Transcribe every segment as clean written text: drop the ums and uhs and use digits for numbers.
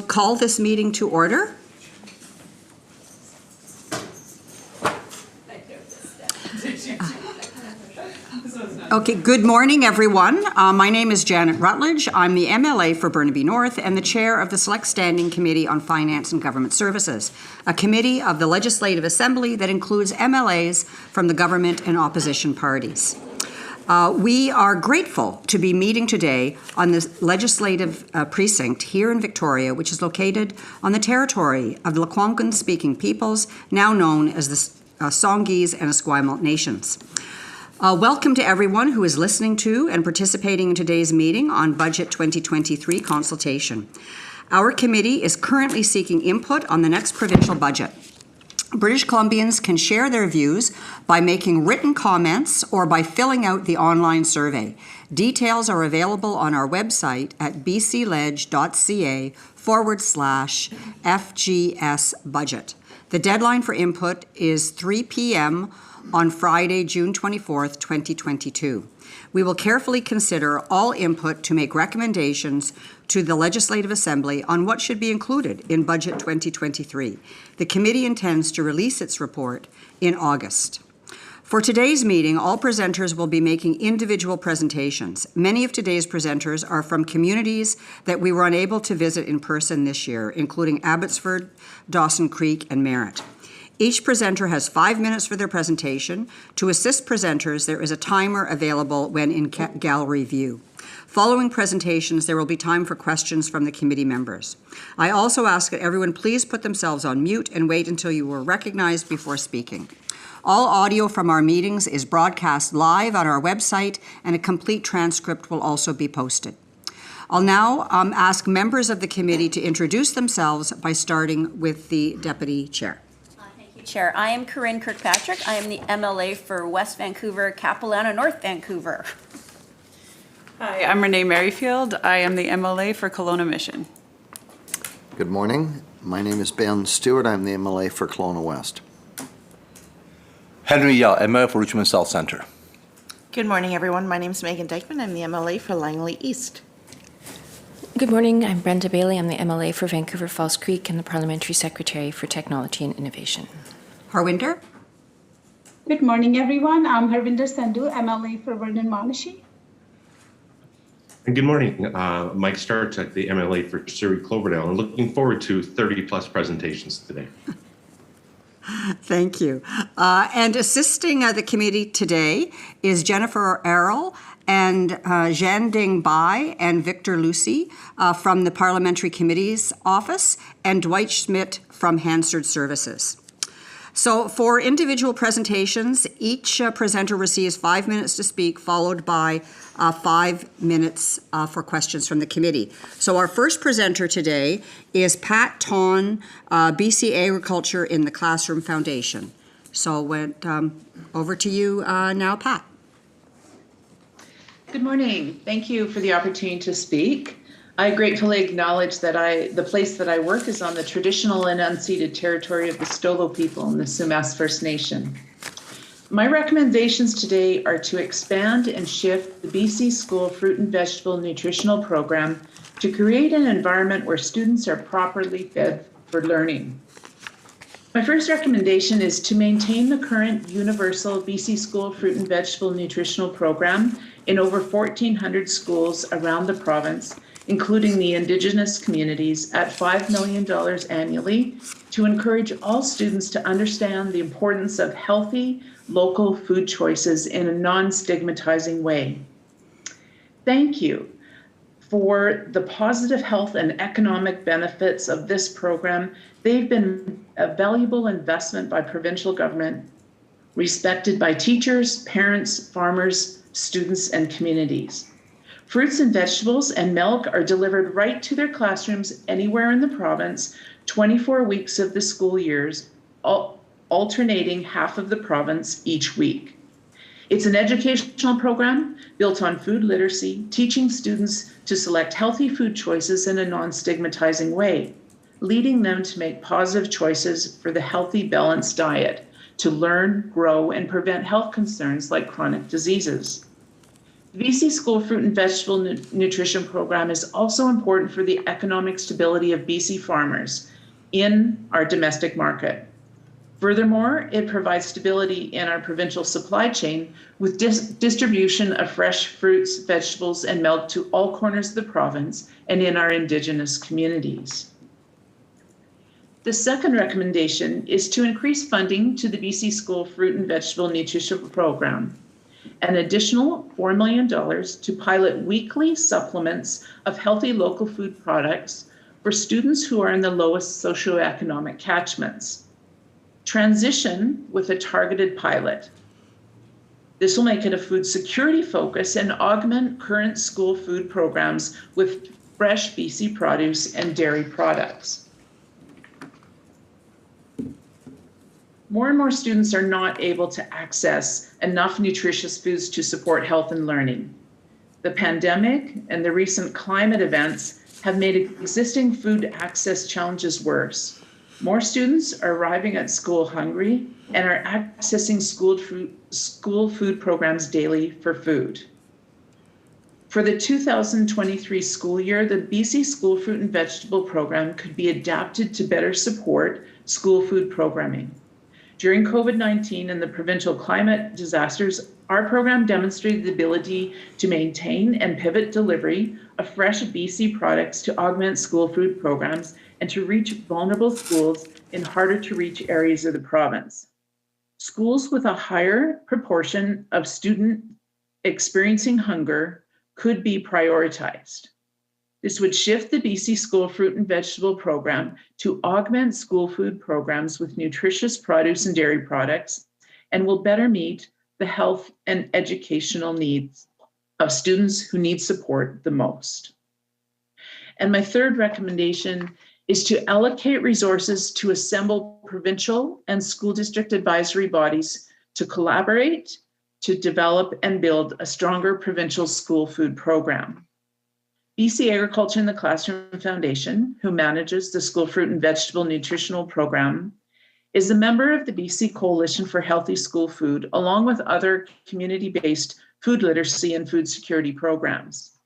Call this meeting to order. Okay, good morning, everyone. My name is Janet Rutledge. I'm the MLA for Burnaby North and the chair of the Select Standing Committee on Finance and Government Services, a committee of the Legislative Assembly that includes MLAs from the government and opposition parties. We are grateful to be meeting today on the legislative precinct here in Victoria, which is located on the territory of the Lekwungen-speaking peoples, now known as the Songhees and Esquimalt nations. Welcome to everyone who is listening to and participating in today's meeting on Budget 2023 consultation. Our committee is currently seeking input on the next provincial budget. British Columbians can share their views by making written comments or by filling out the online survey. Details are available on our website at bcleg.ca/FGS budget. The deadline for input is 3 p.m. on Friday, June 24th, 2022. We will carefully consider all input to make recommendations to the Legislative Assembly on what should be included in Budget 2023. The committee intends to release its report in August. For today's meeting, all presenters will be making individual presentations. Many of today's presenters are from communities that we were unable to visit in person this year, including Abbotsford, Dawson Creek, and Merritt. Each presenter has 5 minutes for their presentation. To assist presenters, there is a timer available when in gallery view. Following presentations, there will be time for questions from the committee members. I also ask that everyone please put themselves on mute and wait until you are recognized before speaking. All audio from our meetings is broadcast live on our website, and a complete transcript will also be posted. I'll now ask members of the committee to introduce themselves by starting with the Deputy Chair. Chair, I am Corinne Kirkpatrick. I am the MLA for West Vancouver, Capilano, North Vancouver. Hi, I'm Renee Merrifield. I am the MLA for Kelowna Mission. Good morning. My name is Ben Stewart. I'm the MLA for Kelowna West. Henry Yao, MLA for Richmond South Centre. Good morning, everyone. My name is Megan Dykeman. I'm the MLA for Langley East. Good morning. I'm Brenda Bailey. I'm the MLA for Vancouver Falls Creek and the Parliamentary Secretary for Technology and Innovation. Harwinder? Good morning, everyone. I'm Harwinder Sandhu, MLA for Vernon Monashee. And good morning, Mike Starchuk, the MLA for Surrey Cloverdale. I'm looking forward to 30-plus presentations today. Thank you. And assisting the committee today is Jennifer Errol and Jean Ding Bai and Victor Lucy from the Parliamentary Committee's office, and Dwight Schmidt from Hansard Services. So for individual presentations, each presenter receives 5 minutes to speak, followed by 5 minutes for questions from the committee. So our first presenter today is Pat Ton, BC Agriculture in the Classroom Foundation. So over to you now, Pat. Good morning. Thank you for the opportunity to speak. I gratefully acknowledge that the place that I work is on the traditional and unceded territory of the Stolo people in the Sumas First Nation. My recommendations today are to expand and shift the BC School Fruit and Vegetable Nutritional Program to create an environment where students are properly fed for learning. My first recommendation is to maintain the current universal BC School Fruit and Vegetable Nutritional Program in over 1,400 schools around the province, including the Indigenous communities, at $5 million annually to encourage all students to understand the importance of healthy, local food choices in a non-stigmatizing way. Thank you for the positive health and economic benefits of this program. They've been a valuable investment by provincial government, respected by teachers, parents, farmers, students, and communities. Fruits and vegetables and milk are delivered right to their classrooms anywhere in the province, 24 weeks of the school years, alternating half of the province each week. It's an educational program built on food literacy, teaching students to select healthy food choices in a non-stigmatizing way, leading them to make positive choices for the healthy, balanced diet, to learn, grow, and prevent health concerns like chronic diseases. The BC School Fruit and Vegetable Nutrition Program is also important for the economic stability of BC farmers in our domestic market. Furthermore, it provides stability in our provincial supply chain with distribution of fresh fruits, vegetables, and milk to all corners of the province and in our Indigenous communities. The second recommendation is to increase funding to the BC School Fruit and Vegetable Nutrition Program, an additional $4 million to pilot weekly supplements of healthy local food products for students who are in the lowest socioeconomic catchments. Transition with a targeted pilot. This will make it a food security focus and augment current school food programs with fresh BC produce and dairy products. More and more students are not able to access enough nutritious foods to support health and learning. The pandemic and the recent climate events have made existing food access challenges worse. More students are arriving at school hungry and are accessing school food programs daily for food. For the 2023 school year, the BC School Fruit and Vegetable Program could be adapted to better support school food programming. During COVID-19 and the provincial climate disasters, our program demonstrated the ability to maintain and pivot delivery of fresh BC products to augment school food programs and to reach vulnerable schools in harder to reach areas of the province. Schools with a higher proportion of students experiencing hunger could be prioritized. This would shift the BC School Fruit and Vegetable Program to augment school food programs with nutritious produce and dairy products and will better meet the health and educational needs of students who need support the most. And my third recommendation is to allocate resources to assemble provincial and school district advisory bodies to collaborate, to develop and build a stronger provincial school food program. BC Agriculture in the Classroom Foundation, who manages the School Fruit and Vegetable Nutritional Program, is a member of the BC Coalition for Healthy School Food, along with other community-based food literacy and food security programs.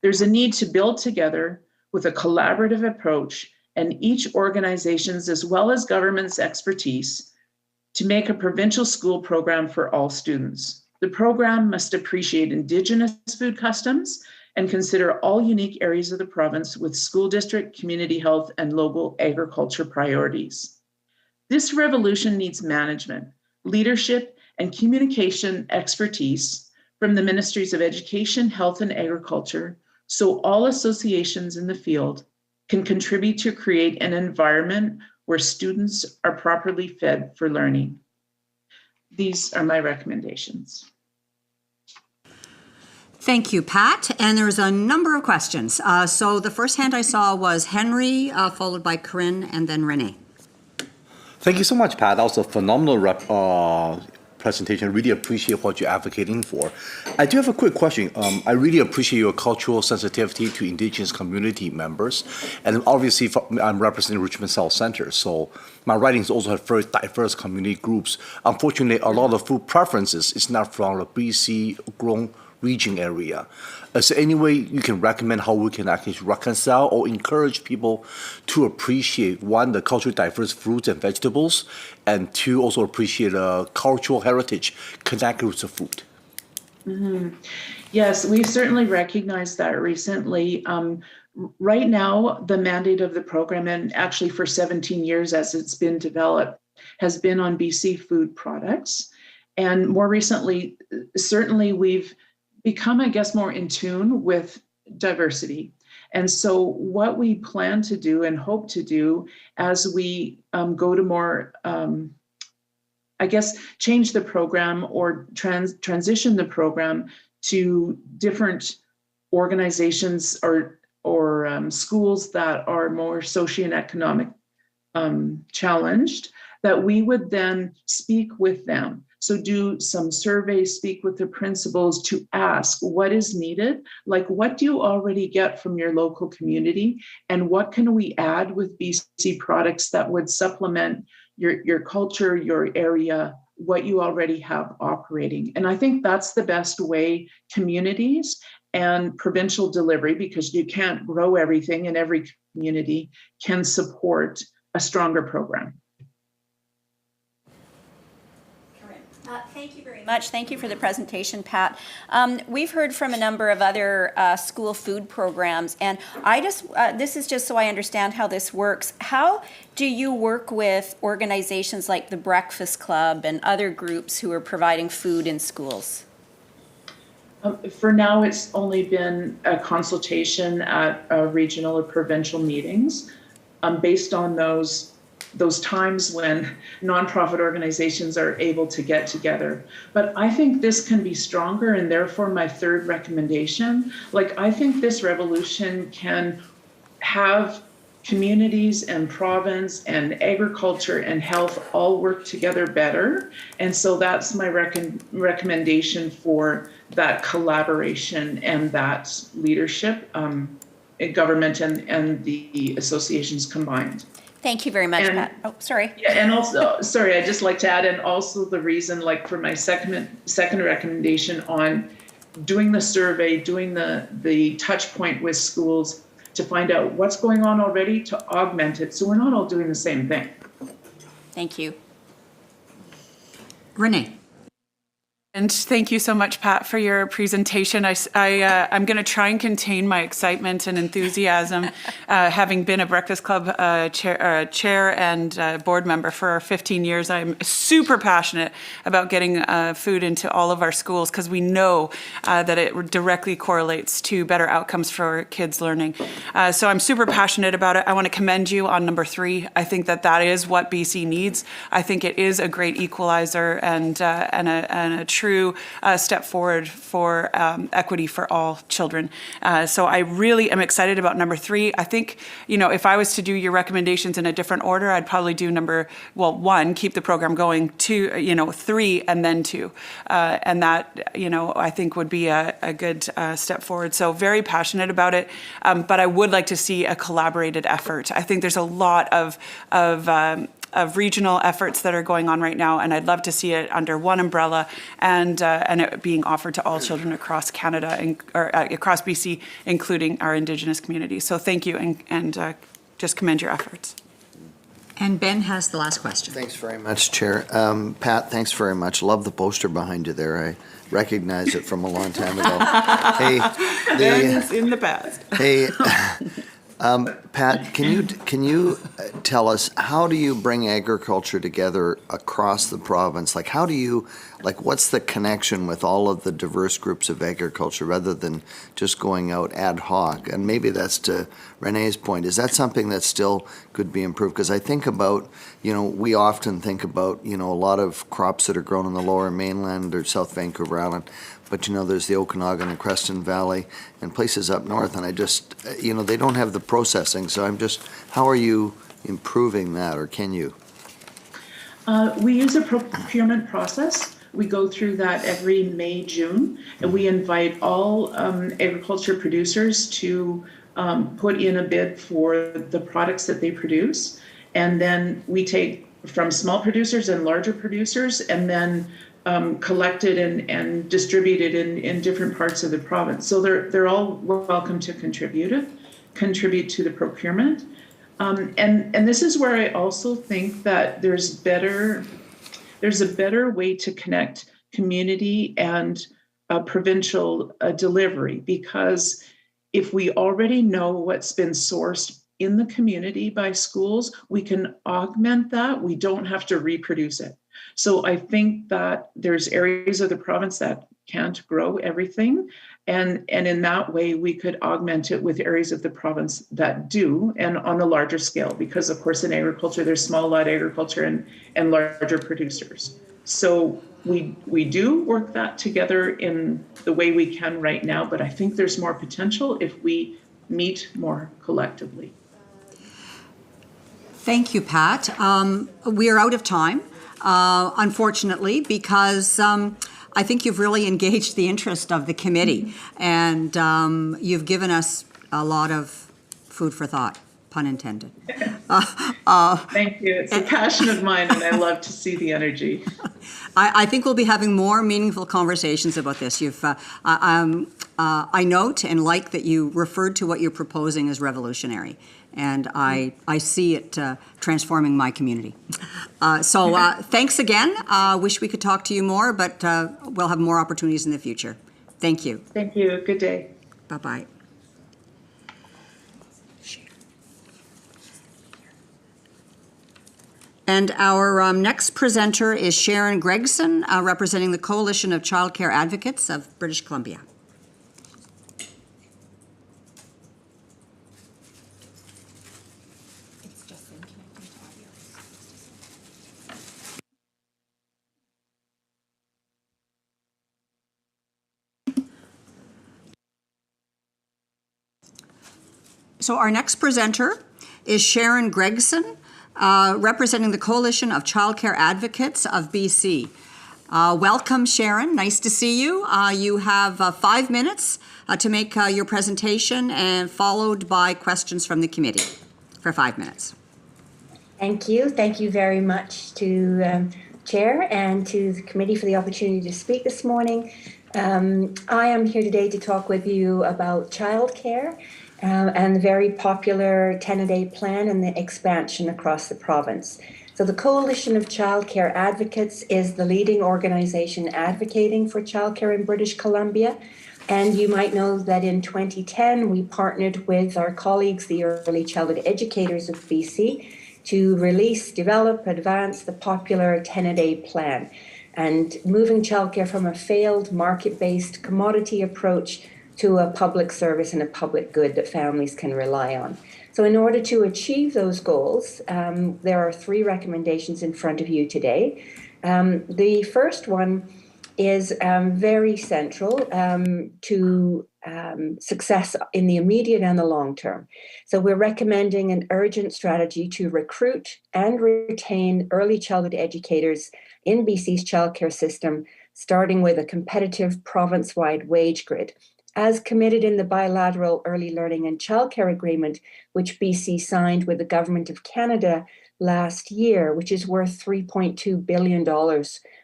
There's a need to build together with a collaborative approach and each organization's as well as government's expertise to make a provincial school program for all students. The program must appreciate Indigenous food customs and consider all unique areas of the province with school district, community health, and local agriculture priorities. This revolution needs management, leadership, and communication expertise from the Ministries of Education, Health, and Agriculture, so all associations in the field can contribute to create an environment where students are properly fed for learning. These are my recommendations. Thank you, Pat. And there's a number of questions. So the first hand I saw was Henry, followed by Corinne, and then Renee. Thank you so much, Pat. That was a phenomenal presentation. Really appreciate what you're advocating for. I do have a quick question. I really appreciate your cultural sensitivity to Indigenous community members. And obviously, I'm representing Richmond South Centre, so my writings also have very diverse community groups. Unfortunately, a lot of food preferences is not from the BC grown region area. Is there any way you can recommend how we can actually reconcile or encourage people to appreciate, one, the culturally diverse fruits and vegetables, and two, also appreciate cultural heritage connected with the food? Mm-hmm. Yes, we've certainly recognized that recently. Right now, the mandate of the program, and actually for 17 years as it's been developed, has been on BC food products. And more recently, certainly we've become, I guess, more in tune with diversity. And so what we plan to do and hope to do as we go to more, I guess, change the program or transition the program to different organizations or schools that are more socioeconomic challenged, that we would then speak with them. So do some surveys, speak with the principals to ask what is needed, like what do you already get from your local community, and what can we add with BC products that would supplement your culture, your area what you already have operating. And I think that's the best way communities and provincial delivery, because you can't grow everything and every community can support a stronger program. Thank you very much. Thank you for the presentation, Pat. We've heard from a number of other school food programs, and this is just so I understand how this works. How do you work with organizations like the Breakfast Club and other groups who are providing food in schools? For now, it's only been a consultation at regional or provincial meetings based on those times when nonprofit organizations are able to get together. But I think this can be stronger, and therefore my third recommendation, I think this revolution can have communities and province and agriculture and health all work together better. And so that's my recommendation for that collaboration and that leadership, government and the associations combined. Thank you very much, Pat. Oh, sorry. Yeah, and also, sorry, I'd just like to add, and also the reason, for my second recommendation on doing the survey, doing the touch point with schools to find out what's going on already, to augment it, so we're not all doing the same thing. Thank you. Renee. And thank you so much, Pat, for your presentation. I'm going to try and contain my excitement and enthusiasm, having been a Breakfast Club chair and board member for 15 years. I'm super passionate about getting food into all of our schools because we know that it directly correlates to better outcomes for kids learning. So I'm super passionate about it. I want to commend you on number 3. I think that is what BC needs. I think it is a great equalizer and a true step forward for equity for all children. So I really am excited about number 3. I think, if I was to do your recommendations in a different order, I'd probably do 1, keep the program going, 2, 3, and then 2. And that, I think would be a good step forward. So very passionate about it. But I would like to see a collaborated effort. I think there's a lot of regional efforts that are going on right now, and I'd love to see it under one umbrella and it being offered to all children across Canada or across BC, including our Indigenous communities. So thank you, and just commend your efforts. And Ben has the last question. Thanks very much, Chair. Pat, thanks very much. Love the poster behind you there. I recognize it from a long time ago. Ben's in the past. Hey, Pat, can you tell us, how do you bring agriculture together across the province? What's the connection with all of the diverse groups of agriculture rather than just going out ad hoc? And maybe that's to Renee's point. Is that something that still could be improved? Because I think about, we often think about, a lot of crops that are grown in the Lower Mainland or South Vancouver Island. But, there's the Okanagan and Creston Valley and places up north, and I just, they don't have the processing. So how are you improving that, or can you? We use a procurement process. We go through that every May, June, and we invite all agriculture producers to put in a bid for the products that they produce. And then we take from small producers and larger producers, and then collected and distributed in different parts of the province. So they're all welcome to contribute to the procurement. And this is where I also think that there's a better way to connect community and provincial delivery, because if we already know what's been sourced in the community by schools, we can augment that. We don't have to reproduce it. So I think that there's areas of the province that can't grow everything. And in that way, we could augment it with areas of the province that do, and on a larger scale, because of course in agriculture, there's small lot agriculture and larger producers. So we do work that together in the way we can right now, but I think there's more potential if we meet more collectively. Thank you, Pat. We are out of time. Unfortunately, because I think you've really engaged the interest of the committee, and you've given us a lot of food for thought, pun intended. Thank you. It's a passion of mine, and I love to see the energy. I think we'll be having more meaningful conversations about this. I note and like that you referred to what you're proposing as revolutionary, and I see it transforming my community. So thanks again. Wish we could talk to you more, but we'll have more opportunities in the future. Thank you. Thank you. Good day. Bye-bye. And our next presenter is Sharon Gregson, representing the Coalition of Childcare Advocates of British Columbia. So our next presenter is Sharon Gregson, representing the Coalition of Childcare Advocates of BC. Welcome, Sharon. Nice to see you. You have 5 minutes to make your presentation, and followed by questions from the committee for 5 minutes. Thank you. Thank you very much to Chair and to the committee for the opportunity to speak this morning. I am here today to talk with you about childcare and the very popular 10-a-day plan and the expansion across the province. So the Coalition of Childcare Advocates is the leading organization advocating for childcare in British Columbia. And you might know that in 2010, we partnered with our colleagues, the Early Childhood Educators of BC, to release, develop, advance the popular 10-a-day plan, and moving childcare from a failed market-based commodity approach to a public service and a public good that families can rely on. So in order to achieve those goals, there are 3 recommendations in front of you today. The first one is very central to success in the immediate and the long term. So we're recommending an urgent strategy to recruit and retain early childhood educators in BC's childcare system, starting with a competitive province-wide wage grid, as committed in the bilateral early learning and childcare agreement, which BC signed with the Government of Canada last year, which is worth $3.2 billion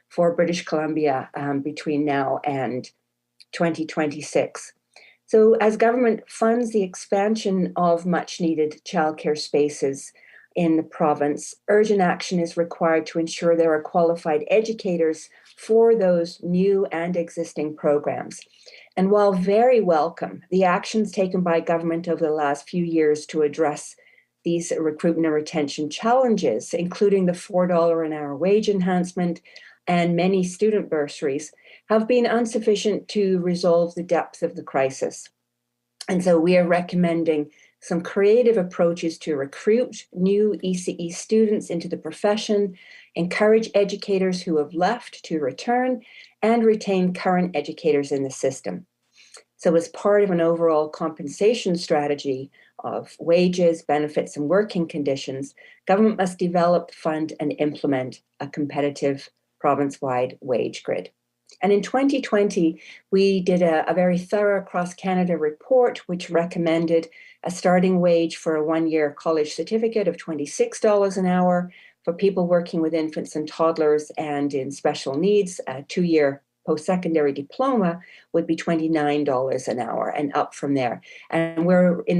for British Columbia between now and 2026. So as government funds the expansion of much needed childcare spaces in the province, urgent action is required to ensure there are qualified educators for those new and existing programs. And while very welcome, the actions taken by government over the last few years to address these recruitment and retention challenges, including the $4 an hour wage enhancement and many student bursaries, have been insufficient to resolve the depth of the crisis. And so we are recommending some creative approaches to recruit new ECE students into the profession, encourage educators who have left to return, and retain current educators in the system. So as part of an overall compensation strategy of wages, benefits, and working conditions, government must develop, fund, and implement a competitive province-wide wage grid. And in 2020, we did a very thorough cross-Canada report, which recommended a starting wage for a 1-year college certificate of $26 an hour, for people working with infants and toddlers and in special needs, a 2-year post-secondary diploma would be $29 an hour and up from there. And we're in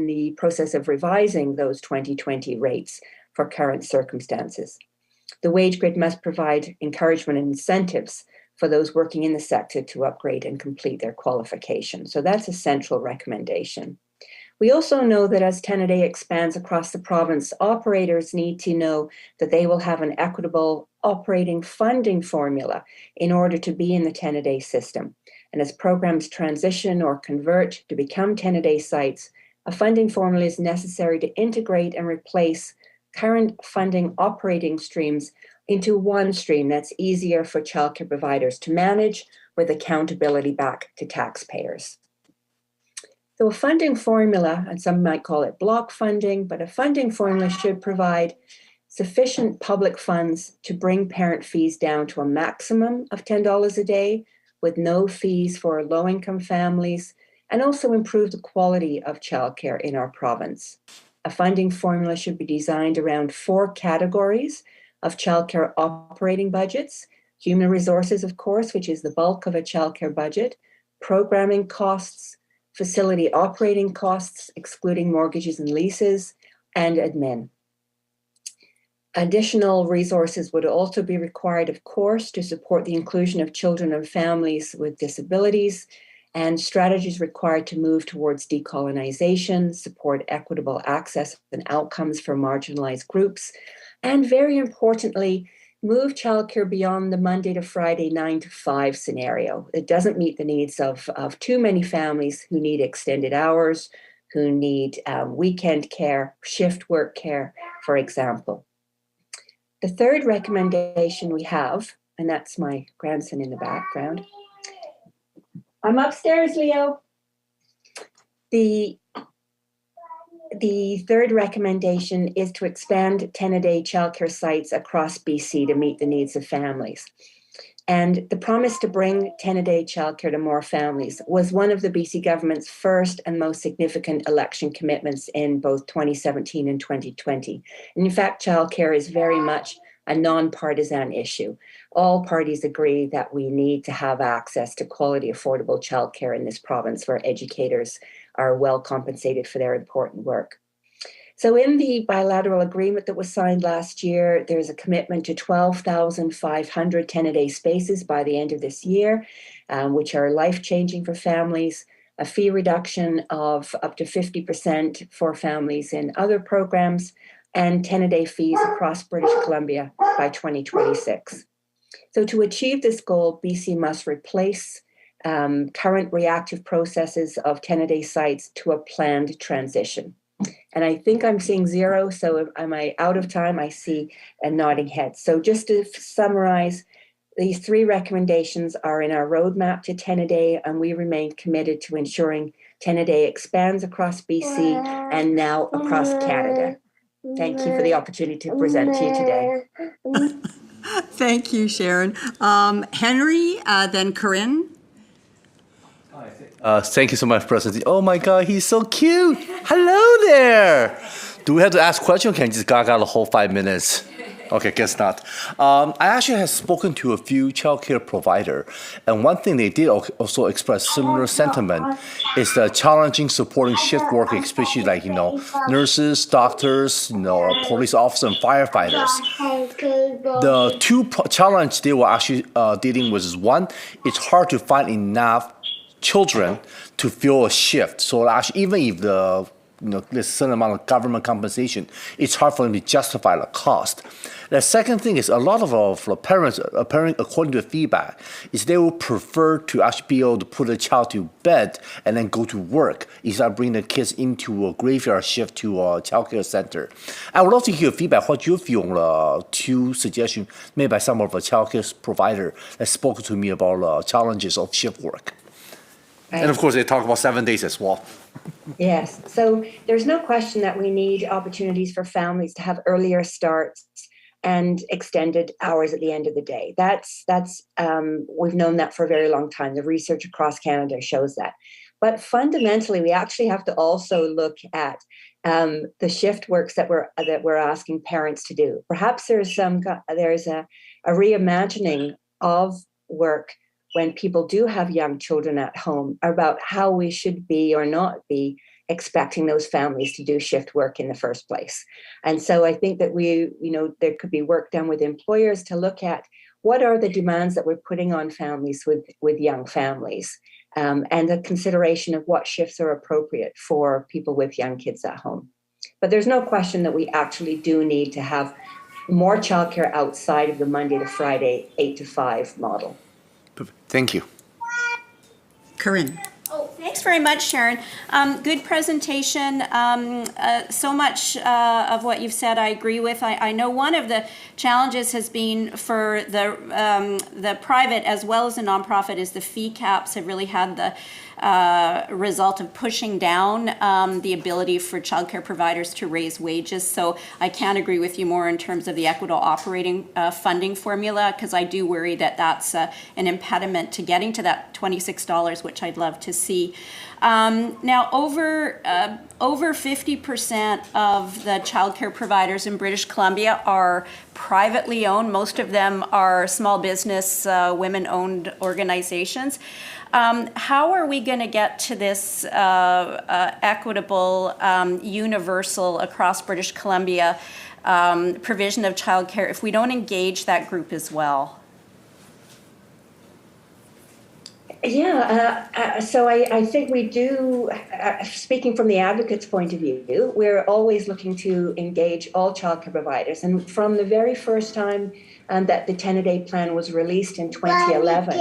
the process of revising those 2020 rates for current circumstances. The wage grid must provide encouragement and incentives for those working in the sector to upgrade and complete their qualification. So that's a central recommendation. We also know that as 10-a-day expands across the province, operators need to know that they will have an equitable operating funding formula in order to be in the 10-a-day system. And as programs transition or convert to become 10-a-day sites, a funding formula is necessary to integrate and replace current funding operating streams into one stream that's easier for childcare providers to manage, with accountability back to taxpayers. So a funding formula, and some might call it block funding, but a funding formula should provide sufficient public funds to bring parent fees down to a maximum of $10 a day, with no fees for low-income families, and also improve the quality of childcare in our province. A funding formula should be designed around 4 categories of childcare operating budgets, human resources, of course, which is the bulk of a childcare budget, programming costs, facility operating costs, excluding mortgages and leases, and admin. Additional resources would also be required, of course, to support the inclusion of children and families with disabilities, and strategies required to move towards decolonization, support equitable access and outcomes for marginalized groups, and very importantly, move childcare beyond the Monday to Friday 9 to 5 scenario. It doesn't meet the needs of too many families who need extended hours, who need weekend care, shift work care, for example. The third recommendation we have, and that's my grandson in the background. I'm upstairs, Leo. The third recommendation is to expand 10-a-day childcare sites across BC to meet the needs of families. And the promise to bring 10-a-day childcare to more families was one of the BC government's first and most significant election commitments in both 2017 and 2020. And in fact, childcare is very much a non-partisan issue. All parties agree that we need to have access to quality, affordable childcare in this province where educators are well compensated for their important work. So in the bilateral agreement that was signed last year, there's a commitment to 12,500 10-a-day spaces by the end of this year, which are life-changing for families, a fee reduction of up to 50% for families in other programs, and 10-a-day fees across British Columbia by 2026. So to achieve this goal, BC must replace current reactive processes of 10-a-day sites to a planned transition. And I think I'm seeing zero, so am I out of time? I see a nodding head. So just to summarize, these three recommendations are in our roadmap to 10-a-day, and we remain committed to ensuring 10-a-day expands across BC and now across Canada. Thank you for the opportunity to present to you today. Thank you, Sharon. Henry, then Corinne. Thank you so much, President. Oh my God, he's so cute. Hello there. Do we have to ask questions? Or can you just gaga the whole 5 minutes? Okay, guess not. I actually have spoken to a few childcare providers, and one thing they did also express similar sentiment is the challenging supporting shift work, especially like, nurses, doctors, police officers, and firefighters. The two challenges they were actually dealing with is one, it's hard to find enough children to fill a shift. So actually, even if there's a certain amount of government compensation, it's hard for them to justify the cost. The second thing is a lot of parents, according to the feedback, is they will prefer to actually be able to put a child to bed and then go to work instead of bringing the kids into a graveyard shift to a childcare center. I would also hear feedback, what you feel on the two suggestions made by some of the childcare providers that spoke to me about the challenges of shift work. Right. And of course, they talk about 7 days as well. Yes. So there's no question that we need opportunities for families to have earlier starts and extended hours at the end of the day. That's we've known that for a very long time. The research across Canada shows that. But fundamentally, we actually have to also look at the shift works that we're asking parents to do. Perhaps there's a reimagining of work when people do have young children at home about how we should be or not be expecting those families to do shift work in the first place. And so I think that there could be work done with employers to look at what are the demands that we're putting on families with young families, and a consideration of what shifts are appropriate for people with young kids at home. But there's no question that we actually do need to have more childcare outside of the Monday to Friday 8 to 5 model. Thank you. Corinne. Oh, thanks very much, Sharon. Good presentation. So much of what you've said I agree with. I know one of the challenges has been for the private as well as the nonprofit is the fee caps have really had the result of pushing down the ability for childcare providers to raise wages. So I can't agree with you more in terms of the equitable operating funding formula, because I do worry that that's an impediment to getting to that $26, which I'd love to see. Now, over 50% of the childcare providers in British Columbia are privately owned. Most of them are small business, women-owned organizations. How are we going to get to this equitable, universal across British Columbia provision of childcare if we don't engage that group as well? Yeah, so I think we do, speaking from the advocate's point of view, we're always looking to engage all childcare providers. And from the very first time that the 10-a-day plan was released in 2011,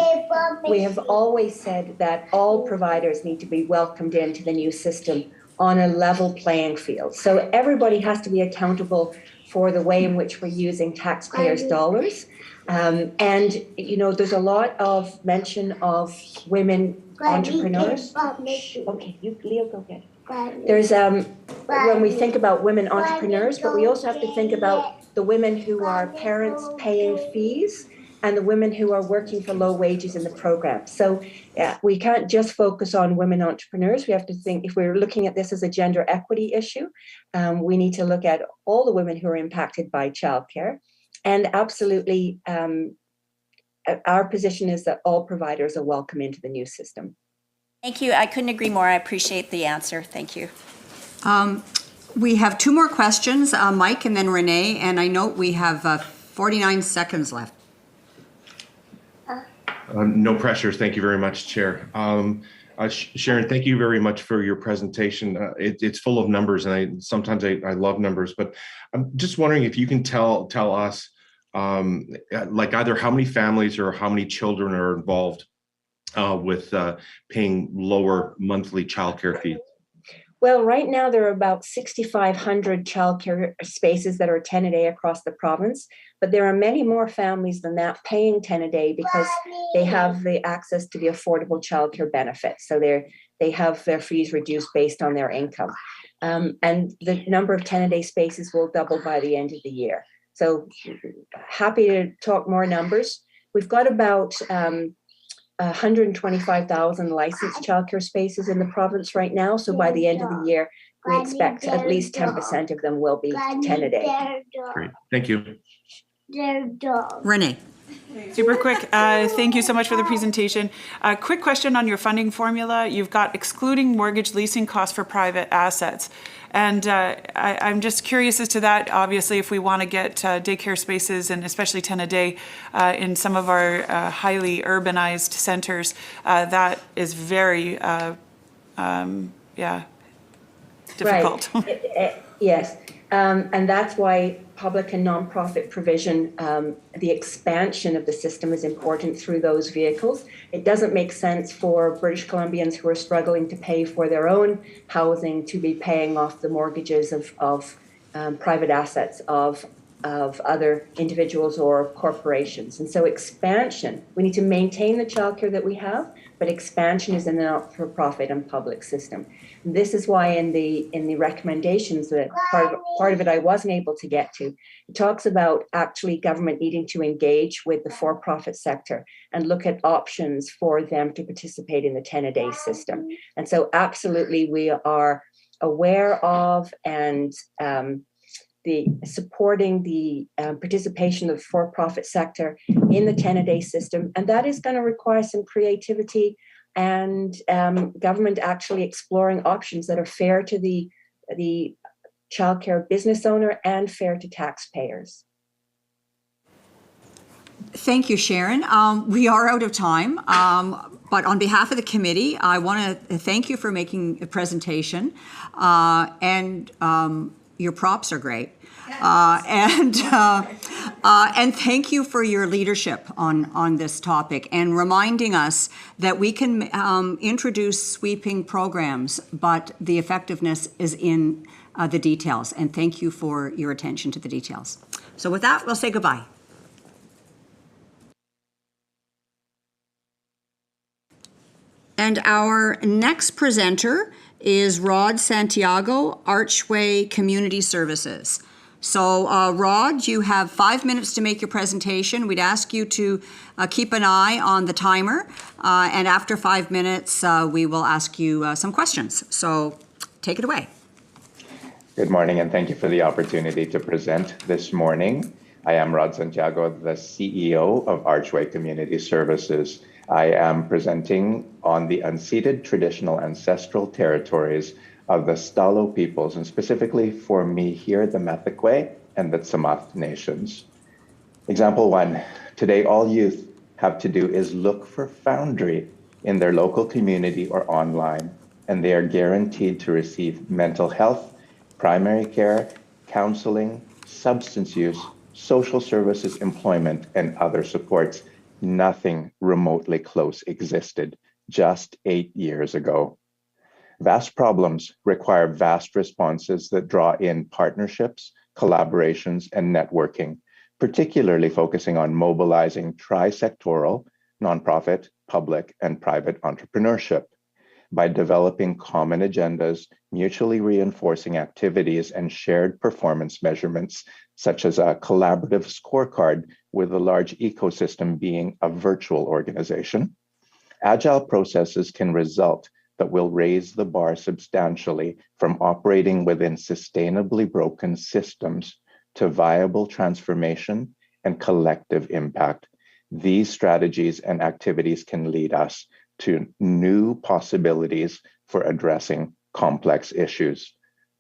we have always said that all providers need to be welcomed into the new system on a level playing field. So everybody has to be accountable for the way in which we're using taxpayers' dollars. And, you know, there's a lot of mention of women entrepreneurs. Okay, Leo, go get it. There's, when we think about women entrepreneurs, but we also have to think about the women who are parents paying fees and the women who are working for low wages in the program. So we can't just focus on women entrepreneurs. We have to think, if we're looking at this as a gender equity issue, we need to look at all the women who are impacted by childcare. And absolutely, our position is that all providers are welcome into the new system. Thank you. I couldn't agree more. I appreciate the answer. Thank you. We have two more questions, Mike and then Renee, and I note we have 49 seconds left. No pressure. Thank you very much, Chair. Sharon, thank you very much for your presentation. It's full of numbers, and sometimes I love numbers, but I'm just wondering if you can tell us, like either how many families or how many children are involved with paying lower monthly childcare fees. Well, right now there are about 6,500 childcare spaces that are 10 a day across the province, but there are many more families than that paying 10 a day because they have the access to the affordable childcare benefit. So they have their fees reduced based on their income. And the number of 10 a day spaces will double by the end of the year. So happy to talk more numbers. We've got about 125,000 licensed childcare spaces in the province right now. So by the end of the year, we expect at least 10% of them will be 10 a day. Great, thank you. Renee. Super quick. Thank you so much for the presentation. Quick question on your funding formula. You've got excluding mortgage leasing costs for private assets. And I'm just curious as to that. Obviously, if we want to get daycare spaces, and especially 10 a day, in some of our highly urbanized centers, that is very, difficult. Right. Yes. And that's why public and nonprofit provision, the expansion of the system is important through those vehicles. It doesn't make sense for British Columbians who are struggling to pay for their own housing to be paying off the mortgages of private assets of other individuals or corporations. And so expansion, we need to maintain the childcare that we have, but expansion is in the not-for-profit and public system. And this is why in the recommendations, that part of it I wasn't able to get to, it talks about actually government needing to engage with the for-profit sector and look at options for them to participate in the 10-a-day system. And so absolutely we are aware of and supporting the participation of the for-profit sector in the 10-a-day system. And that is going to require some creativity and government actually exploring options that are fair to the childcare business owner and fair to taxpayers. Thank you, Sharon. We are out of time, but on behalf of the committee, I want to thank you for making a presentation, and your props are great. And thank you for your leadership on this topic and reminding us that we can introduce sweeping programs, but the effectiveness is in the details. And thank you for your attention to the details. So with that, we'll say goodbye. And our next presenter is Rod Santiago, Archway Community Services. So, Rod, you have 5 minutes to make your presentation. We'd ask you to keep an eye on the timer, and after 5 minutes, we will ask you some questions. So, take it away. Good morning, and thank you for the opportunity to present this morning. I am Rod Santiago, the CEO of Archway Community Services. I am presenting on the unceded traditional ancestral territories of the Stalo peoples, and specifically for me here, the Methakwe and the Tsamath nations. Example 1, today all youth have to do is look for Foundry in their local community or online, and they are guaranteed to receive mental health, primary care, counseling, substance use, social services, employment, and other supports. Nothing remotely close existed just 8 years ago. Vast problems require vast responses that draw in partnerships, collaborations, and networking, particularly focusing on mobilizing tri-sectoral, nonprofit, public, and private entrepreneurship. By developing common agendas, mutually reinforcing activities, and shared performance measurements, such as a collaborative scorecard with a large ecosystem being a virtual organization, agile processes can result that will raise the bar substantially from operating within sustainably broken systems to viable transformation and collective impact. These strategies and activities can lead us to new possibilities for addressing complex issues.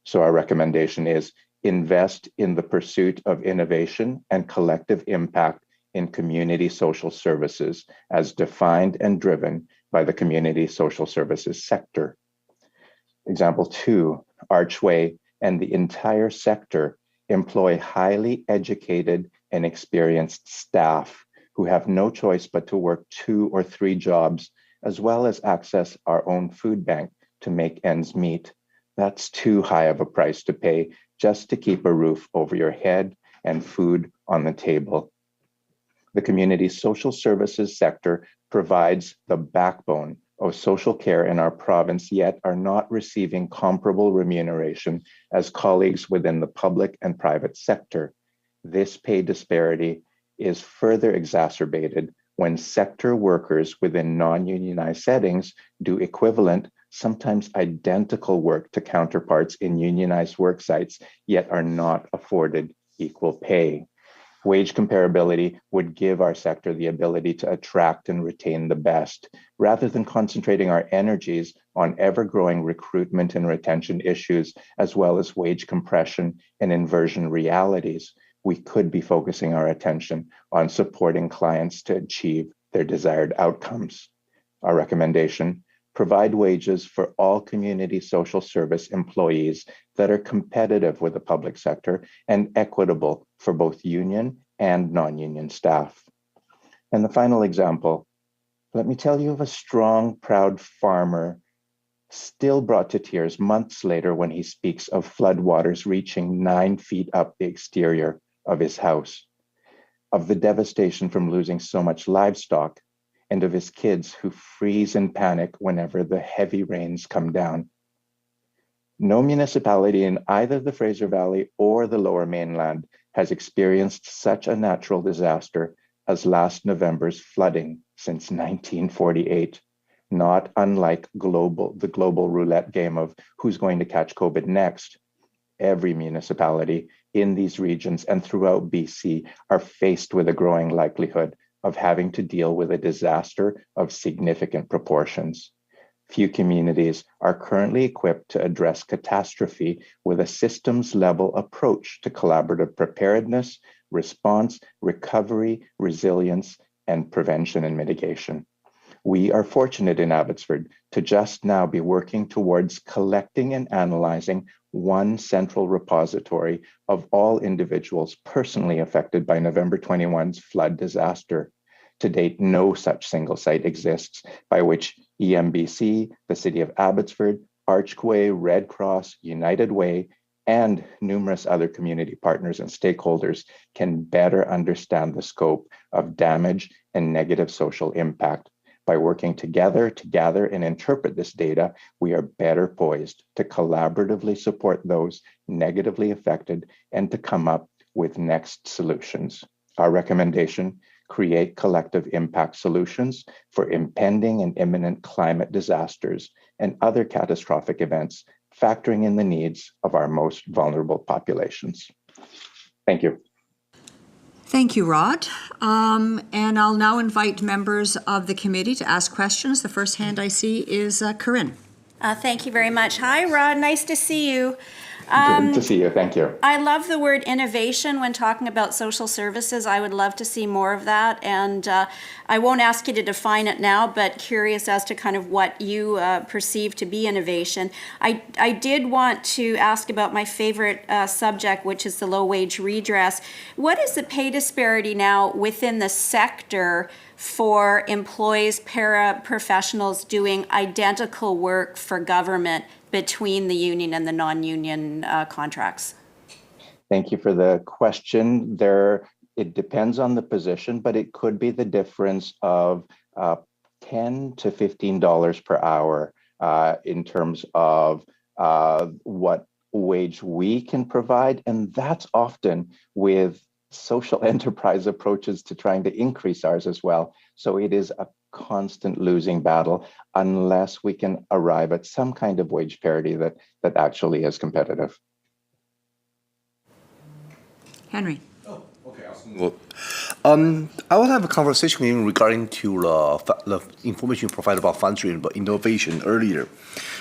So our recommendation is invest in the pursuit of innovation and collective impact in community social services as defined and driven by the community social services sector. Example 2, Archway and the entire sector employ highly educated and experienced staff who have no choice but to work 2 or 3 jobs, as well as access our own food bank to make ends meet. That's too high of a price to pay just to keep a roof over your head and food on the table. The community social services sector provides the backbone of social care in our province, yet are not receiving comparable remuneration as colleagues within the public and private sector. This pay disparity is further exacerbated when sector workers within non-unionized settings do equivalent, sometimes identical work to counterparts in unionized work sites, yet are not afforded equal pay. Wage comparability would give our sector the ability to attract and retain the best, rather than concentrating our energies on ever-growing recruitment and retention issues, as well as wage compression and inversion realities. We could be focusing our attention on supporting clients to achieve their desired outcomes. Our recommendation, provide wages for all community social service employees that are competitive with the public sector and equitable for both union and non-union staff. And the final example, let me tell you of a strong, proud farmer still brought to tears months later when he speaks of floodwaters reaching 9 feet up the exterior of his house, of the devastation from losing so much livestock, and of his kids who freeze in panic whenever the heavy rains come down. No municipality in either the Fraser Valley or the Lower Mainland has experienced such a natural disaster as last November's flooding since 1948, not unlike the global roulette game of who's going to catch COVID next. Every municipality in these regions and throughout BC are faced with a growing likelihood of having to deal with a disaster of significant proportions. Few communities are currently equipped to address catastrophe with a systems-level approach to collaborative preparedness, response, recovery, resilience, and prevention and mitigation. We are fortunate in Abbotsford to just now be working towards collecting and analyzing one central repository of all individuals personally affected by November 21's flood disaster. To date, no such single site exists by which EMBC, the City of Abbotsford, Archway, Red Cross, United Way, and numerous other community partners and stakeholders can better understand the scope of damage and negative social impact. By working together to gather and interpret this data, we are better poised to collaboratively support those negatively affected and to come up with next solutions. Our recommendation: create collective impact solutions for impending and imminent climate disasters and other catastrophic events, factoring in the needs of our most vulnerable populations. Thank you. Thank you, Rod. And I'll now invite members of the committee to ask questions. The first hand I see is Corinne. Thank you very much. Hi, Rod. Nice to see you. Good to see you. Thank you. I love the word innovation when talking about social services. I would love to see more of that. And I won't ask you to define it now, but curious as to kind of what you perceive to be innovation. I did want to ask about my favorite subject, which is the low wage redress. What is the pay disparity now within the sector for employees, paraprofessionals doing identical work for government between the union and the non-union contracts? Thank you for the question. It depends on the position, but it could be the difference of $10 to $15 per hour in terms of what wage we can provide. And that's often with social enterprise approaches to trying to increase ours as well. So it is a constant losing battle unless we can arrive at some kind of wage parity that actually is competitive. Henry. Well, I will have a conversation with you regarding to the information provided about fundraising, about innovation earlier.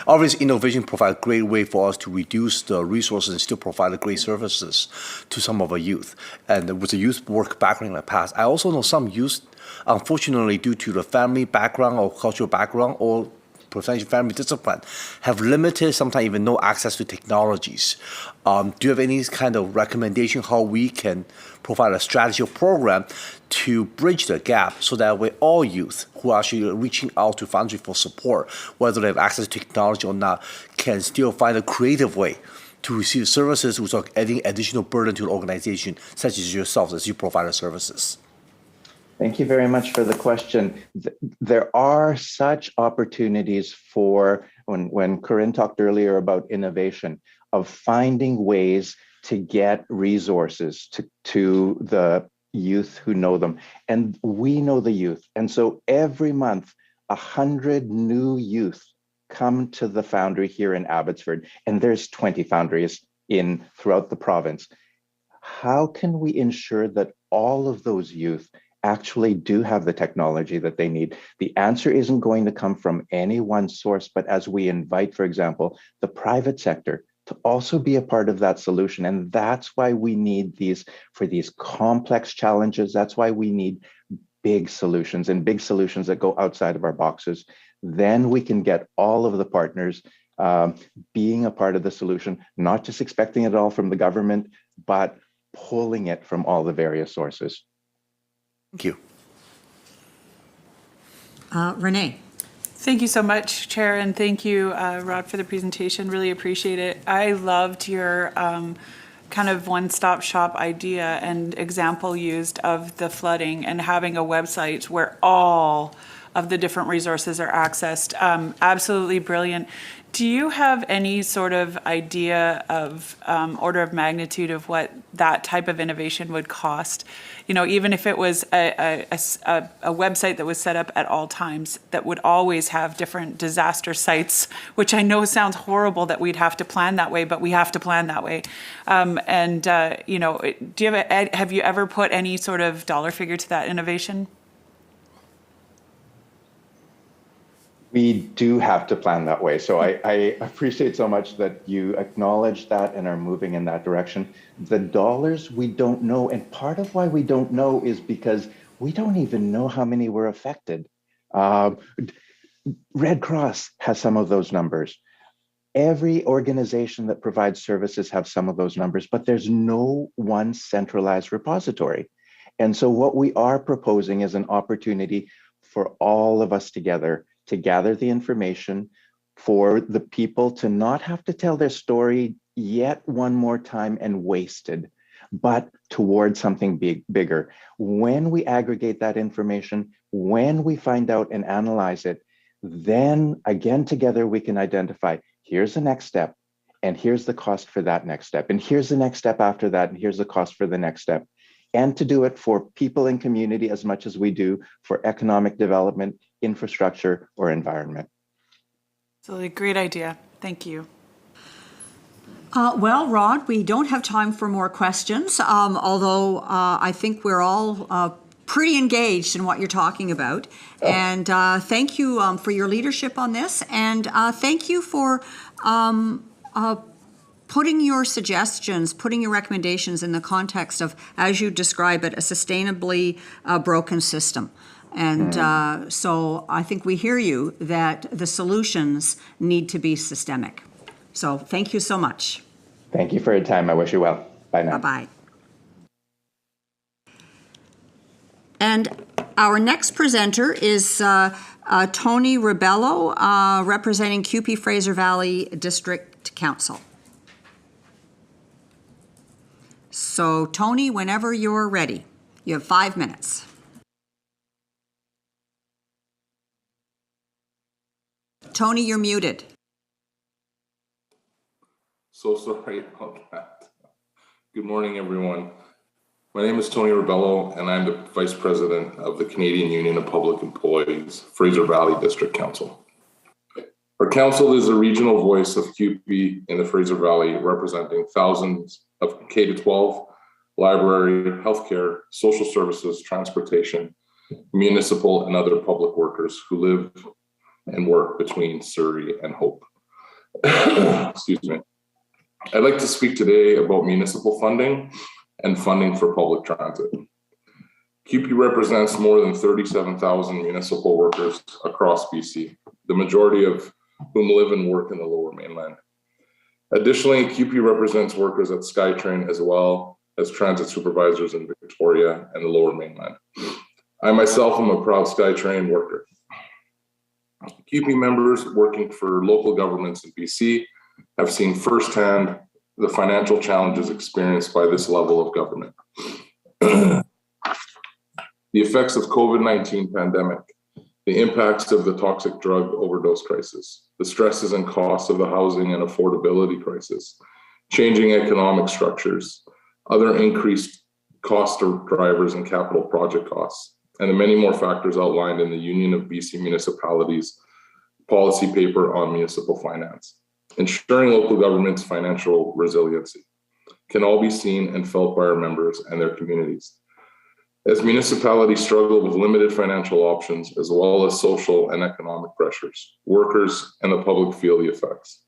Obviously, innovation provides a great way for us to reduce the resources and still provide great services to some of our youth. And with the youth work background in the past, I also know some youth, unfortunately, due to the family background or cultural background or professional family discipline, have limited, sometimes even no access to technologies. Do you have any kind of recommendation how we can provide a strategy or program to bridge the gap so that way all youth who are actually reaching out to fundraising for support, whether they have access to technology or not, can still find a creative way to receive services without adding additional burden to the organization, such as yourselves as you provide the services? Thank you very much for the question. There are such opportunities for, when Corinne talked earlier about innovation, of finding ways to get resources to the youth who know them. And we know the youth. And so every month, 100 new youth come to the foundry here in Abbotsford, and there's 20 foundries throughout the province. How can we ensure that all of those youth actually do have the technology that they need? The answer isn't going to come from any one source, but as we invite, for example, the private sector to also be a part of that solution. And that's why we need for these complex challenges. That's why we need big solutions and big solutions that go outside of our boxes. Then we can get all of the partners being a part of the solution, not just expecting it all from the government, but pulling it from all the various sources. Thank you. Renee. Thank you so much, Chair, and thank you, Rod, for the presentation. Really appreciate it. I loved your kind of one-stop shop idea and example used of the flooding and having a website where all of the different resources are accessed. Absolutely brilliant. Do you have any sort of idea of order of magnitude of what that type of innovation would cost? You know, even if it was a website that was set up at all times that would always have different disaster sites, which I know sounds horrible that we'd have to plan that way, but we have to plan that way. You know, have you ever put any sort of dollar figure to that innovation? We do have to plan that way. So I appreciate so much that you acknowledge that and are moving in that direction. The dollars, we don't know. And part of why we don't know is because we don't even know how many were affected. Red Cross has some of those numbers. Every organization that provides services have some of those numbers, but there's no one centralized repository. And so what we are proposing is an opportunity for all of us together to gather the information, for the people to not have to tell their story yet one more time and wasted, but towards something bigger. When we aggregate that information, when we find out and analyze it, then again, together we can identify, here's the next step, and here's the cost for that next step, and here's the next step after that, and here's the cost for the next step. And to do it for people in community as much as we do for economic development, infrastructure, or environment. So a great idea. Thank you. Well, Rod, we don't have time for more questions, although I think we're all pretty engaged in what you're talking about. And thank you for your leadership on this, and thank you for putting your suggestions, putting your recommendations in the context of, as you describe it, a sustainably broken system. And so I think we hear you that the solutions need to be systemic. So thank you so much. Thank you for your time. I wish you well. Bye now. Bye-bye. And our next presenter is Tony Rebello, representing CUPE Fraser Valley District Council. So Tony, whenever you're ready, you have 5 minutes. Tony, you're muted. So sorry about that. Good morning, everyone. My name is Tony Rebello, and I'm the Vice President of the Canadian Union of Public Employees, Fraser Valley District Council. Our council is a regional voice of CUPE in the Fraser Valley, representing thousands of K-12, library, healthcare, social services, transportation, municipal, and other public workers who live and work between Surrey and Hope. Excuse me. I'd like to speak today about municipal funding and funding for public transit. CUPE represents more than 37,000 municipal workers across BC, the majority of whom live and work in the Lower Mainland. Additionally, CUPE represents workers at SkyTrain as well as transit supervisors in Victoria and the Lower Mainland. I myself am a proud SkyTrain worker. CUPE members working for local governments in BC have seen firsthand the financial challenges experienced by this level of government. The effects of COVID-19 pandemic, the impacts of the toxic drug overdose crisis, the stresses and costs of the housing and affordability crisis, changing economic structures, other increased cost of drivers and capital project costs, and the many more factors outlined in the Union of BC Municipalities policy paper on municipal finance. Ensuring local government's financial resiliency can all be seen and felt by our members and their communities. As municipalities struggle with limited financial options, as well as social and economic pressures, workers and the public feel the effects.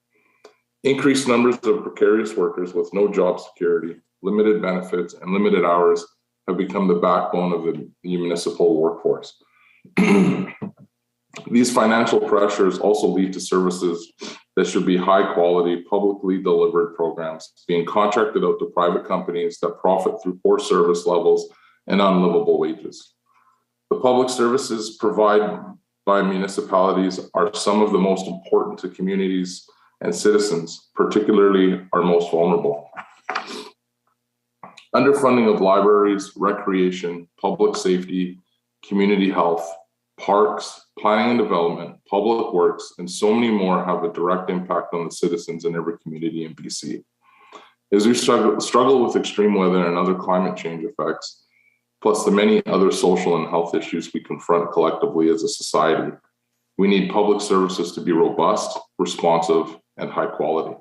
Increased numbers of precarious workers with no job security, limited benefits, and limited hours have become the backbone of the municipal workforce. These financial pressures also lead to services that should be high quality, publicly delivered programs being contracted out to private companies that profit through poor service levels and unlivable wages. The public services provided by municipalities are some of the most important to communities and citizens, particularly our most vulnerable. Underfunding of libraries, recreation, public safety, community health, parks, planning and development, public works, and so many more have a direct impact on the citizens in every community in BC. As we struggle with extreme weather and other climate change effects, plus the many other social and health issues we confront collectively as a society, we need public services to be robust, responsive, and high quality.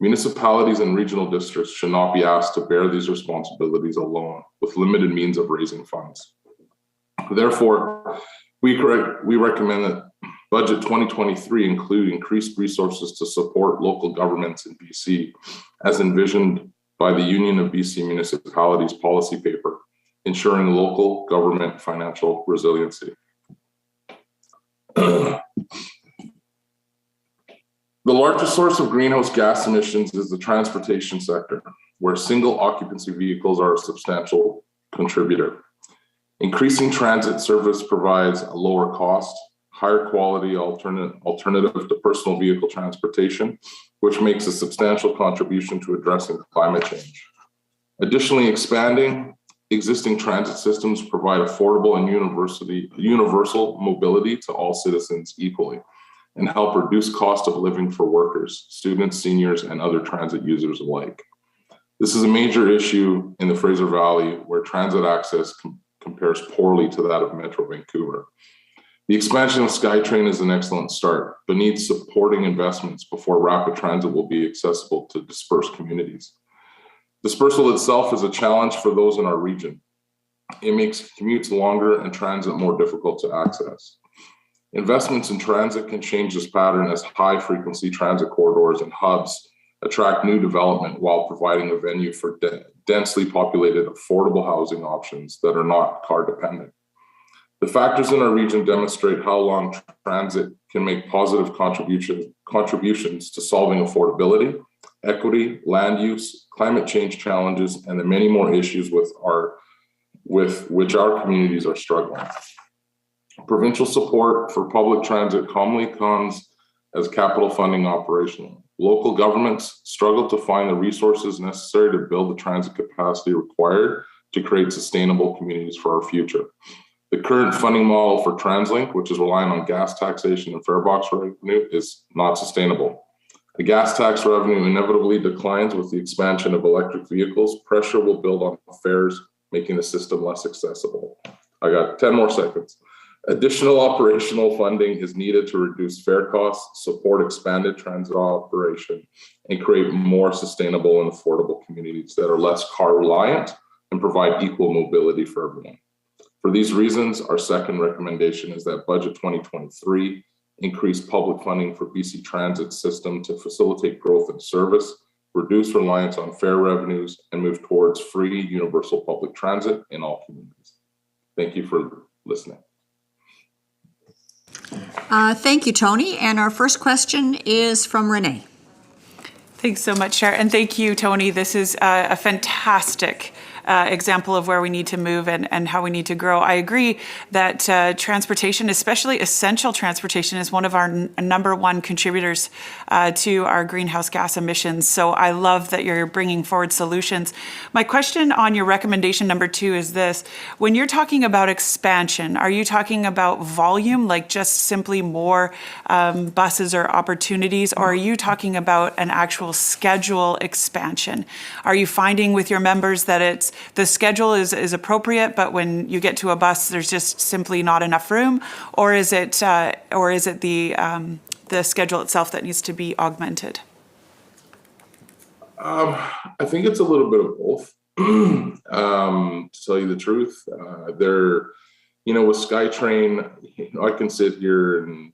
Municipalities and regional districts should not be asked to bear these responsibilities alone with limited means of raising funds. Therefore, we recommend that Budget 2023 include increased resources to support local governments in BC, as envisioned by the Union of BC Municipalities policy paper, ensuring local government financial resiliency. The largest source of greenhouse gas emissions is the transportation sector, where single occupancy vehicles are a substantial contributor. Increasing transit service provides a lower cost, higher quality alternative to personal vehicle transportation, which makes a substantial contribution to addressing climate change. Additionally, expanding existing transit systems provide affordable and universal mobility to all citizens equally and help reduce cost of living for workers, students, seniors, and other transit users alike. This is a major issue in the Fraser Valley where transit access compares poorly to that of Metro Vancouver. The expansion of SkyTrain is an excellent start, but needs supporting investments before rapid transit will be accessible to dispersed communities. Dispersal itself is a challenge for those in our region. It makes commutes longer and transit more difficult to access. Investments in transit can change this pattern as high-frequency transit corridors and hubs attract new development while providing a venue for densely populated, affordable housing options that are not car-dependent. The factors in our region demonstrate how long transit can make positive contributions to solving affordability, equity, land use, climate change challenges, and the many more issues with which our communities are struggling. Provincial support for public transit commonly comes as capital funding operational. Local governments struggle to find the resources necessary to build the transit capacity required to create sustainable communities for our future. The current funding model for TransLink, which is relying on gas taxation and fare box revenue, is not sustainable. The gas tax revenue inevitably declines with the expansion of electric vehicles. Pressure will build on fares, making the system less accessible. I got 10 more seconds. Additional operational funding is needed to reduce fare costs, support expanded transit operation, and create more sustainable and affordable communities that are less car reliant and provide equal mobility for everyone. For these reasons, our second recommendation is that Budget 2023 increase public funding for BC Transit system to facilitate growth and service, reduce reliance on fare revenues, and move towards free universal public transit in all communities. Thank you for listening. Thank you, Tony. And our first question is from Renee. Thanks so much, Chair. And thank you, Tony. This is a fantastic example of where we need to move and how we need to grow. I agree that transportation, especially essential transportation, is one of our number one contributors to our greenhouse gas emissions. So I love that you're bringing forward solutions. My question on your recommendation number 2 is this. When you're talking about expansion, are you talking about volume, like just simply more buses or opportunities, or are you talking about an actual schedule expansion? Are you finding with your members that the schedule is appropriate, but when you get to a bus, there's just simply not enough room, or is it the schedule itself that needs to be augmented? I think it's a little bit of both. To tell you the truth, with SkyTrain, I can sit here and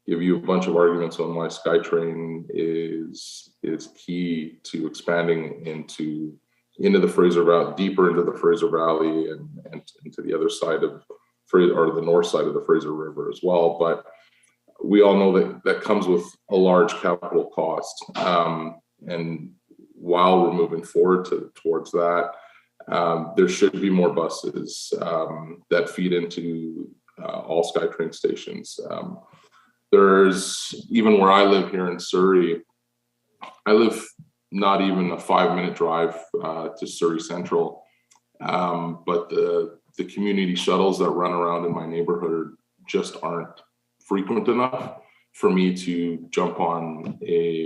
give you a bunch of arguments on why SkyTrain is key to expanding into the Fraser Valley, deeper into the Fraser Valley and into the other side of the north side of the Fraser River as well. But we all know that comes with a large capital cost. And while we're moving forward towards that, there should be more buses that feed into all SkyTrain stations. There's, even where I live here in Surrey, I live not even a 5-minute drive to Surrey Central, but the community shuttles that run around in my neighborhood just aren't frequent enough for me to jump on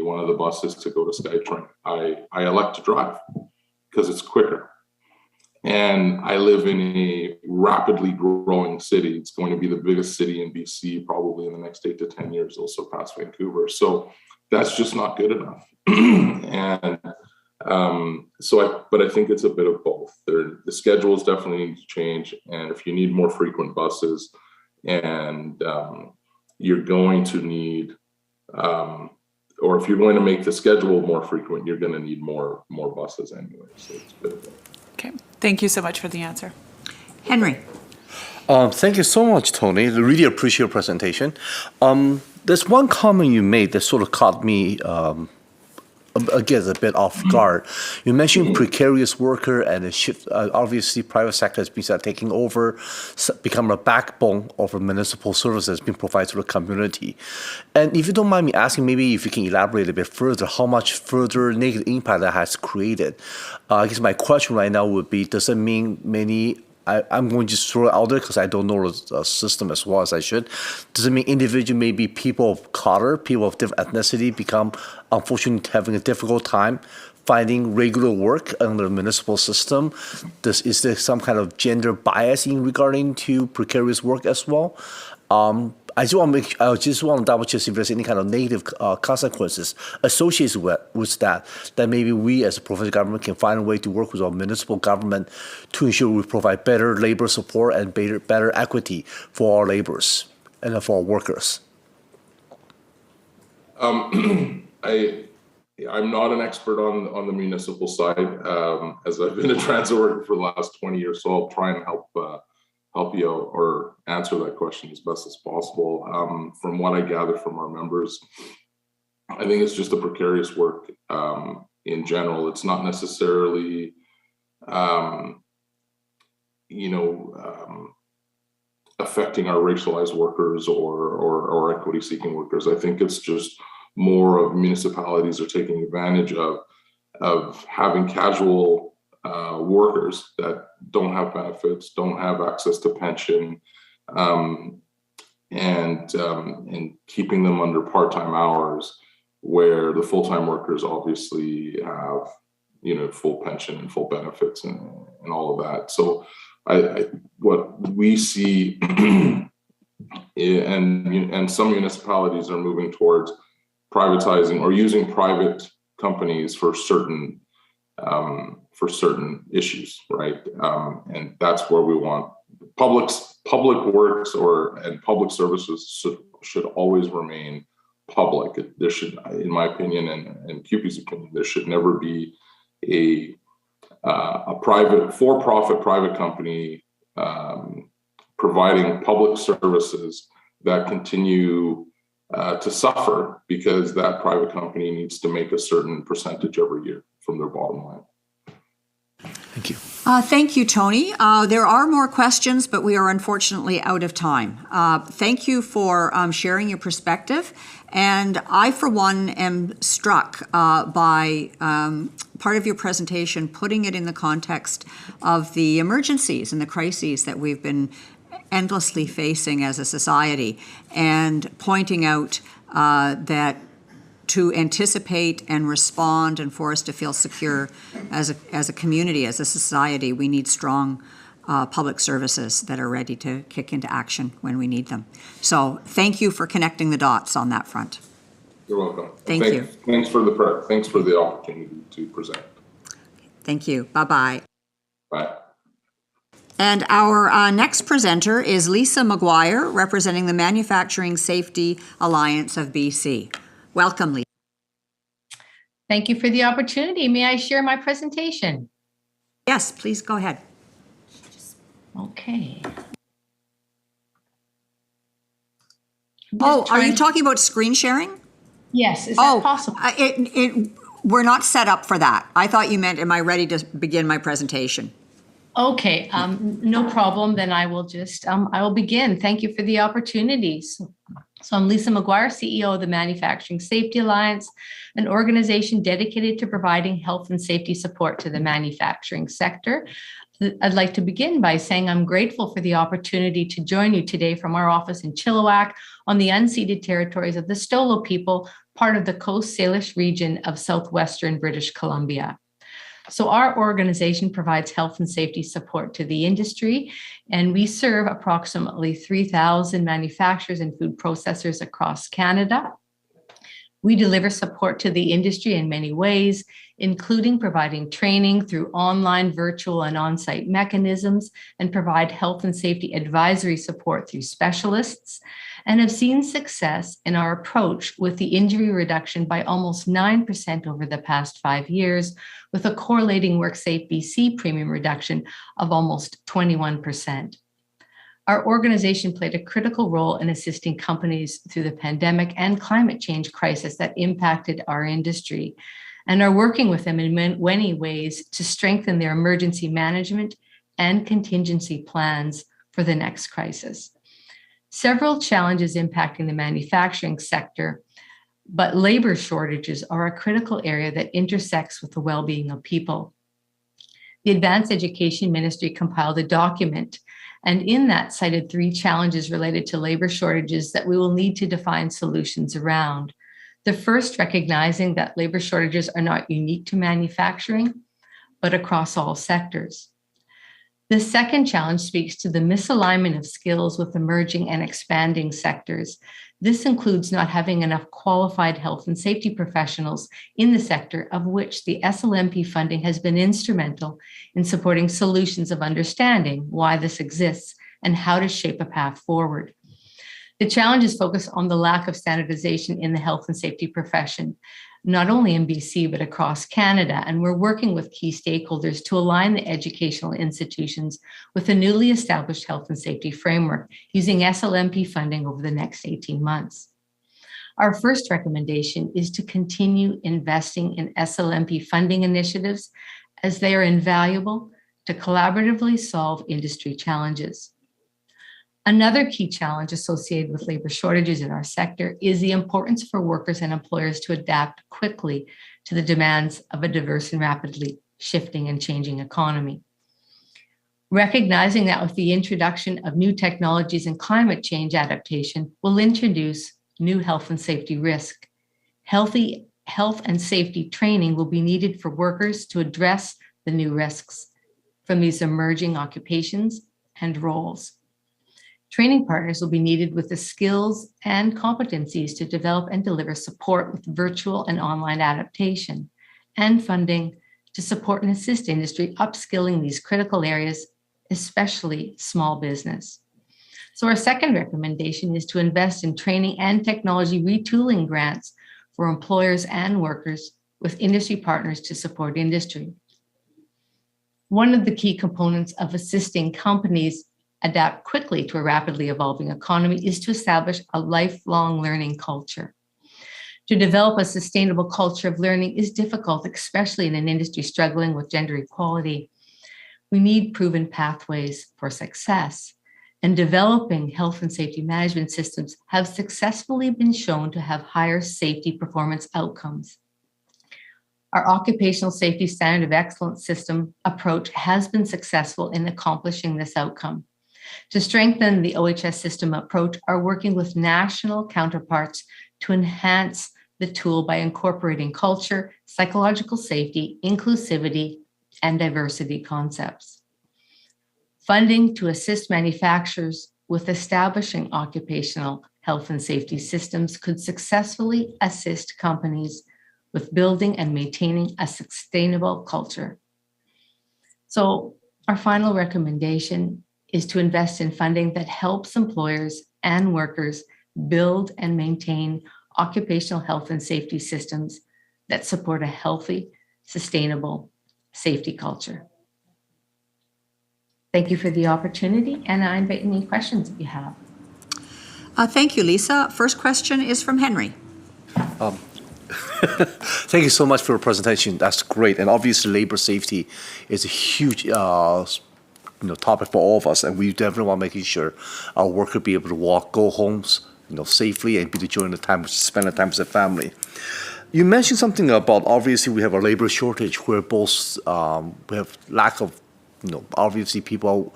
one of the buses to go to SkyTrain. I elect to drive because it's quicker. And I live in a rapidly growing city. It's going to be the biggest city in BC probably in the next 8 to 10 years. It'll surpass Vancouver. So that's just not good enough. And but I think it's a bit of both. The schedules definitely need to change. And if you need more frequent buses and you're going to need, or if you're going to make the schedule more frequent, you're going to need more buses anyway. So it's a bit of both. Okay, thank you so much for the answer. Henry. Thank you so much, Tony. I really appreciate your presentation. There's one comment you made that sort of caught me a again, a bit off guard. You mentioned precarious worker and the shift. Obviously, private sector has been taking over, become a backbone of a municipal services being provided to the community. And if you don't mind me asking, maybe if you can elaborate a bit further, how much further negative impact that has created? I guess my question right now would be, does it mean many, I'm going to just throw it out there because I don't know the system as well as I should. Does it mean individual, maybe people of color, people of different ethnicity become, unfortunately, having a difficult time finding regular work under the municipal system? Is there some kind of gender bias in regarding to precarious work as well? I just want to double check if there's any kind of negative consequences associated with that maybe we as a provincial government can find a way to work with our municipal government to ensure we provide better labor support and better equity for our laborers and for our workers. I'm not an expert on the municipal side, as I've been a transit worker for the last 20 years, so I'll try and help you out or answer that question as best as possible. From what I gather from our members, I think it's just a precarious work in general. It's not necessarily, affecting our racialized workers or equity-seeking workers. I think it's just more of municipalities are taking advantage of having casual workers that don't have benefits, don't have access to pension, and keeping them under part-time hours, where the full-time workers obviously have, full pension and full benefits and all of that. So what we see, and some municipalities are moving towards privatizing or using private companies for certain issues, right? And that's where we want public works and public services should always remain public. There should, in my opinion and QP's opinion, there should never be a for-profit private company providing public services that continue to suffer because that private company needs to make a certain percentage every year from their bottom line. Thank you. Thank you, Tony. There are more questions, but we are unfortunately out of time. Thank you for sharing your perspective. And I, for one, am struck by part of your presentation, putting it in the context of the emergencies and the crises that we've been endlessly facing as a society, and pointing out that to anticipate and respond and for us to feel secure as a community, as a society, we need strong public services that are ready to kick into action when we need them. So thank you for connecting the dots on that front. You're welcome. Thank you. Thanks for the opportunity to present. Thank you. Bye-bye. Bye. And our next presenter is Lisa McGuire, representing the Manufacturing Safety Alliance of BC. Welcome, Lisa. Thank you for the opportunity. May I share my presentation? Yes, please go ahead. Okay. Are you talking about screen sharing? Yes, is that possible? We're not set up for that. I thought you meant, am I ready to begin my presentation? Okay, no problem. Then I will begin. Thank you for the opportunities. So I'm Lisa McGuire, CEO of the Manufacturing Safety Alliance, an organization dedicated to providing health and safety support to the manufacturing sector. I'd like to begin by saying I'm grateful for the opportunity to join you today from our office in Chilliwack on the unceded territories of the Stolo people, part of the Coast Salish region of southwestern British Columbia. So our organization provides health and safety support to the industry, and we serve approximately 3,000 manufacturers and food processors across Canada. We deliver support to the industry in many ways, including providing training through online, virtual, and on-site mechanisms, and provide health and safety advisory support through specialists, and have seen success in our approach with the injury reduction by almost 9% over the past 5 years, with a correlating WorkSafe BC premium reduction of almost 21%. Our organization played a critical role in assisting companies through the pandemic and climate change crisis that impacted our industry. and are working with them in many ways to strengthen their emergency management and contingency plans for the next crisis. Several challenges impacting the manufacturing sector, but labor shortages are a critical area that intersects with the well-being of people. The Advanced Education Ministry compiled a document, and in that cited 3 challenges related to labor shortages that we will need to define solutions around. The first, recognizing that labor shortages are not unique to manufacturing, but across all sectors. The second challenge speaks to the misalignment of skills with emerging and expanding sectors. This includes not having enough qualified health and safety professionals in the sector, of which the SLMP funding has been instrumental in supporting solutions of understanding why this exists and how to shape a path forward. The challenges focus on the lack of standardization in the health and safety profession, not only in BC, but across Canada. And we're working with key stakeholders to align the educational institutions with a newly established health and safety framework using SLMP funding over the next 18 months. Our first recommendation is to continue investing in SLMP funding initiatives as they are invaluable to collaboratively solve industry challenges. Another key challenge associated with labor shortages in our sector is the importance for workers and employers to adapt quickly to the demands of a diverse and rapidly shifting and changing economy. Recognizing that with the introduction of new technologies and climate change adaptation will introduce new health and safety risk. Healthy health and safety training will be needed for workers to address the new risks from these emerging occupations and roles. Training partners will be needed with the skills and competencies to develop and deliver support with virtual and online adaptation, and funding to support and assist industry upskilling these critical areas, especially small business. So our second recommendation is to invest in training and technology retooling grants for employers and workers with industry partners to support industry. One of the key components of assisting companies adapt quickly to a rapidly evolving economy is to establish a lifelong learning culture. To develop a sustainable culture of learning is difficult, especially in an industry struggling with gender equality. We need proven pathways for success, and developing health and safety management systems have successfully been shown to have higher safety performance outcomes. Our occupational safety standard of excellence system approach has been successful in accomplishing this outcome. To strengthen the OHS system approach, are working with national counterparts to enhance the tool by incorporating culture, psychological safety, inclusivity, and diversity concepts. Funding to assist manufacturers with establishing occupational health and safety systems could successfully assist companies with building and maintaining a sustainable culture. So our final recommendation is to invest in funding that helps employers and workers build and maintain occupational health and safety systems that support a healthy, sustainable safety culture. Thank you for the opportunity, and I invite any questions that you have. Thank you, Lisa. First question is from Henry. Thank you so much for your presentation. That's great. And obviously, labor safety is a huge topic for all of us, and we definitely want making sure our worker be able to go homes, safely and be enjoying the time, spend the time with their family. You mentioned something about obviously we have a labor shortage where both we have lack of obviously people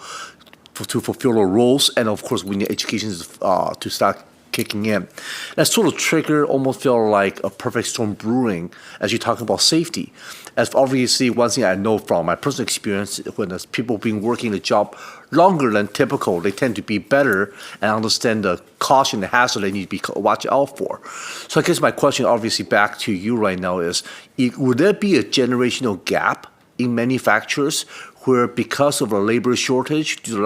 to fulfill their roles, and of course we need education to start kicking in. That sort of trigger almost feel like a perfect storm brewing as you talk about safety. As obviously one thing I know from my personal experience, when there's people been working the job longer than typical, they tend to be better and understand the caution, the hassle they need to be watch out for. So I guess my question obviously back to you right now is, would there be a generational gap in manufacturers where because of a labor shortage, due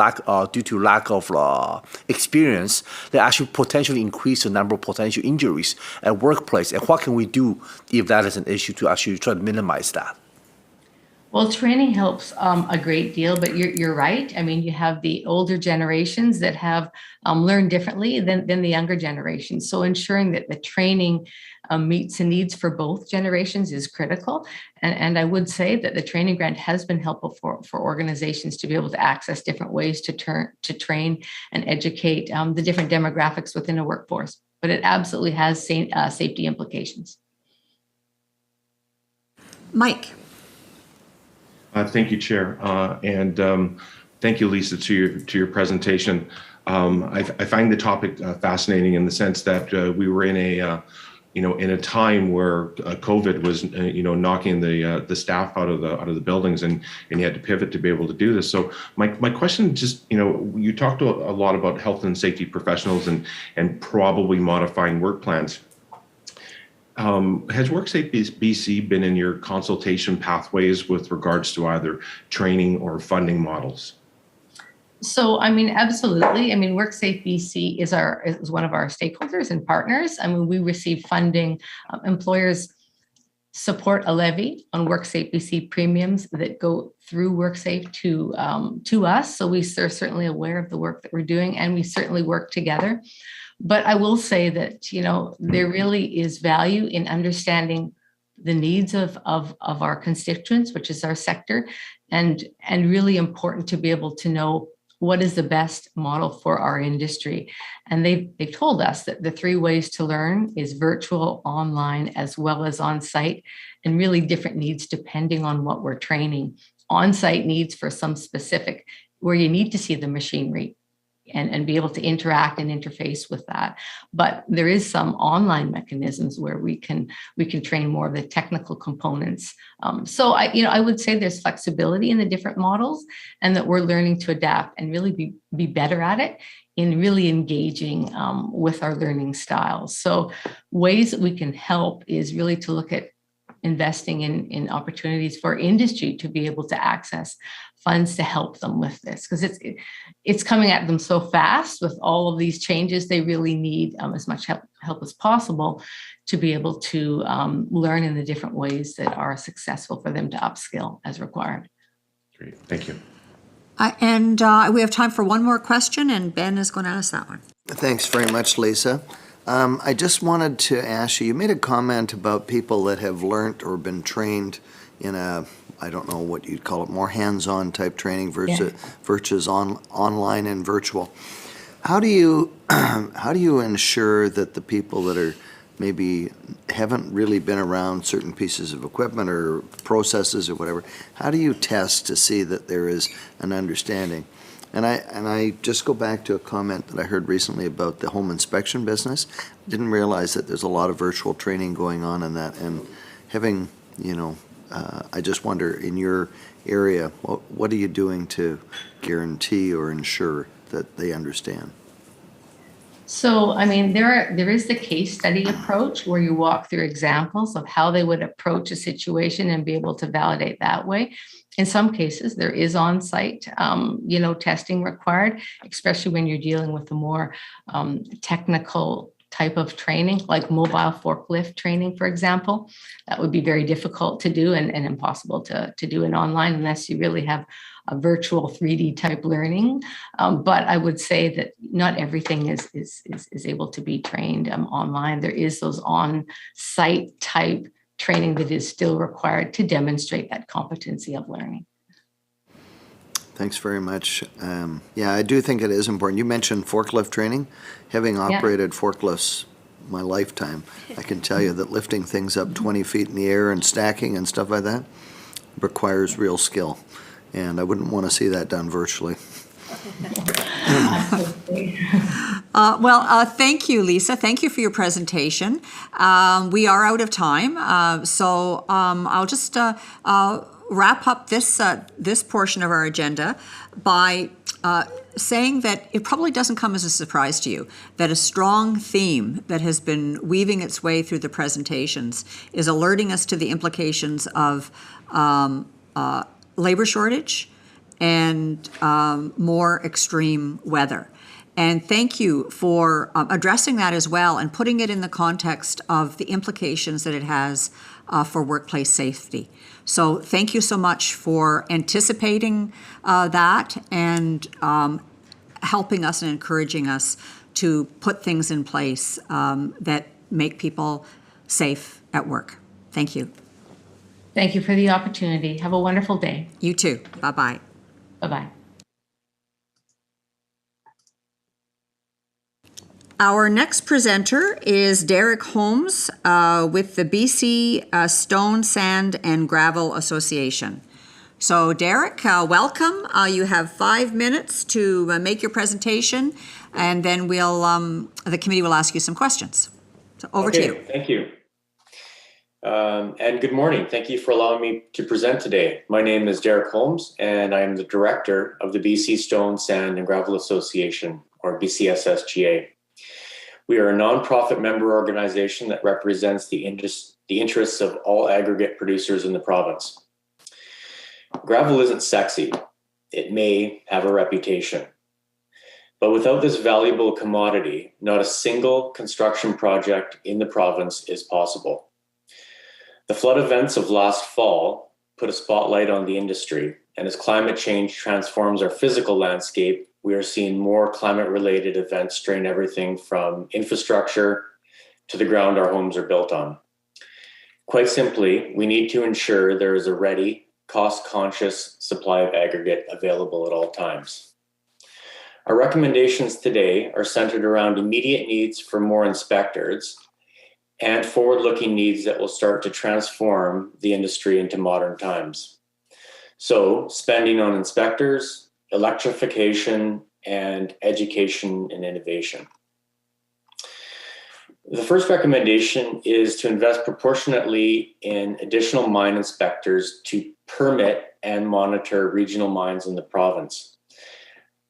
to lack of experience, they actually potentially increase the number of potential injuries at workplace? And what can we do if that is an issue to actually try to minimize that? Well, training helps a great deal, but you're right. I mean, you have the older generations that have learned differently than the younger generations. So ensuring that the training meets the needs for both generations is critical. And I would say that the training grant has been helpful for organizations to be able to access different ways to train and educate the different demographics within a workforce. But it absolutely has safety implications. Mike. Thank you, Chair, and thank you, Lisa, to your presentation. I find the topic fascinating in the sense that we were in a time where COVID was knocking the staff out of the buildings, and you had to pivot to be able to do this. So my question, just you talked a lot about health and safety professionals and probably modifying work plans. Has WorkSafe BC been in your consultation pathways with regards to either training or funding models? So, I mean, absolutely. I mean, WorkSafe BC is one of our stakeholders and partners. I mean, we receive funding. Employers support a levy on WorkSafe BC premiums that go through WorkSafe to us. So we are certainly aware of the work that we're doing, and we certainly work together. But I will say that, there really is value in understanding the needs of our constituents, which is our sector, and really important to be able to know what is the best model for our industry. And they've told us that the 3 ways to learn is virtual, online, as well as on-site, and really different needs depending on what we're training. On-site needs for some specific, where you need to see the machinery and be able to interact and interface with that. But there is some online mechanisms where we can train more of the technical components. So I would say there's flexibility in the different models, and that we're learning to adapt and really be better at it in really engaging with our learning styles. So ways that we can help is really to look at investing in opportunities for industry to be able to access funds to help them with this, because it's coming at them so fast with all of these changes. They really need as much help as possible to be able to learn in the different ways that are successful for them to upskill as required. Great, thank you. And we have time for one more question, and Ben is going to ask that one. Thanks very much, Lisa. I just wanted to ask you made a comment about people that have learned or been trained in I don't know what you'd call it, more hands-on type training versus online and virtual. How do you ensure that the people that are maybe haven't really been around certain pieces of equipment or processes or whatever, how do you test to see that there is an understanding? And I just go back to a comment that I heard recently about the home inspection business. Didn't realize that there's a lot of virtual training going on in that, and having, I just wonder, in your area, what are you doing to guarantee or ensure that they understand? So, I mean, there is the case study approach where you walk through examples of how they would approach a situation and be able to validate that way. In some cases, there is on-site, testing required, especially when you're dealing with the more technical type of training, like mobile forklift training, for example. That would be very difficult to do and impossible to do in online unless you really have a virtual 3D type learning. But I would say that not everything is able to be trained online. There is those on-site type training that is still required to demonstrate that competency of learning. Thanks very much. Yeah, I do think it is important. You mentioned forklift training. Having operated forklifts my lifetime, I can tell you that lifting things up 20 feet in the air and stacking and stuff like that requires real skill. And I wouldn't want to see that done virtually. Thank you, Lisa. Thank you for your presentation. We are out of time, so I'll just wrap up this portion of our agenda by saying that it probably doesn't come as a surprise to you that a strong theme that has been weaving its way through the presentations is alerting us to the implications of labor shortage and more extreme weather. And thank you for addressing that as well and putting it in the context of the implications that it has for workplace safety. So thank you so much for anticipating that and helping us and encouraging us to put things in place that make people safe at work. Thank you. Thank you for the opportunity. Have a wonderful day. You too. Bye-bye. Bye-bye. Our next presenter is Derek Holmes with the BC Stone, Sand and Gravel Association. So Derek, welcome. You have 5 minutes to make your presentation, and then we'll the committee will ask you some questions. So over to you. Thank you. And good morning. Thank you for allowing me to present today. My name is Derek Holmes, and I am the director of the BC Stone, Sand and Gravel Association, or BCSSGA. We are a nonprofit member organization that represents the interests of all aggregate producers in the province. Gravel isn't sexy. It may have a reputation. But without this valuable commodity, not a single construction project in the province is possible. The flood events of last fall put a spotlight on the industry, and as climate change transforms our physical landscape, we are seeing more climate-related events strain everything from infrastructure to the ground our homes are built on. Quite simply, we need to ensure there is a ready, cost-conscious supply of aggregate available at all times. Our recommendations today are centered around immediate needs for more inspectors and forward-looking needs that will start to transform the industry into modern times. So, spending on inspectors, electrification, and education and innovation. The first recommendation is to invest proportionately in additional mine inspectors to permit and monitor regional mines in the province.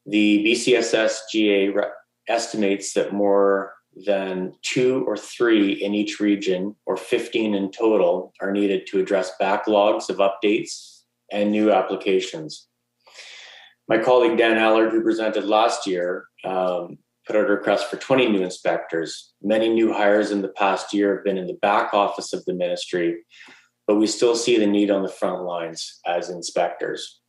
The BCSSGA estimates that more than 2 or 3 in each region, or 15 in total, are needed to address backlogs of updates and new applications. My colleague Dan Allard, who presented last year, put out a request for 20 new inspectors. Many new hires in the past year have been in the back office of the ministry, but we still see the need on the front lines as inspectors.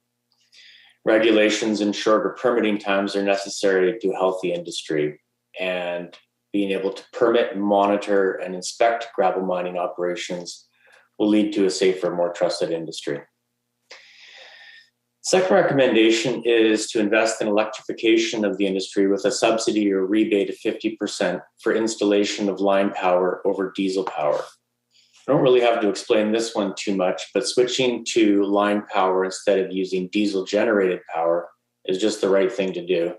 Regulations and shorter permitting times are necessary to do a healthy industry, and being able to permit, monitor, and inspect gravel mining operations will lead to a safer, more trusted industry. Second recommendation is to invest in electrification of the industry with a subsidy or rebate of 50% for installation of line power over diesel power. I don't really have to explain this one too much, but switching to line power instead of using diesel generated power is just the right thing to do.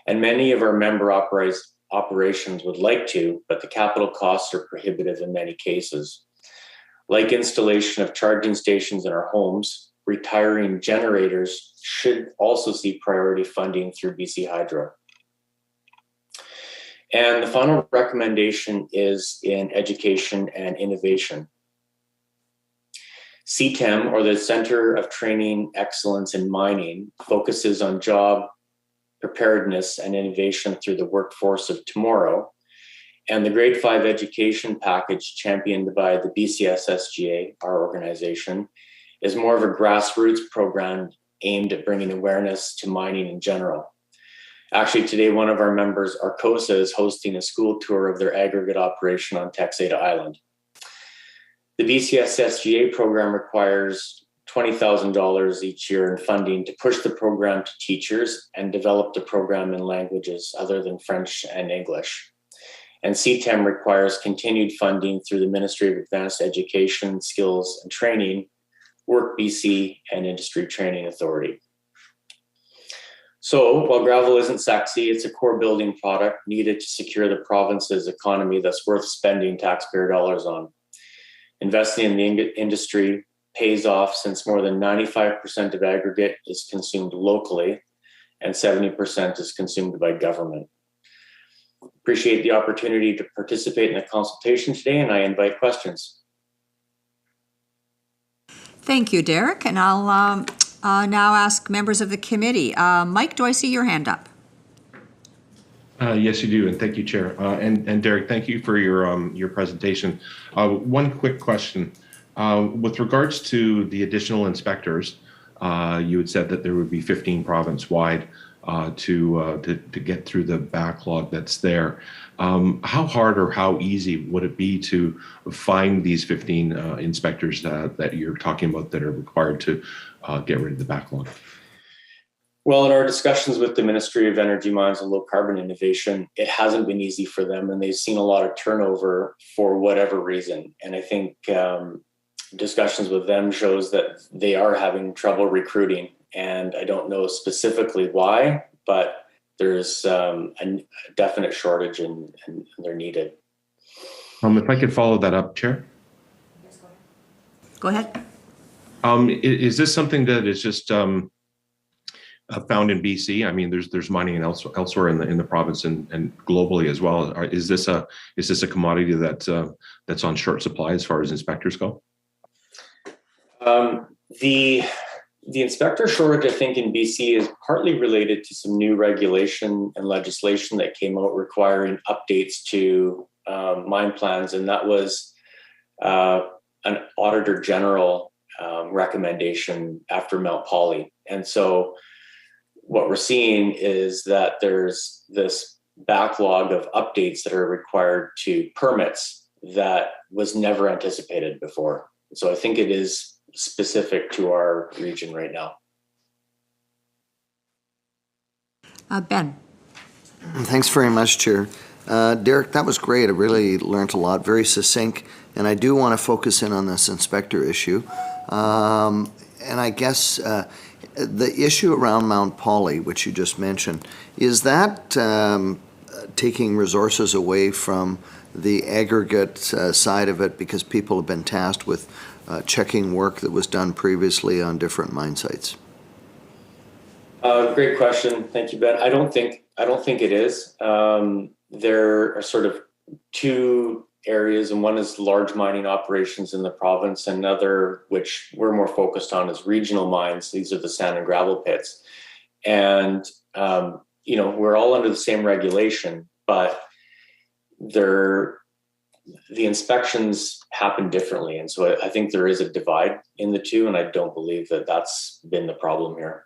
And many of our member operations would like to, but the capital costs are prohibitive in many cases. Like installation of charging stations in our homes, retiring generators should also see priority funding through BC Hydro. And the final recommendation is in education and innovation. CTEM, or the Center of Training Excellence in Mining, focuses on job preparedness and innovation through the workforce of tomorrow. And the Grade 5 education package championed by the BCSSGA, our organization, is more of a grassroots program aimed at bringing awareness to mining in general. Actually, today, one of our members, Arcosa, is hosting a school tour of their aggregate operation on Texada Island. The BCSSGA program requires $20,000 each year in funding to push the program to teachers and develop the program in languages other than French and English. And CTEM requires continued funding through the Ministry of Advanced Education, Skills and Training, Work BC, and Industry Training Authority. So while gravel isn't sexy, it's a core building product needed to secure the province's economy that's worth spending taxpayer dollars on. Investing in the industry pays off since more than 95% of aggregate is consumed locally and 70% is consumed by government. Appreciate the opportunity to participate in the consultation today, and I invite questions. Thank you, Derek. And I'll now ask members of the committee. Mike, do I see your hand up? Yes, you do, and thank you, Chair. And Derek, thank you for your presentation. One quick question. With regards to the additional inspectors, you had said that there would be 15 province-wide to get through the backlog that's there. How hard or how easy would it be to find these 15 inspectors that you're talking about that are required to get rid of the backlog? Well, in our discussions with the Ministry of Energy, Mines and Low Carbon Innovation, it hasn't been easy for them, and they've seen a lot of turnover for whatever reason. And I think discussions with them shows that they are having trouble recruiting, and I don't know specifically why, but there's a definite shortage and they're needed. If I could follow that up, Chair. Go ahead. Is this something that is just found in BC? I mean, there's mining elsewhere in the province and globally as well. Is this a commodity that's on short supply as far as inspectors go? The inspector shortage, I think, in BC is partly related to some new regulation and legislation that came out requiring updates to mine plans, and that was an Auditor General recommendation after Mount Poly. And so what we're seeing is that there's this backlog of updates that are required to permits that was never anticipated before. So I think it is specific to our region right now. Ben. Thanks very much, Chair. Derek, that was great. I really learned a lot, very succinct, and I do want to focus in on this inspector issue. And I guess the issue around Mount Poly, which you just mentioned, is that taking resources away from the aggregate side of it because people have been tasked with checking work that was done previously on different mine sites? Great question. Thank you, Ben. I don't think it is. There are sort of two areas, and one is large mining operations in the province, and another, which we're more focused on, is regional mines. These are the sand and gravel pits. And, we're all under the same regulation, but the inspections happen differently. And so I think there is a divide in the two, and I don't believe that that's been the problem here.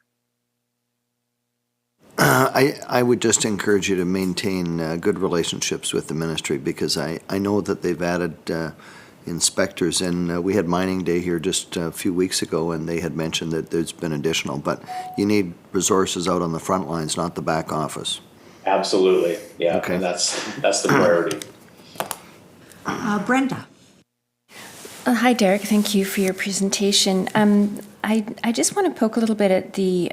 I would just encourage you to maintain good relationships with the ministry, because I know that they've added inspectors, and we had mining day here just a few weeks ago, and they had mentioned that there's been additional, but you need resources out on the front lines, not the back office. Absolutely, yeah, okay. And that's the priority. Brenda. Hi, Derek. Thank you for your presentation. I just want to poke a little bit at the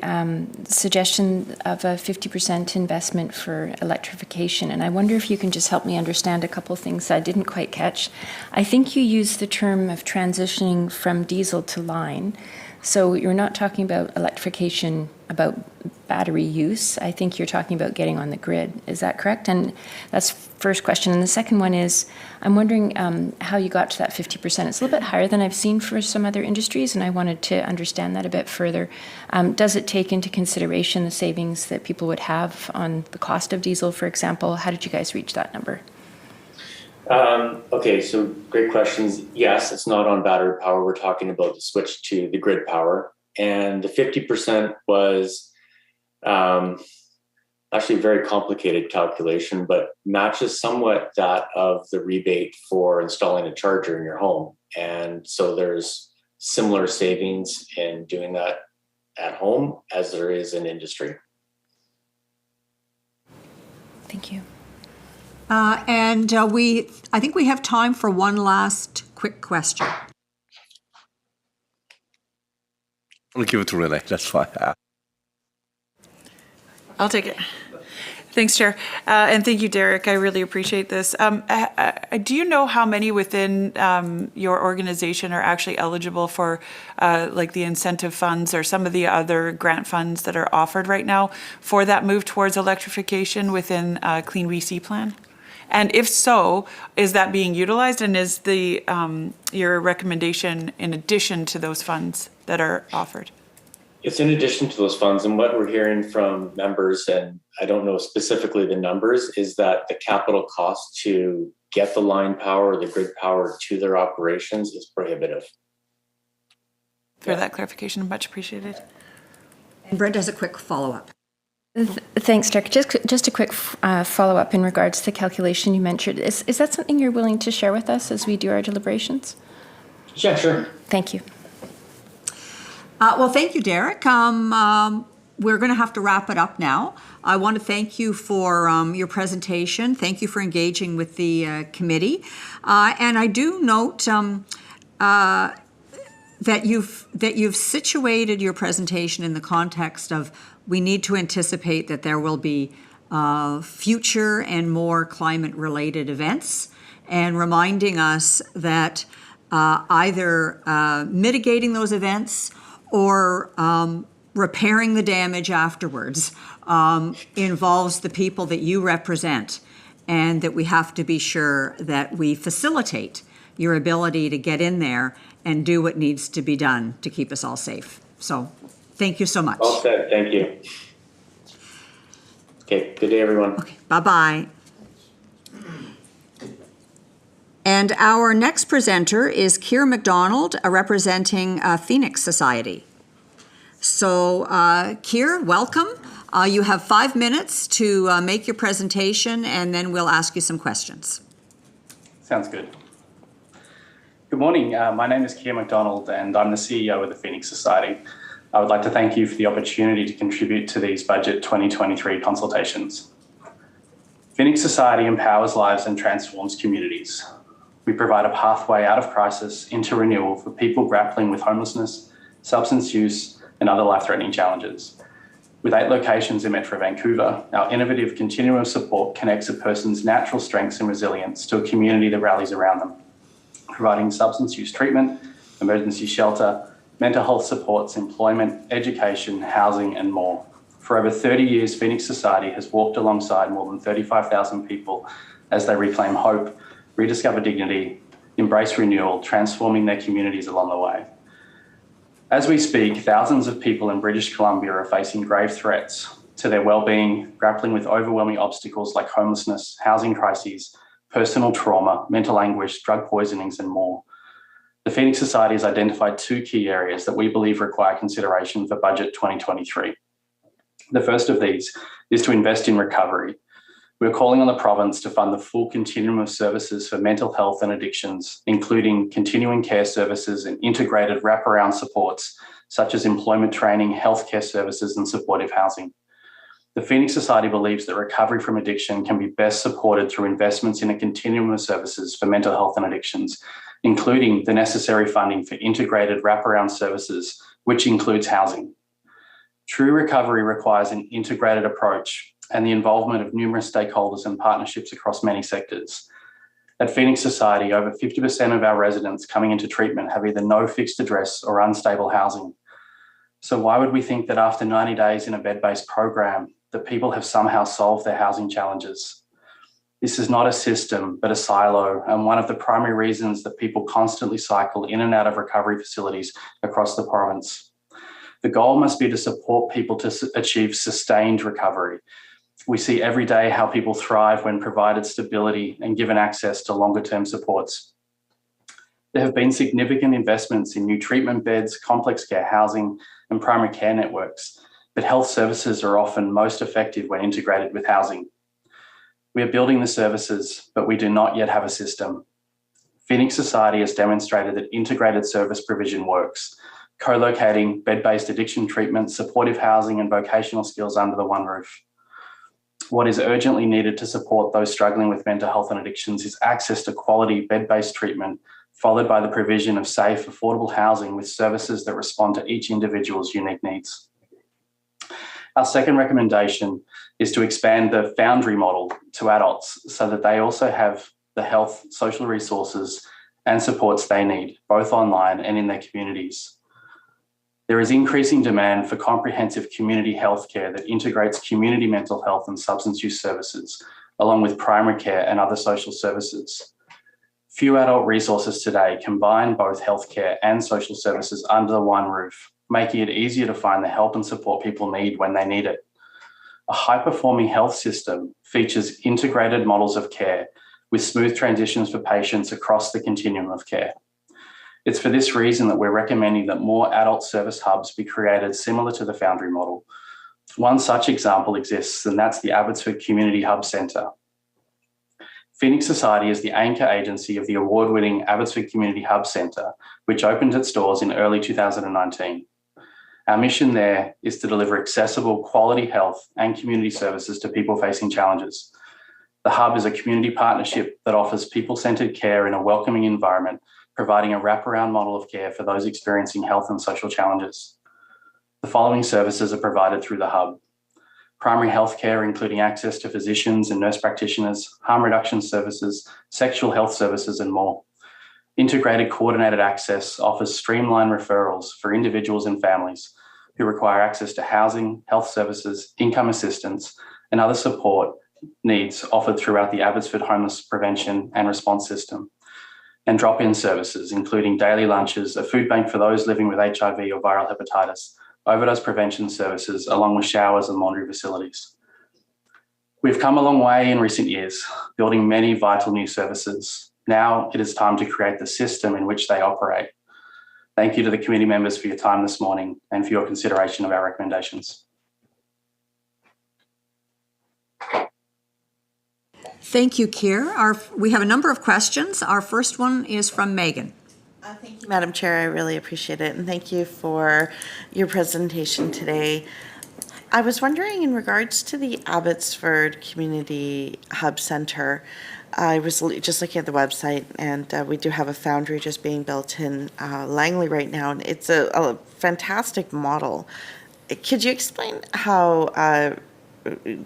suggestion of a 50% investment for electrification, and I wonder if you can just help me understand a couple things I didn't quite catch. I think you used the term of transitioning from diesel to line, so you're not talking about electrification about battery use. I think you're talking about getting on the grid. Is that correct? And that's first question. And the second one is, I'm wondering how you got to that 50%. It's a little bit higher than I've seen for some other industries, and I wanted to understand that a bit further. Does it take into consideration the savings that people would have on the cost of diesel, for example? How did you guys reach that number? Okay, so great questions. Yes, it's not on battery power. We're talking about the switch to the grid power. And the 50% was actually a very complicated calculation, but matches somewhat that of the rebate for installing a charger in your home. And so there's similar savings in doing that at home as there is in industry. Thank you. I think we have time for one last quick question. I'll give it to Renee. That's fine. I'll take it. Thanks, Chair. And thank you, Derek. I really appreciate this. Do you know how many within your organization are actually eligible for like the incentive funds or some of the other grant funds that are offered right now for that move towards electrification within Clean BC plan? And if so, is that being utilized, and is the your recommendation in addition to those funds that are offered? It's in addition to those funds, and what we're hearing from members, and I don't know specifically the numbers, is that the capital cost to get the line power or the grid power to their operations is prohibitive. for that clarification. Much appreciated. And Brenda has a quick follow-up. Thanks, Dirk. Just a quick follow-up in regards to the calculation you mentioned. Is that something you're willing to share with us as we do our deliberations? Yeah, sure. Thank you. Well, thank you, Derek. We're going to have to wrap it up now. I want to thank you for your presentation. Thank you for engaging with the committee. And I do note that you've situated your presentation in the context of we need to anticipate that there will be future and more climate-related events, and reminding us that either mitigating those events or repairing the damage afterwards involves the people that you represent, and that we have to be sure that we facilitate your ability to get in there and do what needs to be done to keep us all safe. So thank you so much. Well said. Thank you. Okay. Good day, everyone. Okay. Bye-bye. And our next presenter is Keir MacDonald, representing Phoenix Society. So, Keir, welcome. You have 5 minutes to make your presentation, and then we'll ask you some questions. Sounds good. Good morning. My name is Keir MacDonald, and I'm the CEO of the Phoenix Society. I would like to thank you for the opportunity to contribute to these Budget 2023 consultations. Phoenix Society empowers lives and transforms communities. We provide a pathway out of crisis into renewal for people grappling with homelessness, substance use, and other life-threatening challenges. With 8 locations in Metro Vancouver, our innovative continuum of support connects a person's natural strengths and resilience to a community that rallies around them, providing substance use treatment, emergency shelter, mental health supports, employment, education, housing, and more. For over 30 years, Phoenix Society has walked alongside more than 35,000 people as they reclaim hope, rediscover dignity, embrace renewal, transforming their communities along the way. As we speak, thousands of people in British Columbia are facing grave threats to their well-being, grappling with overwhelming obstacles like homelessness, housing crises, personal trauma, mental anguish, drug poisonings, and more. The Phoenix Society has identified 2 key areas that we believe require consideration for Budget 2023. The first of these is to invest in recovery. We're calling on the province to fund the full continuum of services for mental health and addictions, including continuing care services and integrated wraparound supports, such as employment training, healthcare services, and supportive housing. The Phoenix Society believes that recovery from addiction can be best supported through investments in a continuum of services for mental health and addictions, including the necessary funding for integrated wraparound services, which includes housing. True recovery requires an integrated approach and the involvement of numerous stakeholders and partnerships across many sectors. At Phoenix Society, over 50% of our residents coming into treatment have either no fixed address or unstable housing. So why would we think that after 90 days in a bed-based program, that people have somehow solved their housing challenges? This is not a system, but a silo, and one of the primary reasons that people constantly cycle in and out of recovery facilities across the province. The goal must be to support people to achieve sustained recovery. We see every day how people thrive when provided stability and given access to longer-term supports. There have been significant investments in new treatment beds, complex care housing, and primary care networks, but health services are often most effective when integrated with housing. We are building the services, but we do not yet have a system. Phoenix Society has demonstrated that integrated service provision works, co-locating bed-based addiction treatment, supportive housing, and vocational skills under the one roof. What is urgently needed to support those struggling with mental health and addictions is access to quality bed-based treatment, followed by the provision of safe, affordable housing with services that respond to each individual's unique needs. Our second recommendation is to expand the Foundry model to adults so that they also have the health, social resources, and supports they need, both online and in their communities. There is increasing demand for comprehensive community health care that integrates community mental health and substance use services, along with primary care and other social services. Few adult resources today combine both healthcare and social services under the one roof, making it easier to find the help and support people need when they need it. A high-performing health system features integrated models of care with smooth transitions for patients across the continuum of care. It's for this reason that we're recommending that more adult service hubs be created similar to the Foundry model. One such example exists, and that's the Abbotsford Community Hub Centre. Phoenix Society is the anchor agency of the award-winning Abbotsford Community Hub Centre, which opened its doors in early 2019. Our mission there is to deliver accessible, quality health and community services to people facing challenges. The Hub is a community partnership that offers people-centred care in a welcoming environment, providing a wraparound model of care for those experiencing health and social challenges. The following services are provided through the Hub: primary health care, including access to physicians and nurse practitioners, harm reduction services, sexual health services, and more. Integrated coordinated access offers streamlined referrals for individuals and families who require access to housing, health services, income assistance, and other support needs offered throughout the Abbotsford Homeless Prevention and Response System. And drop-in services, including daily lunches, a food bank for those living with HIV or viral hepatitis, overdose prevention services, along with showers and laundry facilities. We've come a long way in recent years, building many vital new services. Now it is time to create the system in which they operate. Thank you to the committee members for your time this morning and for your consideration of our recommendations. Thank you, Keir. We have a number of questions. Our first one is from Megan. Thank you, Madam Chair. I really appreciate it. And thank you for your presentation today. I was wondering, in regards to the Abbotsford Community Hub Centre, I was just looking at the website, and we do have a foundry just being built in Langley right now. And it's a fantastic model. Could you explain how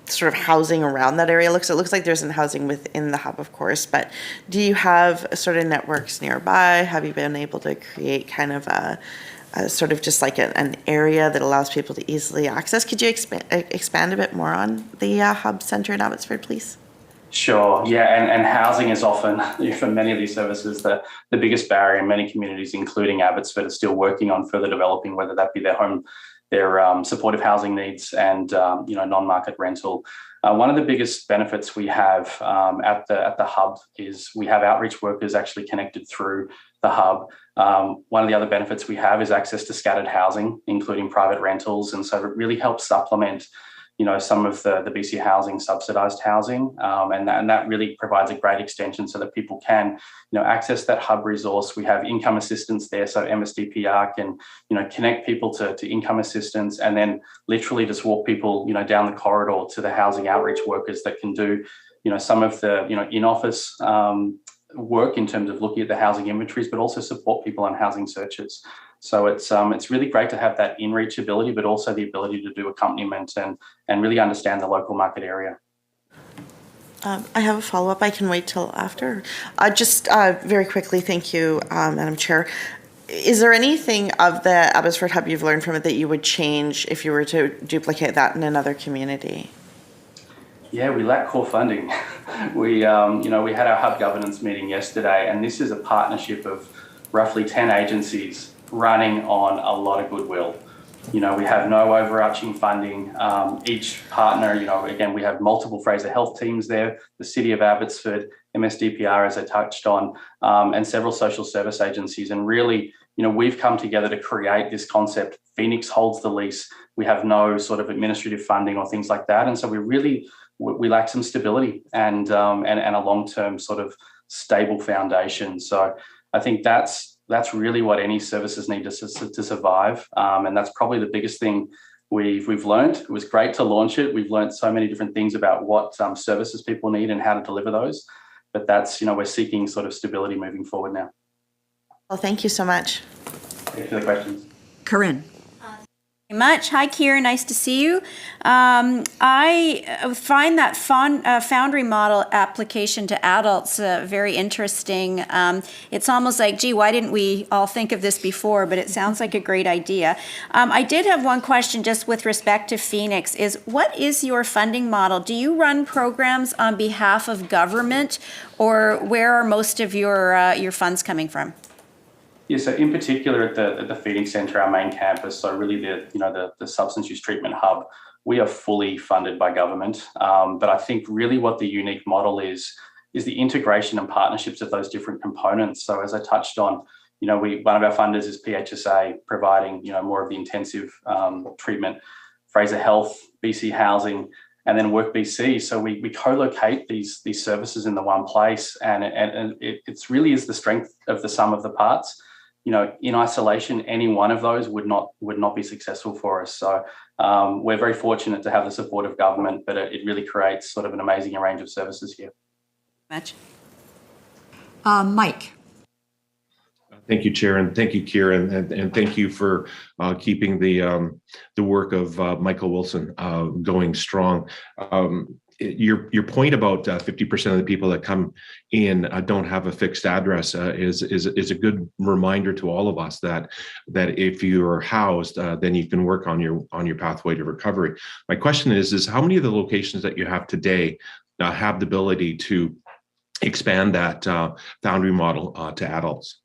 sort of housing around that area looks? It looks like there's some housing within the hub, of course, but do you have sort of networks nearby? Have you been able to create kind of a sort of just like an area that allows people to easily access? Could you expand a bit more on the hub centre in Abbotsford, please? Sure, yeah, and housing is often, for many of these services, the biggest barrier. Many communities, including Abbotsford, are still working on further developing, whether that be their home, their supportive housing needs, and non-market rental. One of the biggest benefits we have at the hub is we have outreach workers actually connected through the hub. One of the other benefits we have is access to scattered housing, including private rentals, and so it really helps supplement some of the BC Housing subsidised housing, and that really provides a great extension so that people can, access that hub resource. We have income assistance there, so MSDPR can, connect people to income assistance, and then literally just walk people, down the corridor to the housing outreach workers that can do, some of the, in-office work in terms of looking at the housing inventories, but also support people on housing searches. So it's really great to have that in-reach ability, but also the ability to do accompaniment and really understand the local market area. I have a follow-up. I can wait till after. Just very quickly, thank you, Madam Chair. Is there anything of the Abbotsford Hub you've learned from it that you would change if you were to duplicate that in another community? Yeah, we lack core funding. We had our hub governance meeting yesterday, and this is a partnership of roughly 10 agencies running on a lot of goodwill. We have no overarching funding. Each partner, again, we have multiple Fraser Health teams there, the City of Abbotsford, MSDPR, as I touched on, and several social service agencies. And really, we've come together to create this concept. Phoenix holds the lease. We have no sort of administrative funding or things like that. And so we lack some stability and a long-term sort of stable foundation. So I think that's really what any services need to survive. And that's probably the biggest thing we've learned. It was great to launch it. We've learned so many different things about what services people need and how to deliver those. But that's, we're seeking sort of stability moving forward now. Well, thank you so much. Thank you for the questions. Corinne. Much. Hi, Keir. Nice to see you. I find that Foundry model application to adults very interesting. It's almost like, gee, why didn't we all think of this before? But it sounds like a great idea. I did have one question just with respect to Phoenix is, what is your funding model? Do you run programs on behalf of government, or where are most of your funds coming from? Yeah, so in particular at the Phoenix Centre, our main campus, so really the substance use treatment hub, we are fully funded by government. But I think really what the unique model is the integration and partnerships of those different components. So as I touched on, one of our funders is PHSA, providing, more of the intensive treatment, Fraser Health, BC Housing, and then Work BC. So we co-locate these services in the one place, and it really is the strength of the sum of the parts. In isolation, any one of those would not be successful for us. So we're very fortunate to have the support of government, but it really creates sort of an amazing range of services here. Much. Mike. Thank you, Chair, and thank you, Kira, and thank you for keeping the work of Michael Wilson going strong. Your point about 50% of the people that come in don't have a fixed address is a good reminder to all of us that if you are housed, then you can work on your pathway to recovery. My question is how many of the locations that you have today have the ability to expand that foundry model to adults?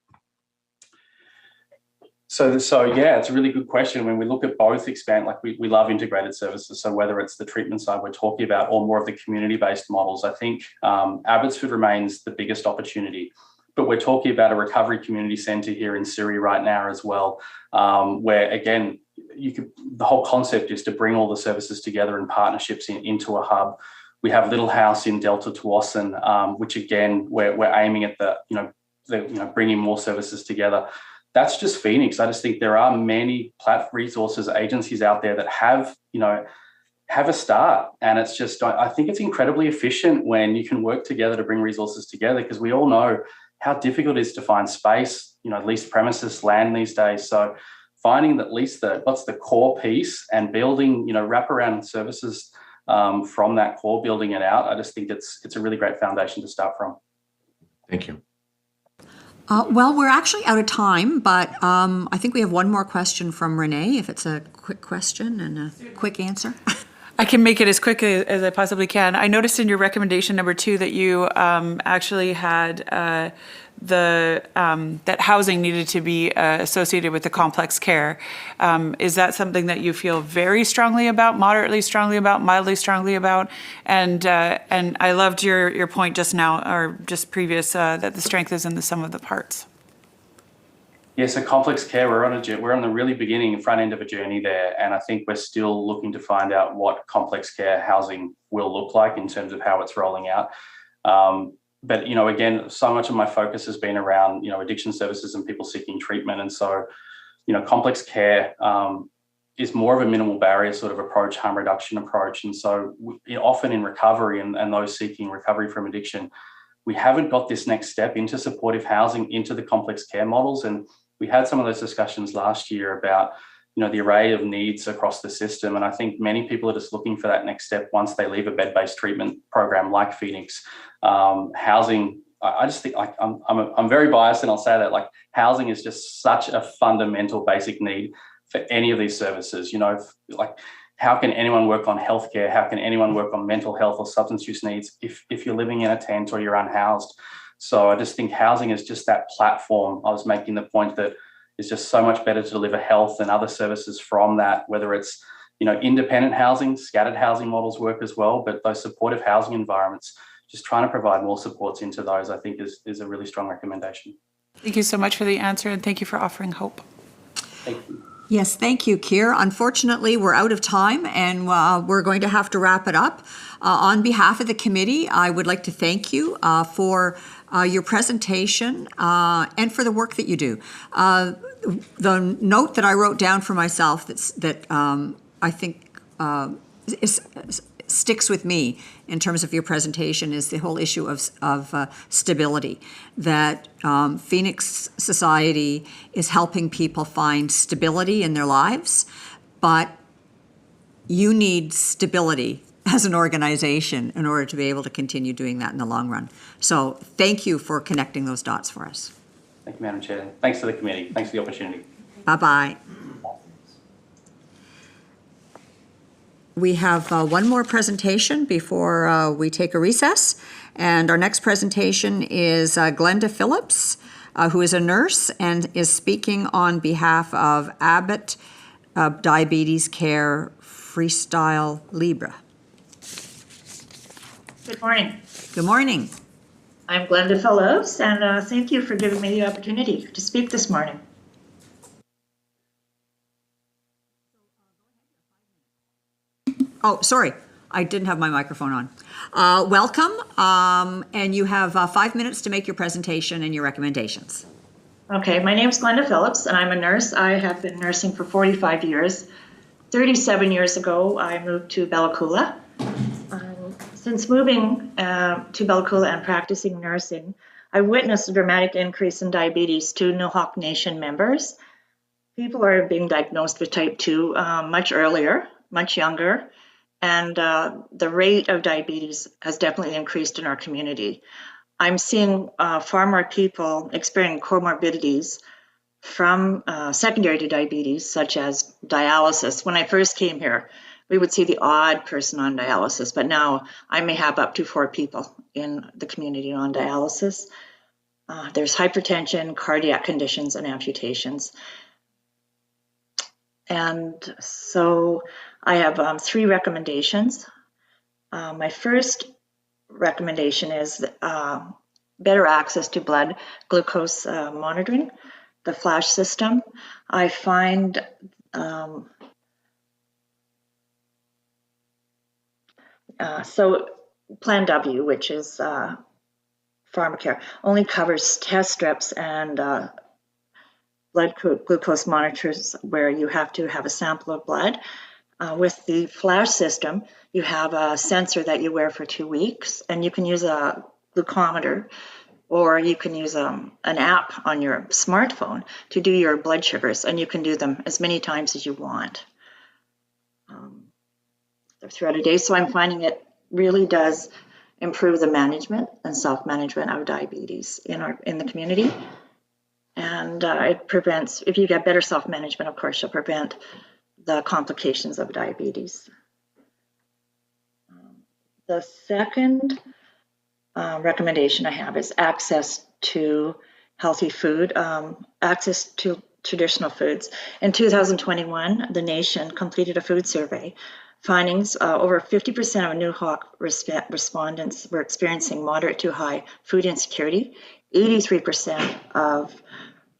So yeah, it's a really good question. When we look at both expand, like we love integrated services. So whether it's the treatment side we're talking about or more of the community-based models, I think Abbotsford remains the biggest opportunity. But we're talking about a recovery community centre here in Surrey right now as well, where again, the whole concept is to bring all the services together in partnerships into a hub. We have Little House in Delta Tuasin, which again, we're aiming at bringing more services together. That's just Phoenix. I just think there are many resources, agencies out there that have a start. And it's just, I think it's incredibly efficient when you can work together to bring resources together, because we all know how difficult it is to find space, leased premises, land these days. So finding at least what's the core piece and building, wraparound services from that core, building it out. I just think it's a really great foundation to start from. Thank you. Well, we're actually out of time, but I think we have one more question from Renee, if it's a quick question and a quick answer. I can make it as quick as I possibly can. I noticed in your recommendation number 2 that you actually had that housing needed to be associated with the complex care. Is that something that you feel very strongly about, moderately strongly about, mildly strongly about? And I loved your point just now, or just previous, that the strength is in the sum of the parts. Yeah, so complex care, we're on the really beginning, front end of a journey there, and I think we're still looking to find out what complex care housing will look like in terms of how it's rolling out. But, again, so much of my focus has been around, addiction services and people seeking treatment. And so, complex care is more of a minimal barrier sort of approach, harm reduction approach. And so often in recovery and those seeking recovery from addiction, we haven't got this next step into supportive housing, into the complex care models. And we had some of those discussions last year about, the array of needs across the system. And I think many people are just looking for that next step once they leave a bed-based treatment program like Phoenix. Housing, I just think I'm very biased, and I'll say that housing is just such a fundamental basic need for any of these services. How can anyone work on healthcare? How can anyone work on mental health or substance use needs if you're living in a tent or you're unhoused? So I just think housing is just that platform. I was making the point that it's just so much better to deliver health and other services from that, whether it's, independent housing, scattered housing models work as well, but those supportive housing environments, just trying to provide more supports into those, I think is a really strong recommendation. Thank you so much for the answer, and thank you for offering hope. Thank you. Yes, thank you, Keir. Unfortunately, we're out of time, and we're going to have to wrap it up. On behalf of the committee, I would like to thank you for your presentation and for the work that you do. The note that I wrote down for myself that I think sticks with me in terms of your presentation is the whole issue of stability, that Phoenix Society is helping people find stability in their lives, but you need stability as an organization in order to be able to continue doing that in the long run. So thank you for connecting those dots for us. Thank you, Madam Chair. Thanks to the committee. Thanks for the opportunity. Bye-bye. We have one more presentation before we take a recess. And our next presentation is Glenda Phillips, who is a nurse and is speaking on behalf of Abbott Diabetes Care Freestyle Libre. Good morning. Good morning. I'm Glenda Phillips, and thank you for giving me the opportunity to speak this morning. Oh, sorry, I didn't have my microphone on. Welcome, and you have 5 minutes to make your presentation and your recommendations. Okay, my name is Glenda Phillips, and I'm a nurse. I have been nursing for 45 years. 37 years ago, I moved to Bella Coola. Since moving to Bella Coola and practicing nursing, I witnessed a dramatic increase in diabetes to Nihawk Nation members. People are being diagnosed with type 2 much earlier, much younger, and the rate of diabetes has definitely increased in our community. I'm seeing far more people experiencing comorbidities from secondary to diabetes, such as dialysis. When I first came here, we would see the odd person on dialysis, but now I may have up to 4 people in the community on dialysis. There's hypertension, cardiac conditions, and amputations. And so I have 3 recommendations. My first recommendation is better access to blood glucose monitoring, the flash system. I find so Plan W, which is pharmacare, only covers test strips and blood glucose monitors where you have to have a sample of blood. With the flash system, you have a sensor that you wear for 2 weeks, and you can use a glucometer, or you can use an app on your smartphone to do your blood sugars, and you can do them as many times as you want throughout a day. So I'm finding it really does improve the management and self-management of diabetes in the community. And it prevents, if you get better self-management, of course, you'll prevent the complications of diabetes. The second recommendation I have is access to healthy food, access to traditional foods. In 2021, the nation completed a food survey. Findings, over 50% of Nihawk respondents were experiencing moderate to high food insecurity. 83% of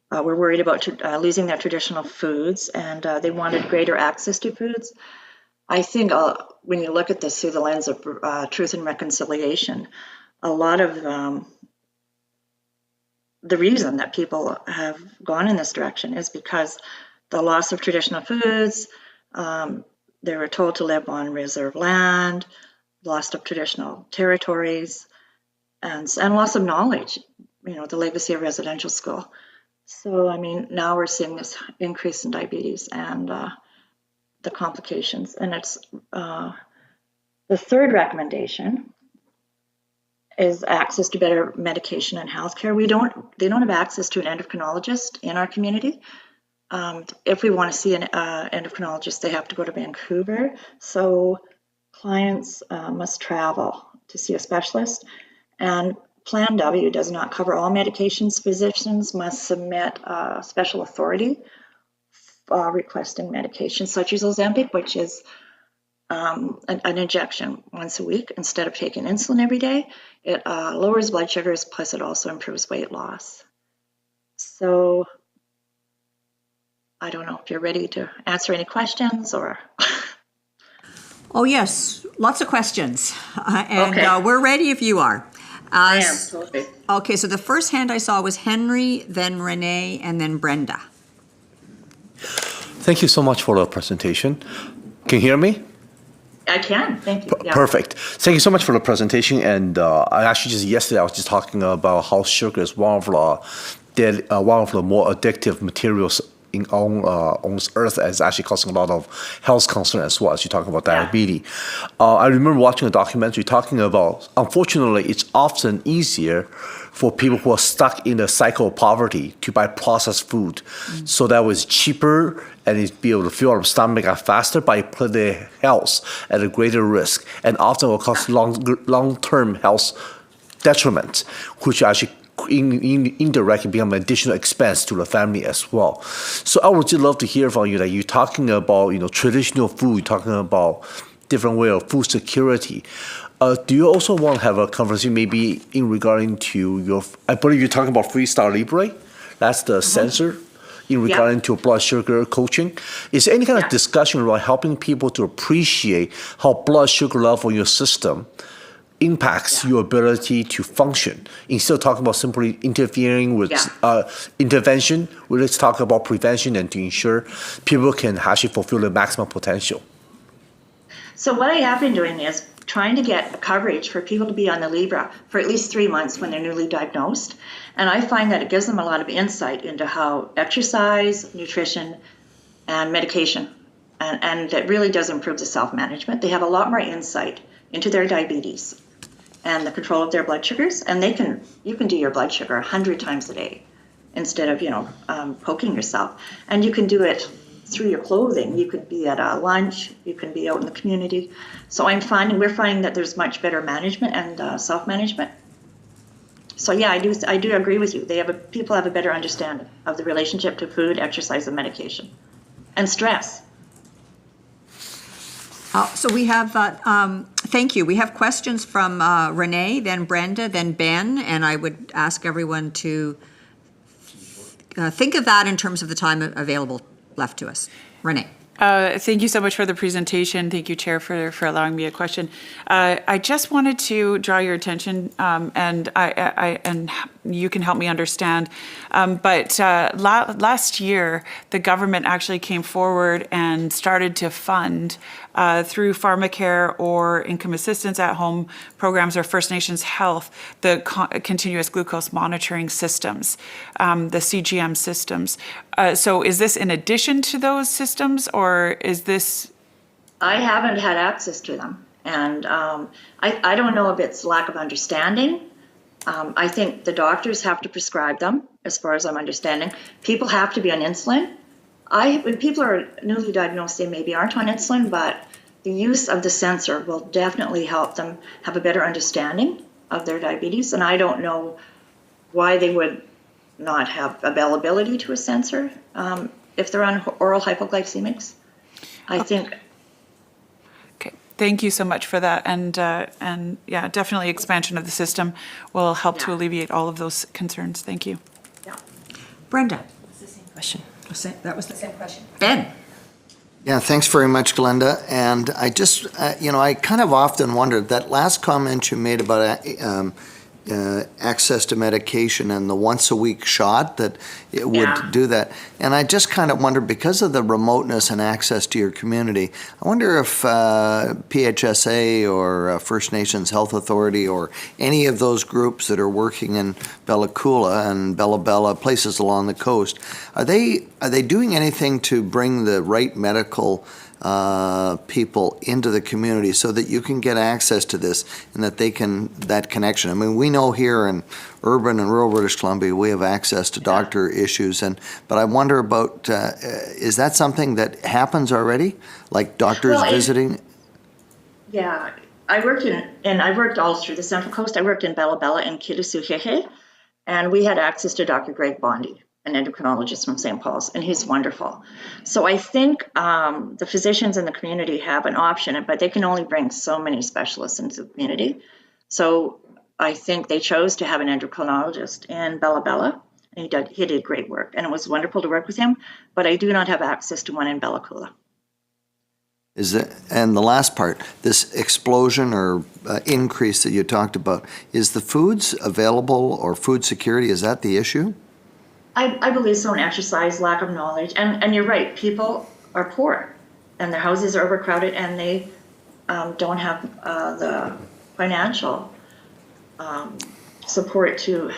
were worried about losing their traditional foods, and they wanted greater access to foods. I think when you look at this through the lens of truth and reconciliation, a lot of the reason that people have gone in this direction is because the loss of traditional foods, they were told to live on reserve land, loss of traditional territories, and loss of knowledge, the legacy of residential school. So, I mean, now we're seeing this increase in diabetes and the complications. And it's the third recommendation is access to better medication and healthcare. They don't have access to an endocrinologist in our community. If we want to see an endocrinologist, they have to go to Vancouver. So clients must travel to see a specialist. And Plan W does not cover all medications. Physicians must submit a special authority requesting medications such as Ozempic, which is an injection once a week instead of taking insulin every day. It lowers blood sugars, plus it also improves weight loss. So I don't know if you're ready to answer any questions or... Oh, yes, lots of questions. And we're ready if you are. I am, totally. Okay, so the first hand I saw was Henry, then Renee, and then Brenda. Thank you so much for the presentation. Can you hear me? I can, thank you. Yeah. Perfect. Thank you so much for the presentation. And I actually yesterday I was just talking about how sugar is one of the more addictive materials on earth, is actually causing a lot of health concern as well as you talk about diabetes. I remember watching a documentary talking about, unfortunately, it's often easier for people who are stuck in the cycle of poverty to buy processed food. So that was cheaper and it's be able to fill our stomach faster, but it put their health at a greater risk and often will cause long-term health detriment, which actually indirectly become an additional expense to the family as well. So I would just love to hear from you that you're talking about traditional food, you're talking about different way of food security. Do you also want to have a conversation maybe in regarding to your, I believe you're talking about Freestyle Libre? That's the sensor in regarding to blood sugar coaching. Is there any kind of discussion about helping people to appreciate how blood sugar level in your system impacts your ability to function? Instead of talking about simply interfering with intervention, let's talk about prevention and to ensure people can actually fulfill their maximum potential. So what I have been doing is trying to get coverage for people to be on the Libra for at least 3 months when they're newly diagnosed. And I find that it gives them a lot of insight into how exercise, nutrition, and medication, and it really does improve the self-management. They have a lot more insight into their diabetes and the control of their blood sugars. And you can do your blood sugar 100 times a day instead of, poking yourself. And you can do it through your clothing. You could be at a lunch, you can be out in the community. So we're finding that there's much better management and self-management. So yeah, I do agree with you. People have a better understanding of the relationship to food, exercise, and medication, and stress. So we have, thank you. We have questions from Renee, then Brenda, then Ben, and I would ask everyone to think of that in terms of the time available left to us. Renee. Thank you so much for the presentation. Thank you, Chair, for allowing me a question. I just wanted to draw your attention, and you can help me understand. But last year, the government actually came forward and started to fund through pharmacare or income assistance at home programs or First Nations Health, the continuous glucose monitoring systems, the CGM systems. So is this in addition to those systems, or is this? I haven't had access to them. And I don't know if it's lack of understanding. I think the doctors have to prescribe them, as far as I'm understanding. People have to be on insulin. When people are newly diagnosed, they maybe aren't on insulin, but the use of the sensor will definitely help them have a better understanding of their diabetes. And I don't know why they would not have availability to a sensor if they're on oral hypoglycemics. I think. Okay, thank you so much for that. And yeah, definitely expansion of the system will help to alleviate all of those concerns. Thank you. Yeah. Brenda. It's the same question. That was the same question. Ben. Yeah, thanks very much, Glenda. And I just, I kind of often wondered that last comment you made about access to medication and the once-a-week shot that it would do that. And I just kind of wonder, because of the remoteness and access to your community, I wonder if PHSA or First Nations Health Authority or any of those groups that are working in Bella Coola and Bella Bella, places along the coast, are they doing anything to bring the right medical people into the community so that you can get access to this and that that connection? I mean, we know here in urban and rural British Columbia we have access to doctor issues, but I wonder about, is that something that happens already? Like doctors visiting? Yeah, I worked all through the Central Coast. I worked in Bella Bella and Kitasuhehe, and we had access to Dr. Greg Bondi, an endocrinologist from St. Paul's, and he's wonderful. So I think the physicians in the community have an option, but they can only bring so many specialists into the community. So I think they chose to have an endocrinologist in Bella Bella, and he did great work, and it was wonderful to work with him, but I do not have access to one in Bella Coola. And the last part, this explosion or increase that you talked about, is the foods available or food security, is that the issue? I believe so, in exercise, lack of knowledge. And you're right, people are poor and their houses are overcrowded and they don't have the financial support to,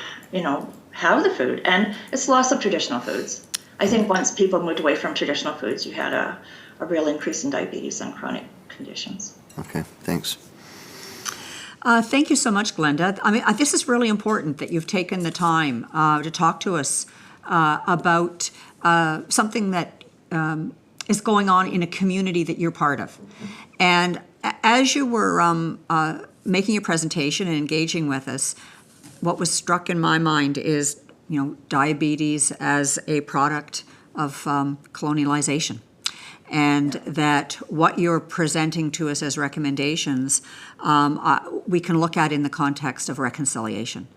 have the food. And it's loss of traditional foods. I think once people moved away from traditional foods, you had a real increase in diabetes and chronic conditions. Okay, thanks. Thank you so much, Glenda. I mean, this is really important that you've taken the time to talk to us about something that is going on in a community that you're part of. And as you were making your presentation and engaging with us, what was struck in my mind is, diabetes as a product of colonialization. and that what you're presenting to us as recommendations, we can look at in the context of reconciliation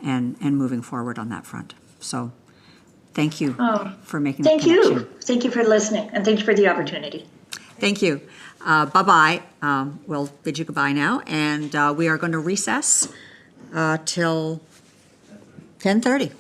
and moving forward on that front. So thank you for making the connection. Thank you for listening, and thank you for the opportunity. Thank you. Bye-bye. We'll bid you goodbye now, and we are going to recess till 10:30.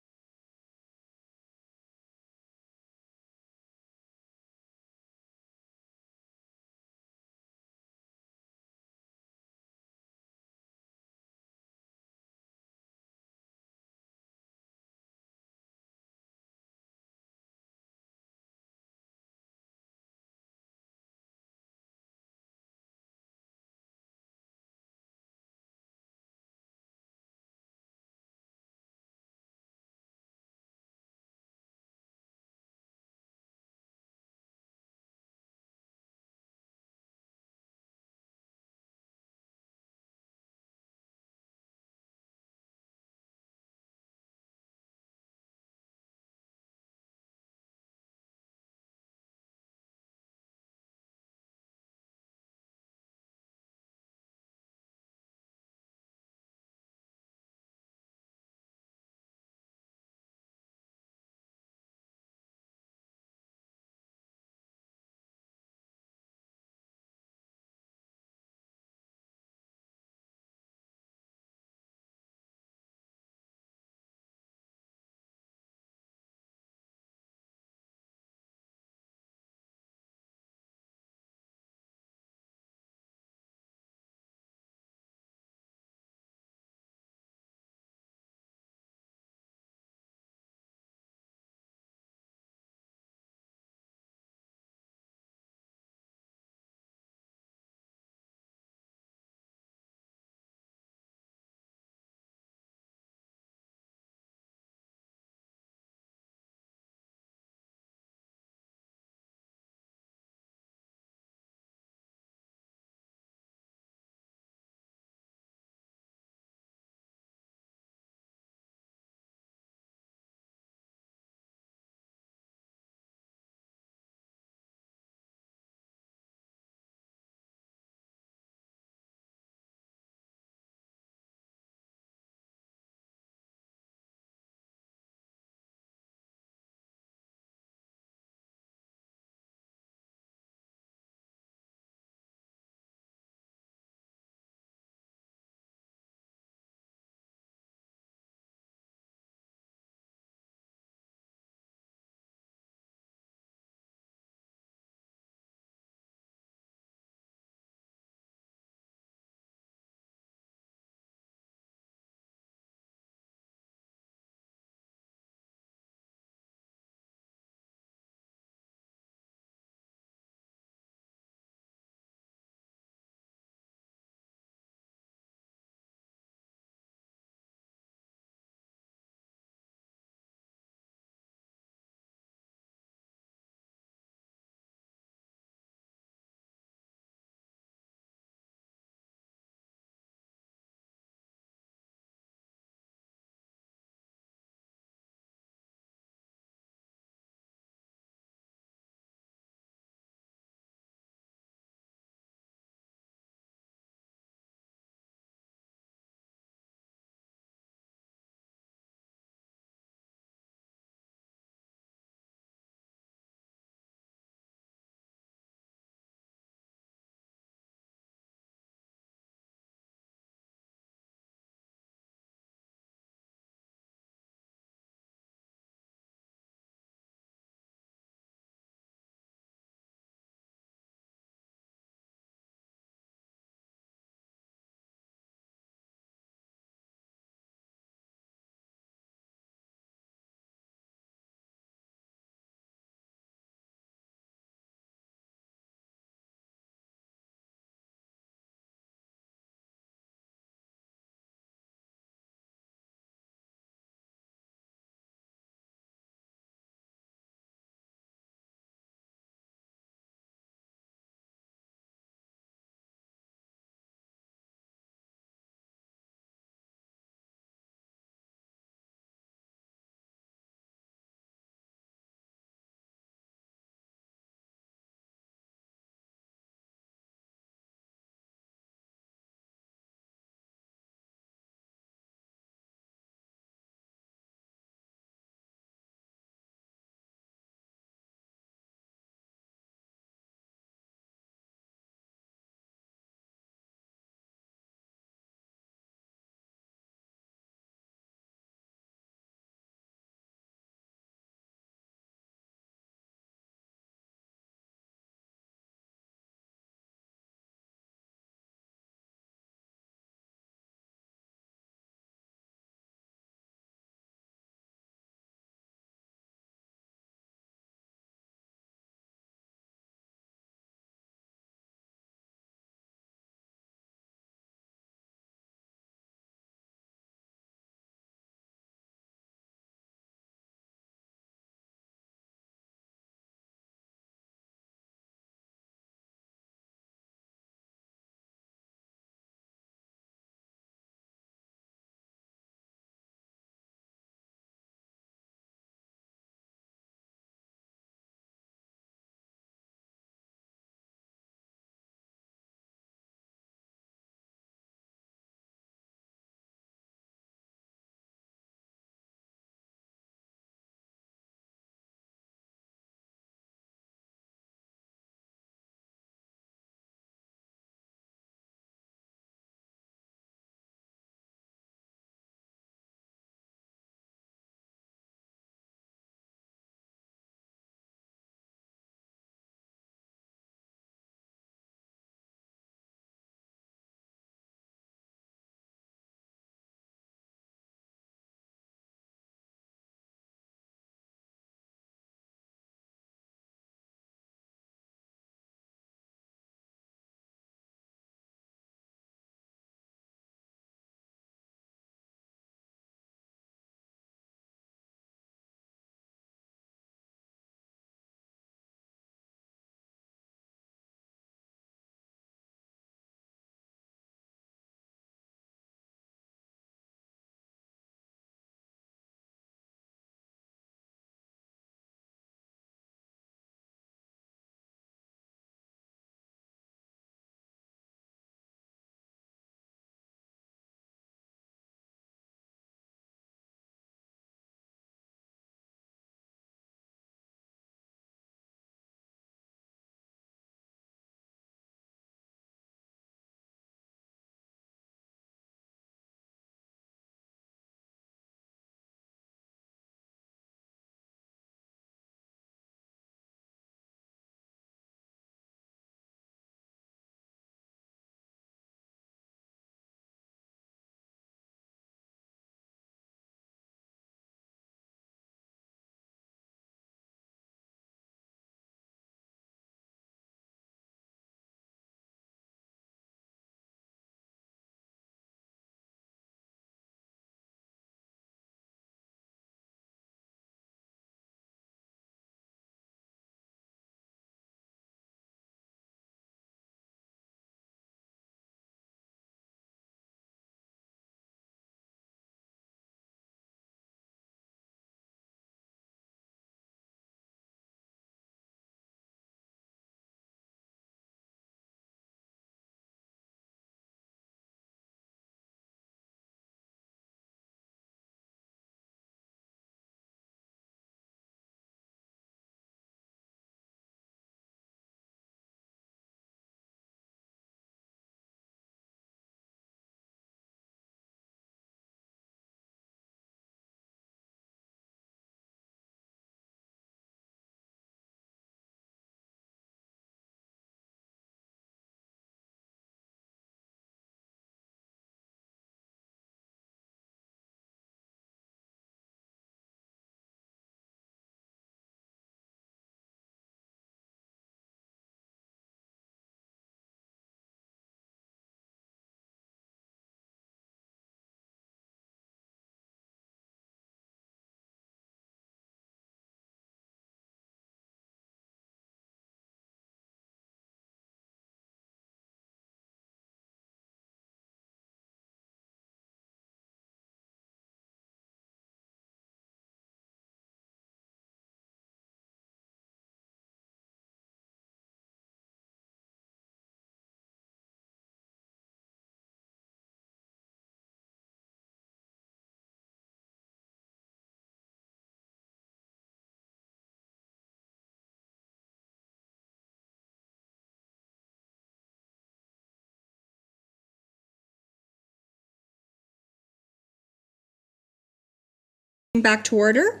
Back to order.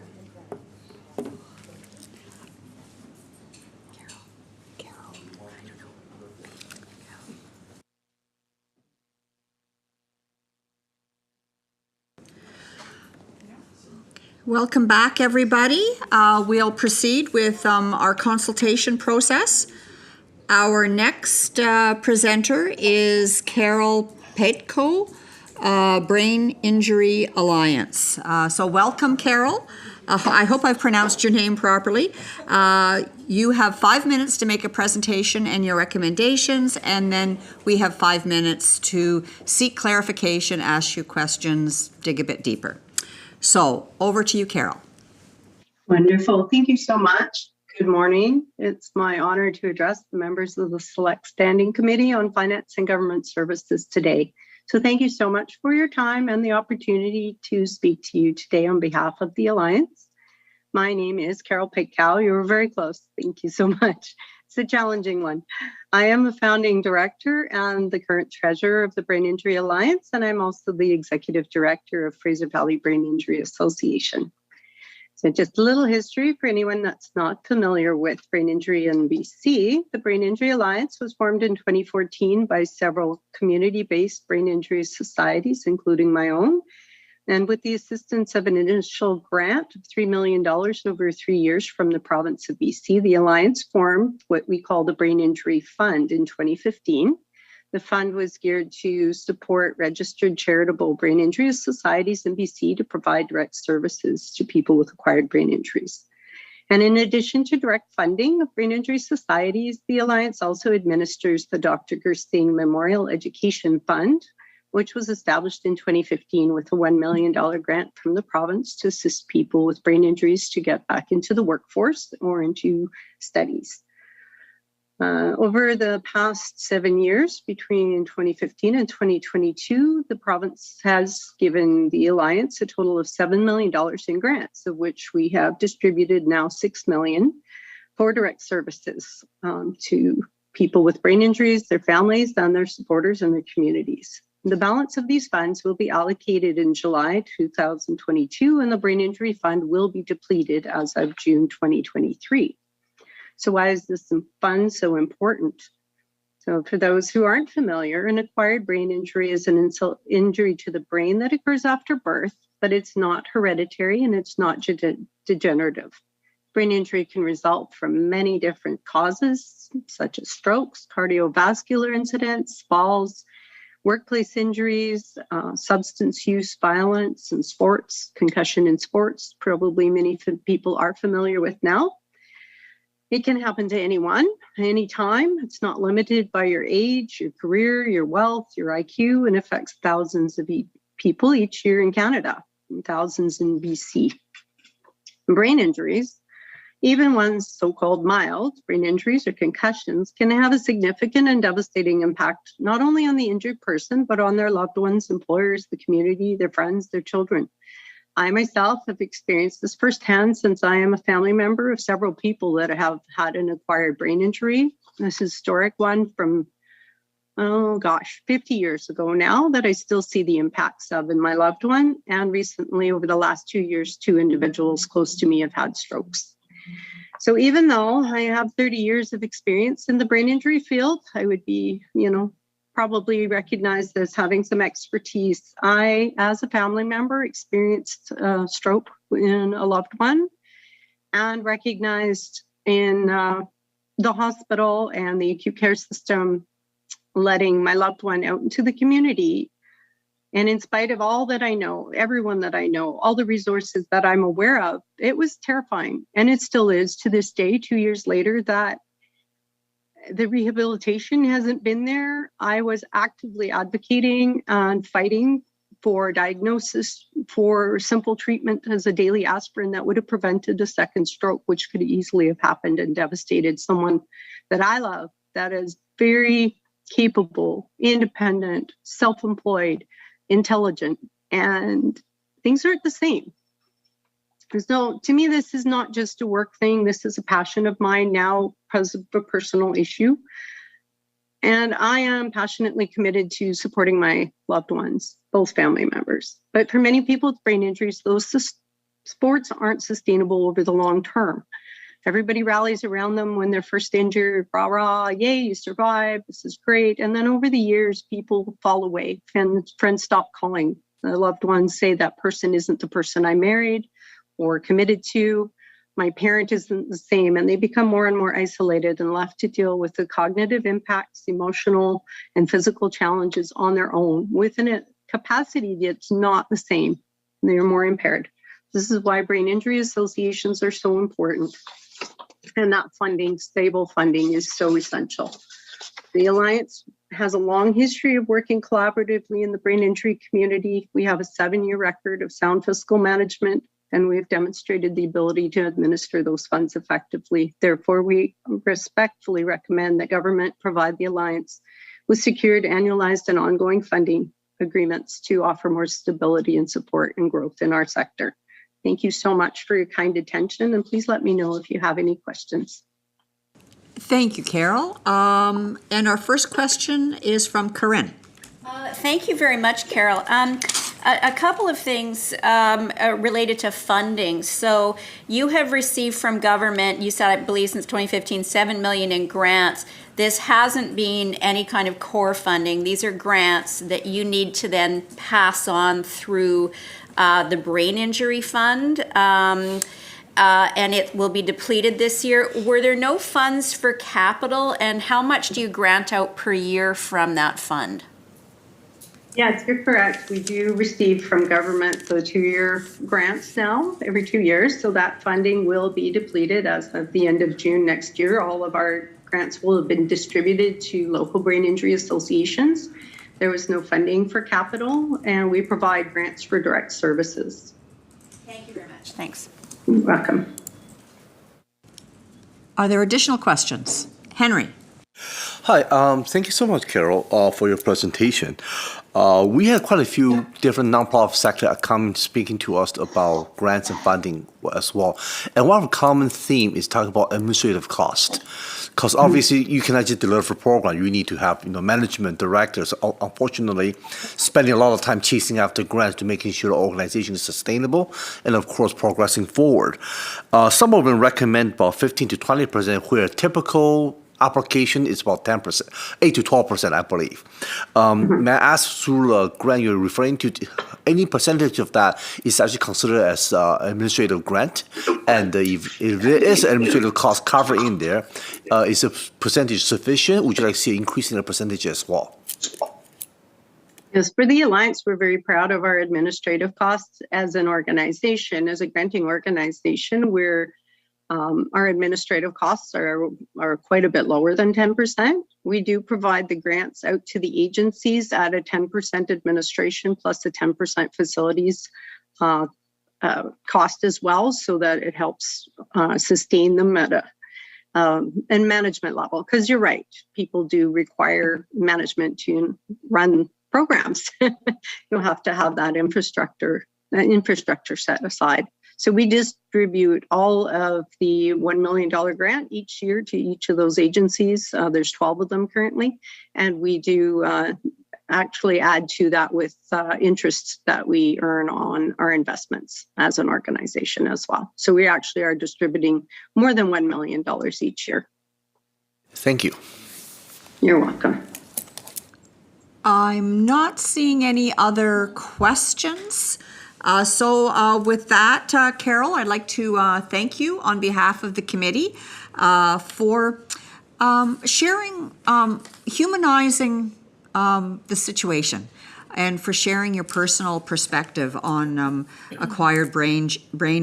Welcome back, everybody. We'll proceed with our consultation process. Our next presenter is Carol Petko, Brain Injury Alliance. So welcome, Carol. I hope I've pronounced your name properly. You have 5 minutes to make a presentation and your recommendations, and then we have 5 minutes to seek clarification, ask you questions, dig a bit deeper. So over to you, Carol. Wonderful. Thank you so much. Good morning. It's my honor to address the members of the Select Standing Committee on Finance and Government Services today. So thank you so much for your time and the opportunity to speak to you today on behalf of the Alliance. My name is Carol Petko. You were very close. Thank you so much. It's a challenging one. I am a founding director and the current treasurer of the Brain Injury Alliance, and I'm also the executive director of Fraser Valley Brain Injury Association. So just a little history for anyone that's not familiar with brain injury in BC. The Brain Injury Alliance was formed in 2014 by several community-based brain injury societies, including my own. And with the assistance of an initial grant of $3 million over 3 years from the province of BC, the Alliance formed what we call the Brain Injury Fund in 2015. The fund was geared to support registered charitable brain injury societies in BC to provide direct services to people with acquired brain injuries. And in addition to direct funding of brain injury societies, the Alliance also administers the Dr. Gersting Memorial Education Fund, which was established in 2015 with a $1 million grant from the province to assist people with brain injuries to get back into the workforce or into studies. Over the past 7 years, between 2015 and 2022, the province has given the Alliance a total of $7 million in grants, of which we have distributed now $6 million for direct services to people with brain injuries, their families, and their supporters and their communities. The balance of these funds will be allocated in July 2022, and the Brain Injury Fund will be depleted as of June 2023. So why is this fund so important? So for those who aren't familiar, an acquired brain injury is an injury to the brain that occurs after birth, but it's not hereditary and it's not degenerative. Brain injury can result from many different causes, such as strokes, cardiovascular incidents, falls, workplace injuries, substance use, violence in sports, concussion in sports, probably many people are familiar with now. It can happen to anyone, anytime. It's not limited by your age, your career, your wealth, your IQ, and affects thousands of people each year in Canada, and thousands in BC. Brain injuries, even ones so-called mild brain injuries or concussions, can have a significant and devastating impact, not only on the injured person, but on their loved ones, employers, the community, their friends, their children. I myself have experienced this firsthand since I am a family member of several people that have had an acquired brain injury. This historic one from, 50 years ago now that I still see the impacts of in my loved one. And recently, over the last 2 years, 2 individuals close to me have had strokes. So even though I have 30 years of experience in the brain injury field, I would be, probably recognized as having some expertise. I, as a family member, experienced stroke in a loved one and recognized in the hospital and the acute care system letting my loved one out into the community. And in spite of all that I know, everyone that I know, all the resources that I'm aware of, it was terrifying. And it still is to this day, 2 years later, that the rehabilitation hasn't been there. I was actively advocating and fighting for diagnosis, for simple treatment as a daily aspirin that would have prevented a second stroke, which could easily have happened and devastated someone that I love, that is very capable, independent, self-employed, intelligent, and things aren't the same. So to me, this is not just a work thing. This is a passion of mine now because of a personal issue. And I am passionately committed to supporting my loved ones, both family members. But for many people with brain injuries, those sports aren't sustainable over the long term. Everybody rallies around them when they're first injured, rah, rah, yay, you survived, this is great. And then over the years, people fall away and friends stop calling. The loved ones say that person isn't the person I married or committed to. My parent isn't the same, and they become more and more isolated and left to deal with the cognitive impacts, emotional and physical challenges on their own within a capacity that's not the same. They're more impaired. This is why brain injury associations are so important. And that funding, stable funding, is so essential. The Alliance has a long history of working collaboratively in the brain injury community. We have a 7-year record of sound fiscal management, and we've demonstrated the ability to administer those funds effectively. Therefore, we respectfully recommend that government provide the Alliance with secured, annualized, and ongoing funding agreements to offer more stability and support and growth in our sector. Thank you so much for your kind attention, and please let me know if you have any questions. Thank you, Carol. And our first question is from Corinne. Thank you very much, Carol. A couple of things related to funding. So you have received from government, you said, I believe since 2015, $7 million in grants. This hasn't been any kind of core funding. These are grants that you need to then pass on through the Brain Injury Fund, and it will be depleted this year. Were there no funds for capital, and how much do you grant out per year from that fund? Yes, you're correct. We do receive from government the 2-year grants now, every 2 years. So that funding will be depleted as of the end of June next year. All of our grants will have been distributed to local brain injury associations. There was no funding for capital, and we provide grants for direct services. Thank you very much. Thanks. You're welcome. Are there additional questions? Henry. Hi, thank you so much, Carol, for your presentation. We had quite a few different nonprofit sector come speaking to us about grants and funding as well. And one common theme is talking about administrative cost. Because obviously you cannot just deliver a program. You need to have management, directors, unfortunately, spending a lot of time chasing after grants to making sure the organization is sustainable and, of course, progressing forward. Some of them recommend about 15 to 20%, where a typical application is about 10%, 8 to 12%, I believe. May I ask, through the grant you're referring to, any percentage of that is actually considered as administrative grant? And if there is an administrative cost covered in there, is the percentage sufficient? Would you like to see an increase in the percentage as well? Yes, for the Alliance, we're very proud of our administrative costs as an organization, as a granting organization. Our administrative costs are quite a bit lower than 10%. We do provide the grants out to the agencies at a 10% administration plus a 10% facilities cost as well, so that it helps sustain them at a and management level. Because you're right, people do require management to run programs. You'll have to have that infrastructure set aside. So we distribute all of the $1 million grant each year to each of those agencies. There's 12 of them currently. And we do actually add to that with interests that we earn on our investments as an organization as well. So we actually are distributing more than $1 million each year. Thank you. You're welcome. I'm not seeing any other questions. So with that, Carol, I'd like to thank you on behalf of the committee for sharing, humanizing the situation, and for sharing your personal perspective on acquired brain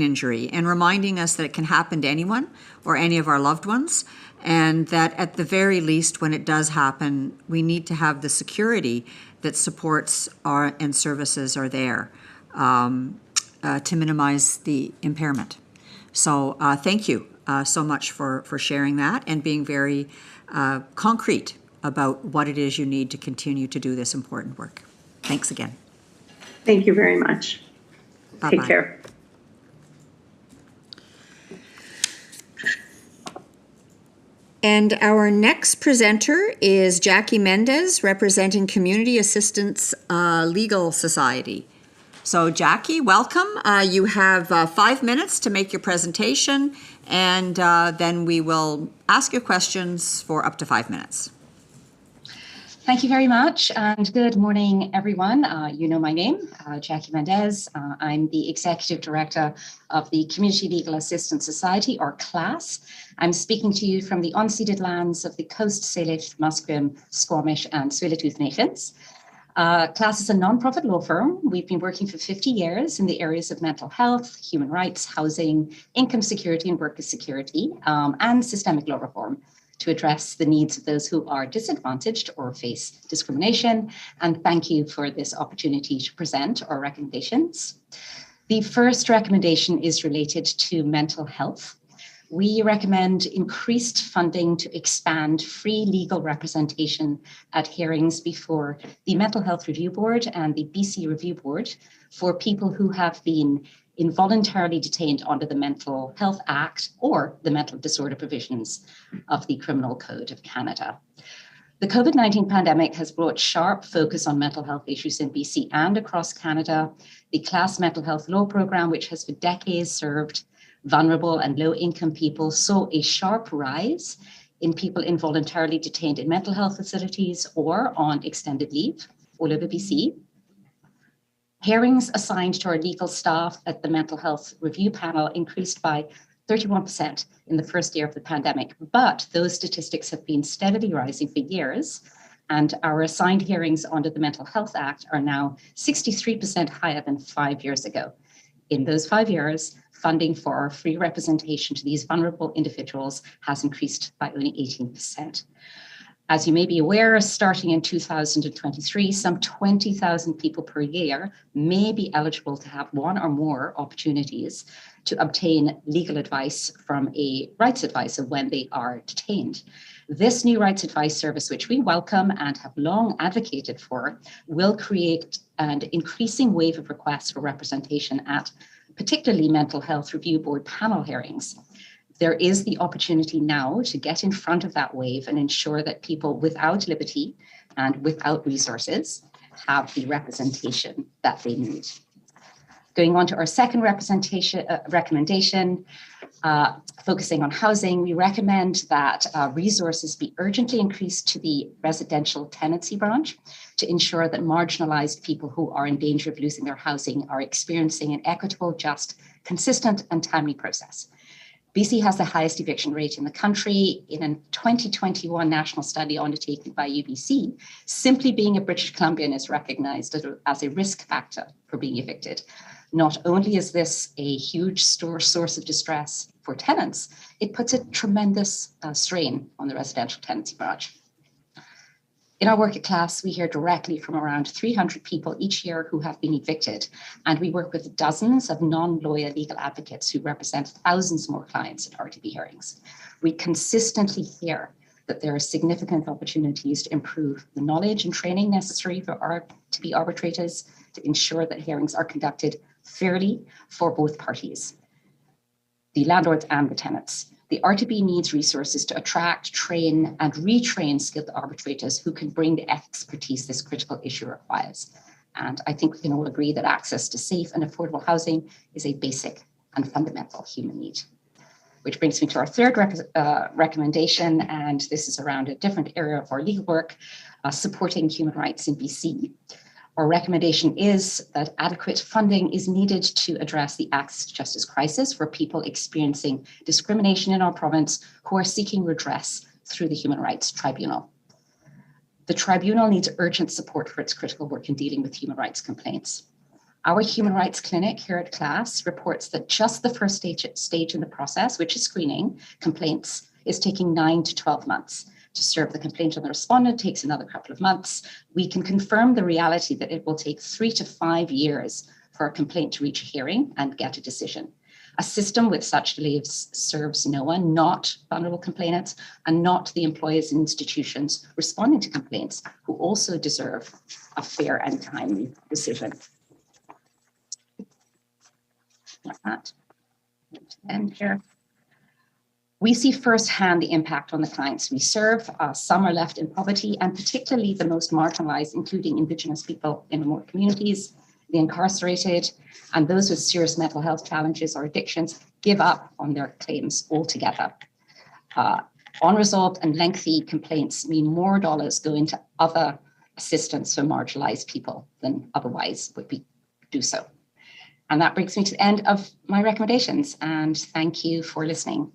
injury, and reminding us that it can happen to anyone or any of our loved ones, and that at the very least, when it does happen, we need to have the security that supports and services are there to minimize the impairment. So thank you so much for sharing that and being very concrete about what it is you need to continue to do this important work. Thanks again. Thank you very much. Bye-bye. Take care. And our next presenter is Jackie Mendez, representing Community Assistance Legal Society. So Jackie, welcome. You have 5 minutes to make your presentation, and then we will ask you questions for up to 5 minutes. Thank you very much, and good morning, everyone. You know my name, Jackie Mendez. I'm the Executive Director of the Community Legal Assistance Society, or CLASS. I'm speaking to you from the unceded lands of the Coast Salish, Musqueam, Squamish, and Tsleil-Waututh Nations. CLASS is a non-profit law firm. We've been working for 50 years in the areas of mental health, human rights, housing, income security and worker security, and systemic law reform, to address the needs of those who are disadvantaged or face discrimination. And thank you for this opportunity to present our recommendations. The first recommendation is related to mental health. We recommend increased funding to expand free legal representation at hearings before the Mental Health Review Board and the BC Review Board for people who have been involuntarily detained under the Mental Health Act or the mental disorder provisions of the Criminal Code of Canada. The COVID-19 pandemic has brought sharp focus on mental health issues in BC and across Canada. The CLASS Mental Health Law Programme, which has for decades served vulnerable and low-income people, saw a sharp rise in people involuntarily detained in mental health facilities or on extended leave all over BC. Hearings assigned to our legal staff at the Mental Health Review Panel increased by 31% in the first year of the pandemic, but those statistics have been steadily rising for years, and our assigned hearings under the Mental Health Act are now 63% higher than 5 years ago. In those 5 years, funding for our free representation to these vulnerable individuals has increased by only 18%. As you may be aware, starting in 2023, some 20,000 people per year may be eligible to have one or more opportunities to obtain legal advice from a rights advisor when they are detained. This new rights advice service, which we welcome and have long advocated for, will create an increasing wave of requests for representation at particularly Mental Health Review Board panel hearings. There is the opportunity now to get in front of that wave and ensure that people without liberty and without resources have the representation that they need. Going on to our second recommendation, focusing on housing, we recommend that resources be urgently increased to the residential tenancy branch to ensure that marginalized people who are in danger of losing their housing are experiencing an equitable, just, consistent, and timely process. BC has the highest eviction rate in the country. In a 2021 national study undertaken by UBC, simply being a British Columbian is recognized as a risk factor for being evicted. Not only is this a huge source of distress for tenants, it puts a tremendous strain on the residential tenancy branch. In our work at CLASS, we hear directly from around 300 people each year who have been evicted, and we work with dozens of non-lawyer legal advocates who represent thousands more clients at RTB hearings. We consistently hear that there are significant opportunities to improve the knowledge and training necessary for RTB arbitrators to ensure that hearings are conducted fairly for both parties, the landlords and the tenants. The RTB needs resources to attract, train, and retrain skilled arbitrators who can bring the expertise this critical issue requires. And I think we can all agree that access to safe and affordable housing is a basic and fundamental human need. Which brings me to our third recommendation, and this is around a different area of our legal work, supporting human rights in BC. Our recommendation is that adequate funding is needed to address the access to justice crisis for people experiencing discrimination in our province who are seeking redress through the Human Rights Tribunal. The tribunal needs urgent support for its critical work in dealing with human rights complaints. Our human rights clinic here at CLASS reports that just the first stage in the process, which is screening complaints, is taking 9 to 12 months. To serve the complaint on the respondent takes another couple of months. We can confirm the reality that it will take 3 to 5 years for a complaint to reach a hearing and get a decision. A system with such delays serves no one, not vulnerable complainants, and not the employers and institutions responding to complaints, who also deserve a fair and timely decision. Like that. End here. We see firsthand the impact on the clients we serve. Some are left in poverty, and particularly the most marginalized, including Indigenous people in remote communities. the incarcerated, and those with serious mental health challenges or addictions give up on their claims altogether. Unresolved and lengthy complaints mean more dollars go into other assistance for marginalized people than otherwise would do so. And that brings me to the end of my recommendations. And thank you for listening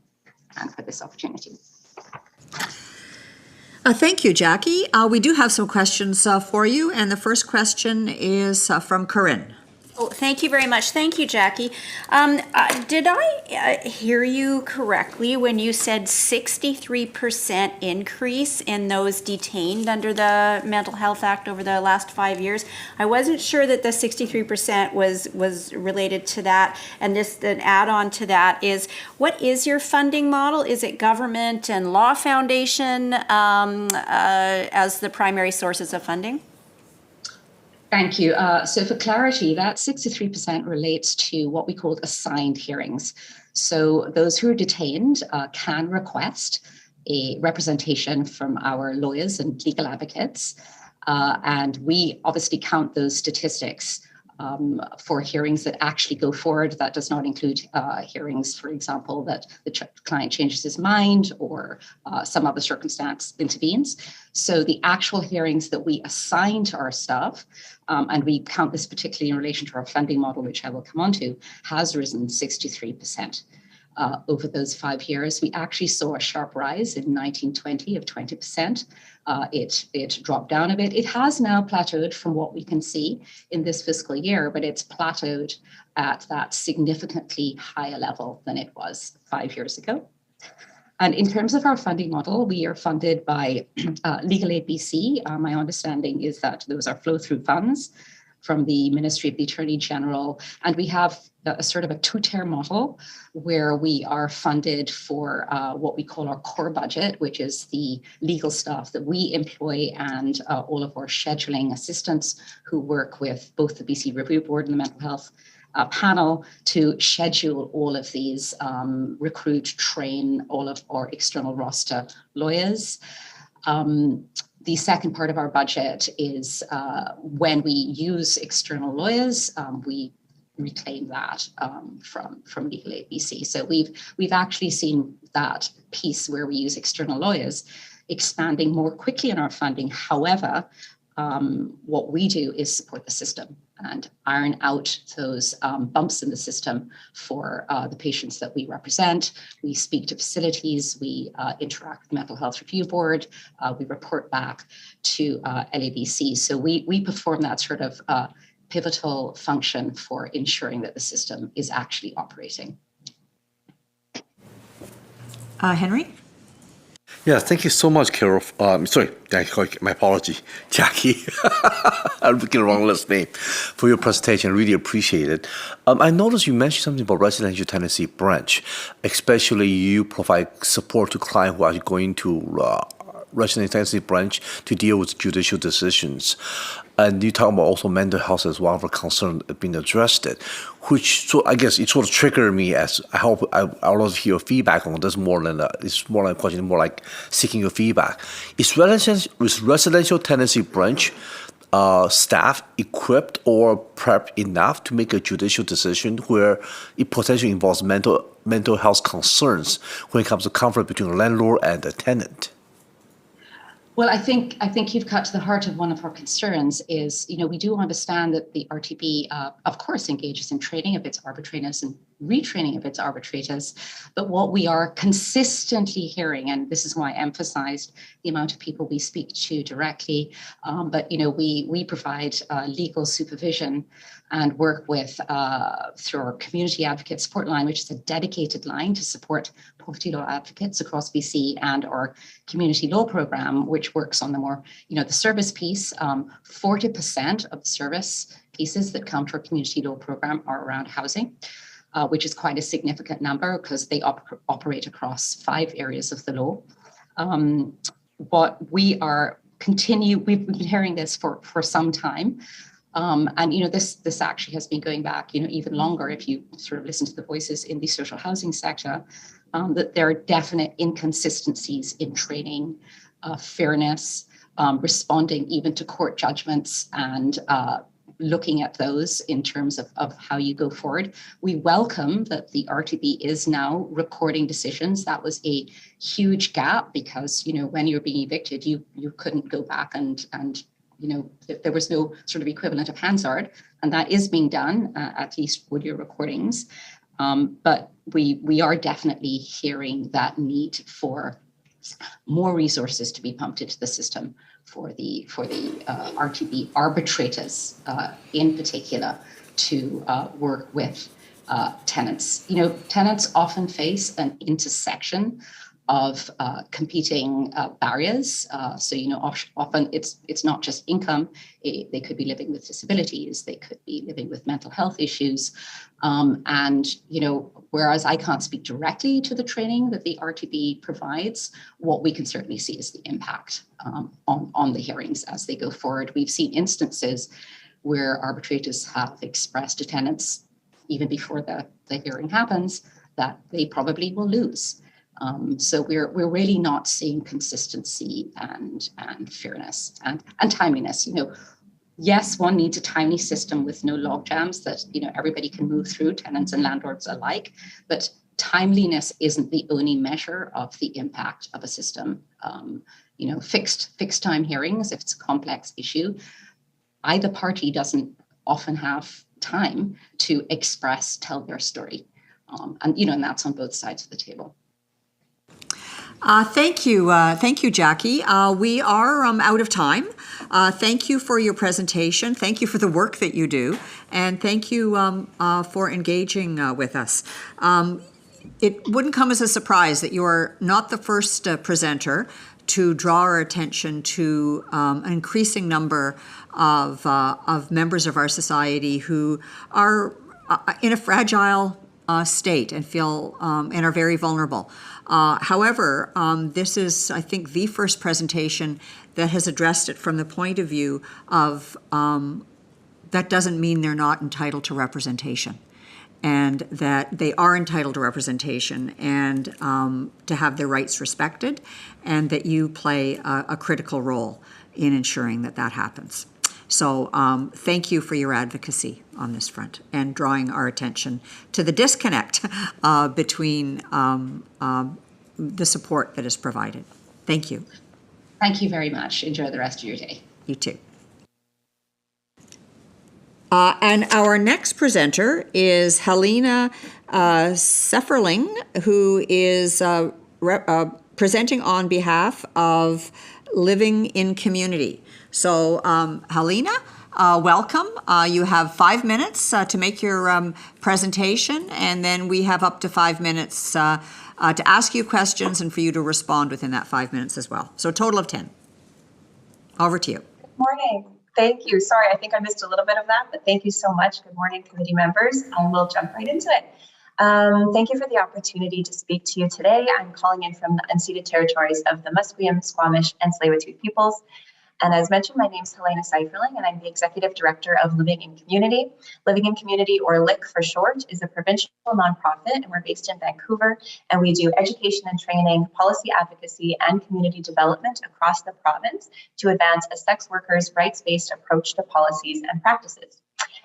and for this opportunity. Thank you, Jackie. We do have some questions for you. And the first question is from Corinne. Oh, thank you very much. Thank you, Jackie. Did I hear you correctly when you said 63% increase in those detained under the Mental Health Act over the last 5 years? I wasn't sure that the 63% was related to that. And just an add-on to that is, what is your funding model? Is it government and law foundation as the primary sources of funding? Thank you. So for clarity, that 63% relates to what we call assigned hearings. So those who are detained can request a representation from our lawyers and legal advocates. And we obviously count those statistics for hearings that actually go forward. That does not include hearings, for example, that the client changes his mind or some other circumstance intervenes. So the actual hearings that we assign to our staff, and we count this particularly in relation to our funding model, which I will come on to, has risen 63%. Over those 5 years. We actually saw a sharp rise in 1920 of 20%. It dropped down a bit. It has now plateaued from what we can see in this fiscal year, but it's plateaued at that significantly higher level than it was 5 years ago. And in terms of our funding model, we are funded by Legal Aid BC. My understanding is that those are flow-through funds from the Ministry of the Attorney General. And we have a sort of a two-tier model where we are funded for what we call our core budget, which is the legal staff that we employ and all of our scheduling assistants who work with both the BC Review Board and the Mental Health panel to schedule all of these, recruit, train all of our external roster lawyers. The second part of our budget is when we use external lawyers, we reclaim that from Legal Aid BC. So we've actually seen that piece where we use external lawyers expanding more quickly in our funding. However, what we do is support the system and iron out those bumps in the system for the patients that we represent. We speak to facilities, we interact with the Mental Health Review Board, we report back to LABC. So we perform that sort of pivotal function for ensuring that the system is actually operating. Henry? Yeah, thank you so much, Carol. Sorry, my apology, Jackie. I'm looking at the wrong last name for your presentation. I really appreciate it. I noticed you mentioned something about residential tenancy branch, especially you provide support to clients who are going to residential tenancy branch to deal with judicial decisions. And you talk about also mental health as one of the concerns being addressed, which so I guess it sort of triggered me as I would love to hear your feedback on this more than it's more like a question, more like seeking your feedback. Is residential tenancy branch staff equipped or prepped enough to make a judicial decision where it potentially involves mental health concerns when it comes to conflict between a landlord and a tenant? Well, I think you've cut to the heart of one of our concerns is, we do understand that the RTB, of course, engages in training of its arbitrators and retraining of its arbitrators. But what we are consistently hearing, and this is why I emphasized the amount of people we speak to directly, but, we provide legal supervision and work with through our community advocate support line, which is a dedicated line to support poverty law advocates across BC, and our community law program, which works on the more, the service piece. 40% of the service pieces that come to our community law program are around housing, which is quite a significant number because they operate across 5 areas of the law. What we've been hearing this for some time. And this actually has been going back even longer if you sort of listen to the voices in the social housing sector, that there are definite inconsistencies in training, fairness, responding even to court judgments, and looking at those in terms of how you go forward. We welcome that the RTB is now recording decisions. That was a huge gap because, when you're being evicted, you couldn't go back and there was no sort of equivalent of Hansard, and that is being done, at least with your recordings. But we are definitely hearing that need for more resources to be pumped into the system for the RTB arbitrators in particular to work with tenants. Tenants often face an intersection of competing barriers. So, often it's not just income. They could be living with disabilities. They could be living with mental health issues. And, whereas I can't speak directly to the training that the RTB provides, what we can certainly see is the impact on the hearings as they go forward. We've seen instances where arbitrators have expressed to tenants, even before the hearing happens, that they probably will lose. So we're really not seeing consistency and fairness and timeliness. Yes, one needs a timely system with no log jams that everybody can move through, tenants and landlords alike. But timeliness isn't the only measure of the impact of a system. Fixed time hearings, if it's a complex issue, either party doesn't often have time to tell their story, and that's on both sides of the table. Thank you, Jackie. We are out of time. Thank you for your presentation. Thank you for the work that you do, and thank you for engaging with us. It wouldn't come as a surprise that you are not the first presenter to draw our attention to an increasing number of members of our society who are in a fragile state and feel and are very vulnerable. However, this is, I think, the first presentation that has addressed it from the point of view of that doesn't mean they're not entitled to representation, and that they are entitled to representation and to have their rights respected, and that you play a critical role in ensuring that that happens. So thank you for your advocacy on this front and drawing our attention to the disconnect between the support that is provided. Thank you. Thank you very much. Enjoy the rest of your day. You too. And our next presenter is Helena Sefferling, who is presenting on behalf of Living in Community. So, Helena, welcome. You have 5 minutes to make your presentation, and then we have up to 5 minutes to ask you questions and for you to respond within that 5 minutes as well. So a total of 10. Over to you. Good morning. Thank you. Sorry, I think I missed a little bit of that, but thank you so much. Good morning, committee members. We'll jump right into it. Thank you for the opportunity to speak to you today. I'm calling in from the unceded territories of the Musqueam, Squamish, and Tsleil-Waututh peoples. And as mentioned, my name is Helena Seiferling, and I'm the Executive Director of Living in Community. Living in Community, or LIC for short, is a provincial nonprofit, and we're based in Vancouver. And we do education and training, policy advocacy, and community development across the province to advance a sex workers' rights-based approach to policies and practices.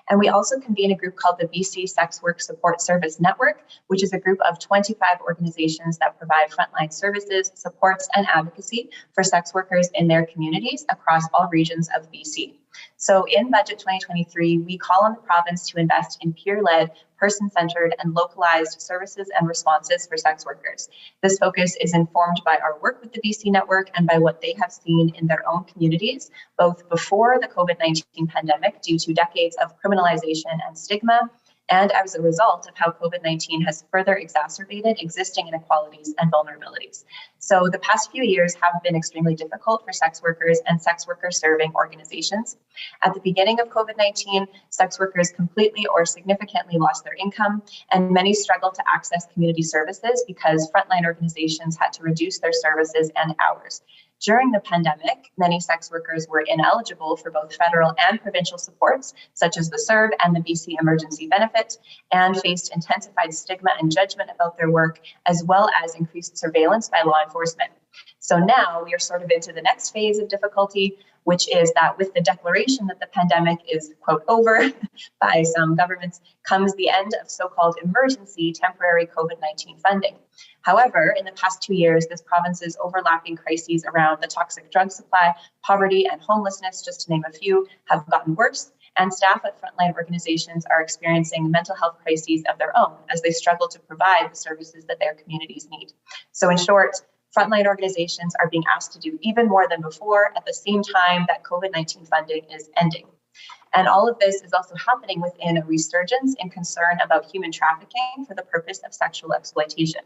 And we also convene a group called the BC Sex Work Support Service Network, which is a group of 25 organizations that provide frontline services, supports, and advocacy for sex workers in their communities across all regions of BC. So in Budget 2023, we call on the province to invest in peer-led, person-centered, and localized services and responses for sex workers. This focus is informed by our work with the BC Network and by what they have seen in their own communities, both before the COVID-19 pandemic due to decades of criminalization and stigma, and as a result of how COVID-19 has further exacerbated existing inequalities and vulnerabilities. So the past few years have been extremely difficult for sex workers and sex worker serving organizations. At the beginning of COVID-19, sex workers completely or significantly lost their income, and many struggled to access community services because frontline organizations had to reduce their services and hours. During the pandemic, many sex workers were ineligible for both federal and provincial supports, such as the CERB and the BC Emergency Benefit, and faced intensified stigma and judgment about their work, as well as increased surveillance by law enforcement. So now we are sort of into the next phase of difficulty, which is that with the declaration that the pandemic is, quote, over by some governments, comes the end of so-called emergency temporary COVID-19 funding. However, in the past 2 years, this province's overlapping crises around the toxic drug supply, poverty, and homelessness, just to name a few, have gotten worse, and staff at frontline organizations are experiencing mental health crises of their own as they struggle to provide the services that their communities need. So in short, frontline organizations are being asked to do even more than before at the same time that COVID-19 funding is ending. And all of this is also happening within a resurgence in concern about human trafficking for the purpose of sexual exploitation.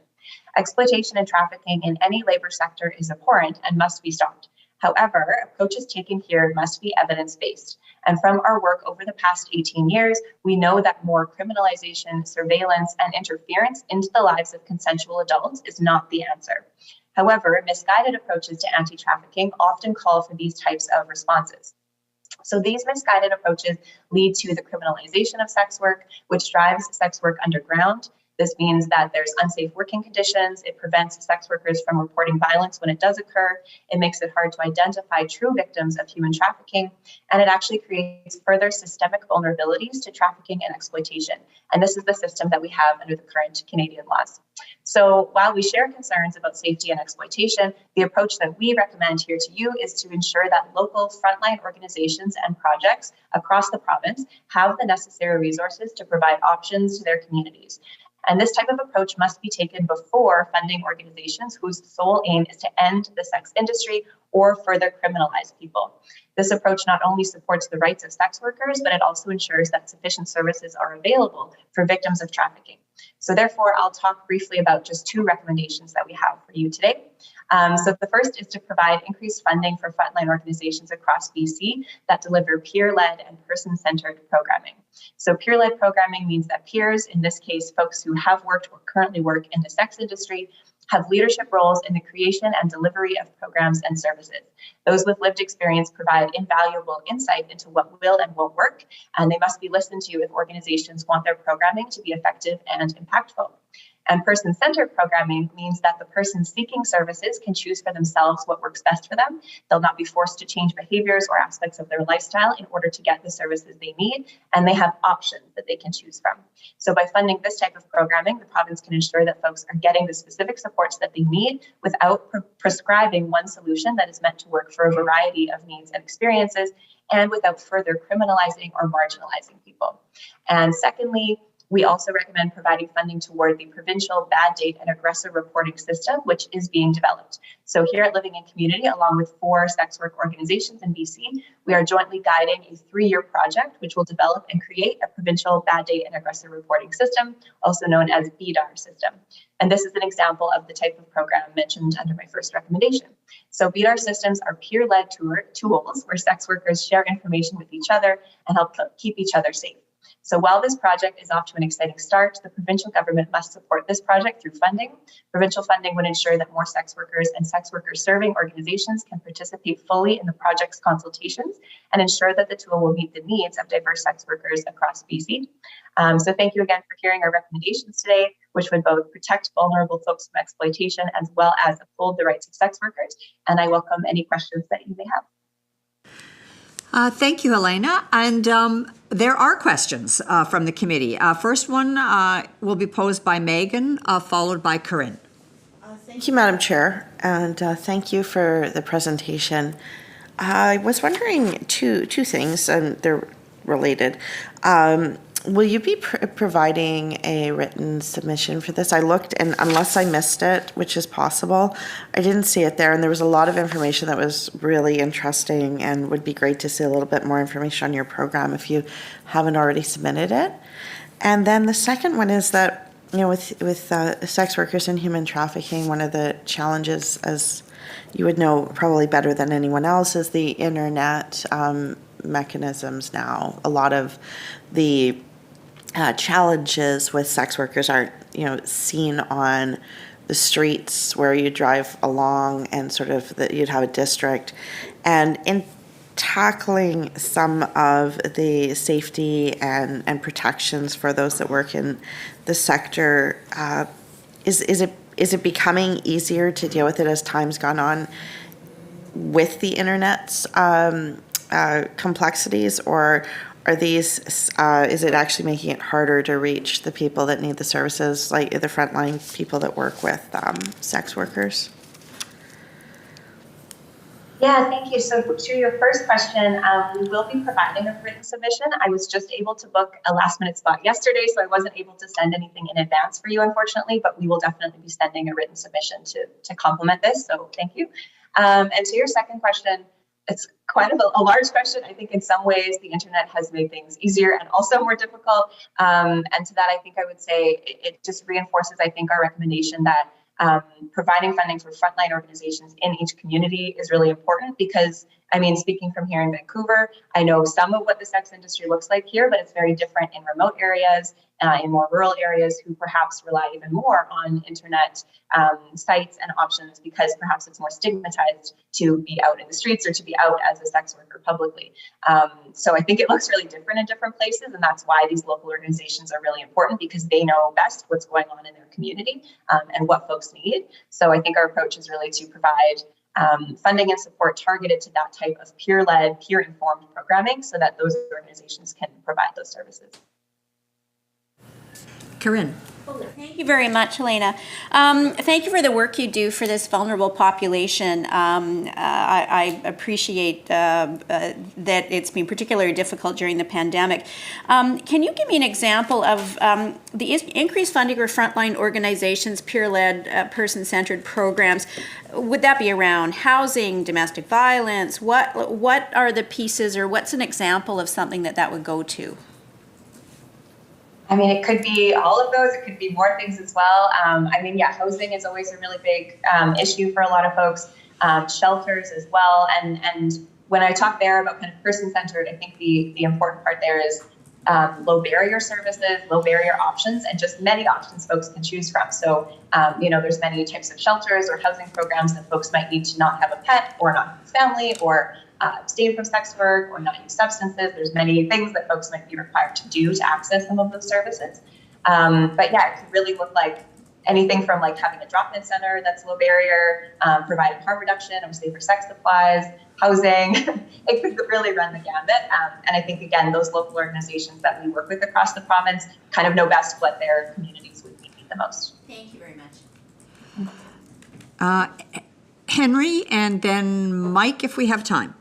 Exploitation and trafficking in any labor sector is abhorrent and must be stopped. However, approaches taken here must be evidence-based. And from our work over the past 18 years, we know that more criminalization, surveillance, and interference into the lives of consensual adults is not the answer. However, misguided approaches to anti-trafficking often call for these types of responses. So these misguided approaches lead to the criminalization of sex work, which drives sex work underground. This means that there's unsafe working conditions. It prevents sex workers from reporting violence when it does occur. It makes it hard to identify true victims of human trafficking. And it actually creates further systemic vulnerabilities to trafficking and exploitation. And this is the system that we have under the current Canadian laws. So while we share concerns about safety and exploitation, the approach that we recommend here to you is to ensure that local frontline organizations and projects across the province have the necessary resources to provide options to their communities. And this type of approach must be taken before funding organizations whose sole aim is to end the sex industry or further criminalize people. This approach not only supports the rights of sex workers, but it also ensures that sufficient services are available for victims of trafficking. So therefore, I'll talk briefly about just 2 recommendations that we have for you today. So the first is to provide increased funding for frontline organizations across BC that deliver peer-led and person-centered programming. So peer-led programming means that peers, in this case, folks who have worked or currently work in the sex industry, have leadership roles in the creation and delivery of programs and services. Those with lived experience provide invaluable insight into what will and won't work, and they must be listened to if organizations want their programming to be effective and impactful. And person-centered programming means that the person seeking services can choose for themselves what works best for them. They'll not be forced to change behaviors or aspects of their lifestyle in order to get the services they need, and they have options that they can choose from. So by funding this type of programming, the province can ensure that folks are getting the specific supports that they need without prescribing one solution that is meant to work for a variety of needs and experiences, and without further criminalizing or marginalizing people. And secondly, we also recommend providing funding toward the provincial bad date and aggressor reporting system, which is being developed. So here at Living in Community, along with 4 sex work organizations in BC, we are jointly guiding a 3-year project, which will develop and create a provincial bad date and aggressor reporting system, also known as BDAR system. And this is an example of the type of program mentioned under my first recommendation. So BDAR systems are peer-led tools where sex workers share information with each other and help keep each other safe. So while this project is off to an exciting start, the provincial government must support this project through funding. Provincial funding would ensure that more sex workers and sex worker serving organizations can participate fully in the project's consultations and ensure that the tool will meet the needs of diverse sex workers across BC. So thank you again for hearing our recommendations today, which would both protect vulnerable folks from exploitation as well as uphold the rights of sex workers. And I welcome any questions that you may have. Thank you, Helena. And there are questions from the committee. First one will be posed by Megan, followed by Corinne. Thank you, Madam Chair, and thank you for the presentation. I was wondering two things, and they're related. Will you be providing a written submission for this? I looked, and unless I missed it, which is possible, I didn't see it there, and there was a lot of information that was really interesting and would be great to see a little bit more information on your program if you haven't already submitted it. And then the second one is that, you know, with sex workers and human trafficking, one of the challenges, as you would know probably better than anyone else, is the internet mechanisms now. A lot of the challenges with sex workers aren't, you know, seen on the streets where you drive along and sort of that you'd have a district. And in tackling some of the safety and protections for those that work in the sector, is it becoming easier to deal with it as time's gone on? with the internet's complexities, or are these, is it actually making it harder to reach the people that need the services, like the frontline people that work with sex workers? Yeah, thank you. So to your first question, we will be providing a written submission. I was just able to book a last minute spot yesterday, so I wasn't able to send anything in advance for you, unfortunately, but we will definitely be sending a written submission to complement this, so thank you. And to your second question, it's quite a large question. I think in some ways the internet has made things easier and also more difficult. And to that, I think I would say it just reinforces, I think, our recommendation that providing funding for frontline organizations in each community is really important because, I mean, speaking from here in Vancouver, I know some of what the sex industry looks like here, but it's very different in remote areas, in more rural areas who perhaps rely even more on internet sites and options because perhaps it's more stigmatized to be out in the streets or to be out as a sex worker publicly. So I think it looks really different in different places, and that's why these local organizations are really important because they know best what's going on in their community and what folks need. So I think our approach is really to provide funding and support targeted to that type of peer-led, peer-informed programming so that those organizations can provide those services. Corinne. Thank you very much, Helena. Thank you for the work you do for this vulnerable population. I appreciate that it's been particularly difficult during the pandemic. Can you give me an example of the increased funding for frontline organizations, peer-led, person-centered programs? Would that be around housing, domestic violence? What are the pieces, or what's an example of something that would go to? I mean, it could be all of those. It could be more things as well. I mean, yeah, housing is always a really big issue for a lot of folks. Shelters as well. And when I talk there about kind of person-centered, I think the important part there is low barrier services, low barrier options, and just many options folks can choose from. So, there's many types of shelters or housing programs that folks might need to not have a pet or not have a family or abstain from sex work or not use substances. There's many things that folks might be required to do to access some of those services. But yeah, it could really look like anything from like having a drop-in center that's low barrier, providing harm reduction or safer sex supplies, housing. It could really run the gambit. And I think, again, those local organizations that we work with across the province kind of know best what their communities would need the most. Thank you very much. Henry, and then Mike, if we have time.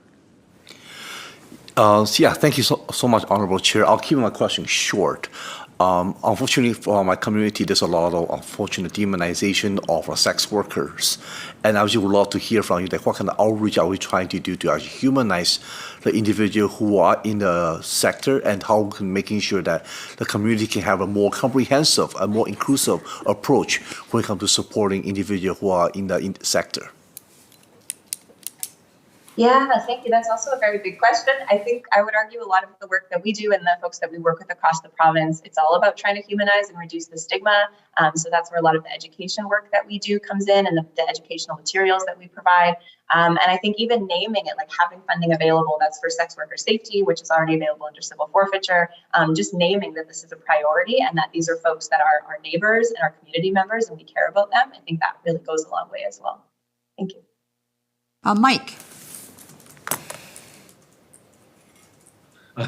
Yeah, thank you so much, Honorable Chair. I'll keep my question short. Unfortunately, for my community, there's a lot of unfortunate demonization of sex workers. And I would love to hear from you, like, what kind of outreach are we trying to do to actually humanize the individual who are in the sector, and how we can making sure that the community can have a more comprehensive, a more inclusive approach when it comes to supporting individuals who are in the sector. Yeah, thank you. That's also a very big question. I think I would argue a lot of the work that we do and the folks that we work with across the province, it's all about trying to humanize and reduce the stigma. So that's where a lot of the education work that we do comes in, and the educational materials that we provide. And I think even naming it, like having funding available that's for sex worker safety, which is already available under civil forfeiture, just naming that this is a priority and that these are folks that are our neighbors and our community members and we care about them. I think that really goes a long way as well. Thank you. Mike.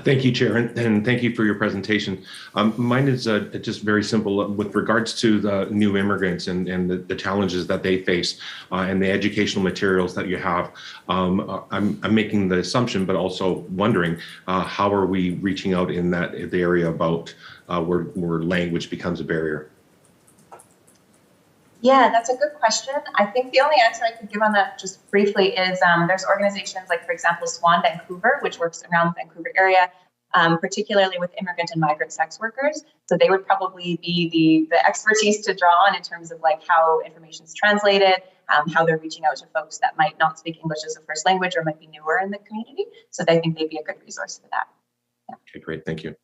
Thank you, Chair, and thank you for your presentation. Mine is just very simple with regards to the new immigrants and the challenges that they face and the educational materials that you have. I'm making the assumption, but also wondering, how are we reaching out in the area about where language becomes a barrier? Yeah, that's a good question. I think the only answer I could give on that just briefly is there's organizations like, for example, Swan Vancouver, which works around the Vancouver area, particularly with immigrant and migrant sex workers. So they would probably be the expertise to draw on in terms of like how information is translated, how they're reaching out to folks that might not speak English as a first language or might be newer in the community. So I think they'd be a good resource for that. Yeah. Okay, great. Thank you.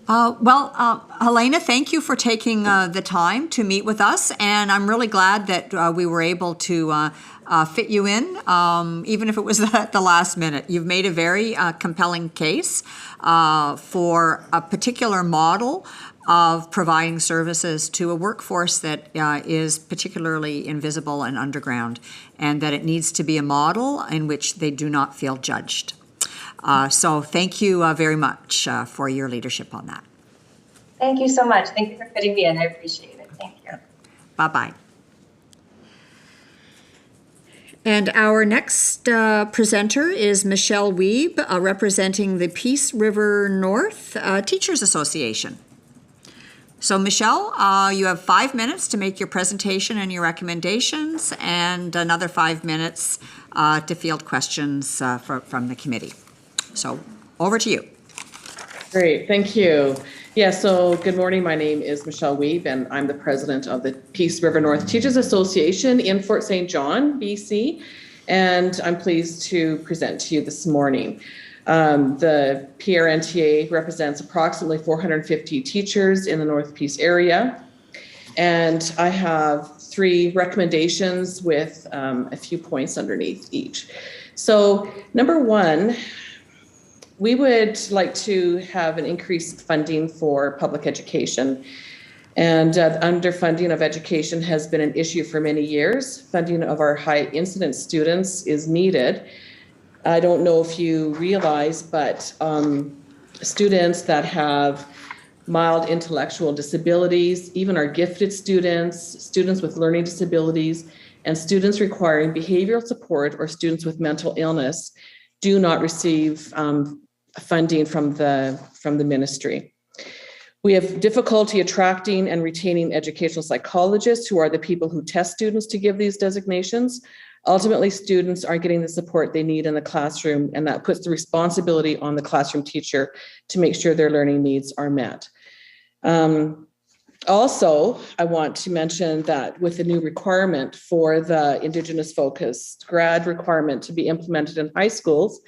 Helena, thank you for taking the time to meet with us, and I'm really glad that we were able to fit you in, even if it was at the last minute. You've made a very compelling case for a particular model of providing services to a workforce that is particularly invisible and underground, and that it needs to be a model in which they do not feel judged. So thank you very much for your leadership on that. Thank you so much. Thank you for fitting me in. I appreciate it. Thank you. Bye-bye. And our next presenter is Michelle Wiebe, representing the Peace River North Teachers Association. So Michelle, you have 5 minutes to make your presentation and your recommendations, and another 5 minutes to field questions from the committee. So over to you. Great, thank you. Yeah, so good morning. My name is Michelle Wiebe, and I'm the president of the Peace River North Teachers Association in Fort St. John, BC, and I'm pleased to present to you this morning. The PRNTA represents approximately 450 teachers in the North Peace area, and I have 3 recommendations with a few points underneath each. So number 1, we would like to have an increased funding for public education. And underfunding of education has been an issue for many years. Funding of our high incidence students is needed. I don't know if you realize, but students that have mild intellectual disabilities, even our gifted students, students with learning disabilities, and students requiring behavioral support or students with mental illness do not receive funding from the ministry. We have difficulty attracting and retaining educational psychologists, who are the people who test students to give these designations. Ultimately, students aren't getting the support they need in the classroom, and that puts the responsibility on the classroom teacher to make sure their learning needs are met. Also, I want to mention that with the new requirement for the Indigenous focused grad requirement to be implemented in high schools,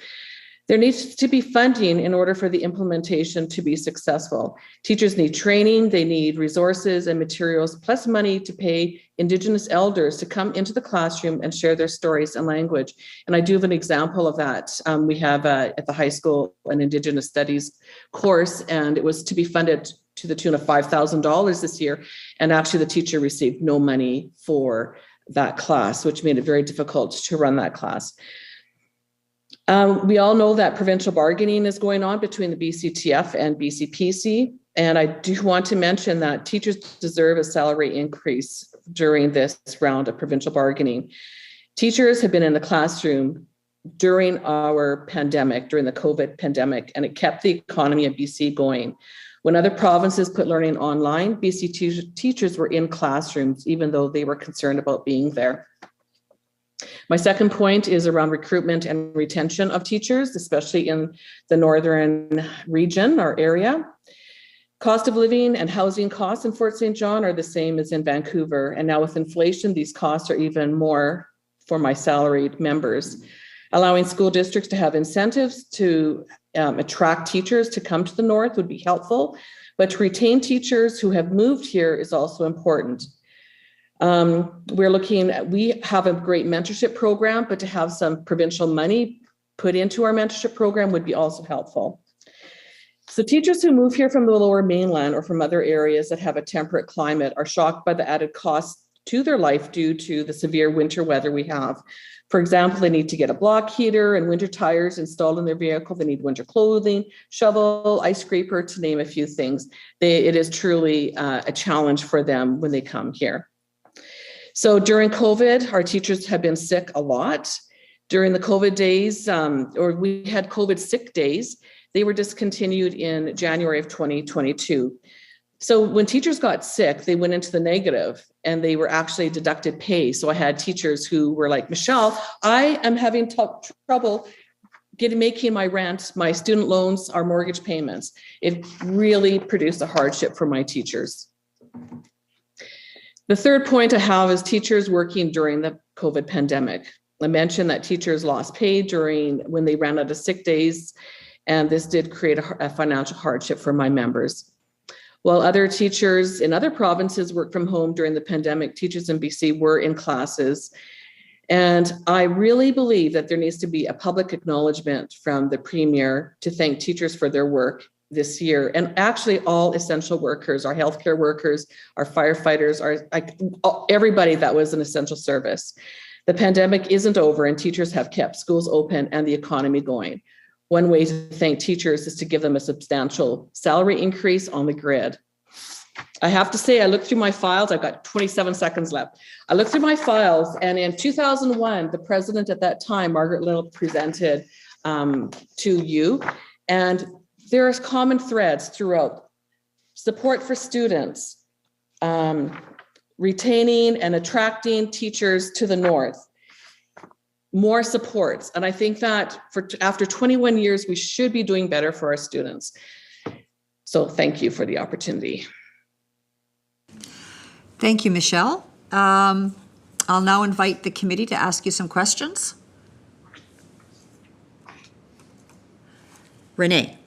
there needs to be funding in order for the implementation to be successful. Teachers need training, they need resources and materials, plus money to pay Indigenous elders to come into the classroom and share their stories and language. And I do have an example of that. We have at the high school an Indigenous Studies course, and it was to be funded to the tune of $5,000 this year. And actually the teacher received no money for that class, which made it very difficult to run that class. We all know that provincial bargaining is going on between the BCTF and BCPC. And I do want to mention that teachers deserve a salary increase during this round of provincial bargaining. Teachers have been in the classroom during our pandemic, during the COVID pandemic, and it kept the economy of BC going. When other provinces put learning online, BC teachers were in classrooms, even though they were concerned about being there. My second point is around recruitment and retention of teachers, especially in the northern region or area. Cost of living and housing costs in Fort St. John are the same as in Vancouver. And now with inflation, these costs are even more for my salaried members. Allowing school districts to have incentives to attract teachers to come to the north would be helpful, but to retain teachers who have moved here is also important. We have a great mentorship program, but to have some provincial money put into our mentorship program would be also helpful. So teachers who move here from the lower mainland or from other areas that have a temperate climate are shocked by the added costs to their life due to the severe winter weather we have. For example, they need to get a block heater and winter tires installed in their vehicle. They need winter clothing, shovel, ice scraper, to name a few things. It is truly a challenge for them when they come here. So during COVID, our teachers have been sick a lot. During the COVID days, or we had COVID sick days, they were discontinued in January of 2022. So when teachers got sick, they went into the negative and they were actually deducted pay. So I had teachers who were like, Michelle, I am having trouble making my rent, my student loans, our mortgage payments. It really produced a hardship for my teachers. The third point I have is teachers working during the COVID pandemic. I mentioned that teachers lost pay when they ran out of sick days, and this did create a financial hardship for my members. While other teachers in other provinces worked from home during the pandemic, teachers in BC were in classes. And I really believe that there needs to be a public acknowledgement from the Premier to thank teachers for their work this year. And actually all essential workers, our healthcare workers, our firefighters, everybody that was an essential service. The pandemic isn't over and teachers have kept schools open and the economy going. One way to thank teachers is to give them a substantial salary increase on the grid. I have to say, I looked through my files. I've got 27 seconds left. I looked through my files, and in 2001, the president at that time, Margaret Little, presented to you, and there's common threads throughout: support for students, retaining and attracting teachers to the north, more supports. And I think that after 21 years, we should be doing better for our students. So thank you for the opportunity. Thank you, Michelle. I'll now invite the committee to ask you some questions. Renee.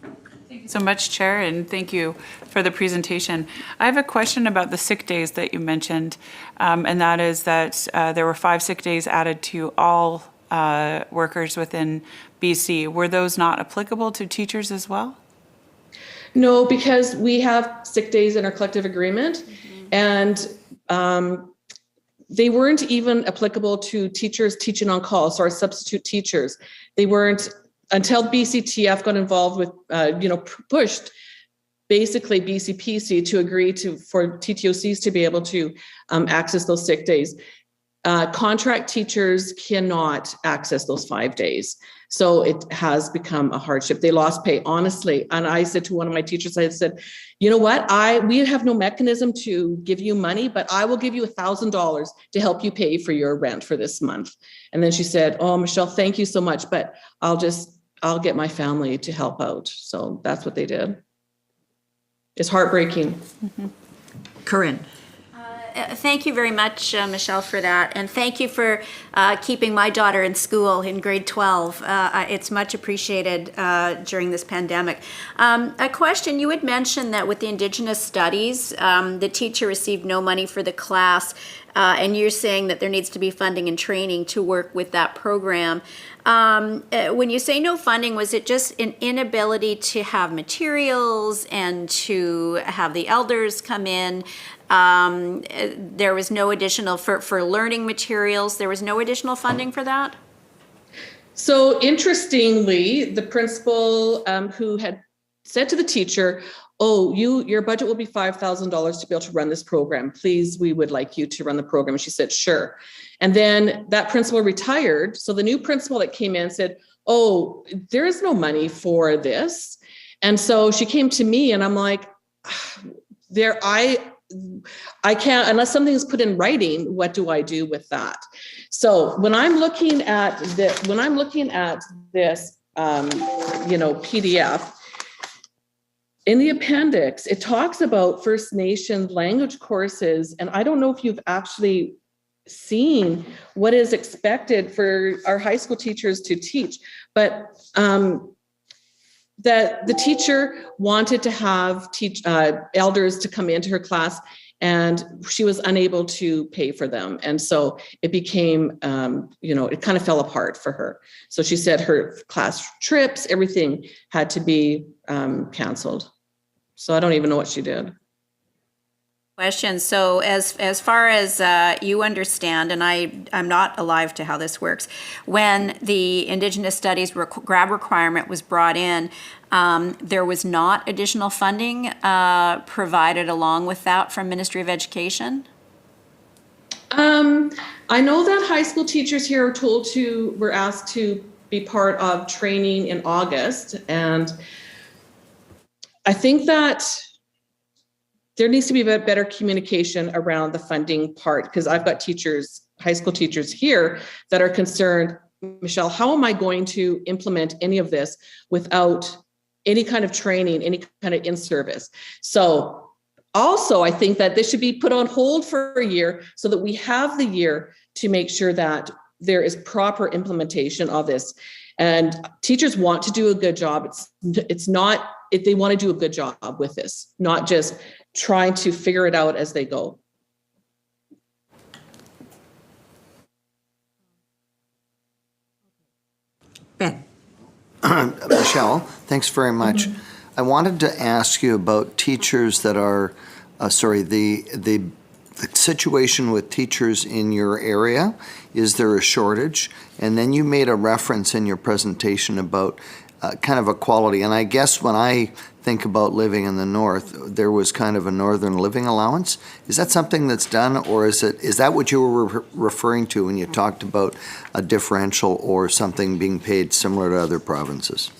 Thank you so much, Chair, and thank you for the presentation. I have a question about the sick days that you mentioned, and that is that there were 5 sick days added to all workers within BC. Were those not applicable to teachers as well? No, because we have sick days in our collective agreement, and they weren't even applicable to teachers teaching on call, so our substitute teachers. They weren't until BCTF got involved with, pushed basically BCPC to agree for TTOCs to be able to access those sick days. Contract teachers cannot access those 5 days. So it has become a hardship. They lost pay, honestly. And I said to one of my teachers, I said, you know what, we have no mechanism to give you money, but I will give you $1,000 to help you pay for your rent for this month. And then she said, oh, Michelle, thank you so much, but I'll get my family to help out. So that's what they did. It's heartbreaking. Mm-hmm. Corinne. Thank you very much, Michelle, for that. And thank you for keeping my daughter in school in grade 12. It's much appreciated during this pandemic. A question, you had mentioned that with the Indigenous studies, the teacher received no money for the class, and you're saying that there needs to be funding and training to work with that program. When you say no funding, was it just an inability to have materials and to have the elders come in? There was no additional, for learning materials, there was no additional funding for that? So interestingly, the principal who had said to the teacher, oh, your budget will be $5,000 to be able to run this program. Please, we would like you to run the program. And she said, sure. And then that principal retired. So the new principal that came in said, oh, there is no money for this. And so she came to me and I'm like, I can't, unless something is put in writing, what do I do with that? So when I'm looking at this, PDF, in the appendix, it talks about First Nation language courses. And I don't know if you've actually seen what is expected for our high school teachers to teach, but that the teacher wanted to have elders to come into her class, and she was unable to pay for them. And so it became, it kind of fell apart for her. So she said her class trips, everything had to be canceled. So I don't even know what she did. Question. So as far as you understand, and I'm not alive to how this works, when the Indigenous Studies grab requirement was brought in, there was not additional funding provided along with that from Ministry of Education? I know that high school teachers here were asked to be part of training in August, and I think that there needs to be better communication around the funding part, because I've got high school teachers here that are concerned, Michelle, how am I going to implement any of this without any kind of training, any kind of in-service? So also, I think that this should be put on hold for a year so that we have the year to make sure that there is proper implementation of this. And teachers want to do a good job. It's not, if they want to do a good job with this, not just trying to figure it out as they go. Ben. Michelle, thanks very much. I wanted to ask you about teachers that are, the situation with teachers in your area. Is there a shortage? And then you made a reference in your presentation about kind of equality. And I guess when I think about living in the north, there was kind of a northern living allowance. Is that something that's done, or is that what you were referring to when you talked about a differential or something being paid similar to other provinces?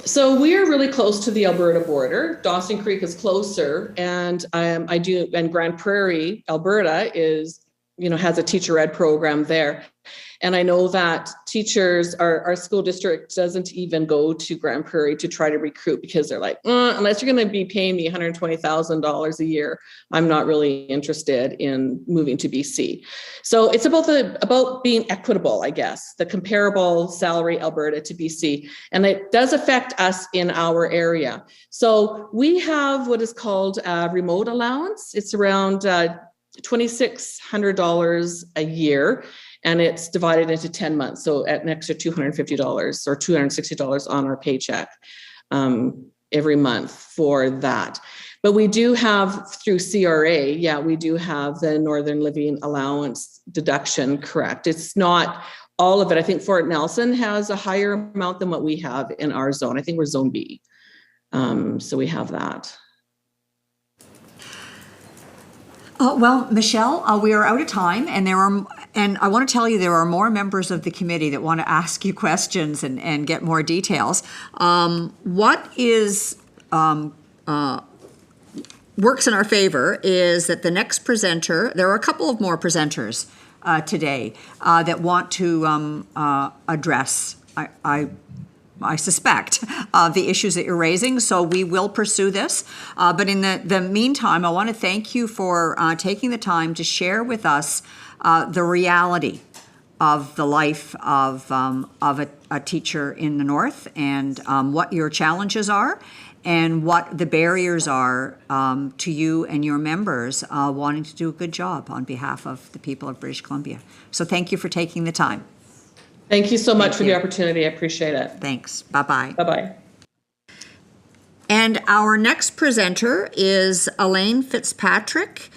So we are really close to the Alberta border. Dawson Creek is closer, and and Grand Prairie, Alberta has a teacher ed program there. And I know that teachers, our school district doesn't even go to Grand Prairie to try to recruit, because they're like, unless you're going to be paying me $120,000 a year, I'm not really interested in moving to BC. So it's about being equitable, I guess, the comparable salary Alberta to BC. And it does affect us in our area. So we have what is called a remote allowance. It's around $2,600 a year. And it's divided into 10 months. So at an extra $250 or $260 on our paycheck every month for that. But we do have through CRA, we do have the Northern Living Allowance deduction, correct. It's not all of it. I think Fort Nelson has a higher amount than what we have in our zone. I think we're zone B. So we have that. Well, Michelle, we are out of time, and I want to tell you there are more members of the committee that want to ask you questions and get more details. What works in our favor is that the next presenter, there are a couple of more presenters today that want to address, I suspect, the issues that you're raising, so we will pursue this. But in the meantime, I want to thank you for taking the time to share with us the reality of the life of a teacher in the North, and what your challenges are and what the barriers are to you and your members wanting to do a good job on behalf of the people of British Columbia. So thank you for taking the time. Thank you so much for the opportunity. I appreciate it. Thanks. Bye-bye. Bye-bye. And our next presenter is Elaine Fitzpatrick,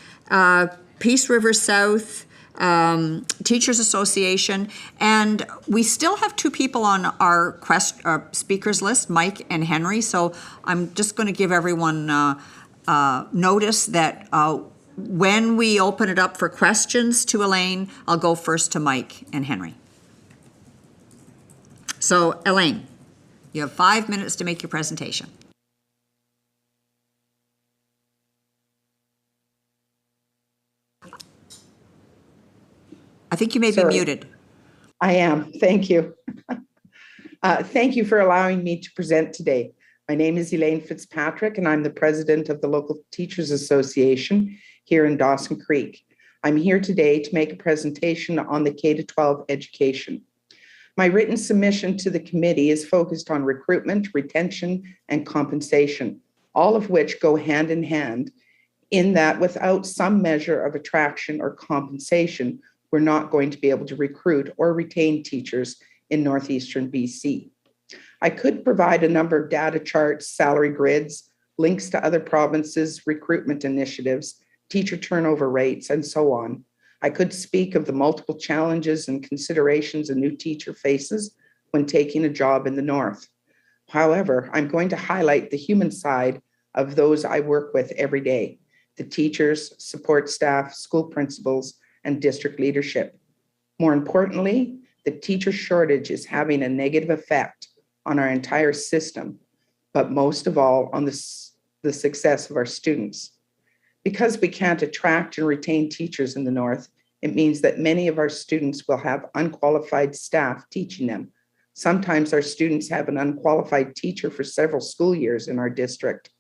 Peace River South Teachers Association. And we still have two people on our speakers list, Mike and Henry. So I'm just going to give everyone notice that when we open it up for questions to Elaine, I'll go first to Mike and Henry. So, Elaine, you have 5 minutes to make your presentation. I think you may be muted. I am. Thank you. Thank you for allowing me to present today. My name is Elaine Fitzpatrick, and I'm the president of the local Teachers Association here in Dawson Creek. I'm here today to make a presentation on the K-12 education. My written submission to the committee is focused on recruitment, retention, and compensation, all of which go hand in hand, in that without some measure of attraction or compensation, we're not going to be able to recruit or retain teachers in Northeastern BC. I could provide a number of data charts, salary grids, links to other provinces' recruitment initiatives, teacher turnover rates, and so on. I could speak of the multiple challenges and considerations a new teacher faces when taking a job in the North. However, I'm going to highlight the human side of those I work with every day, the teachers, support staff, school principals, and district leadership. More importantly, the teacher shortage is having a negative effect on our entire system, but most of all on the success of our students. Because we can't attract and retain teachers in the North, it means that many of our students will have unqualified staff teaching them. Sometimes our students have an unqualified teacher for several school years in our district.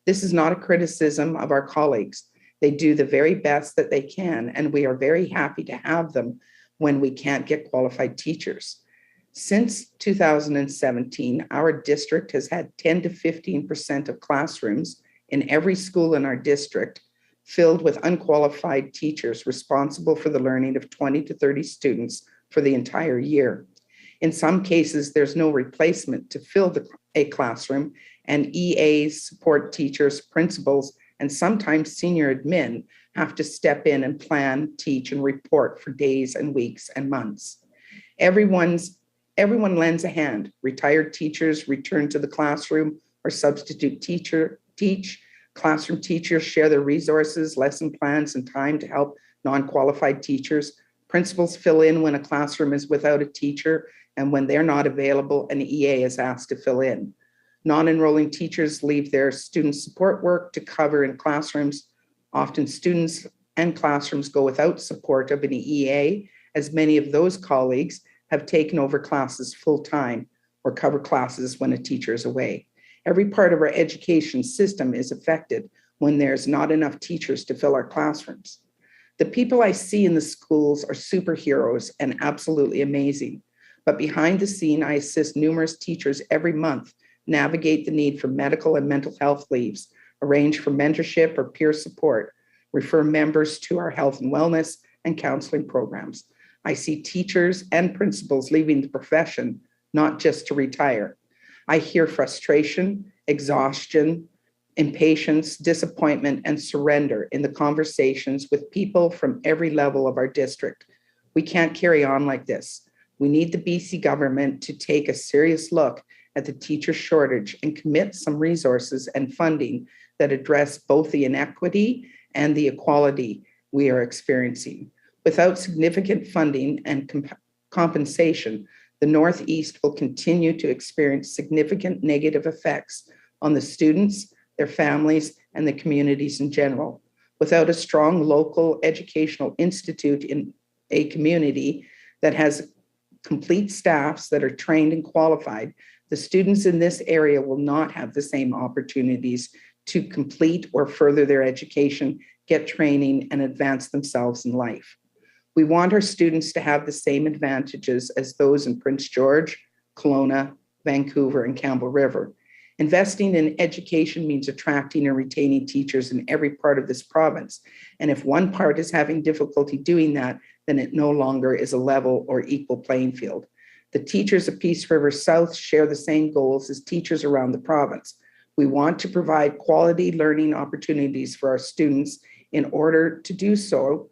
This is not a criticism of our colleagues. They do the very best that they can, and we are very happy to have them when we can't get qualified teachers. Since 2017, our district has had 10 to 15% of classrooms in every school in our district filled with unqualified teachers responsible for the learning of 20 to 30 students for the entire year. In some cases, there's no replacement to fill a classroom, and EAs, support teachers, principals, and sometimes senior admin have to step in and plan, teach, and report for days and weeks and months. Everyone lends a hand. Retired teachers return to the classroom or substitute teach. Classroom teachers share their resources, lesson plans, and time to help non-qualified teachers. Principals fill in when a classroom is without a teacher, and when they're not available, an EA is asked to fill in. Non-enrolling teachers leave their student support work to cover in classrooms. Often students and classrooms go without support of an EA, as many of those colleagues have taken over classes full-time or cover classes when a teacher is away. Every part of our education system is affected when there's not enough teachers to fill our classrooms. The people I see in the schools are superheroes and absolutely amazing. But behind the scene, I assist numerous teachers every month navigate the need for medical and mental health leaves, arrange for mentorship or peer support, refer members to our health and wellness and counseling programs. I see teachers and principals leaving the profession, not just to retire. I hear frustration, exhaustion, impatience, disappointment, and surrender in the conversations with people from every level of our district. We can't carry on like this. We need the BC government to take a serious look at the teacher shortage and commit some resources and funding that address both the inequity and the equality we are experiencing. Without significant funding and compensation, the Northeast will continue to experience significant negative effects on the students, their families, and the communities in general. Without a strong local educational institute in a community that has complete staffs that are trained and qualified, the students in this area will not have the same opportunities to complete or further their education, get training, and advance themselves in life. We want our students to have the same advantages as those in Prince George, Kelowna, Vancouver, and Campbell River. Investing in education means attracting and retaining teachers in every part of this province. And if one part is having difficulty doing that, then it no longer is a level or equal playing field. The teachers of Peace River South share the same goals as teachers around the province. We want to provide quality learning opportunities for our students. In order to do so,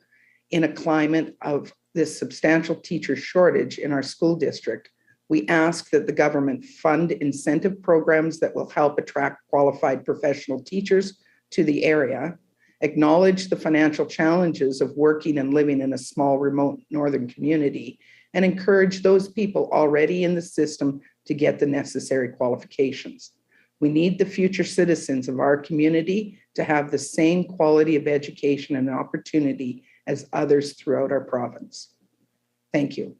in a climate of this substantial teacher shortage in our school district, we ask that the government fund incentive programs that will help attract qualified professional teachers to the area, acknowledge the financial challenges of working and living in a small, remote northern community, and encourage those people already in the system to get the necessary qualifications. We need the future citizens of our community to have the same quality of education and opportunity as others throughout our province. Thank you.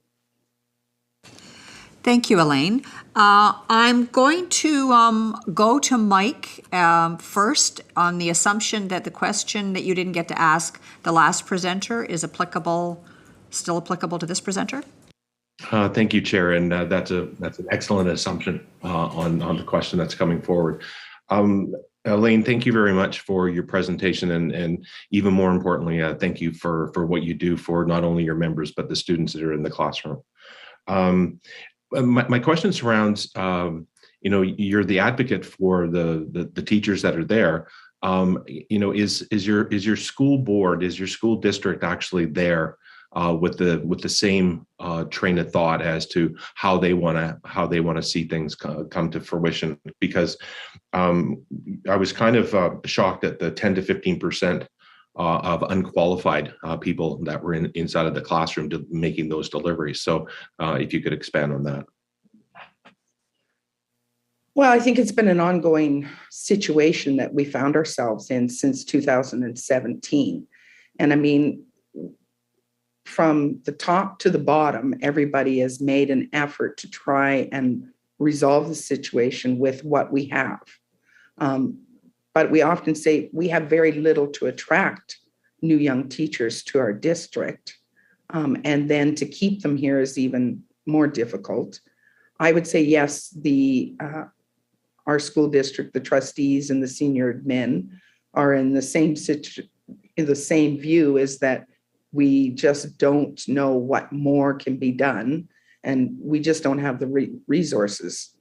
Thank you, Elaine. I'm going to go to Mike first on the assumption that the question that you didn't get to ask the last presenter is still applicable to this presenter. Thank you, Chair, and that's an excellent assumption on the question that's coming forward. Elaine, thank you very much for your presentation, and even more importantly, thank you for what you do for not only your members but the students that are in the classroom. My question surrounds, you're the advocate for the teachers that are there. Is your school board, is your school district actually there with the same train of thought as to how they want to see things come to fruition? Because I was kind of shocked at the 10 to 15% of unqualified people that were inside of the classroom making those deliveries. So if you could expand on that. Well, I think it's been an ongoing situation that we found ourselves in since 2017. And I mean, from the top to the bottom, everybody has made an effort to try and resolve the situation with what we have. But we often say we have very little to attract new young teachers to our district. And then to keep them here is even more difficult. I would say, yes, our school district, the trustees and the senior admin are in the same view, is that we just don't know what more can be done. And we just don't have the resources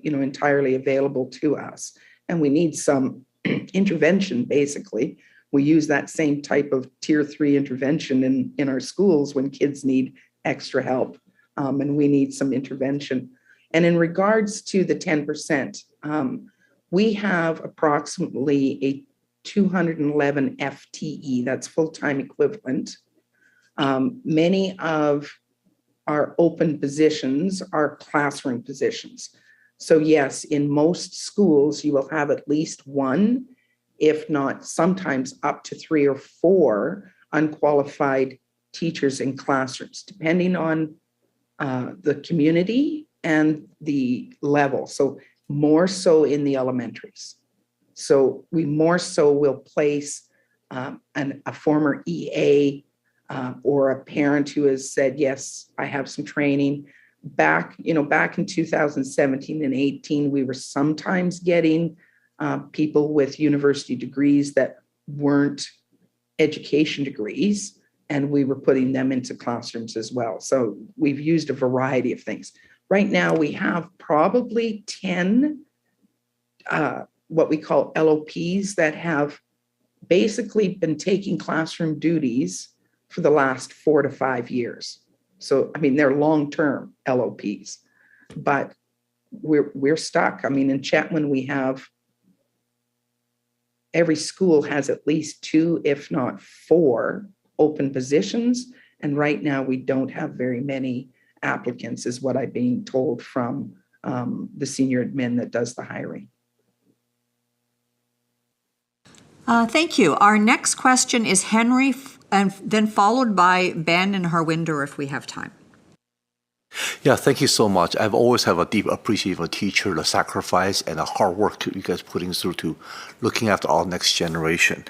entirely available to us. And we need some intervention, basically. We use that same type of tier 3 intervention in our schools when kids need extra help, and we need some intervention. And in regards to the 10%, we have approximately a 211 FTE, that's full-time equivalent. Many of our open positions are classroom positions. So yes, in most schools, you will have at least one, if not sometimes up to 3 or 4 unqualified teachers in classrooms, depending on the community and the level. So more so in the elementaries. So we more so will place a former EA or a parent who has said, yes, I have some training. Back in 2017 and 18, we were sometimes getting people with university degrees that weren't education degrees, and we were putting them into classrooms as well. So we've used a variety of things. Right now, we have probably 10 what we call LOPs that have basically been taking classroom duties for the last 4 to 5 years. So, I mean, they're long-term LOPs, but we're stuck. I mean, in Chetwynd, we have, every school has at least 2, if not 4, open positions. And right now we don't have very many applicants, is what I'm being told from the senior admin that does the hiring. Thank you. Our next question is Henry, and then followed by Ben and Harwinder if we have time. Yeah, thank you so much. I've always have a deep appreciation of a teacher, the sacrifice and the hard work you guys putting through to looking after our next generation.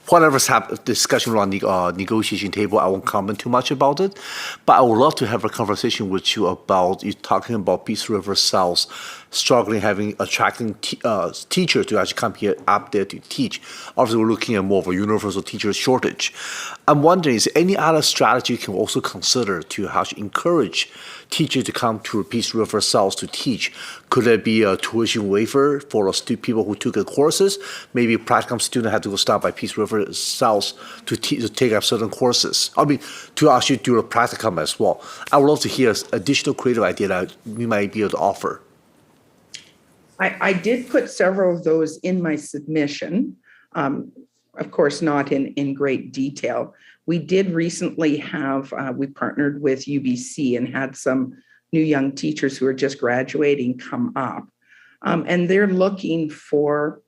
Whatever's discussion around the negotiation table, I won't comment too much about it, but I would love to have a conversation with you about you talking about Peace River South struggling, attracting teachers to actually come here up there to teach. Obviously, we're looking at more of a universal teacher shortage. I'm wondering, is there any other strategy you can also consider to how to encourage teachers to come to Peace River South to teach? Could there be a tuition waiver for people who took the courses? Maybe a practicum student had to go start by Peace River South to take up certain courses. I mean, to actually do a practicum as well. I would love to hear additional creative idea that we might be able to offer. I did put several of those in my submission, of course, not in great detail. We did recently have, we partnered with UBC and had some new young teachers who are just graduating come up. And they're looking for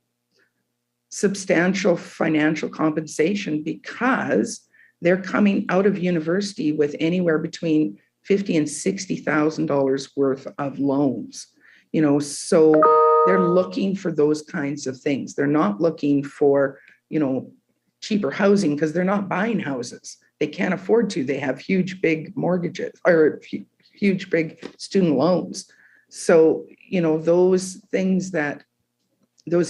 substantial financial compensation because they're coming out of university with anywhere between $50,000 and $60,000 worth of loans. So they're looking for those kinds of things. They're not looking for, cheaper housing because they're not buying houses. They can't afford to. They have huge, big mortgages or huge, big student loans. So, those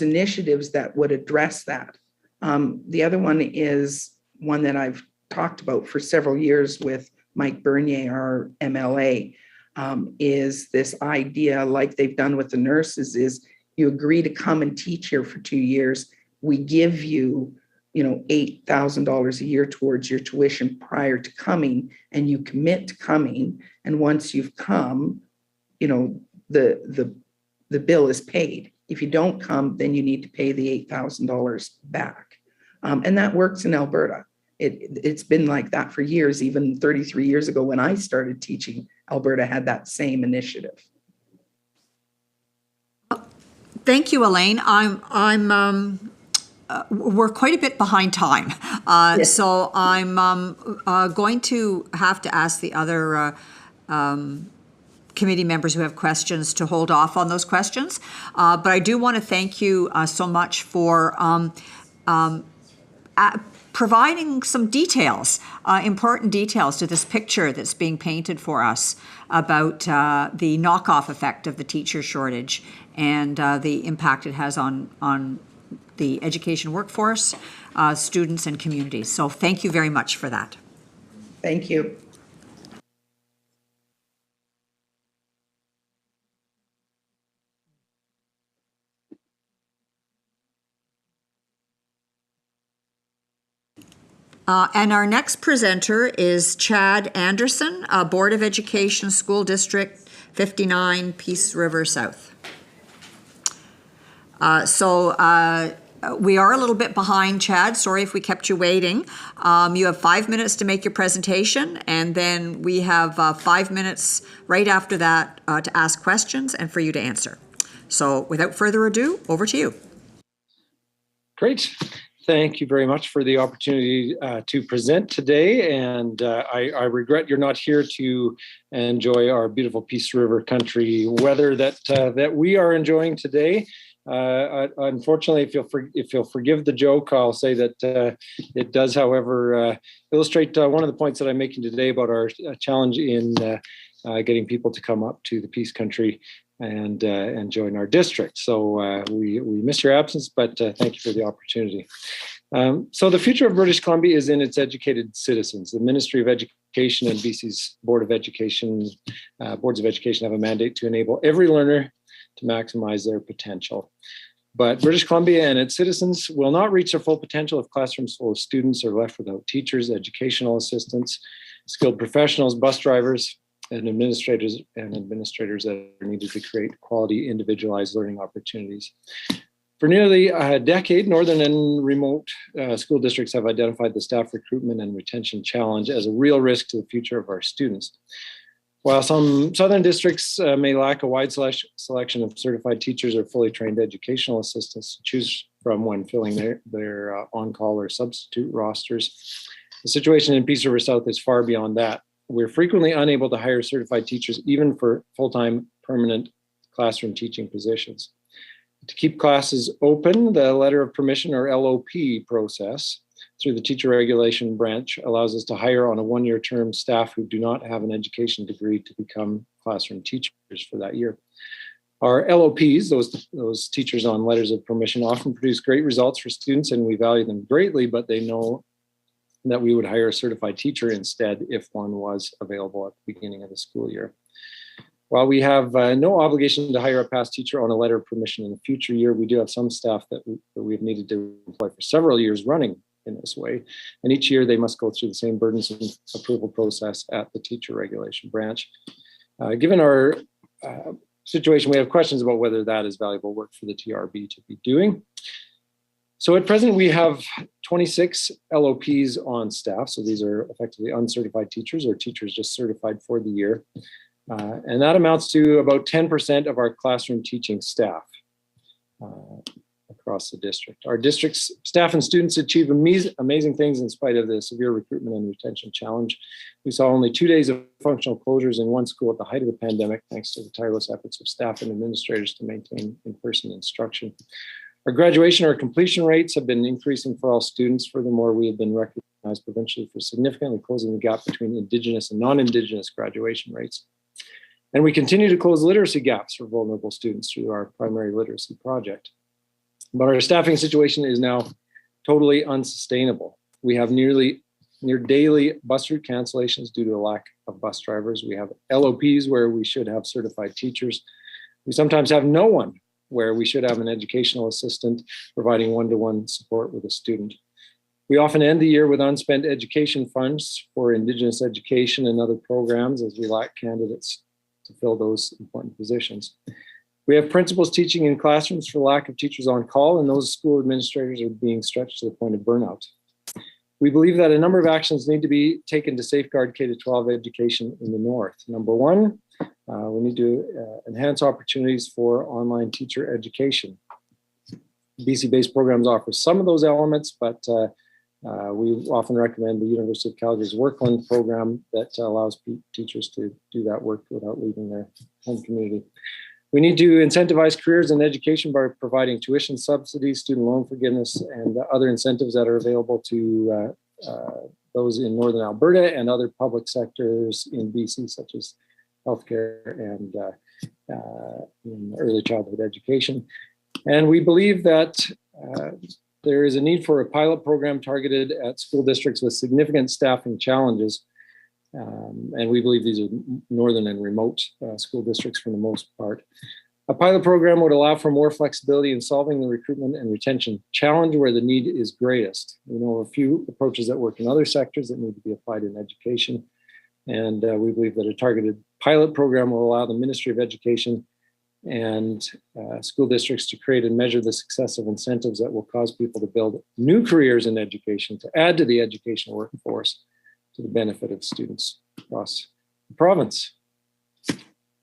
initiatives that would address that. The other one is one that I've talked about for several years with Mike Bernier, our MLA, is this idea, like they've done with the nurses, is you agree to come and teach here for 2 years. We give you, $8,000 a year towards your tuition prior to coming, and you commit to coming. And once you've come, the bill is paid. If you don't come, then you need to pay the $8,000 back. And that works in Alberta. It's been like that for years. Even 33 years ago when I started teaching, Alberta had that same initiative. Thank you, Elaine. We're quite a bit behind time. Yes. So I'm going to have to ask the other committee members who have questions to hold off on those questions. But I do want to thank you so much for providing some details, important details to this picture that's being painted for us about the knockoff effect of the teacher shortage and the impact it has on the education workforce, students and communities. So thank you very much for that. Thank you. And our next presenter is Chad Anderson, Board of Education, School District 59, Peace River South. We are a little bit behind, Chad. Sorry if we kept you waiting. You have 5 minutes to make your presentation, and then we have 5 minutes right after that to ask questions and for you to answer. So without further ado, over to you. Great. Thank you very much for the opportunity to present today. And I regret you're not here to enjoy our beautiful Peace River country weather that we are enjoying today. Unfortunately, if you'll forgive the joke, I'll say that it does, however, illustrate one of the points that I'm making today about our challenge in getting people to come up to the Peace Country and join our district. So we miss your absence, but thank you for the opportunity. So the future of British Columbia is in its educated citizens. The Ministry of Education and BC's Boards of Education have a mandate to enable every learner to maximize their potential. But British Columbia and its citizens will not reach their full potential if classrooms full of students are left without teachers, educational assistants, skilled professionals, bus drivers, and administrators that are needed to create quality, individualized learning opportunities. For nearly a decade, northern and remote school districts have identified the staff recruitment and retention challenge as a real risk to the future of our students. While some southern districts may lack a wide selection of certified teachers or fully trained educational assistants to choose from when filling their on-call or substitute rosters, the situation in Peace River South is far beyond that. We're frequently unable to hire certified teachers, even for full-time permanent classroom teaching positions. To keep classes open, the letter of permission, or LOP process, through the teacher regulation branch allows us to hire on a one-year term staff who do not have an education degree to become classroom teachers for that year. Our LOPs, those teachers on letters of permission, often produce great results for students, and we value them greatly, but they know that we would hire a certified teacher instead if one was available at the beginning of the school year. While we have no obligation to hire a past teacher on a letter of permission in the future year, we do have some staff that we've needed to employ for several years running in this way. And each year they must go through the same burdensome approval process at the teacher regulation branch. Given our situation, we have questions about whether that is valuable work for the TRB to be doing. So at present, we have 26 LOPs on staff. So these are effectively uncertified teachers or teachers just certified for the year. And that amounts to about 10% of our classroom teaching staff across the district. Our district's staff and students achieve amazing things in spite of the severe recruitment and retention challenge. We saw only 2 days of functional closures in one school at the height of the pandemic, thanks to the tireless efforts of staff and administrators to maintain in-person instruction. Our graduation or completion rates have been increasing for all students. Furthermore, we have been recognized provincially for significantly closing the gap between Indigenous and non-Indigenous graduation rates. And we continue to close literacy gaps for vulnerable students through our primary literacy project. But our staffing situation is now totally unsustainable. We have near daily bus route cancellations due to a lack of bus drivers. We have LOPs where we should have certified teachers. We sometimes have no one where we should have an educational assistant providing one-to-one support with a student. We often end the year with unspent education funds for Indigenous education and other programs as we lack candidates to fill those important positions. We have principals teaching in classrooms for lack of teachers on call, and those school administrators are being stretched to the point of burnout. We believe that a number of actions need to be taken to safeguard K-12 education in the North. Number one, we need to enhance opportunities for online teacher education. BC-based programs offer some of those elements, but we often recommend the University of Calgary's Workland program that allows teachers to do that work without leaving their home community. We need to incentivize careers in education by providing tuition subsidies, student loan forgiveness, and other incentives that are available to those in Northern Alberta and other public sectors in BC, such as healthcare and in early childhood education. And we believe that there is a need for a pilot program targeted at school districts with significant staffing challenges. And we believe these are northern and remote school districts for the most part. A pilot program would allow for more flexibility in solving the recruitment and retention challenge where the need is greatest. We know a few approaches that work in other sectors that need to be applied in education. And we believe that a targeted pilot program will allow the Ministry of Education and school districts to create and measure the success of incentives that will cause people to build new careers in education, to add to the educational workforce to the benefit of students across the province.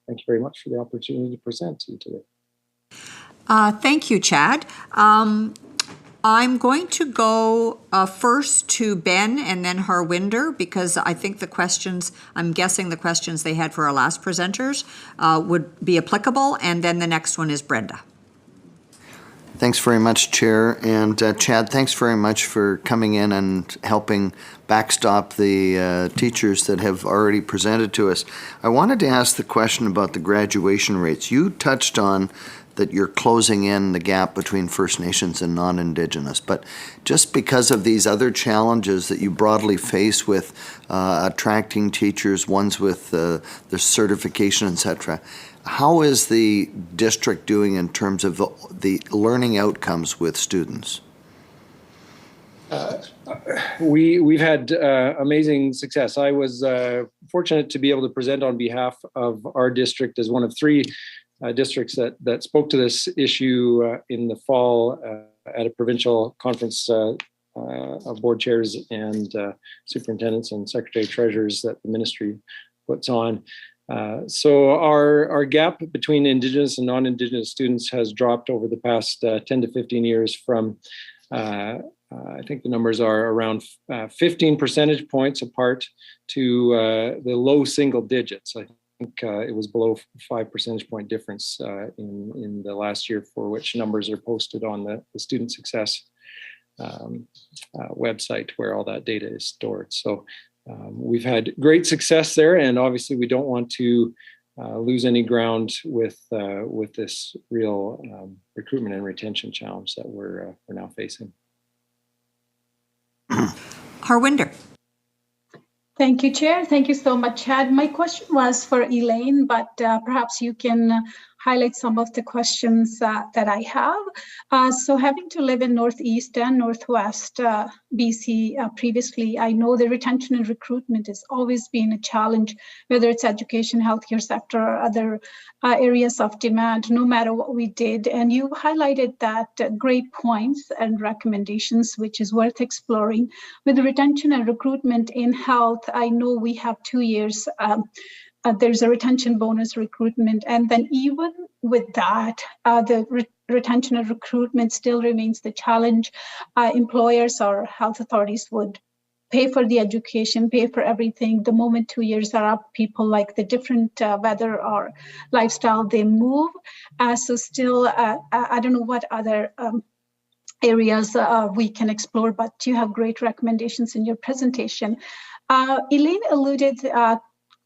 Thank you very much for the opportunity to present to you today. Thank you, Chad. I'm going to go first to Ben and then Harwinder, because I think I'm guessing the questions they had for our last presenters would be applicable, and then the next one is Brenda. Thanks very much, Chair. And Chad, thanks very much for coming in and helping backstop the teachers that have already presented to us. I wanted to ask the question about the graduation rates. You touched on that you're closing in the gap between First Nations and non-Indigenous, but just because of these other challenges that you broadly face with attracting teachers, ones with the certification, etc., how is the district doing in terms of the learning outcomes with students? We've had amazing success. I was fortunate to be able to present on behalf of our district as one of three districts that spoke to this issue in the fall at a provincial conference of board chairs and superintendents and secretary treasurers that the ministry puts on. So our gap between Indigenous and non-Indigenous students has dropped over the past 10 to 15 years from, I think the numbers are around 15 percentage points apart to the low single digits. I think it was below 5 percentage point difference in the last year, for which numbers are posted on the student success website where all that data is stored. So we've had great success there, and obviously we don't want to lose any ground with this real recruitment and retention challenge that we're now facing. Harwinder. Thank you, Chair. Thank you so much, Chad. My question was for Elaine, but perhaps you can highlight some of the questions that I have. So having to live in Northeast and Northwest BC previously, I know the retention and recruitment has always been a challenge, whether it's education, healthcare sector, or other areas of demand, no matter what we did. And you highlighted that great points and recommendations, which is worth exploring. With the retention and recruitment in health, I know we have 2 years. There's a retention bonus recruitment. And then even with that, the retention and recruitment still remains the challenge. Employers or health authorities would pay for the education, pay for everything. The moment 2 years are up, people like the different weather or lifestyle, they move. So still, I don't know what other areas we can explore, but you have great recommendations in your presentation. Elaine alluded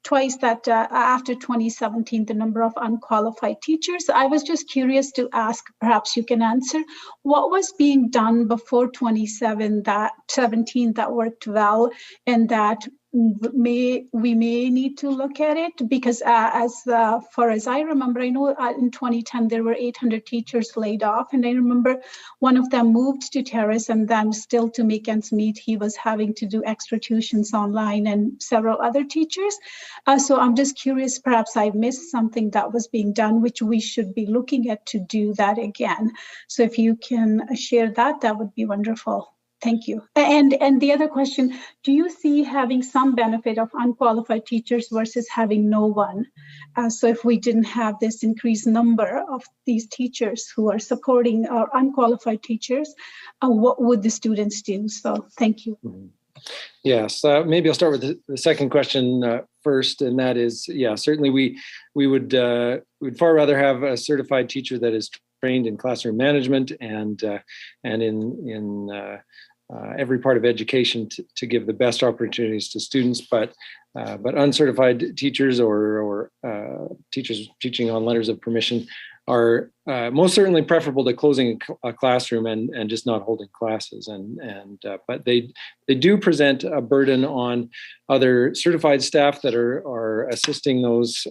twice that after 2017, the number of unqualified teachers. I was just curious to ask, perhaps you can answer, what was being done before 2017 that worked well, and that we may need to look at it? Because as far as I remember, I know in 2010 there were 800 teachers laid off, and I remember one of them moved to Terrace, and then still to make ends meet, he was having to do extra tuitions online, and several other teachers. So I'm just curious, perhaps I missed something that was being done, which we should be looking at to do that again. So if you can share that, that would be wonderful. Thank you. And the other question, do you see having some benefit of unqualified teachers versus having no one? So if we didn't have this increased number of these teachers who are supporting our unqualified teachers, what would the students do? So thank you. Yes, maybe I'll start with the second question first, and that is, yeah, certainly we would we'd far rather have a certified teacher that is trained in classroom management and in every part of education to give the best opportunities to students, but uncertified teachers or teachers teaching on letters of permission are most certainly preferable to closing a classroom and just not holding classes. But they do present a burden on other certified staff that are assisting those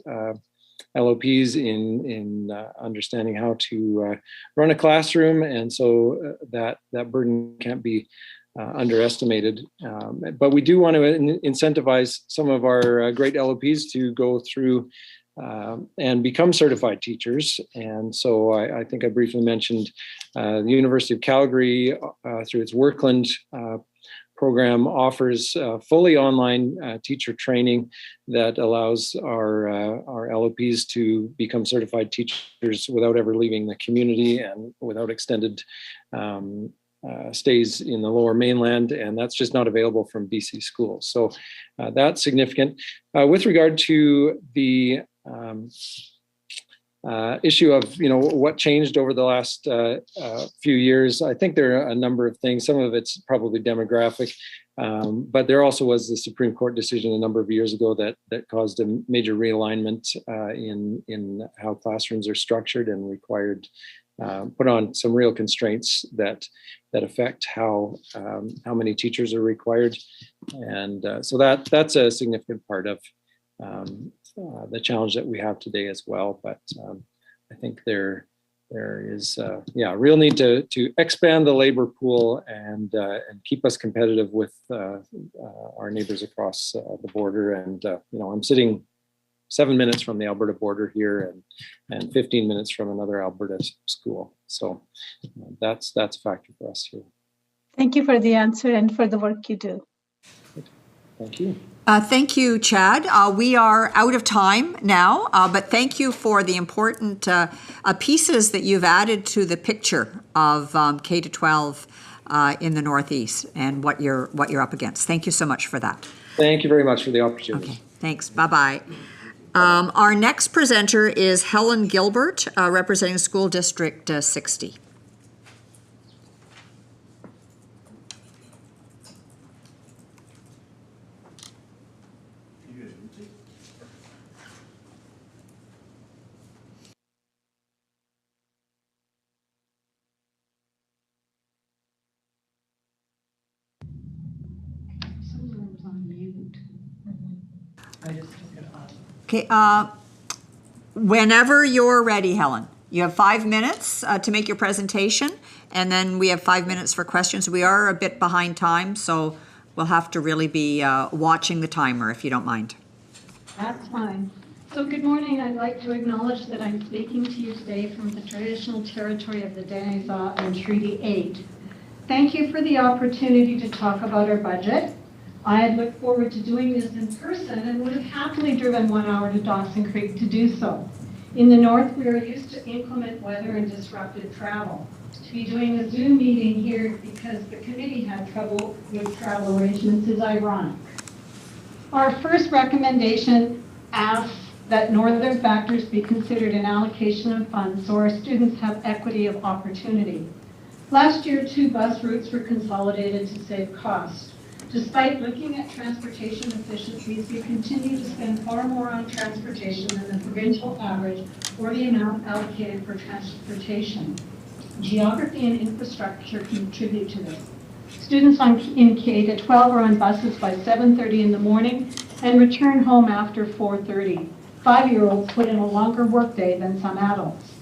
LOPs in understanding how to run a classroom, and so that burden can't be underestimated. But we do want to incentivize some of our great LOPs to go through and become certified teachers. And so I think I briefly mentioned the University of Calgary through its Workland program offers fully online teacher training that allows our LOPs to become certified teachers without ever leaving the community and without extended stays in the Lower Mainland, and that's just not available from BC schools. So that's significant. With regard to the issue of what changed over the last few years, I think there are a number of things. Some of it's probably demographic, but there also was the Supreme Court decision a number of years ago that caused a major realignment in how classrooms are structured and required put on some real constraints that affect how many teachers are required, and so that's a significant part of the challenge that we have today as well. But I think there is real need to expand the labor pool and keep us competitive with our neighbors across the border. And I'm sitting 7 minutes from the Alberta border here and 15 minutes from another Alberta school. So that's a factor for us here. Thank you for the answer and for the work you do. Thank you. Thank you, Chad. We are out of time now, but thank you for the important pieces that you've added to the picture of K-12 in the Northeast and what you're up against. Thank you so much for that. Thank you very much for the opportunity. Okay, thanks. Bye-bye. Our next presenter is Helen Gilbert, representing School District 60. Okay, whenever you're ready, Helen. You have 5 minutes to make your presentation, and then we have 5 minutes for questions. We are a bit behind time, so we'll have to really be watching the timer, if you don't mind. That's fine. So good morning. I'd like to acknowledge that I'm speaking to you today from the traditional territory of the Denishaw and Treaty 8. Thank you for the opportunity to talk about our budget. I had looked forward to doing this in person and would have happily driven 1 hour to Dawson Creek to do so. In the north, we are used to inclement weather and disrupted travel. To be doing a Zoom meeting here because the committee had trouble with travel arrangements is ironic. Our first recommendation asks that northern factors be considered in allocation of funds so our students have equity of opportunity. Last year, 2 bus routes were consolidated to save costs. Despite looking at transportation efficiencies, we continue to spend far more on transportation than the provincial average or the amount allocated for transportation. Geography and infrastructure contribute to this. Students in K-12 are on buses by 7:30 in the morning and return home after 4:30. 5-year-olds put in a longer workday than some adults.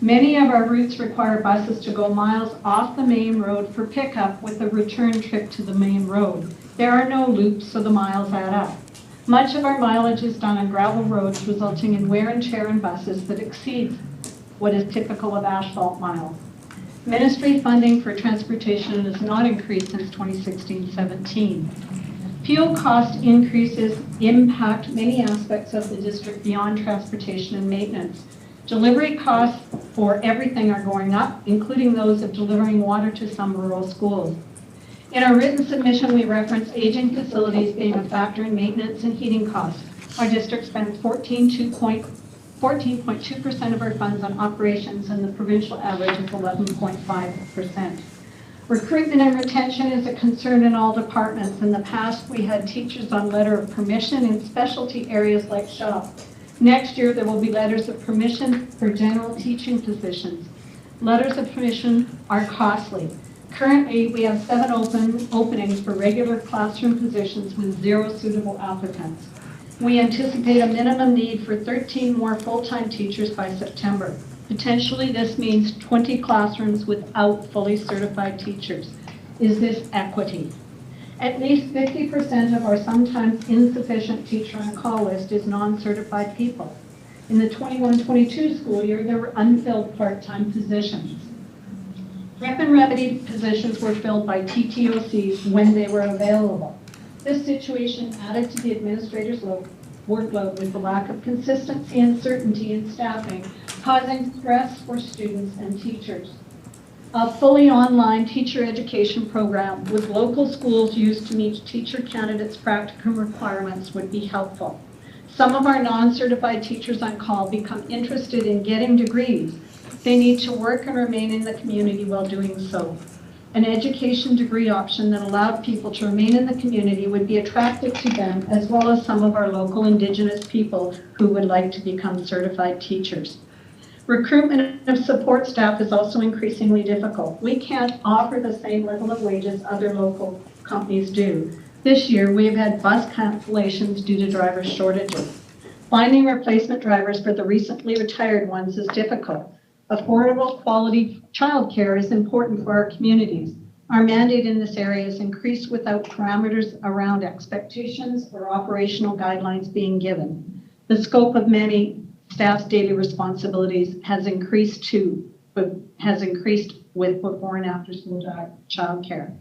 Many of our routes require buses to go miles off the main road for pickup with a return trip to the main road. There are no loops, so the miles add up. Much of our mileage is done on gravel roads, resulting in wear and tear in buses that exceeds what is typical of asphalt miles. Ministry funding for transportation has not increased since 2016-17. Fuel cost increases impact many aspects of the district beyond transportation and maintenance. Delivery costs for everything are going up, including those of delivering water to some rural schools. In our written submission, we reference aging facilities being a factor in maintenance and heating costs. Our district spends 14.2% of our funds on operations, and the provincial average is 11.5%. Recruitment and retention is a concern in all departments. In the past, we had teachers on letter of permission in specialty areas like shop. Next year, there will be letters of permission for general teaching positions. Letters of permission are costly. Currently, we have 7 openings for regular classroom positions with 0 suitable applicants. We anticipate a minimum need for 13 more full-time teachers by September. Potentially, this means 20 classrooms without fully certified teachers. Is this equity? At least 50% of our sometimes insufficient teacher on call list is non-certified people. In the 21-22 school year, there were unfilled part-time positions. Prep and remedy positions were filled by TTOCs when they were available. This situation added to the administrator's workload with the lack of consistency and certainty in staffing, causing stress for students and teachers. A fully online teacher education program with local schools used to meet teacher candidates' practicum requirements would be helpful. Some of our non-certified teachers on call become interested in getting degrees. They need to work and remain in the community while doing so. An education degree option that allowed people to remain in the community would be attractive to them, as well as some of our local Indigenous people who would like to become certified teachers. Recruitment of support staff is also increasingly difficult. We can't offer the same level of wages other local companies do. This year, we have had bus cancellations due to driver shortages. Finding replacement drivers for the recently retired ones is difficult. Affordable quality childcare is important for our communities. Our mandate in this area is increased without parameters around expectations or operational guidelines being given. The scope of many staff's daily responsibilities has increased with before and after school childcare.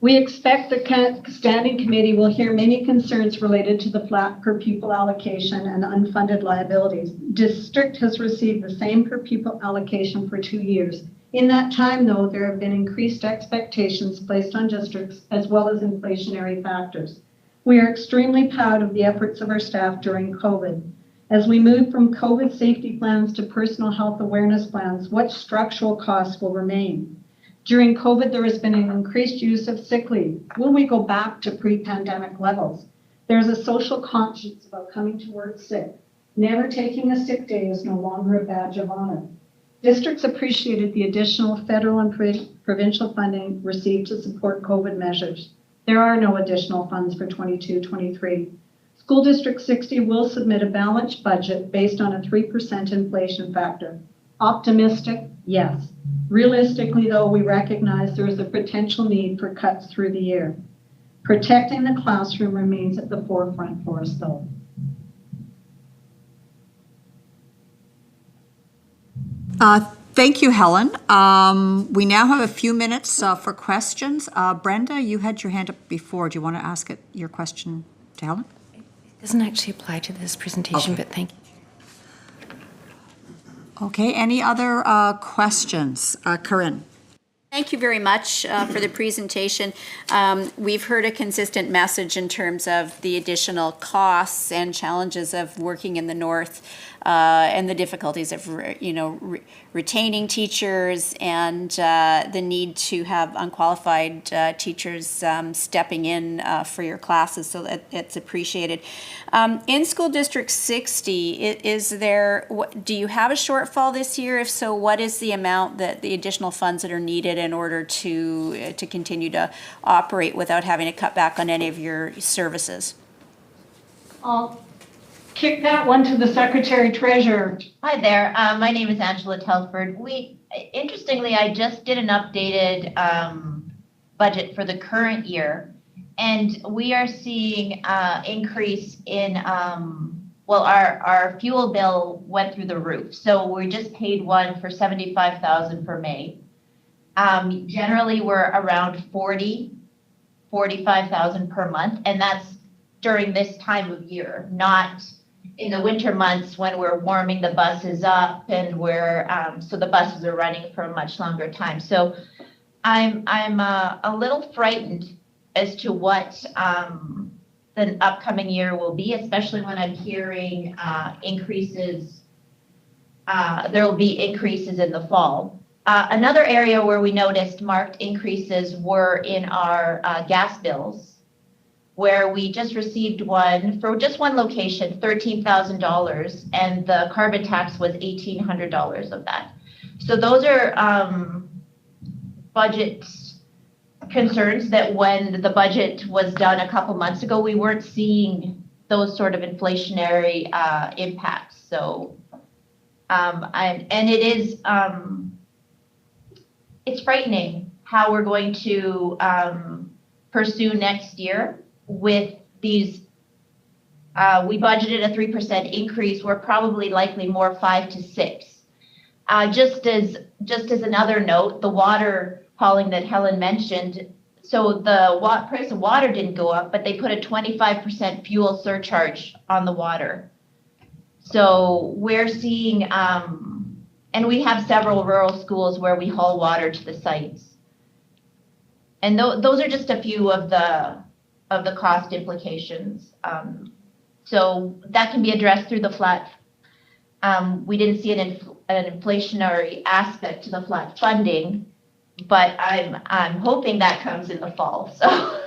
We expect the Standing Committee will hear many concerns related to the flat per pupil allocation and unfunded liabilities. District has received the same per pupil allocation for 2 years. In that time, though, there have been increased expectations placed on districts as well as inflationary factors. We are extremely proud of the efforts of our staff during COVID. As we move from COVID safety plans to personal health awareness plans, what structural costs will remain? During COVID, there has been an increased use of sick leave. Will we go back to pre-pandemic levels? There's a social conscience about coming to work sick. Never taking a sick day is no longer a badge of honor. Districts appreciated the additional federal and provincial funding received to support COVID measures. There are no additional funds for 22-23. School District 60 will submit a balanced budget based on a 3% inflation factor. Optimistic? Yes. Realistically, though, we recognize there is a potential need for cuts through the year. Protecting the classroom remains at the forefront for us, though. Thank you, Helen. We now have a few minutes for questions. Brenda, you had your hand up before. Do you want to ask your question to Helen? It doesn't actually apply to this presentation, but thank you. Okay, any other questions? Corinne. Thank you very much for the presentation. We've heard a consistent message in terms of the additional costs and challenges of working in the North and the difficulties of, retaining teachers and the need to have unqualified teachers stepping in for your classes, so that it's appreciated. In School District 60, do you have a shortfall this year? If so, what is the amount the additional funds that are needed in order to continue to operate without having to cut back on any of your services? I'll kick that one to the Secretary Treasurer. Hi there. My name is Angela Telford. Interestingly, I just did an updated budget for the current year, and we are seeing increase in our fuel bill went through the roof. So we just paid one for $75,000 for May. Generally, we're around $45,000 per month, and that's during this time of year, not in the winter months when we're warming the buses up and so the buses are running for a much longer time. So I'm a little frightened as to what the upcoming year will be, especially when I'm hearing increases. There will be increases in the fall. Another area where we noticed marked increases were in our gas bills, where we just received one for just one location, $13,000, and the carbon tax was $1,800 of that. So those are budget concerns that when the budget was done a couple months ago, we weren't seeing those sort of inflationary impacts. So, and it is, it's frightening how we're going to pursue next year with these. We budgeted a 3% increase. We're probably likely more 5 to 6. Just as another note, the water hauling that Helen mentioned. So the price of water didn't go up, but they put a 25% fuel surcharge on the water. So we're seeing, and we have several rural schools where we haul water to the sites. And those are just a few of the cost implications. So that can be addressed through the flat. We didn't see an inflationary aspect to the flat funding, but I'm hoping that comes in the fall. So.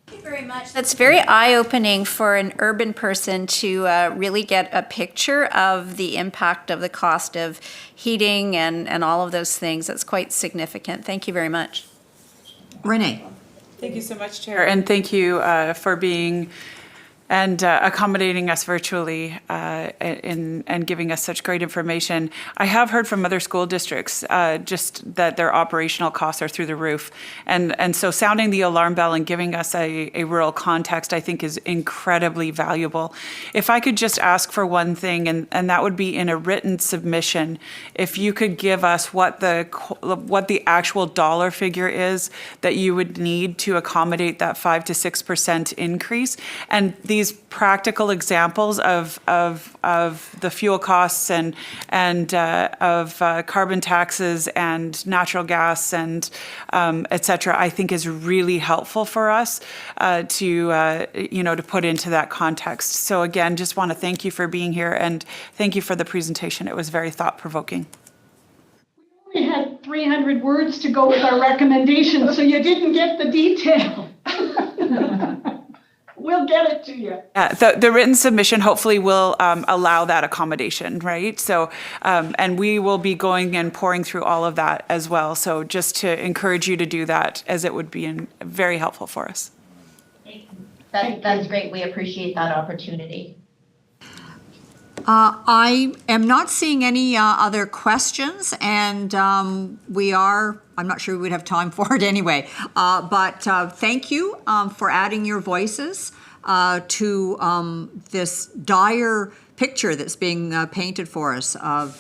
Thank you very much. That's very eye-opening for an urban person to really get a picture of the impact of the cost of heating and all of those things. That's quite significant. Thank you very much. Renee. Thank you so much, Chair, and thank you for being and accommodating us virtually and giving us such great information. I have heard from other school districts just that their operational costs are through the roof. And so sounding the alarm bell and giving us a rural context, I think, is incredibly valuable. If I could just ask for one thing, and that would be in a written submission, if you could give us what the actual dollar figure is that you would need to accommodate that 5 to 6% increase. And these practical examples of the fuel costs and of carbon taxes and natural gas and et cetera, I think is really helpful for us to put into that context. So again, just want to thank you for being here and thank you for the presentation. It was very thought-provoking. We had 300 words to go with our recommendation, so you didn't get the detail. We'll get it to you. The written submission hopefully will allow that accommodation, right? So, and we will be going and pouring through all of that as well. So just to encourage you to do that, as it would be very helpful for us. That's great. We appreciate that opportunity. I am not seeing any other questions, and I'm not sure we'd have time for it anyway. But thank you for adding your voices to this dire picture that's being painted for us of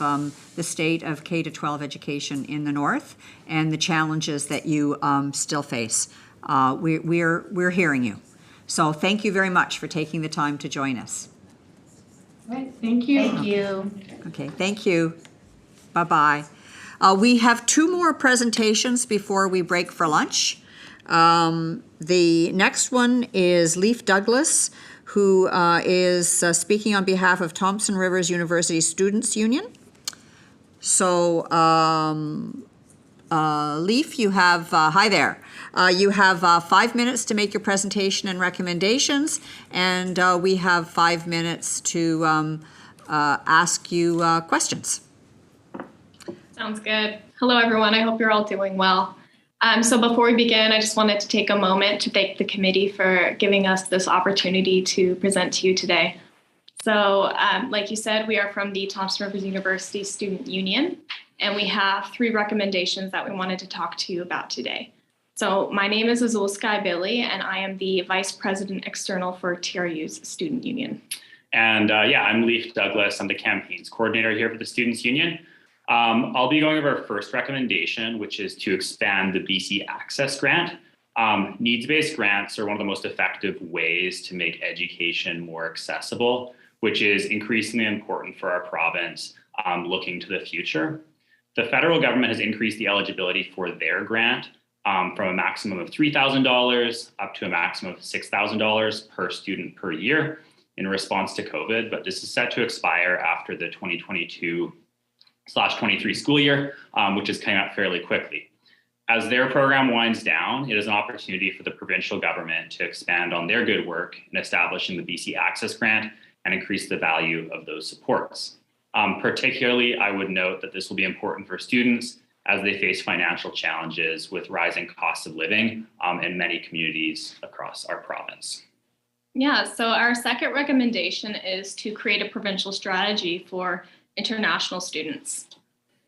the state of K-12 education in the North and the challenges that you still face. We're hearing you. So thank you very much for taking the time to join us. Right, thank you. Thank you. Okay, thank you. Bye-bye. We have 2 more presentations before we break for lunch. The next one is Leif Douglas, who is speaking on behalf of Thompson Rivers University Students Union. So, Leif, you have, hi there. You have 5 minutes to make your presentation and recommendations, and we have 5 minutes to ask you questions. Sounds good. Hello, everyone. I hope you're all doing well. So before we begin, I just wanted to take a moment to thank the committee for giving us this opportunity to present to you today. So like you said, we are from the Thompson Rivers University Student Union, and we have 3 recommendations that we wanted to talk to you about today. So my name is Azul Billy, and I am the Vice President External for TRU's Student Union. And I'm Leif Douglas. I'm the campaigns coordinator here for the Students Union. I'll be going over our first recommendation, which is to expand the BC Access Grant. Needs-based grants are one of the most effective ways to make education more accessible, which is increasingly important for our province looking to the future. The federal government has increased the eligibility for their grant from a maximum of $3,000 up to a maximum of $6,000 per student per year in response to COVID, but this is set to expire after the 2022/23 school year, which is coming up fairly quickly. As their program winds down, it is an opportunity for the provincial government to expand on their good work in establishing the BC Access Grant and increase the value of those supports. Particularly, I would note that this will be important for students as they face financial challenges with rising costs of living in many communities across our province. Yeah, so our second recommendation is to create a provincial strategy for international students.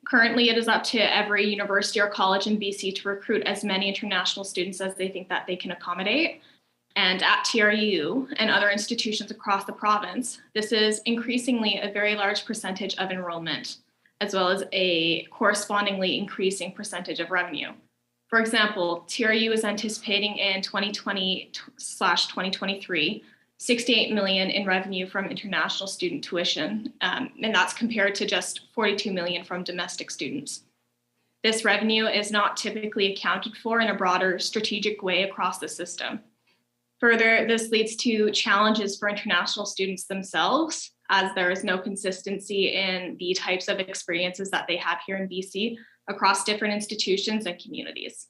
Currently, it is up to every university or college in BC to recruit as many international students as they think that they can accommodate. And at TRU and other institutions across the province, this is increasingly a very large percentage of enrollment, as well as a correspondingly increasing percentage of revenue. For example, TRU is anticipating in 2020/2023, 68 million in revenue from international student tuition, and that's compared to just 42 million from domestic students. This revenue is not typically accounted for in a broader strategic way across the system. Further, this leads to challenges for international students themselves, as there is no consistency in the types of experiences that they have here in BC across different institutions and communities.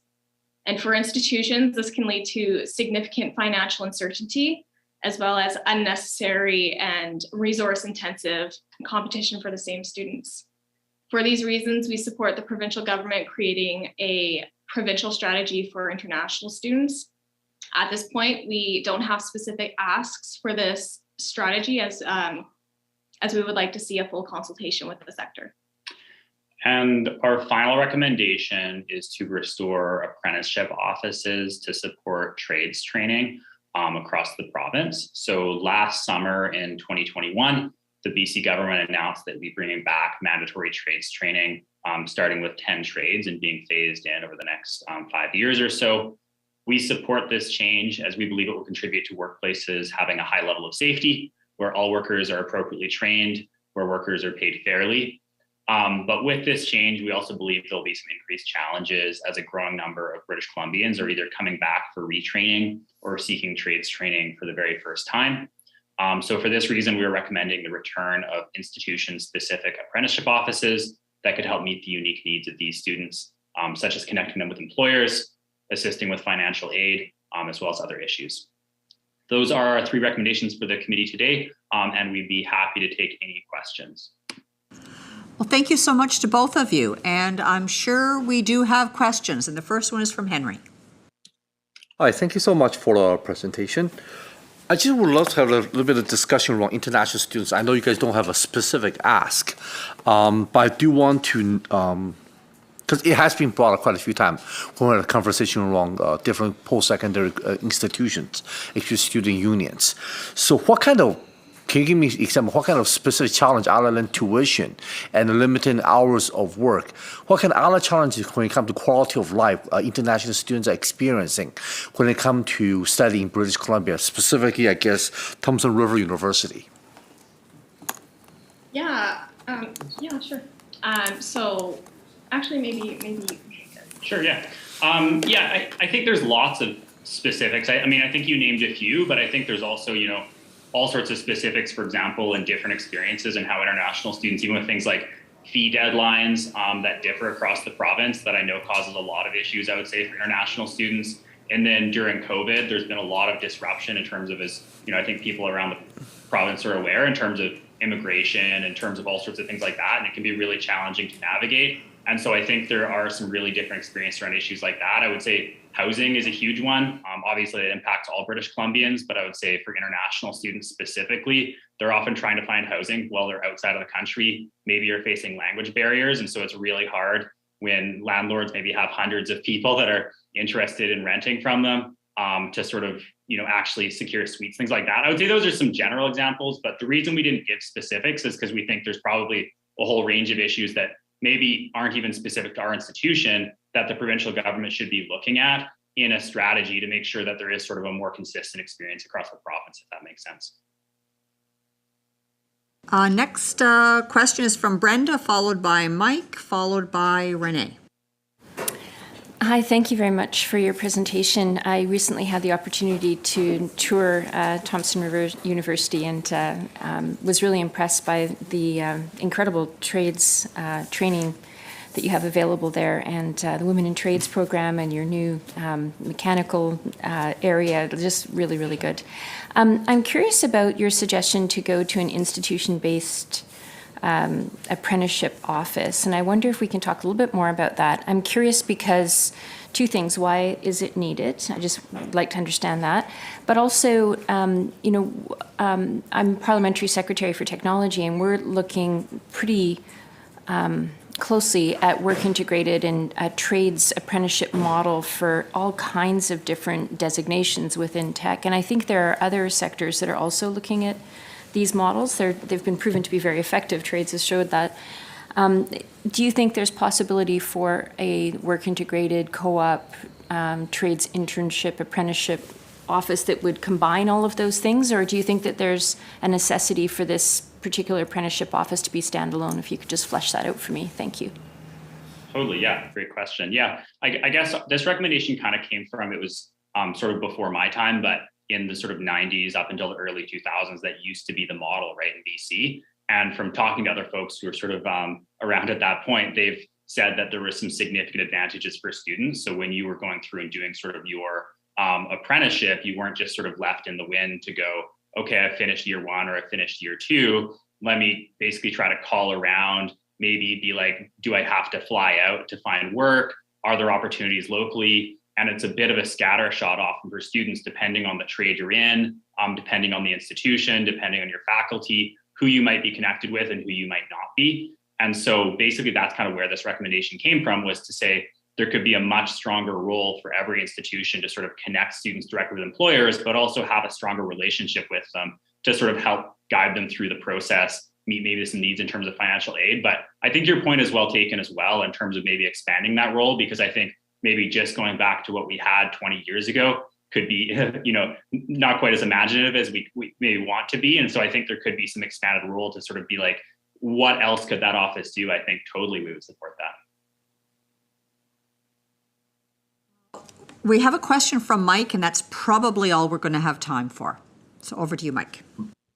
And for institutions, this can lead to significant financial uncertainty, as well as unnecessary and resource-intensive competition for the same students. For these reasons, we support the provincial government creating a provincial strategy for international students. At this point, we don't have specific asks for this strategy as we would like to see a full consultation with the sector. And our final recommendation is to restore apprenticeship offices to support trades training across the province. So last summer in 2021, the BC government announced that we'd be bringing back mandatory trades training, starting with 10 trades and being phased in over the next 5 years or so. We support this change as we believe it will contribute to workplaces having a high level of safety, where all workers are appropriately trained, where workers are paid fairly. But with this change, we also believe there'll be some increased challenges as a growing number of British Columbians are either coming back for retraining or seeking trades training for the very first time. So for this reason, we're recommending the return of institution-specific apprenticeship offices that could help meet the unique needs of these students, such as connecting them with employers, assisting with financial aid, as well as other issues. Those are our 3 recommendations for the committee today, and we'd be happy to take any questions. Well, thank you so much to both of you. And I'm sure we do have questions. And the first one is from Henry. Hi, thank you so much for the presentation. I just would love to have a little bit of discussion around international students. I know you guys don't have a specific ask, but I do want to, because it has been brought up quite a few times when we had a conversation around different post-secondary institutions, especially student unions. So what kind of, can you give me an example, what kind of specific challenge other than tuition and limited hours of work, what kind of other challenges when it comes to quality of life international students are experiencing when it comes to studying in British Columbia, specifically, I guess, Thompson River University? Yeah, sure. So actually, maybe. Sure, yeah. I think there's lots of specifics. I mean, I think you named a few, but I think there's also, all sorts of specifics, for example, in different experiences and how international students, even with things like fee deadlines that differ across the province, that I know causes a lot of issues, I would say, for international students. And then during COVID, there's been a lot of disruption in terms of, I think people around the province are aware, in terms of immigration, in terms of all sorts of things like that. And it can be really challenging to navigate. And so I think there are some really different experiences around issues like that. I would say housing is a huge one. Obviously, it impacts all British Columbians, but I would say for international students specifically, they're often trying to find housing while they're outside of the country. Maybe you're facing language barriers. And so it's really hard when landlords maybe have hundreds of people that are interested in renting from them to sort of, actually secure suites, things like that. I would say those are some general examples, but the reason we didn't give specifics is because we think there's probably a whole range of issues that maybe aren't even specific to our institution that the provincial government should be looking at in a strategy to make sure that there is sort of a more consistent experience across the province, if that makes sense. Next question is from Brenda, followed by Mike, followed by Renee. Hi, thank you very much for your presentation. I recently had the opportunity to tour Thompson River University and was really impressed by the incredible trades training that you have available there, and the Women in Trades program and your new mechanical area, just really, really good. I'm curious about your suggestion to go to an institution-based apprenticeship office. And I wonder if we can talk a little bit more about that. I'm curious because two things. Why is it needed? I just would like to understand that. But also, I'm parliamentary secretary for technology, and we're looking pretty closely at work integrated and a trades apprenticeship model for all kinds of different designations within tech. And I think there are other sectors that are also looking at these models. They've been proven to be very effective. Trades has showed that. Do you think there's possibility for a work integrated co-op trades internship apprenticeship office that would combine all of those things? Or do you think that there's a necessity for this particular apprenticeship office to be standalone? If you could just flesh that out for me. Thank you. Totally. Yeah. Great question. Yeah. I guess this recommendation kind of came from, it was sort of before my time, but in the sort of 90s up until the early 2000s, that used to be the model, right, in BC. And from talking to other folks who are sort of around at that point, they've said that there were some significant advantages for students. So when you were going through and doing sort of your apprenticeship, you weren't just sort of left in the wind to go, okay, I finished year one or I finished year two. Let me basically try to call around, maybe be like, do I have to fly out to find work? Are there opportunities locally? And it's a bit of a scatter shot often for students, depending on the trade you're in, depending on the institution, depending on your faculty, who you might be connected with and who you might not be. And so basically that's kind of where this recommendation came from, was to say there could be a much stronger role for every institution to sort of connect students directly with employers, but also have a stronger relationship with them to sort of help guide them through the process, meet maybe some needs in terms of financial aid. But I think your point is well taken as well in terms of maybe expanding that role, because I think maybe just going back to what we had 20 years ago could be, not quite as imaginative as we maybe want to be. And so I think there could be some expanded role to sort of be like, what else could that office do? I think totally we would support that. We have a question from Mike, and that's probably all we're going to have time for. So over to you, Mike.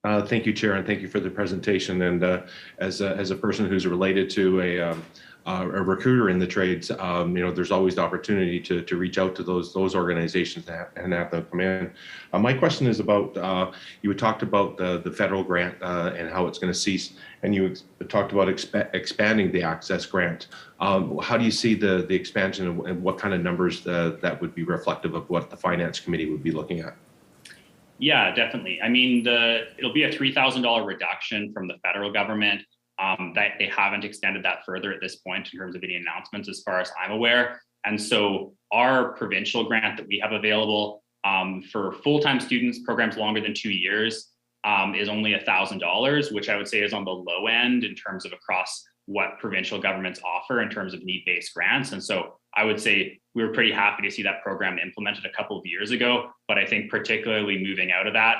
Thank you, Chair, and thank you for the presentation. And as a person who's related to a recruiter in the trades, there's always the opportunity to reach out to those organizations and have them come in. My question is about, you had talked about the federal grant and how it's going to cease, and you talked about expanding the access grant. How do you see the expansion, and what kind of numbers that would be reflective of what the Finance Committee would be looking at? Yeah, definitely. I mean, it'll be a $3,000 reduction from the federal government. That they haven't extended that further at this point in terms of any announcements, as far as I'm aware. And so our provincial grant that we have available for full-time students, programs longer than 2 years, is only $1,000, which I would say is on the low end in terms of across what provincial governments offer in terms of need-based grants. And so I would say we were pretty happy to see that program implemented a couple of years ago, but I think particularly moving out of that,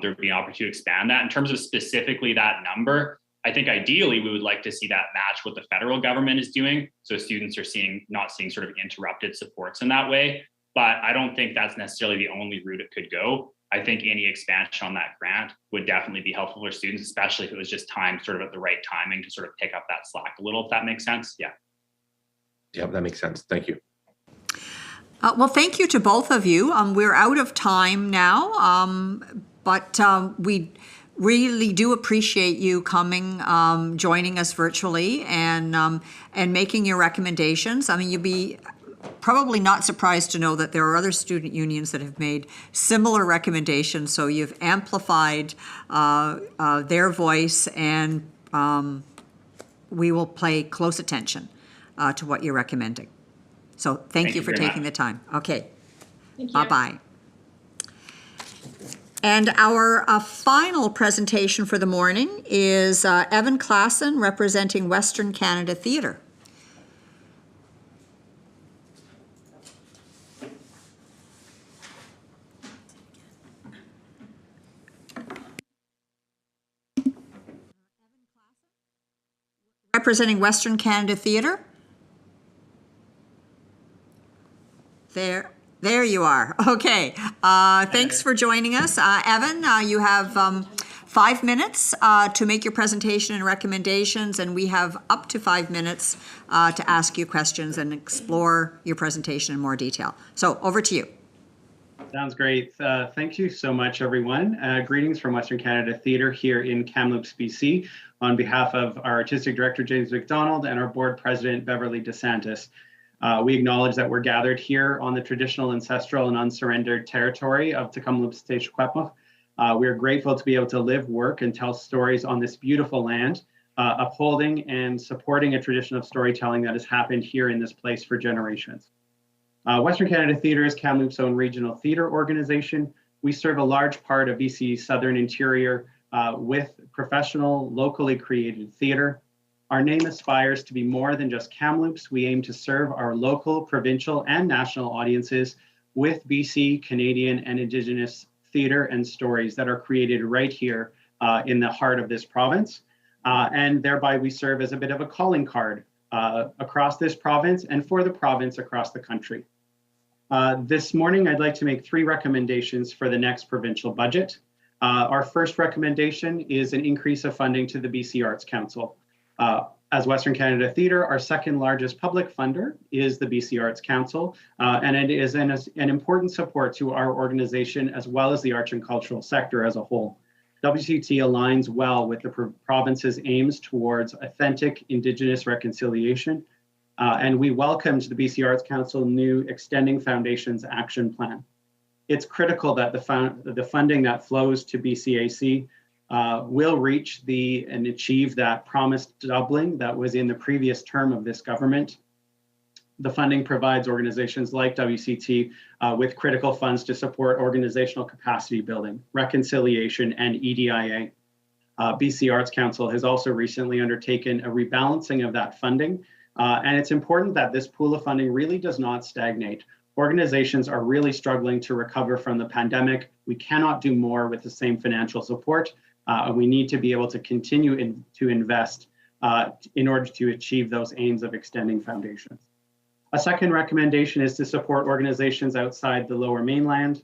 there'd be an opportunity to expand that. In terms of specifically that number, I think ideally we would like to see that match what the federal government is doing, so students are not seeing sort of interrupted supports in that way. But I don't think that's necessarily the only route it could go. I think any expansion on that grant would definitely be helpful for students, especially if it was just timed sort of at the right timing to sort of pick up that slack a little, if that makes sense. Yeah. Yeah, that makes sense. Thank you. Well, thank you to both of you. We're out of time now, but we really do appreciate you coming, joining us virtually, and making your recommendations. I mean, you'll be probably not surprised to know that there are other student unions that have made similar recommendations. So you've amplified their voice, and we will pay close attention to what you're recommending. So thank you for taking the time. Okay. Bye-bye. And our final presentation for the morning is Evan Klassen, representing Western Canada Theatre. Representing Western Canada Theatre. There you are. Okay. Thanks for joining us. Evan, you have 5 minutes to make your presentation and recommendations, and we have up to 5 minutes to ask you questions and explore your presentation in more detail. So over to you. Sounds great. Thank you so much, everyone. Greetings from Western Canada Theatre here in Kamloops, BC, on behalf of our Artistic Director, James McDonald, and our Board President, Beverly DeSantis. We acknowledge that we're gathered here on the traditional, ancestral, and unsurrendered territory of Tecumloops Teshkwepmuk. We are grateful to be able to live, work, and tell stories on this beautiful land, upholding and supporting a tradition of storytelling that has happened here in this place for generations. Western Canada Theatre is Kamloops' own regional theatre organization. We serve a large part of BC's southern interior with professional, locally created theatre. Our name aspires to be more than just Kamloops. We aim to serve our local, provincial, and national audiences with BC, Canadian, and Indigenous theatre and stories that are created right here in the heart of this province. And thereby we serve as a bit of a calling card across this province and for the province across the country. This morning, I'd like to make 3 recommendations for the next provincial budget. Our first recommendation is an increase of funding to the BC Arts Council. As Western Canada Theatre, our second largest public funder is the BC Arts Council, and it is an important support to our organization as well as the arts and cultural sector as a whole. WCT aligns well with the province's aims towards authentic Indigenous reconciliation, and we welcomed the BC Arts Council new Extending Foundations Action Plan. It's critical that the funding that flows to BCAC will reach and achieve that promised doubling that was in the previous term of this government. The funding provides organizations like WCT with critical funds to support organizational capacity building, reconciliation, and EDIA. BC Arts Council has also recently undertaken a rebalancing of that funding, and it's important that this pool of funding really does not stagnate. Organizations are really struggling to recover from the pandemic. We cannot do more with the same financial support. We need to be able to continue to invest in order to achieve those aims of extending foundations. A second recommendation is to support organizations outside the Lower Mainland.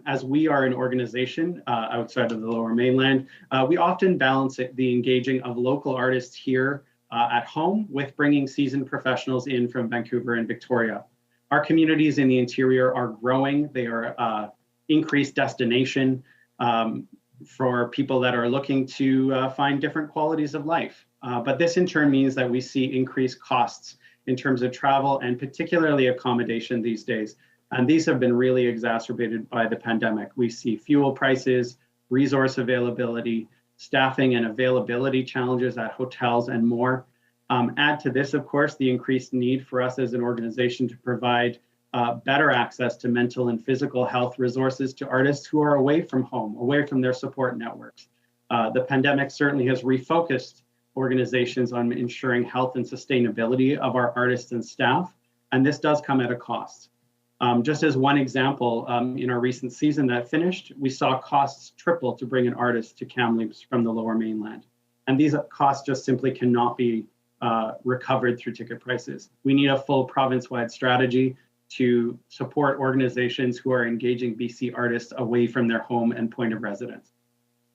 As we are an organization outside of the Lower Mainland, we often balance the engaging of local artists here at home with bringing seasoned professionals in from Vancouver and Victoria. Our communities in the interior are growing. They are increased destination for people that are looking to find different qualities of life. But this in turn means that we see increased costs in terms of travel and particularly accommodation these days. And these have been really exacerbated by the pandemic. We see fuel prices, resource availability, staffing and availability challenges at hotels and more. Add to this, of course, the increased need for us as an organization to provide better access to mental and physical health resources to artists who are away from home, away from their support networks. The pandemic certainly has refocused organizations on ensuring health and sustainability of our artists and staff, and this does come at a cost. Just as one example, in our recent season that finished, we saw costs triple to bring an artist to Kamloops from the Lower Mainland. And these costs just simply cannot be recovered through ticket prices. We need a full province-wide strategy to support organizations who are engaging BC artists away from their home and point of residence.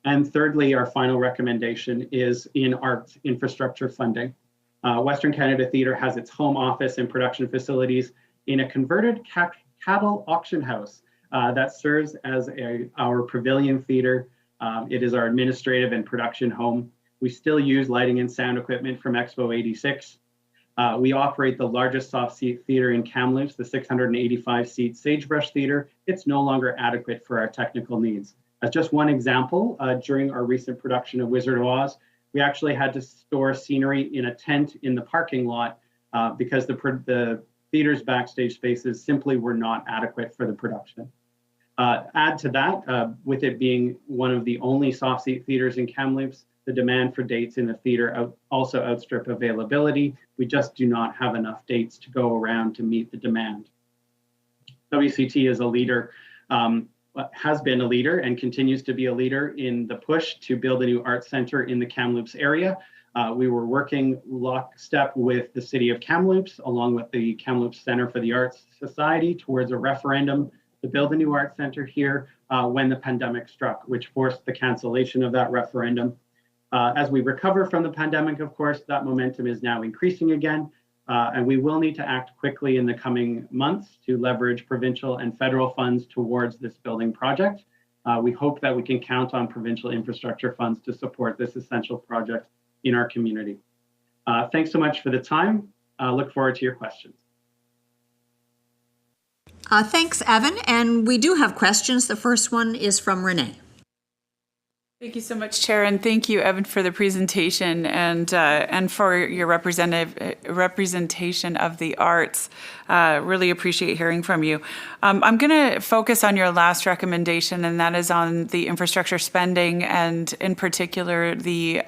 And thirdly, our final recommendation is in arts infrastructure funding. Western Canada Theatre has its home office and production facilities in a converted cattle auction house that serves as our pavilion theatre. It is our administrative and production home. We still use lighting and sound equipment from Expo 86. We operate the largest soft seat theatre in Kamloops, the 685-seat Sagebrush Theatre. It's no longer adequate for our technical needs. As just one example, during our recent production of Wizard of Oz, we actually had to store scenery in a tent in the parking lot because the theater's backstage spaces simply were not adequate for the production. Add to that, with it being one of the only soft seat theaters in Kamloops, the demand for dates in the theater also outstrip availability. We just do not have enough dates to go around to meet the demand. WCT is a leader, has been a leader and continues to be a leader in the push to build a new arts center in the Kamloops area. We were working lockstep with the city of Kamloops, along with the Kamloops Center for the Arts Society, towards a referendum to build a new arts center here when the pandemic struck, which forced the cancellation of that referendum. As we recover from the pandemic, of course, that momentum is now increasing again. And we will need to act quickly in the coming months to leverage provincial and federal funds towards this building project. We hope that we can count on provincial infrastructure funds to support this essential project in our community. Thanks so much for the time. Look forward to your questions. Thanks, Evan. And we do have questions. The first one is from Renee. Thank you so much, Chair, and thank you, Evan, for the presentation and for your representation of the arts. Really appreciate hearing from you. I'm going to focus on your last recommendation, and that is on the infrastructure spending and, in particular, the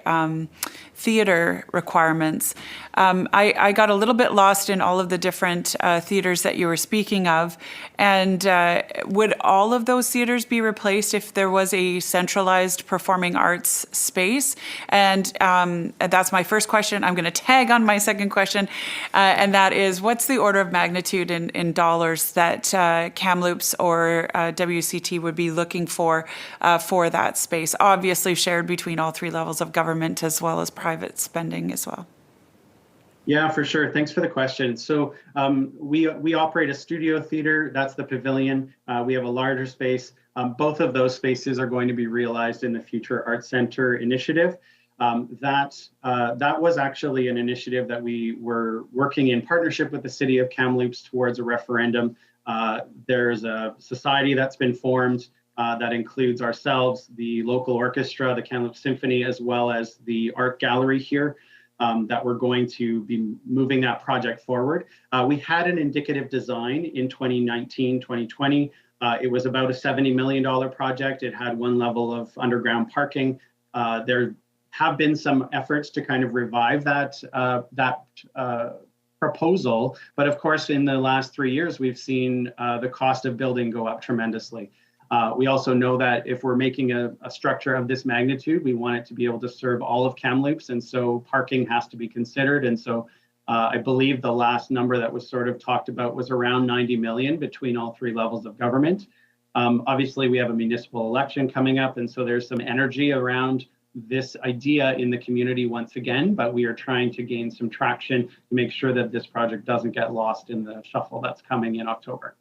theater requirements. I got a little bit lost in all of the different theaters that you were speaking of, and would all of those theaters be replaced if there was a centralized performing arts space? And that's my first question. I'm going to tag on my second question, and that is, what's the order of magnitude in dollars that Kamloops or WCT would be looking for that space? Obviously shared between all three levels of government as well as private spending as well. Yeah, for sure. Thanks for the question. So we operate a studio theater. That's the Pavilion. We have a larger space. Both of those spaces are going to be realized in the Future Arts Center initiative. That was actually an initiative that we were working in partnership with the city of Kamloops towards a referendum. There's a society that's been formed that includes ourselves, the local orchestra, the Kamloops Symphony, as well as the art gallery here. That we're going to be moving that project forward. We had an indicative design in 2019, 2020. It was about a $70 million project. It had one level of underground parking. There have been some efforts to kind of revive that proposal. But of course, in the last 3 years, we've seen the cost of building go up tremendously. We also know that if we're making a structure of this magnitude, we want it to be able to serve all of Kamloops, and so parking has to be considered. And so I believe the last number that was sort of talked about was around 90 million between all three levels of government. Obviously, we have a municipal election coming up, and so there's some energy around this idea in the community once again, but we are trying to gain some traction to make sure that this project doesn't get lost in the shuffle that's coming in October.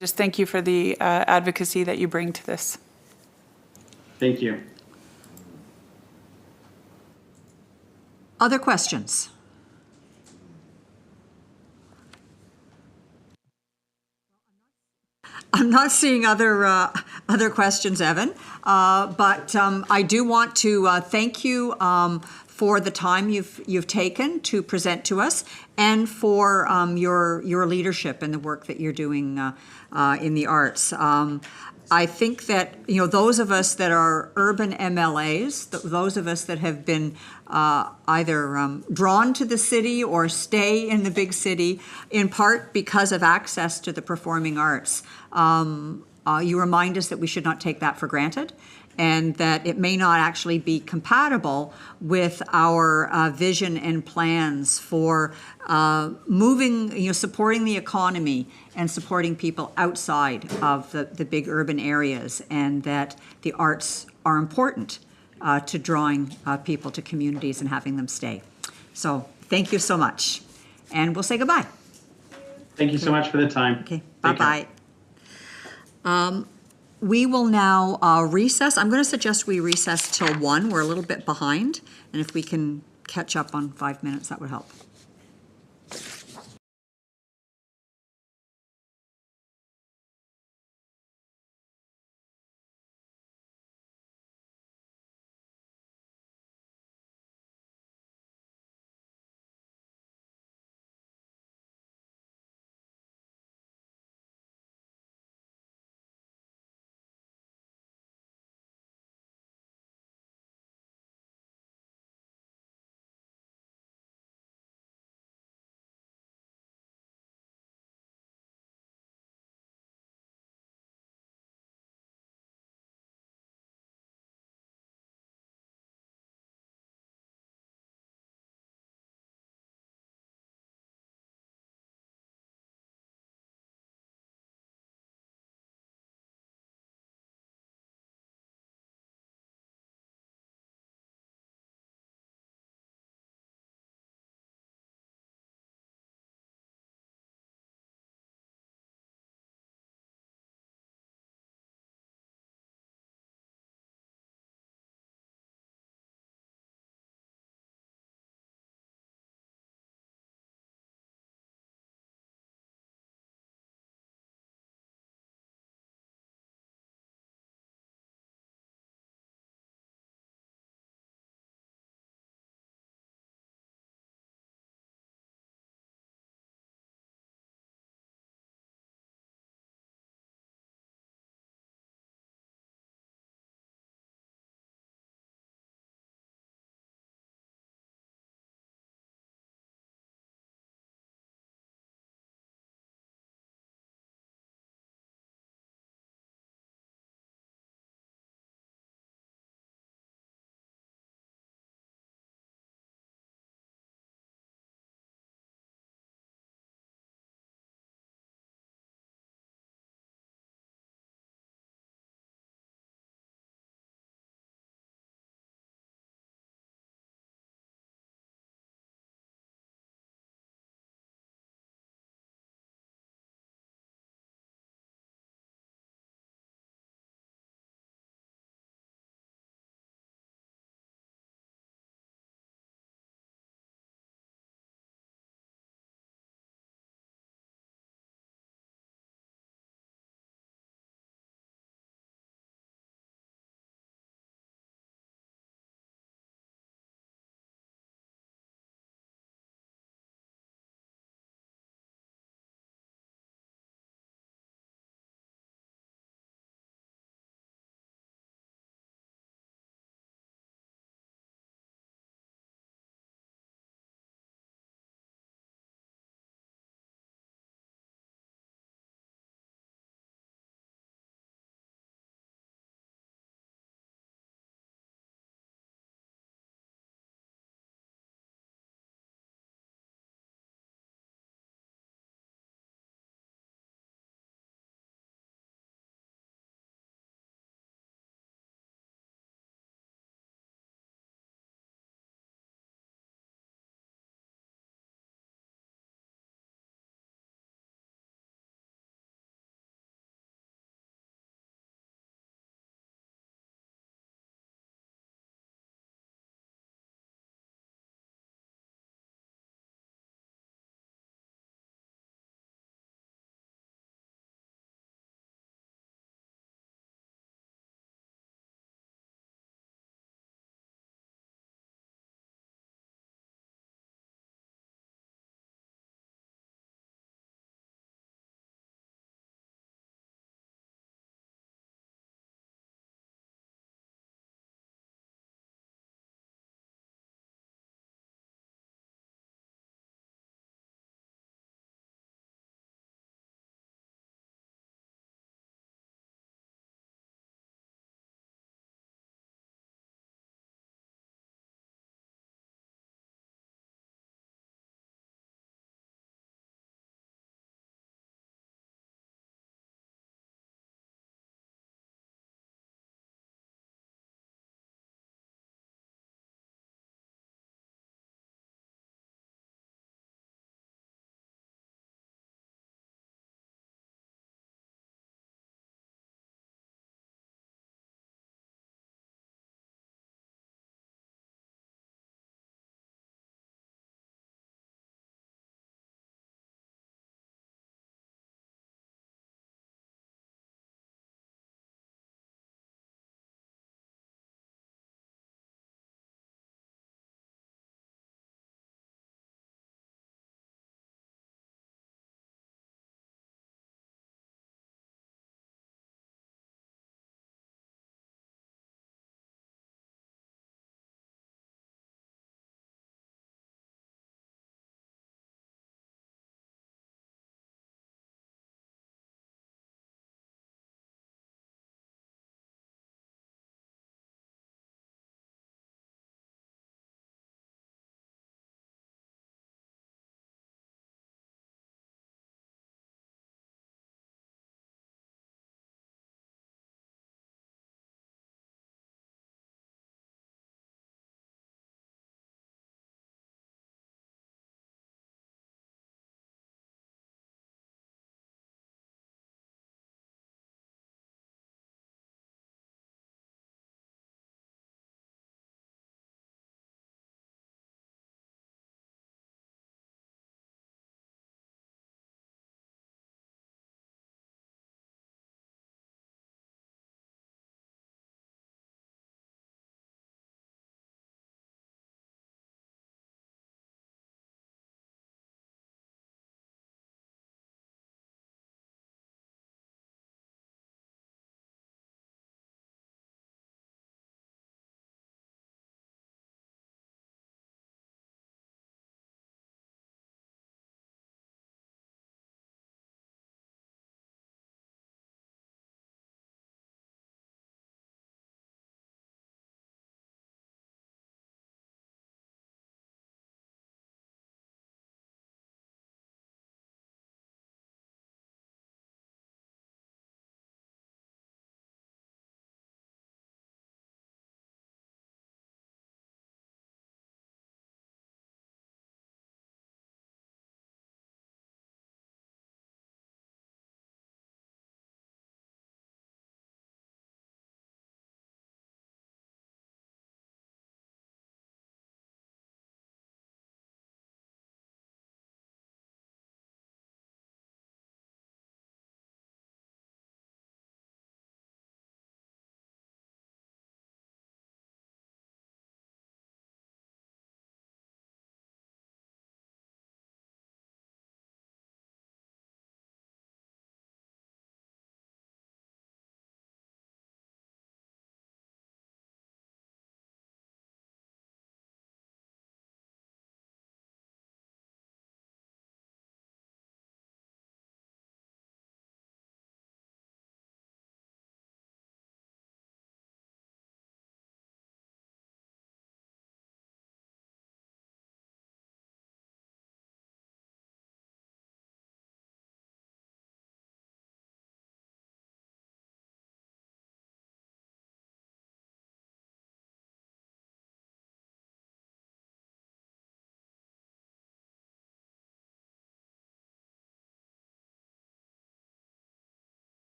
Just thank you for the advocacy that you bring to this. Thank you. Other questions? I'm not seeing other questions, Evan, but I do want to thank you for the time you've taken to present to us, and for your leadership and the work that you're doing in the arts. I think that those of us that are urban MLAs, those of us that have been either drawn to the city or stay in the big city, in part because of access to the performing arts, you remind us that we should not take that for granted, and that it may not actually be compatible with our vision and plans for moving, supporting the economy and supporting people outside of the big urban areas, and that the arts are important to drawing people to communities and having them stay. So thank you so much. And we'll say goodbye. Thank you so much for the time. Okay, bye-bye. We will now recess. I'm going to suggest we recess till 1. We're a little bit behind, and if we can catch up on 5 minutes, that would help.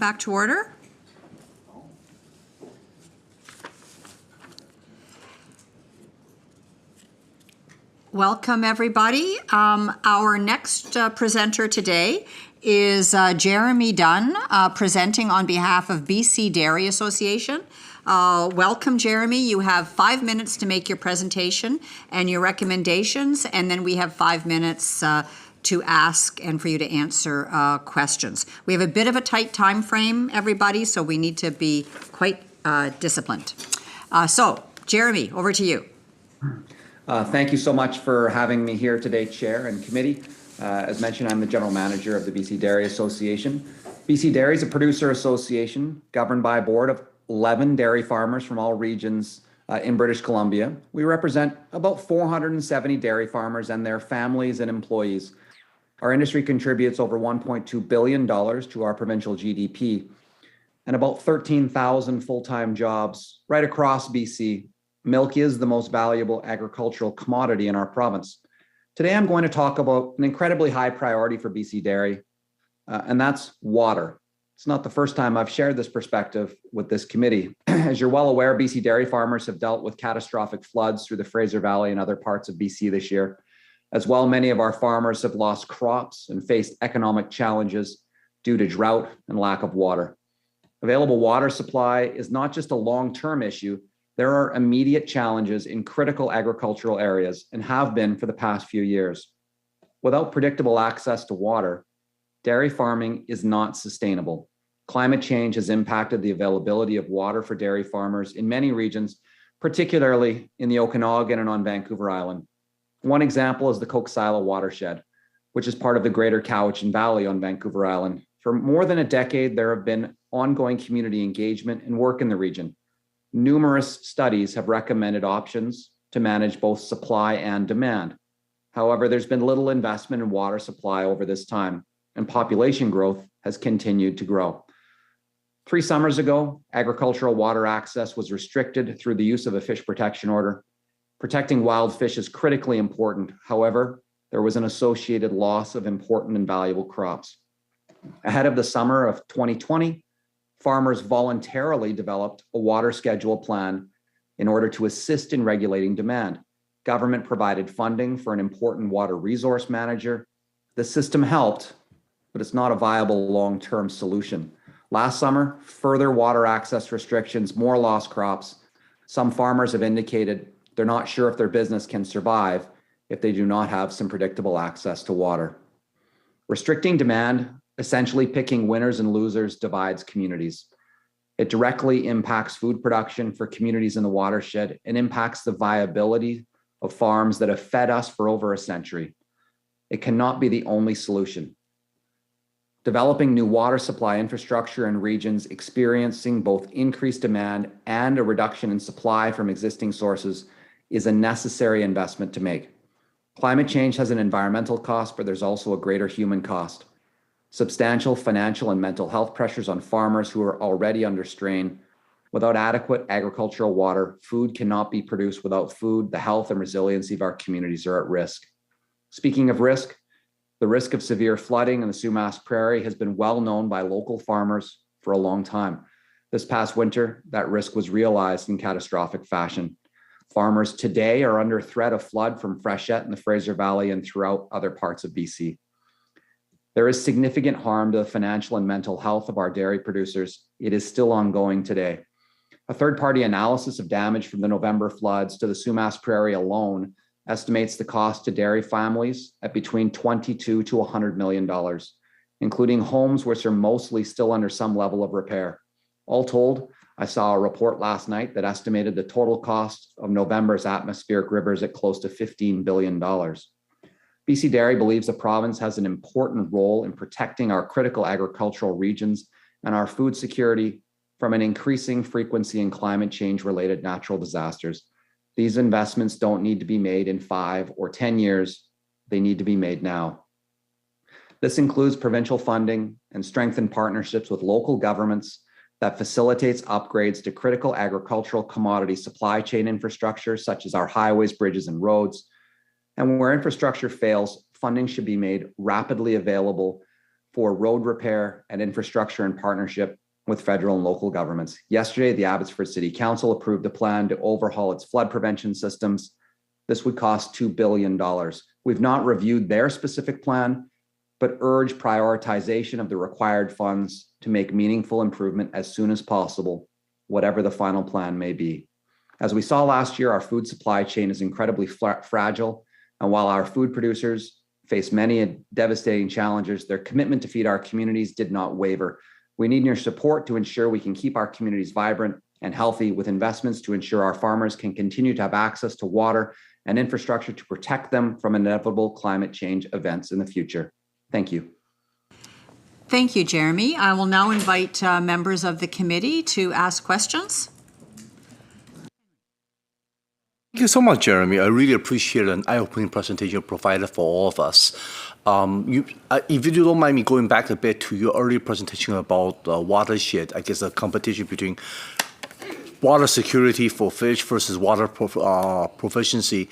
Back to order. Welcome, everybody. Our next presenter today is Jeremy Dunn, presenting on behalf of BC Dairy Association. Welcome, Jeremy. You have 5 minutes to make your presentation and your recommendations, and then we have 5 minutes to ask and for you to answer questions. We have a bit of a tight time frame, everybody, so we need to be quite disciplined. So, Jeremy, over to you. Thank you so much for having me here today, Chair and Committee. As mentioned, I'm the General Manager of the BC Dairy Association. BC Dairy is a producer association governed by a board of 11 dairy farmers from all regions in British Columbia. We represent about 470 dairy farmers and their families and employees. Our industry contributes over $1.2 billion to our provincial GDP and about 13,000 full-time jobs right across BC. Milk is the most valuable agricultural commodity in our province. Today, I'm going to talk about an incredibly high priority for BC Dairy, and that's water. It's not the first time I've shared this perspective with this committee. As you're well aware, BC dairy farmers have dealt with catastrophic floods through the Fraser Valley and other parts of BC this year. As well, many of our farmers have lost crops and faced economic challenges due to drought and lack of water. Available water supply is not just a long-term issue. There are immediate challenges in critical agricultural areas and have been for the past few years. Without predictable access to water, dairy farming is not sustainable. Climate change has impacted the availability of water for dairy farmers in many regions, particularly in the Okanagan and on Vancouver Island. One example is the Coxsila watershed, which is part of the Greater Cowichan Valley on Vancouver Island. For more than a decade, there have been ongoing community engagement and work in the region. Numerous studies have recommended options to manage both supply and demand. However, there's been little investment in water supply over this time, and population growth has continued to grow. 3 summers ago, agricultural water access was restricted through the use of a fish protection order. Protecting wild fish is critically important. However, there was an associated loss of important and valuable crops. Ahead of the summer of 2020, farmers voluntarily developed a water schedule plan in order to assist in regulating demand. Government provided funding for an important water resource manager. The system helped, but it's not a viable long-term solution. Last summer, further water access restrictions, more lost crops. Some farmers have indicated they're not sure if their business can survive if they do not have some predictable access to water. Restricting demand, essentially picking winners and losers, divides communities. It directly impacts food production for communities in the watershed and impacts the viability of farms that have fed us for over a century. It cannot be the only solution. Developing new water supply infrastructure in regions experiencing both increased demand and a reduction in supply from existing sources is a necessary investment to make. Climate change has an environmental cost, but there's also a greater human cost. Substantial financial and mental health pressures on farmers who are already under strain. Without adequate agricultural water, food cannot be produced. Without food, the health and resiliency of our communities are at risk. Speaking of risk, the risk of severe flooding in the Sumas Prairie has been well known by local farmers for a long time. This past winter, that risk was realized in catastrophic fashion. Farmers today are under threat of flood from freshet in the Fraser Valley and throughout other parts of BC. There is significant harm to the financial and mental health of our dairy producers. It is still ongoing today. A third-party analysis of damage from the November floods to the Sumas Prairie alone estimates the cost to dairy families at between $22 to $100 million, including homes which are mostly still under some level of repair. All told, I saw a report last night that estimated the total cost of November's atmospheric rivers at close to $15 billion. BC Dairy believes the province has an important role in protecting our critical agricultural regions and our food security from an increasing frequency in climate change-related natural disasters. These investments don't need to be made in 5 or 10 years. They need to be made now. This includes provincial funding and strengthened partnerships with local governments that facilitates upgrades to critical agricultural commodity supply chain infrastructure, such as our highways, bridges, and roads. And where infrastructure fails, funding should be made rapidly available for road repair and infrastructure in partnership with federal and local governments. Yesterday, the Abbotsford City Council approved a plan to overhaul its flood prevention systems. This would cost $2 billion. We've not reviewed their specific plan, but urge prioritization of the required funds to make meaningful improvement as soon as possible, whatever the final plan may be. As we saw last year, our food supply chain is incredibly fragile, and while our food producers face many devastating challenges, their commitment to feed our communities did not waver. We need your support to ensure we can keep our communities vibrant and healthy, with investments to ensure our farmers can continue to have access to water and infrastructure to protect them from inevitable climate change events in the future. Thank you. Thank you, Jeremy. I will now invite members of the committee to ask questions. Thank you so much, Jeremy. I really appreciate an eye-opening presentation provided for all of us. If you don't mind me going back a bit to your earlier presentation about watershed, I guess the competition between water security for fish versus water proficiency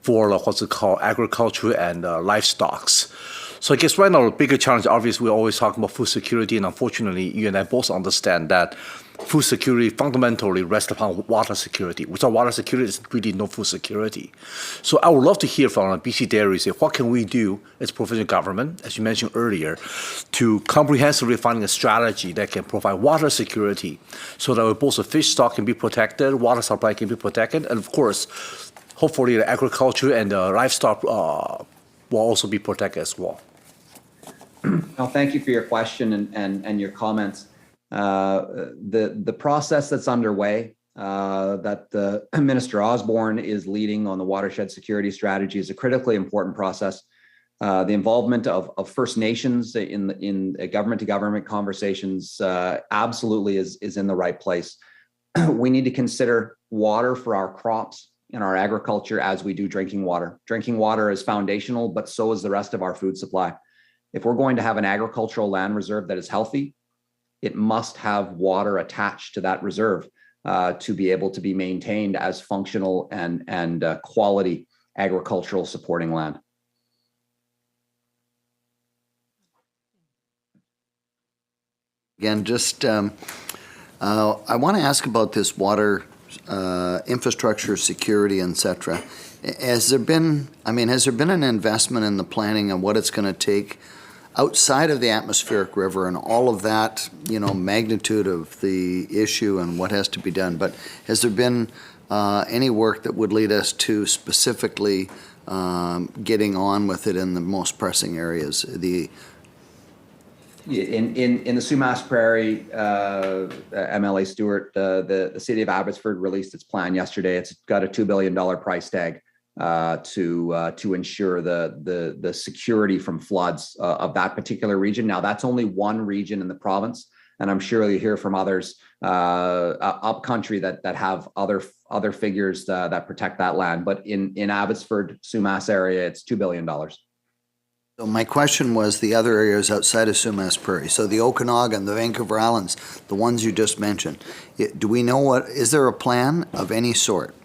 for what's it called, agriculture and livestock. So I guess right now the bigger challenge, obviously, we're always talking about food security, and unfortunately, you and I both understand that food security fundamentally rests upon water security. Without water security, there's really no food security. So I would love to hear from BC Dairy, say, what can we do as provincial government, as you mentioned earlier, to comprehensively finding a strategy that can provide water security so that both the fish stock can be protected, water supply can be protected, and of course, hopefully the agriculture and the livestock will also be protected as well. Well, thank you for your question and your comments. The process that's underway that the Minister Osborne is leading on the watershed security strategy is a critically important process. The involvement of First Nations in government-to-government conversations absolutely is in the right place. We need to consider water for our crops and our agriculture as we do drinking water. Drinking water is foundational, but so is the rest of our food supply. If we're going to have an agricultural land reserve that is healthy, it must have water attached to that reserve to be able to be maintained as functional and quality agricultural supporting land. Again, just I want to ask about this water infrastructure, security, etc. Has there been an investment in the planning of what it's going to take outside of the atmospheric river and all of that, magnitude of the issue and what has to be done? But has there been any work that would lead us to specifically getting on with it in the most pressing areas? In the Sumas Prairie, MLA Stewart, the city of Abbotsford released its plan yesterday. It's got a $2 billion price tag to ensure the security from floods of that particular region. Now, that's only one region in the province, and I'm sure you hear from others up country that have other figures that protect that land. But in Abbotsford, Sumas area, it's $2 billion. So my question was the other areas outside of Sumas Prairie. So the Okanagan, the Vancouver Islands, the ones you just mentioned. Do we know is there a plan of any sort?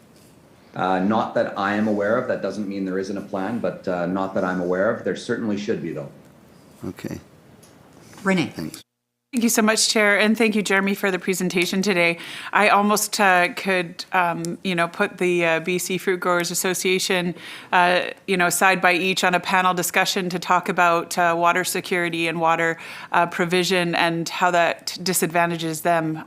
Not that I am aware of. That doesn't mean there isn't a plan, but not that I'm aware of. There certainly should be, though. Okay. Renee. Thanks. Thank you so much, Chair, and thank you, Jeremy, for the presentation today. I almost could, put the BC Fruit Growers Association, side by each on a panel discussion to talk about water security and water provision and how that disadvantages them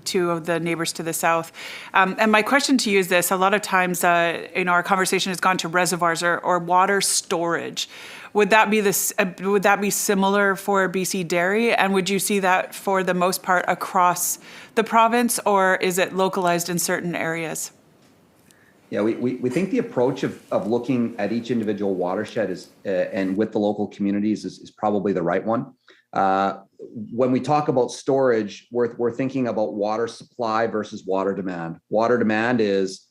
to the neighbors to the south. And my question to you is this: a lot of times, our conversation has gone to reservoirs or water storage. Would that be similar for BC Dairy, and would you see that for the most part across the province, or is it localized in certain areas? Yeah, we think the approach of looking at each individual watershed is and with the local communities is probably the right one. When we talk about storage, we're thinking about water supply versus water demand. Water demand is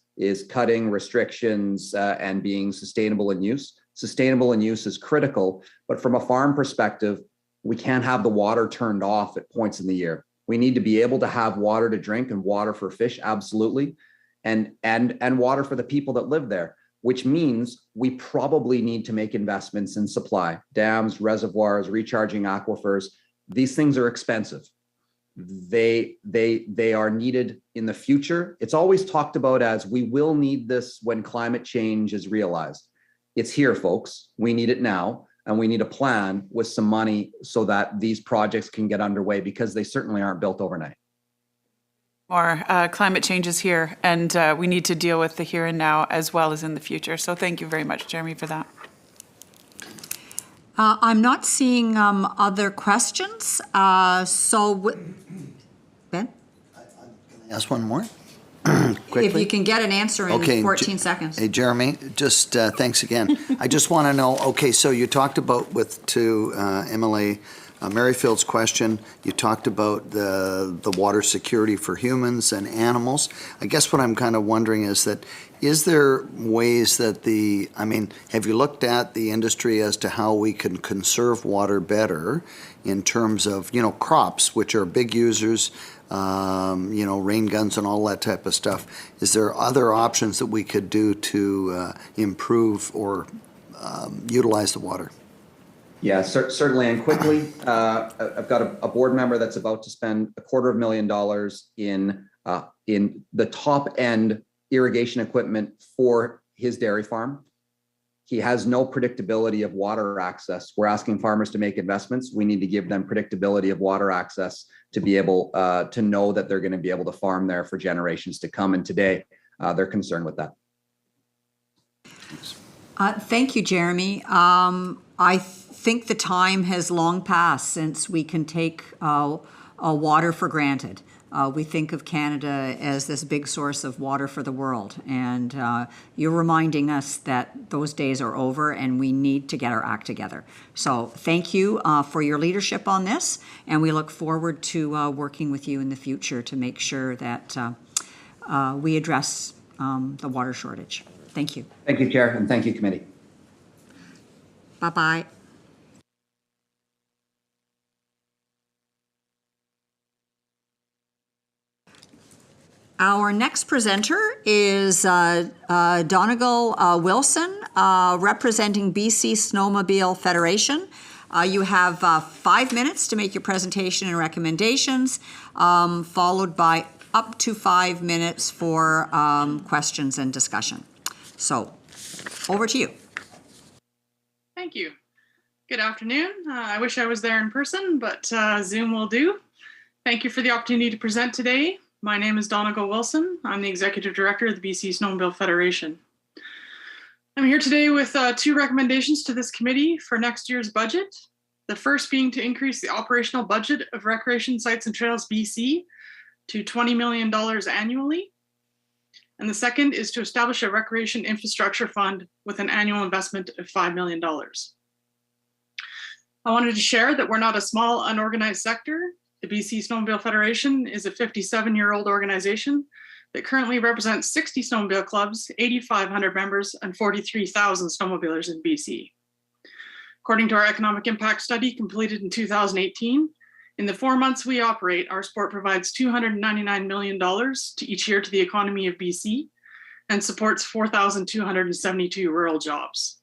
cutting restrictions and being sustainable in use. Sustainable in use is critical, but from a farm perspective, we can't have the water turned off at points in the year. We need to be able to have water to drink and water for fish, absolutely, and water for the people that live there. which means we probably need to make investments in supply, dams, reservoirs, recharging aquifers. These things are expensive. They are needed in the future. It's always talked about as we will need this when climate change is realized. It's here, folks. We need it now, and we need a plan with some money so that these projects can get underway, because they certainly aren't built overnight. More climate change is here, and we need to deal with the here and now as well as in the future. So thank you very much, Jeremy, for that. I'm not seeing other questions. Ben? Can I ask one more? If you can get an answer in 14 seconds. Hey, Jeremy, just thanks again. I just want to know, okay, so you talked about to Emily Merrifield's question, you talked about the water security for humans and animals. I guess what I'm kind of wondering is there ways that have you looked at the industry as to how we can conserve water better in terms of, crops, which are big users, rain guns and all that type of stuff? Is there other options that we could do to improve or utilize the water? Yeah, certainly, and quickly. I've got a board member that's about to spend $250,000 in the top end irrigation equipment for his dairy farm. He has no predictability of water access. We're asking farmers to make investments. We need to give them predictability of water access to be able to know that they're going to be able to farm there for generations to come. And today, they're concerned with that. Thank you, Jeremy. I think the time has long passed since we can take water for granted. We think of Canada as this big source of water for the world, and you're reminding us that those days are over and we need to get our act together. So thank you for your leadership on this, and we look forward to working with you in the future to make sure that we address the water shortage. Thank you. Thank you, Chair, and thank you, committee. Bye-bye. Our next presenter is Donegal Wilson, representing BC Snowmobile Federation. You have 5 minutes to make your presentation and recommendations, followed by up to 5 minutes for questions and discussion. So, over to you. Thank you. Good afternoon. I wish I was there in person, but Zoom will do. Thank you for the opportunity to present today. My name is Donegal Wilson. I'm the Executive Director of the BC Snowmobile Federation. I'm here today with 2 recommendations to this committee for next year's budget. The first being to increase the operational budget of Recreation Sites and Trails BC to $20 million annually. And the second is to establish a recreation infrastructure fund with an annual investment of $5 million. I wanted to share that we're not a small, unorganized sector. The BC Snowmobile Federation is a 57-year-old organization that currently represents 60 snowmobile clubs, 8,500 members, and 43,000 snowmobilers in BC. According to our economic impact study completed in 2018, in the 4 months we operate, our sport provides $299 million to each year to the economy of BC and supports 4,272 rural jobs.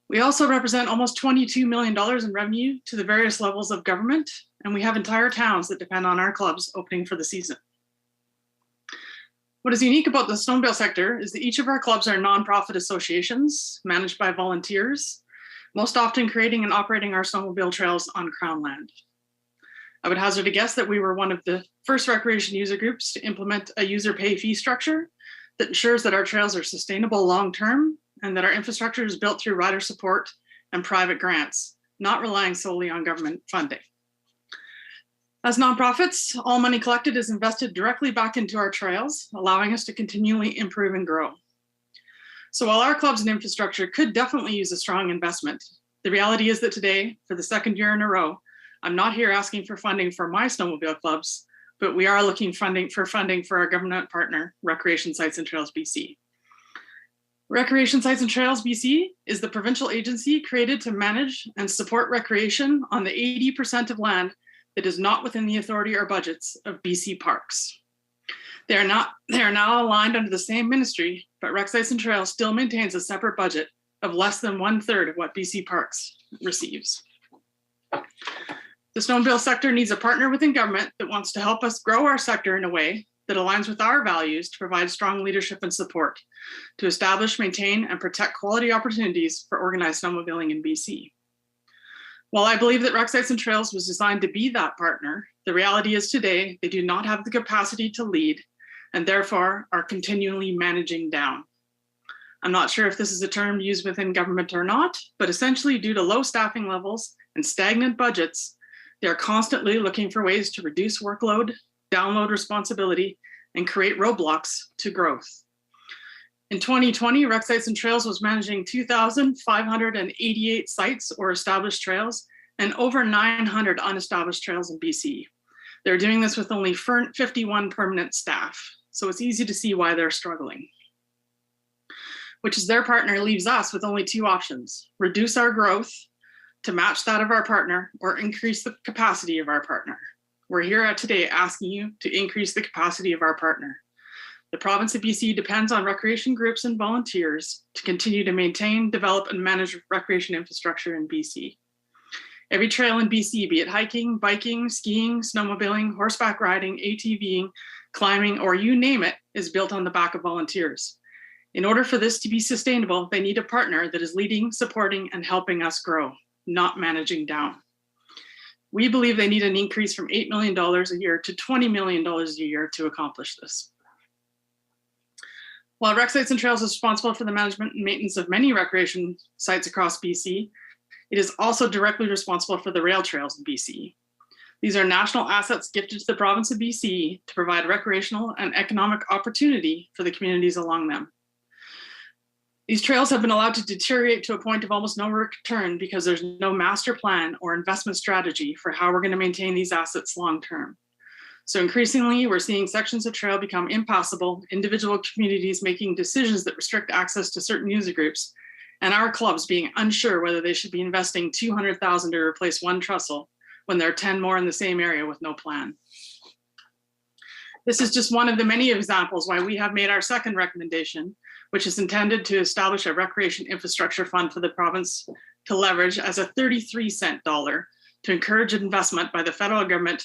We also represent almost $22 million in revenue to the various levels of government, and we have entire towns that depend on our clubs opening for the season. What is unique about the snowmobile sector is that each of our clubs are nonprofit associations managed by volunteers, most often creating and operating our snowmobile trails on Crown land. I would hazard a guess that we were one of the first recreation user groups to implement a user pay fee structure that ensures that our trails are sustainable long-term and that our infrastructure is built through rider support and private grants, not relying solely on government funding. As nonprofits, all money collected is invested directly back into our trails, allowing us to continually improve and grow. So while our clubs and infrastructure could definitely use a strong investment, the reality is that today, for the second year in a row, I'm not here asking for funding for my snowmobile clubs, but we are looking for funding for our government partner, Recreation Sites and Trails BC. Recreation Sites and Trails BC is the provincial agency created to manage and support recreation on the 80% of land that is not within the authority or budgets of BC Parks. They are now aligned under the same ministry, but Rec Sites and Trails still maintains a separate budget of less than 1/3 of what BC Parks receives. The snowmobile sector needs a partner within government that wants to help us grow our sector in a way that aligns with our values to provide strong leadership and support to establish, maintain, and protect quality opportunities for organized snowmobiling in BC. While I believe that Rec Sites and Trails was designed to be that partner, the reality is today they do not have the capacity to lead and therefore are continually managing down. I'm not sure if this is a term used within government or not, but essentially due to low staffing levels and stagnant budgets, they are constantly looking for ways to reduce workload, download responsibility, and create roadblocks to growth. In 2020, Rec Sites and Trails was managing 2,588 sites or established trails and over 900 unestablished trails in BC. They're doing this with only 51 permanent staff, so it's easy to see why they're struggling. Which is their partner leaves us with only two options: reduce our growth to match that of our partner or increase the capacity of our partner. We're here today asking you to increase the capacity of our partner. The province of BC depends on recreation groups and volunteers to continue to maintain, develop, and manage recreation infrastructure in BC. Every trail in BC, be it hiking, biking, skiing, snowmobiling, horseback riding, ATVing, climbing, or you name it, is built on the back of volunteers. In order for this to be sustainable, they need a partner that is leading, supporting, and helping us grow, not managing down. We believe they need an increase from $8 million a year to $20 million a year to accomplish this. While Rec Sites and Trails is responsible for the management and maintenance of many recreation sites across BC, it is also directly responsible for the rail trails in BC. These are national assets gifted to the province of BC to provide recreational and economic opportunity for the communities along them. These trails have been allowed to deteriorate to a point of almost no return because there's no master plan or investment strategy for how we're going to maintain these assets long term. So increasingly, we're seeing sections of trail become impassable, individual communities making decisions that restrict access to certain user groups, and our clubs being unsure whether they should be investing $200,000 to replace one trestle when there are 10 more in the same area with no plan. This is just one of the many examples why we have made our second recommendation, which is intended to establish a recreation infrastructure fund for the province to leverage as a 33-cent dollar to encourage investment by the federal government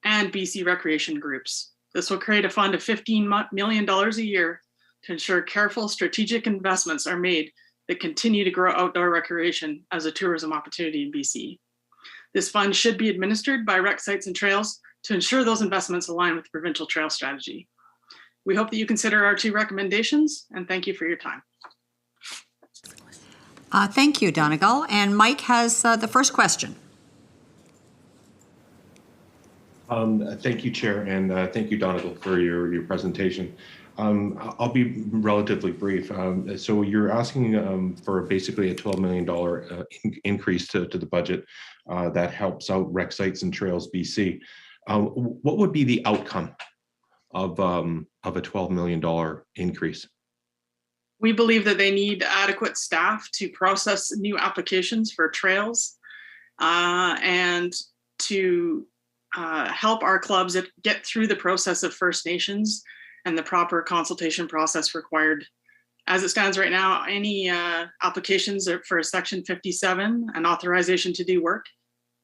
and BC recreation groups. This will create a fund of $15 million a year to ensure careful strategic investments are made that continue to grow outdoor recreation as a tourism opportunity in BC. This fund should be administered by Rec Sites and Trails to ensure those investments align with the provincial trail strategy. We hope that you consider our two recommendations, and thank you for your time. Thank you, Donegal. And Mike has the first question. Thank you, Chair, and thank you, Donegal, for your presentation. I'll be relatively brief. So you're asking for basically a $12 million increase to the budget that helps out Rec Sites and Trails BC. What would be the outcome of a $12 million increase? We believe that they need adequate staff to process new applications for trails and to help our clubs get through the process of First Nations and the proper consultation process required. As it stands right now, any applications for Section 57, an authorization to do work,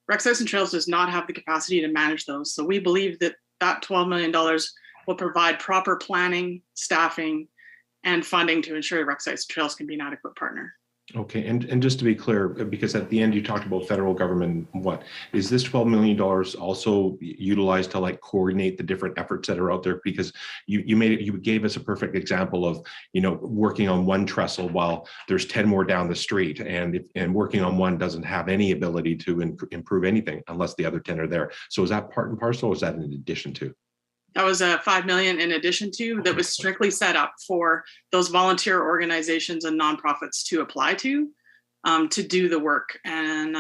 Rec Sites and Trails does not have the capacity to manage those. So we believe that that $12 million will provide proper planning, staffing, and funding to ensure Rec Sites and Trails can be an adequate partner. Okay, and just to be clear, because at the end you talked about federal government, what is this $12 million also utilized to like coordinate the different efforts that are out there? Because you gave us a perfect example of, you know, working on one trestle while there's 10 more down the street, and working on one doesn't have any ability to improve anything unless the other 10 are there. So is that part and parcel, or is that in addition to? That was a $5 million in addition to, that was strictly set up for those volunteer organizations and nonprofits to apply to do the work and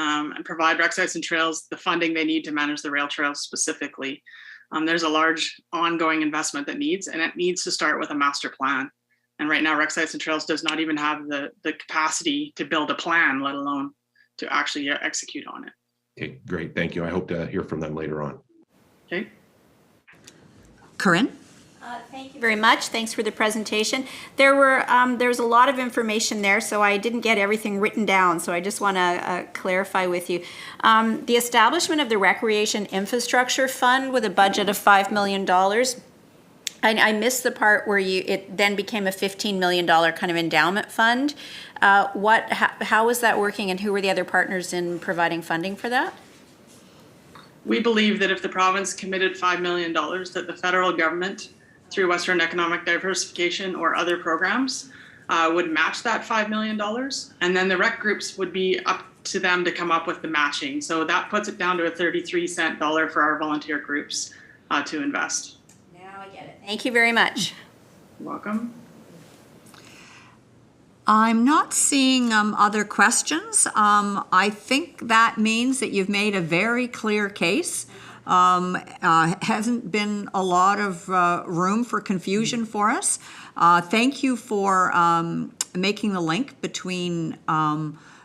provide Rec Sites and Trails the funding they need to manage the rail trails specifically. There's a large ongoing investment that needs, and it needs to start with a master plan. And right now, Rec Sites and Trails does not even have the capacity to build a plan, let alone to actually execute on it. Okay, great, thank you. I hope to hear from them later on. Okay. Corinne? Thank you very much. Thanks for the presentation. There's a lot of information there, so I didn't get everything written down, so I just want to clarify with you. The establishment of the Recreation Infrastructure Fund with a budget of $5 million. I missed the part where it then became a $15 million kind of endowment fund. How was that working, and who were the other partners in providing funding for that? We believe that if the province committed $5 million, that the federal government, through Western Economic Diversification or other programs, would match that $5 million. And then the rec groups would be up to them to come up with the matching. So that puts it down to a 33-cent dollar for our volunteer groups to invest. Now I get it. Thank you very much. You're welcome. I'm not seeing other questions. I think that means that you've made a very clear case. Hasn't been a lot of room for confusion for us. Thank you for making the link between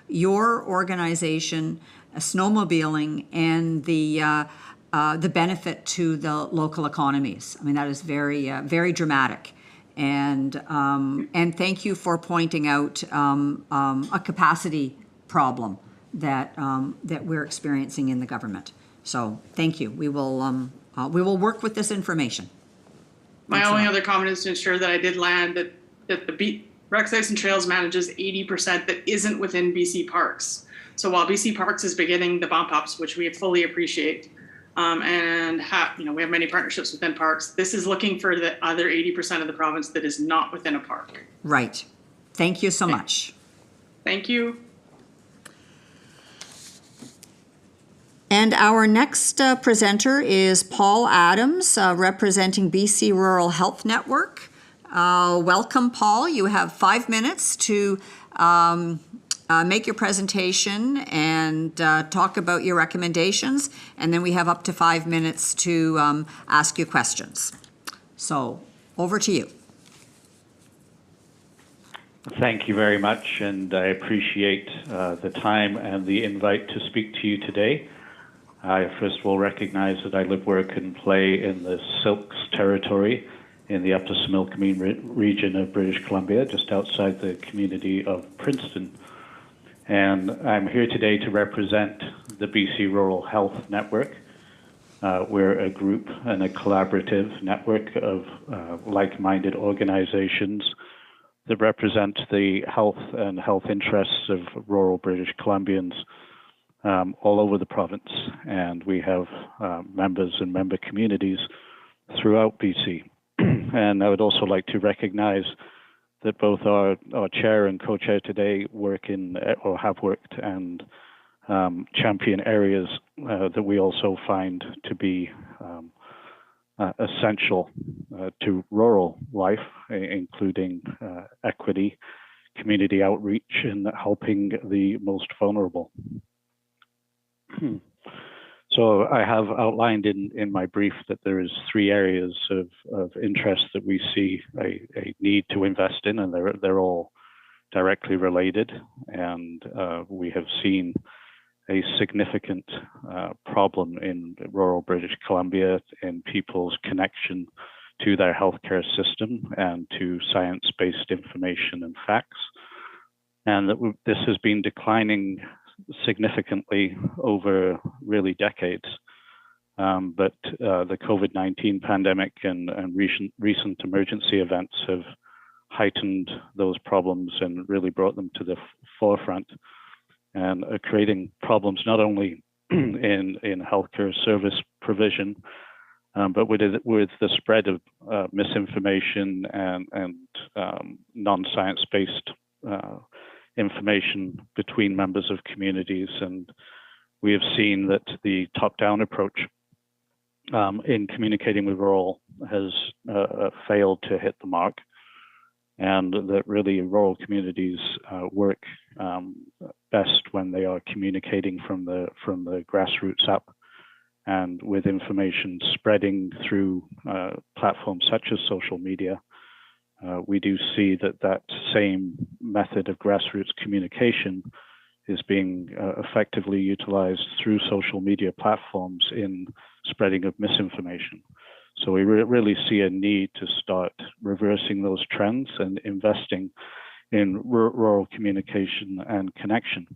your organization, snowmobiling, and the benefit to the local economies. I mean, that is very, very dramatic. And thank you for pointing out a capacity problem that we're experiencing in the government. So thank you. We will work with this information. My only other comment is to ensure that I did land that the Rec Sites and Trails manages 80% that isn't within BC Parks. So while BC Parks is beginning the bump ups, which we fully appreciate, and we have many partnerships within parks, this is looking for the other 80% of the province that is not within a park. Right. Thank you so much. Thank you. And our next presenter is Paul Adams, representing BC Rural Health Network. Welcome, Paul. You have 5 minutes to make your presentation and talk about your recommendations, and then we have up to 5 minutes to ask you questions. So, over to you. Thank you very much, and I appreciate the time and the invite to speak to you today. I first of all recognize that I live, work, and play in the Silks territory in the Upper Similkameen region of British Columbia, just outside the community of Princeton. And I'm here today to represent the BC Rural Health Network. We're a group and a collaborative network of like-minded organizations that represent the health and health interests of rural British Columbians all over the province. And we have members and member communities throughout BC. And I would also like to recognize that both our chair and co-chair today work in, or have worked, and champion areas that we also find to be essential to rural life, including equity, community outreach, and helping the most vulnerable. So I have outlined in my brief that there is 3 areas of interest that we see a need to invest in, and they're all directly related. And we have seen a significant problem in rural British Columbia in people's connection to their healthcare system and to science-based information and facts. And that this has been declining significantly over really decades. But the COVID-19 pandemic and recent emergency events have heightened those problems and really brought them to the forefront, and are creating problems not only in healthcare service provision, but with the spread of misinformation and non-science-based information between members of communities. And we have seen that the top-down approach in communicating with rural has failed to hit the mark, and that really rural communities work best when they are communicating from the grassroots up, and with information spreading through platforms such as social media. We do see that same method of grassroots communication is being effectively utilized through social media platforms in spreading of misinformation. So we really see a need to start reversing those trends and investing in rural communication and connection.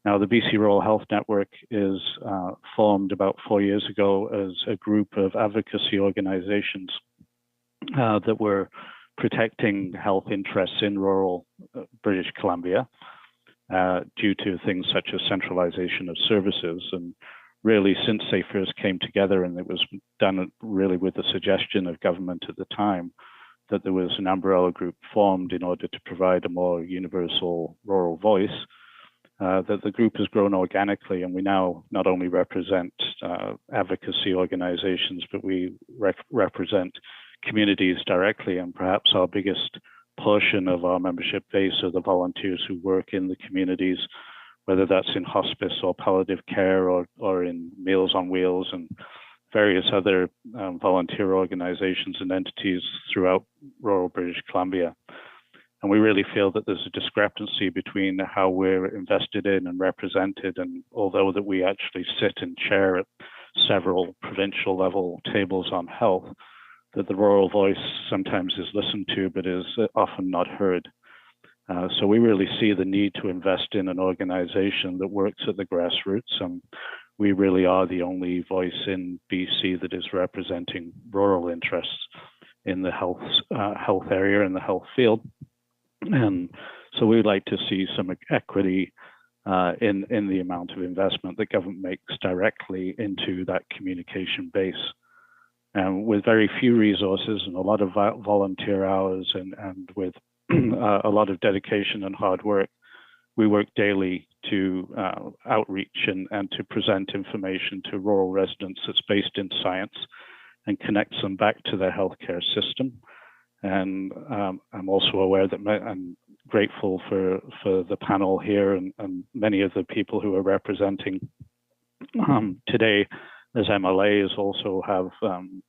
Now, the BC Rural Health Network is formed about 4 years ago as a group of advocacy organizations that were protecting health interests in rural British Columbia due to things such as centralization of services. And really, since they first came together, and it was done really with the suggestion of government at the time, that there was an umbrella group formed in order to provide a more universal rural voice, that the group has grown organically, and we now not only represent advocacy organizations, but we represent communities directly, and perhaps our biggest portion of our membership base are the volunteers who work in the communities, whether that's in hospice or palliative care or in Meals on Wheels and various other volunteer organizations and entities throughout rural British Columbia. And we really feel that there's a discrepancy between how we're invested in and represented. And although that we actually sit and chair at several provincial level tables on health, that the rural voice sometimes is listened to, but is often not heard. So we really see the need to invest in an organization that works at the grassroots. We really are the only voice in BC that is representing rural interests in the health area and the health field. And so we'd like to see some equity in the amount of investment that government makes directly into that communication base. And with very few resources and a lot of volunteer hours and with a lot of dedication and hard work, we work daily to outreach and to present information to rural residents that's based in science and connects them back to their healthcare system. And I'm also aware that I'm grateful for the panel here and many of the people who are representing today as MLAs also have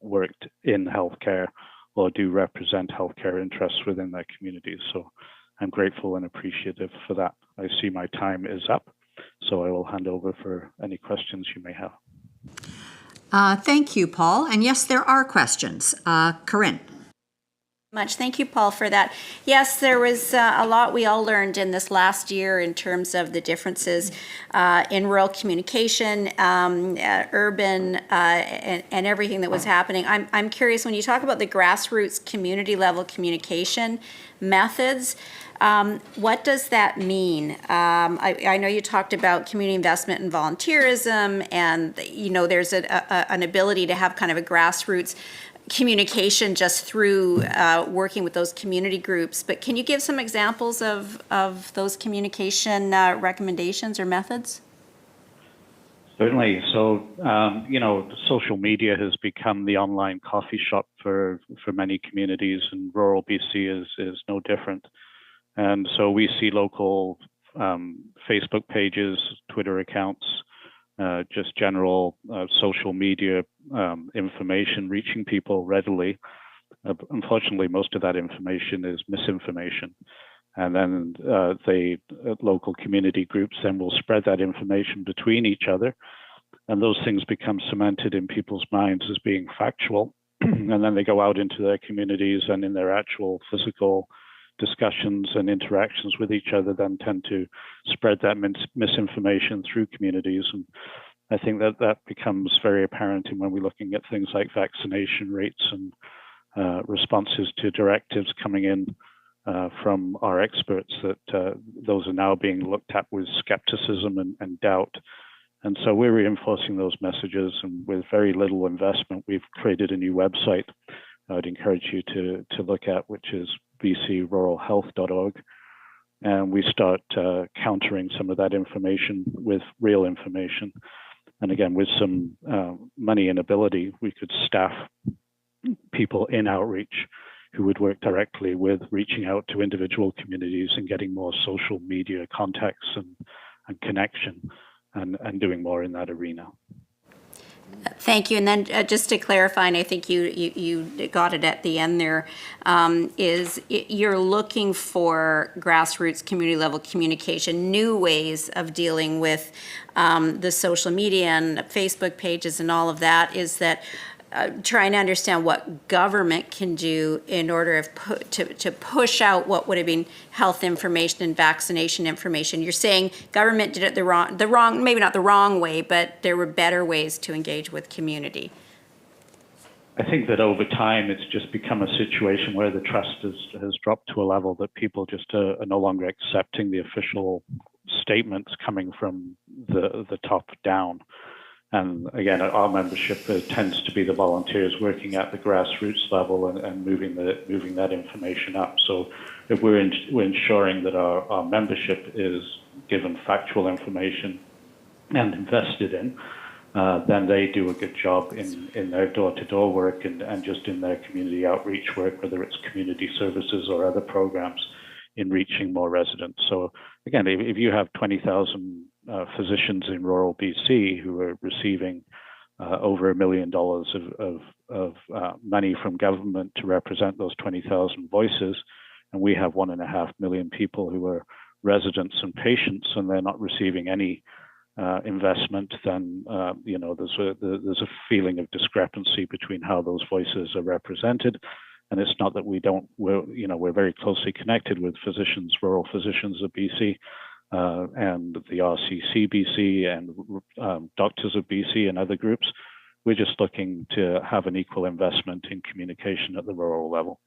worked in healthcare or do represent healthcare interests within their communities. So I'm grateful and appreciative for that. I see my time is up, so I will hand over for any questions you may have. Thank you, Paul. And yes, there are questions. Corinne. Thank you, Paul, for that. Yes, there was a lot we all learned in this last year in terms of the differences in rural communication, urban, and everything that was happening. I'm curious, when you talk about the grassroots community level communication methods, what does that mean? I know you talked about community investment and volunteerism, and there's an ability to have kind of a grassroots communication just through working with those community groups. But can you give some examples of those communication recommendations or methods? Certainly. So, social media has become the online coffee shop for many communities, and rural BC is no different. And so we see local Facebook pages, Twitter accounts, just general social media information reaching people readily. Unfortunately, most of that information is misinformation. And then local community groups then will spread that information between each other. And those things become cemented in people's minds as being factual. And then they go out into their communities and in their actual physical discussions and interactions with each other then tend to spread that misinformation through communities. And I think that becomes very apparent when we're looking at things like vaccination rates and responses to directives coming in from our experts, that those are now being looked at with skepticism and doubt. And so we're reinforcing those messages, and with very little investment, we've created a new website I'd encourage you to look at, which is bcruralhealth.org. And we start countering some of that information with real information. And again, with some money and ability, we could staff people in outreach who would work directly with reaching out to individual communities and getting more social media contacts and connection and doing more in that arena. Thank you. And then just to clarify, and I think you got it at the end there, is you're looking for grassroots community level communication, new ways of dealing with the social media and Facebook pages and all of that, is that trying to understand what government can do in order to push out what would have been health information and vaccination information. You're saying government did it the wrong, maybe not the wrong way, but there were better ways to engage with community. I think that over time, it's just become a situation where the trust has dropped to a level that people just are no longer accepting the official statements coming from the top down. And again, our membership tends to be the volunteers working at the grassroots level and moving that information up. So if we're ensuring that our membership is given factual information and invested in, then they do a good job in their door-to-door work and just in their community outreach work, whether it's community services or other programs in reaching more residents. So again, if you have 20,000 physicians in rural BC who are receiving over $1 million of money from government to represent those 20,000 voices, and we have 1.5 million people who are residents and patients, and they're not receiving any investment, then there's a feeling of discrepancy between how those voices are represented. And it's not that we're very closely connected with physicians, rural physicians of BC, and the RCC BC and Doctors of BC and other groups. We're just looking to have an equal investment in communication at the rural level.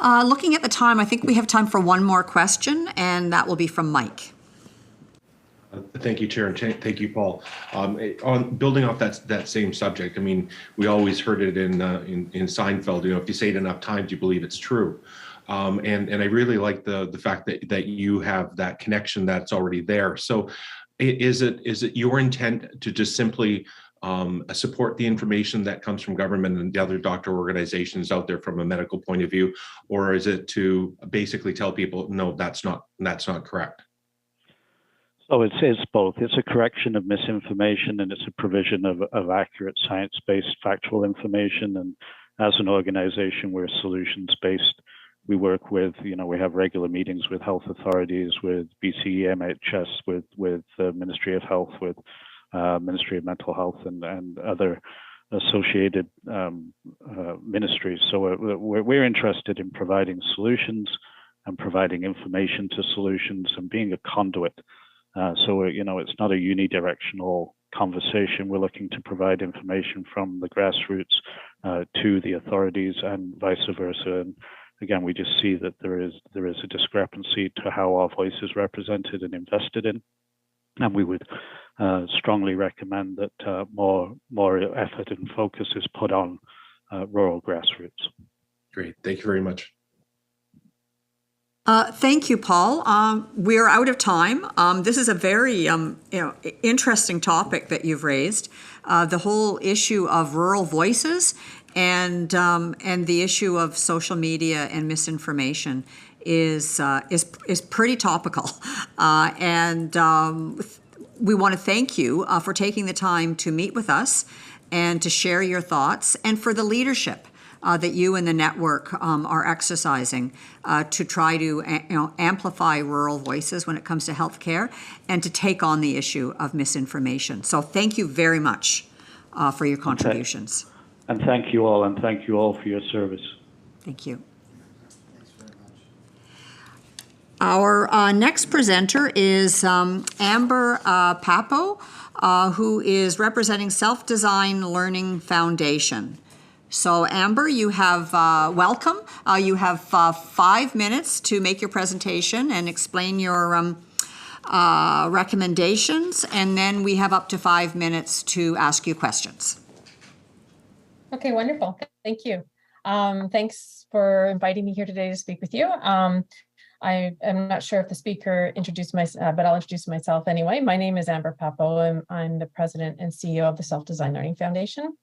Looking at the time, I think we have time for one more question, and that will be from Mike. Thank you, Chair, and thank you, Paul. On building off that same subject, I mean, we always heard it in Seinfeld. If you say it enough times, you believe it's true. And I really like the fact that you have that connection that's already there. So, is it your intent to just simply support the information that comes from government and the other doctor organizations out there from a medical point of view, or is it to basically tell people, no, that's not correct? So it's both. It's a correction of misinformation and it's a provision of accurate science-based factual information. And as an organization, we're solutions-based. We work with, we have regular meetings with health authorities, with BC MHS, with the Ministry of Health, with Ministry of Mental Health and other associated ministries. So we're interested in providing solutions and providing information to solutions and being a conduit. So it's not a unidirectional conversation. We're looking to provide information from the grassroots to the authorities and vice versa. And again, we just see that there is a discrepancy to how our voice is represented and invested in. And we would strongly recommend that more effort and focus is put on rural grassroots. Great. Thank you very much. Thank you, Paul. We're out of time. This is a very interesting topic that you've raised. The whole issue of rural voices and the issue of social media and misinformation is pretty topical. And we want to thank you for taking the time to meet with us and to share your thoughts, and for the leadership that you and the network are exercising to try to amplify rural voices when it comes to healthcare and to take on the issue of misinformation. So thank you very much for your contributions. And thank you all, and thank you all for your service. Thank you. Our next presenter is Amber Papo, who is representing Self-Design Learning Foundation. So Amber, you have welcome. You have 5 minutes to make your presentation and explain your recommendations, and then we have up to 5 minutes to ask you questions. Okay, wonderful. Thank you. Thanks for inviting me here today to speak with you. I am not sure if the speaker introduced myself, but I'll introduce myself anyway. My name is Amber Papo, and I'm the president and CEO of the Self-Design Learning Foundation.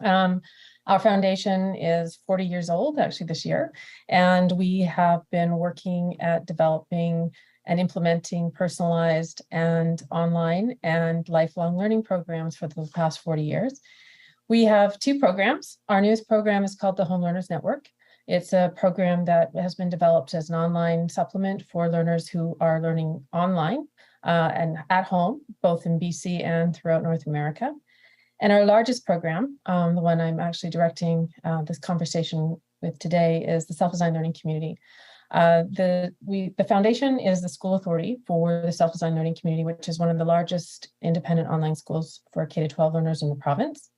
Our foundation is 40 years old, actually, this year, and we have been working at developing and implementing personalized and online and lifelong learning programs for the past 40 years. We have 2 programs. Our newest program is called the Home Learners Network. It's a program that has been developed as an online supplement for learners who are learning online and at home, both in BC and throughout North America. And our largest program, the one I'm actually directing this conversation with today, is the Self-Designed Learning Community. The foundation is the school authority for the Self-Designed Learning Community, which is one of the largest independent online schools for K-12 learners in the province.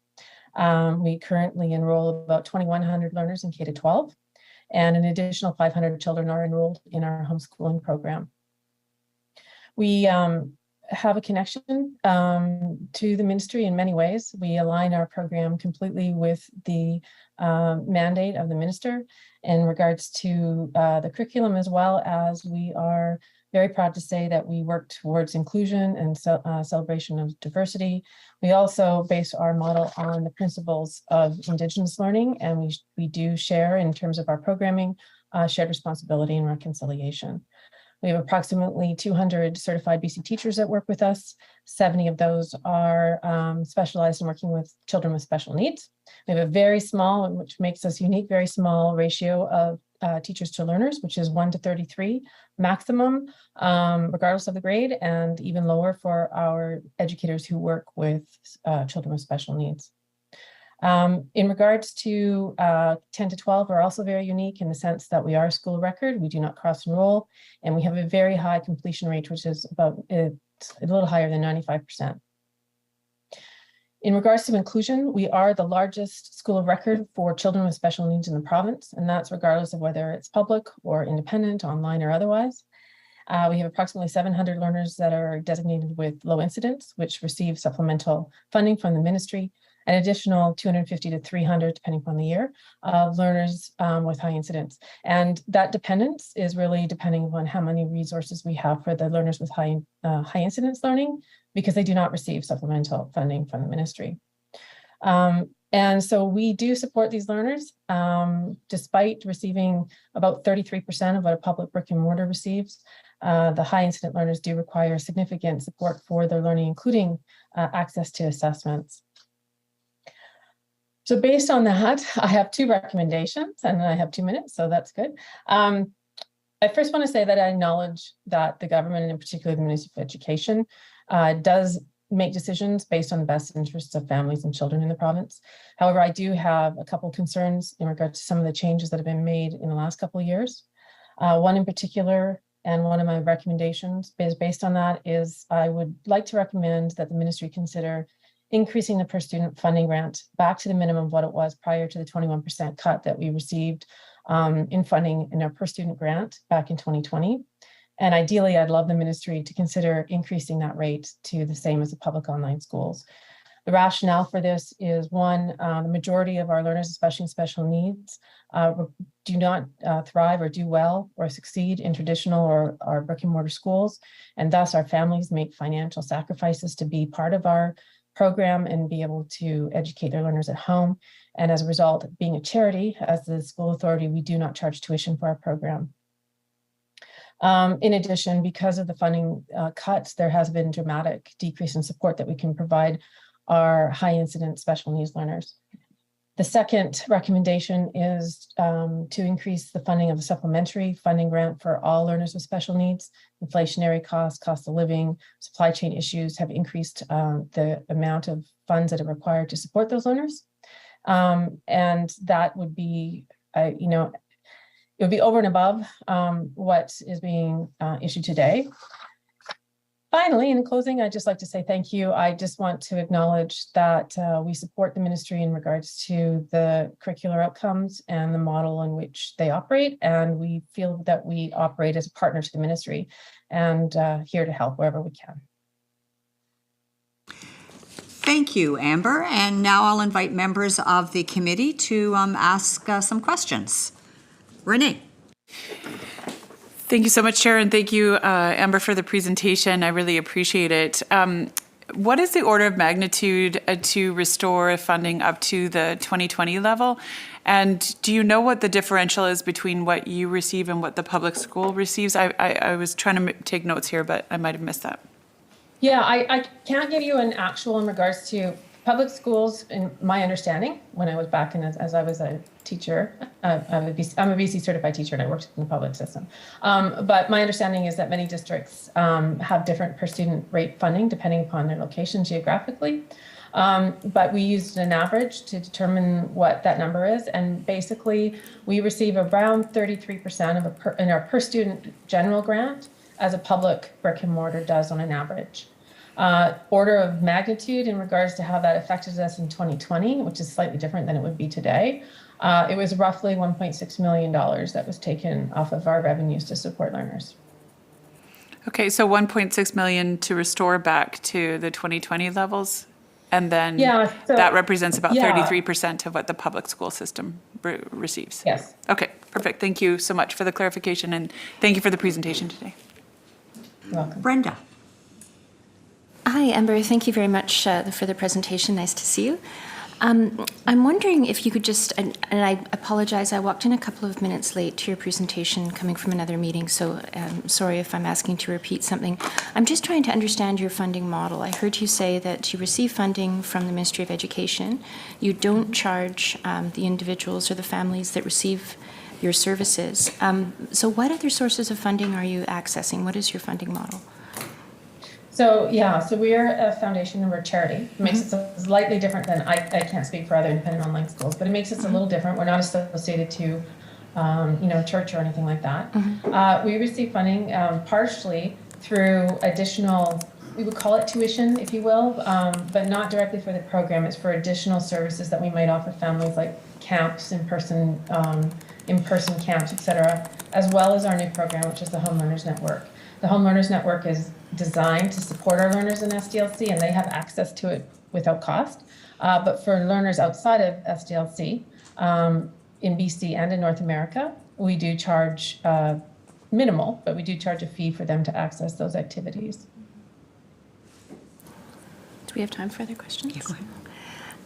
We currently enroll about 2,100 learners in K-12, and an additional 500 children are enrolled in our homeschooling program. We have a connection to the ministry in many ways. We align our program completely with the mandate of the minister in regards to the curriculum, as well as we are very proud to say that we work towards inclusion and celebration of diversity. We also base our model on the principles of Indigenous learning, and we do share, in terms of our programming, shared responsibility and reconciliation. We have approximately 200 certified BC teachers that work with us. 70 of those are specialized in working with children with special needs. We have a very small, which makes us unique, very small ratio of teachers to learners, which is 1 to 33 maximum, regardless of the grade, and even lower for our educators who work with children with special needs. In regards to 10 to 12, we're also very unique in the sense that we are a school record. We do not cross enroll, and we have a very high completion rate, which is it's a little higher than 95%. In regards to inclusion, we are the largest school of record for children with special needs in the province, and that's regardless of whether it's public or independent, online or otherwise. We have approximately 700 learners that are designated with low incidence, which receive supplemental funding from the ministry, an additional 250 to 300, depending upon the year, of learners with high incidence. And that dependence is really depending upon how many resources we have for the learners with high incidence learning, because they do not receive supplemental funding from the ministry. And so we do support these learners, despite receiving about 33% of what a public brick and mortar receives. The high incident learners do require significant support for their learning, including access to assessments. So based on that, I have 2 recommendations, and I have 2 minutes, so that's good. I first want to say that I acknowledge that the government, and in particular the Ministry of Education, does make decisions based on the best interests of families and children in the province. However, I do have a couple concerns in regard to some of the changes that have been made in the last couple of years. One in particular, and one of my recommendations based on that, is I would like to recommend that the ministry consider increasing the per student funding grant back to the minimum of what it was prior to the 21% cut that we received in funding in our per student grant back in 2020. And ideally, I'd love the ministry to consider increasing that rate to the same as the public online schools. The rationale for this is, one, the majority of our learners, especially in special needs, do not thrive or do well or succeed in traditional or brick and mortar schools. And thus our families make financial sacrifices to be part of our program and be able to educate their learners at home. And as a result, being a charity, as the school authority, we do not charge tuition for our program. In addition, because of the funding cuts, there has been dramatic decrease in support that we can provide our high incidence special needs learners. The second recommendation is to increase the funding of the supplementary funding grant for all learners with special needs. Inflationary costs, cost of living, supply chain issues have increased the amount of funds that are required to support those learners. And that would be, it would be over and above what is being issued today. Finally, in closing, I'd just like to say thank you. I just want to acknowledge that we support the ministry in regards to the curricular outcomes and the model in which they operate. And we feel that we operate as a partner to the ministry and here to help wherever we can. Thank you, Amber. And now I'll invite members of the committee to ask some questions. Renee. Thank you so much, Chair, and thank you, Amber, for the presentation. I really appreciate it. What is the order of magnitude to restore funding up to the 2020 level? And do you know what the differential is between what you receive and what the public school receives? I was trying to take notes here, but I might have missed that. Yeah, I can't give you an actual in regards to public schools. In my understanding, when I was back in as I was a teacher, I'm a BC certified teacher and I worked in the public system. But my understanding is that many districts have different per student rate funding depending upon their location geographically. But we used an average to determine what that number is. And basically, we receive around 33% in our per student general grant as a public brick and mortar does on an average. Order of magnitude in regards to how that affected us in 2020, which is slightly different than it would be today. It was roughly $1.6 million that was taken off of our revenues to support learners. Okay, so 1.6 million to restore back to the 2020 levels, and then that represents about 33% of what the public school system receives. Yes. Okay, perfect. Thank you so much for the clarification, and thank you for the presentation today. You're welcome. Brenda. Hi, Amber. Thank you very much for the presentation. Nice to see you. I'm wondering if you could just, and I apologize, I walked in a couple of minutes late to your presentation coming from another meeting, so sorry if I'm asking to repeat something. I'm just trying to understand your funding model. I heard you say that you receive funding from the Ministry of Education. You don't charge the individuals or the families that receive your services. So what other sources of funding are you accessing? What is your funding model? So we're a foundation and we're a charity. It makes us slightly different than, I can't speak for other independent online schools, but it makes us a little different. We're not associated to, church or anything like that. We receive funding partially through additional, we would call it tuition, if you will, but not directly for the program. It's for additional services that we might offer families, like camps, in-person camps, et cetera, as well as our new program, which is the Home Learners Network. The Home Learners Network is designed to support our learners in SDLC, and they have access to it without cost. But for learners outside of SDLC, in BC and in North America, we do charge minimal, but we do charge a fee for them to access those activities. Do we have time for other questions? Yeah, go ahead.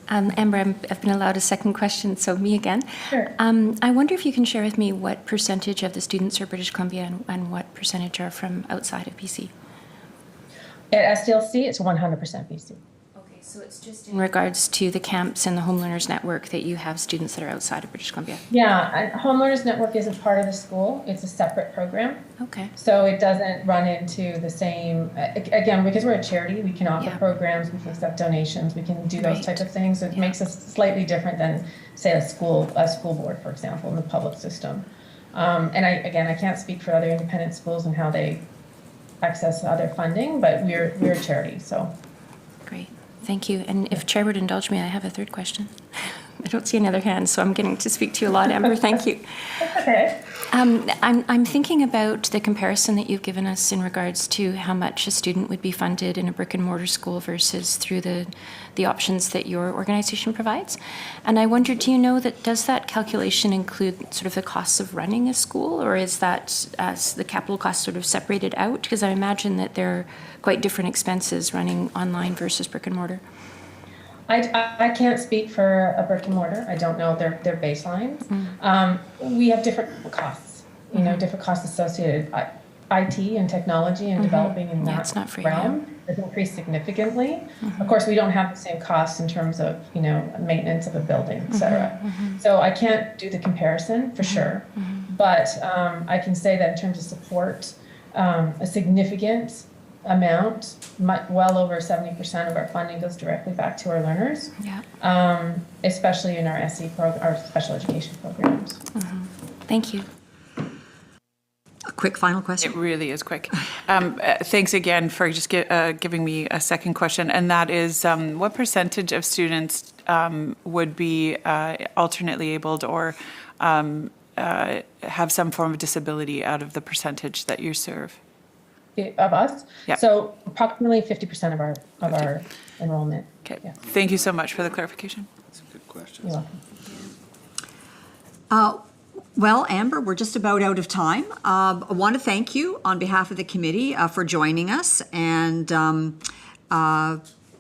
Amber, I've been allowed a second question, so me again. Sure. I wonder if you can share with me what percentage of the students are British Columbia and what percentage are from outside of BC? At SDLC, it's 100% BC. Okay, so it's just in regards to the camps and the Home Learners Network that you have students that are outside of British Columbia? Yeah, Home Learners Network isn't part of the school. It's a separate program. Okay. So it doesn't run into the same, again, because we're a charity, we can offer programs, we can accept donations, we can do those types of things. So it makes us slightly different than, say, a school board, for example, in the public system. And I can't speak for other independent schools and how they access other funding, but we're a charity, so. Great, thank you. And if Chair would indulge me, I have a third question. I don't see any other hands, so I'm getting to speak to you a lot, Amber. Thank you. Okay. I'm thinking about the comparison that you've given us in regards to how much a student would be funded in a brick and mortar school versus through the options that your organization provides. And I wonder, do you know does that calculation include sort of the costs of running a school, or is that the capital costs sort of separated out? Because I imagine that there are quite different expenses running online versus brick and mortar. I can't speak for a brick and mortar. I don't know their baselines. We have different costs, different costs associated. IT and technology and developing in that realm has increased significantly. Of course, we don't have the same costs in terms of, maintenance of a building, et cetera. So I can't do the comparison for sure, but I can say that in terms of support, a significant amount, well over 70% of our funding goes directly back to our learners, especially in our SE our special education programs. Thank you. A quick final question. It really is quick. Thanks again for just giving me a second question, and that is, what percentage of students would be alternately abled or have some form of disability out of the percentage that you serve? Of us? Yeah. So approximately 50% of our enrollment. Okay. Yeah. Thank you so much for the clarification. That's a good question. You're welcome. Well, Amber, we're just about out of time. I want to thank you on behalf of the committee for joining us, and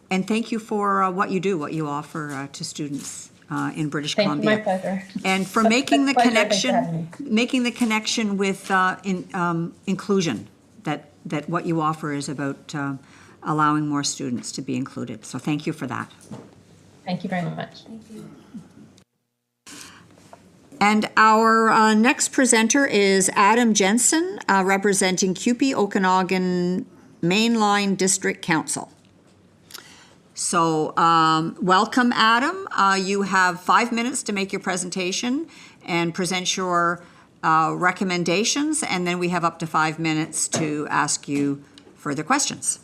thank you for what you do, what you offer to students in British Columbia. My pleasure. And for making the connection with inclusion. That what you offer is about allowing more students to be included. So thank you for that. Thank you very much. Thank you. And our next presenter is Adam Jensen, representing CUPE Okanagan Mainline District Council. So welcome, Adam. You have 5 minutes to make your presentation and present your recommendations, and then we have up to 5 minutes to ask you further questions.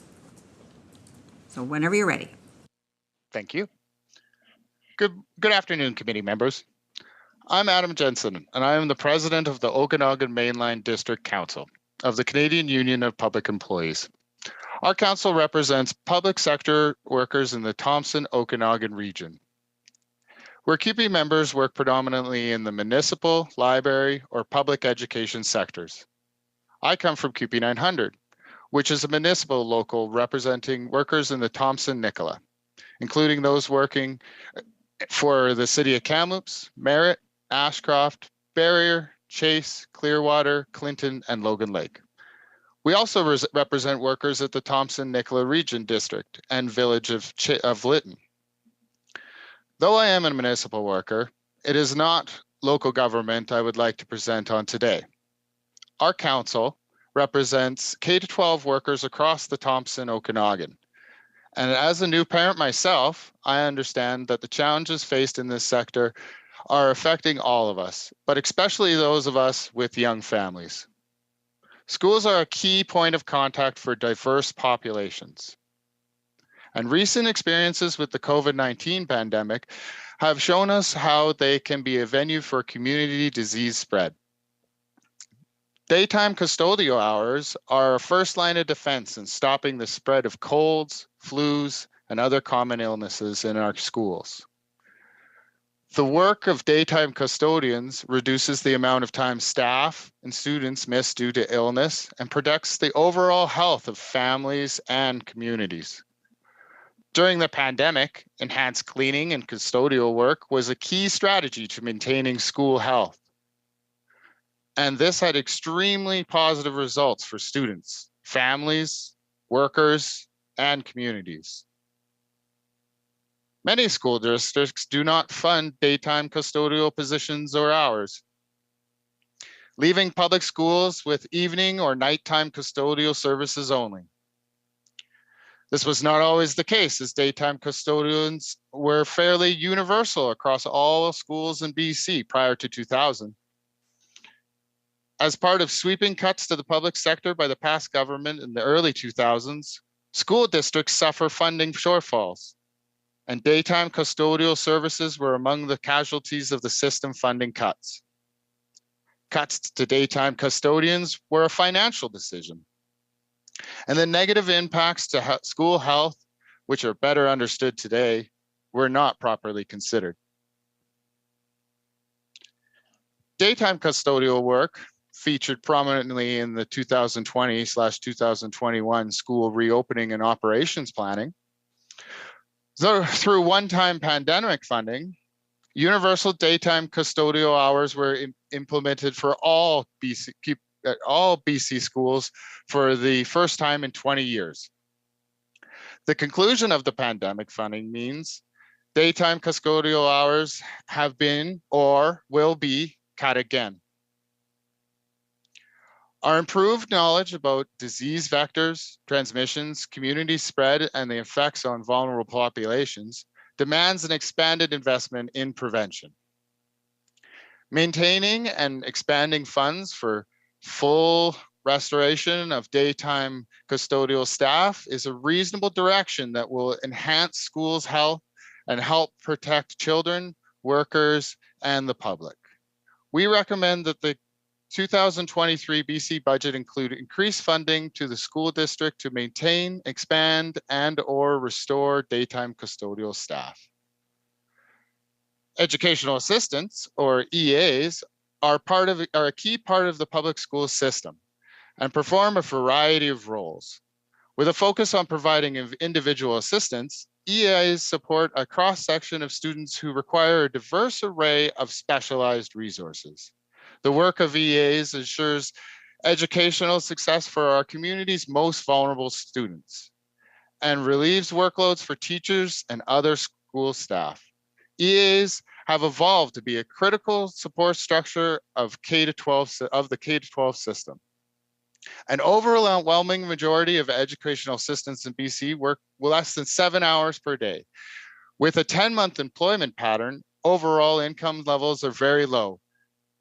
So whenever you're ready. Thank you. Good afternoon, committee members. I'm Adam Jensen, and I am the president of the Okanagan Mainline District Council of the Canadian Union of Public Employees. Our council represents public sector workers in the Thompson-Okanagan region. Where CUPE members work predominantly in the municipal, library, or public education sectors. I come from CUPE 900, which is a municipal local representing workers in the Thompson-Nicola, including those working for the City of Kamloops, Merritt, Ashcroft, Barrier, Chase, Clearwater, Clinton, and Logan Lake. We also represent workers at the Thompson-Nicola Region District and Village of Lytton. Though I am a municipal worker, it is not local government I would like to present on today. Our council represents K-12 workers across the Thompson-Okanagan. And as a new parent myself, I understand that the challenges faced in this sector are affecting all of us, but especially those of us with young families. Schools are a key point of contact for diverse populations. And recent experiences with the COVID-19 pandemic have shown us how they can be a venue for community disease spread. Daytime custodial hours are a first line of defense in stopping the spread of colds, flus, and other common illnesses in our schools. The work of daytime custodians reduces the amount of time staff and students miss due to illness and protects the overall health of families and communities. During the pandemic, enhanced cleaning and custodial work was a key strategy to maintaining school health. And this had extremely positive results for students, families, workers, and communities. Many school districts do not fund daytime custodial positions or hours, leaving public schools with evening or nighttime custodial services only. This was not always the case, as daytime custodians were fairly universal across all schools in BC prior to 2000. As part of sweeping cuts to the public sector by the past government in the early 2000s, school districts suffer funding shortfalls, and daytime custodial services were among the casualties of the system funding cuts. Cuts to daytime custodians were a financial decision, and the negative impacts to school health, which are better understood today, were not properly considered. Daytime custodial work featured prominently in the 2020/2021 school reopening and operations planning. So through one-time pandemic funding, universal daytime custodial hours were implemented for all BC schools for the first time in 20 years. The conclusion of the pandemic funding means daytime custodial hours have been or will be cut again. Our improved knowledge about disease vectors, transmissions, community spread, and the effects on vulnerable populations demands an expanded investment in prevention. Maintaining and expanding funds for full restoration of daytime custodial staff is a reasonable direction that will enhance schools' health and help protect children, workers, and the public. We recommend that the 2023 BC budget include increased funding to the school district to maintain, expand, and/or restore daytime custodial staff. Educational assistants, or EAs, are a key part of the public school system and perform a variety of roles. With a focus on providing individual assistance, EAs support a cross-section of students who require a diverse array of specialized resources. The work of EAs ensures educational success for our community's most vulnerable students and relieves workloads for teachers and other school staff. EAs have evolved to be a critical support structure of the K-12 system. An overwhelming majority of educational assistants in BC work less than 7 hours per day. With a 10-month employment pattern, overall income levels are very low.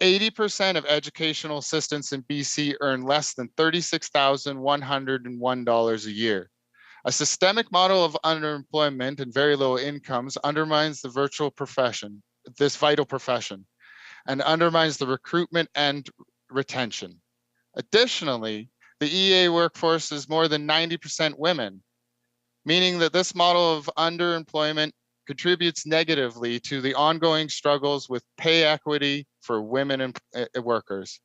80% of educational assistants in BC earn less than $36,101 a year. A systemic model of underemployment and very low incomes undermines the this vital profession, and undermines the recruitment and retention. Additionally, the EA workforce is more than 90% women, meaning that this model of underemployment contributes negatively to the ongoing struggles with pay equity for women and workers.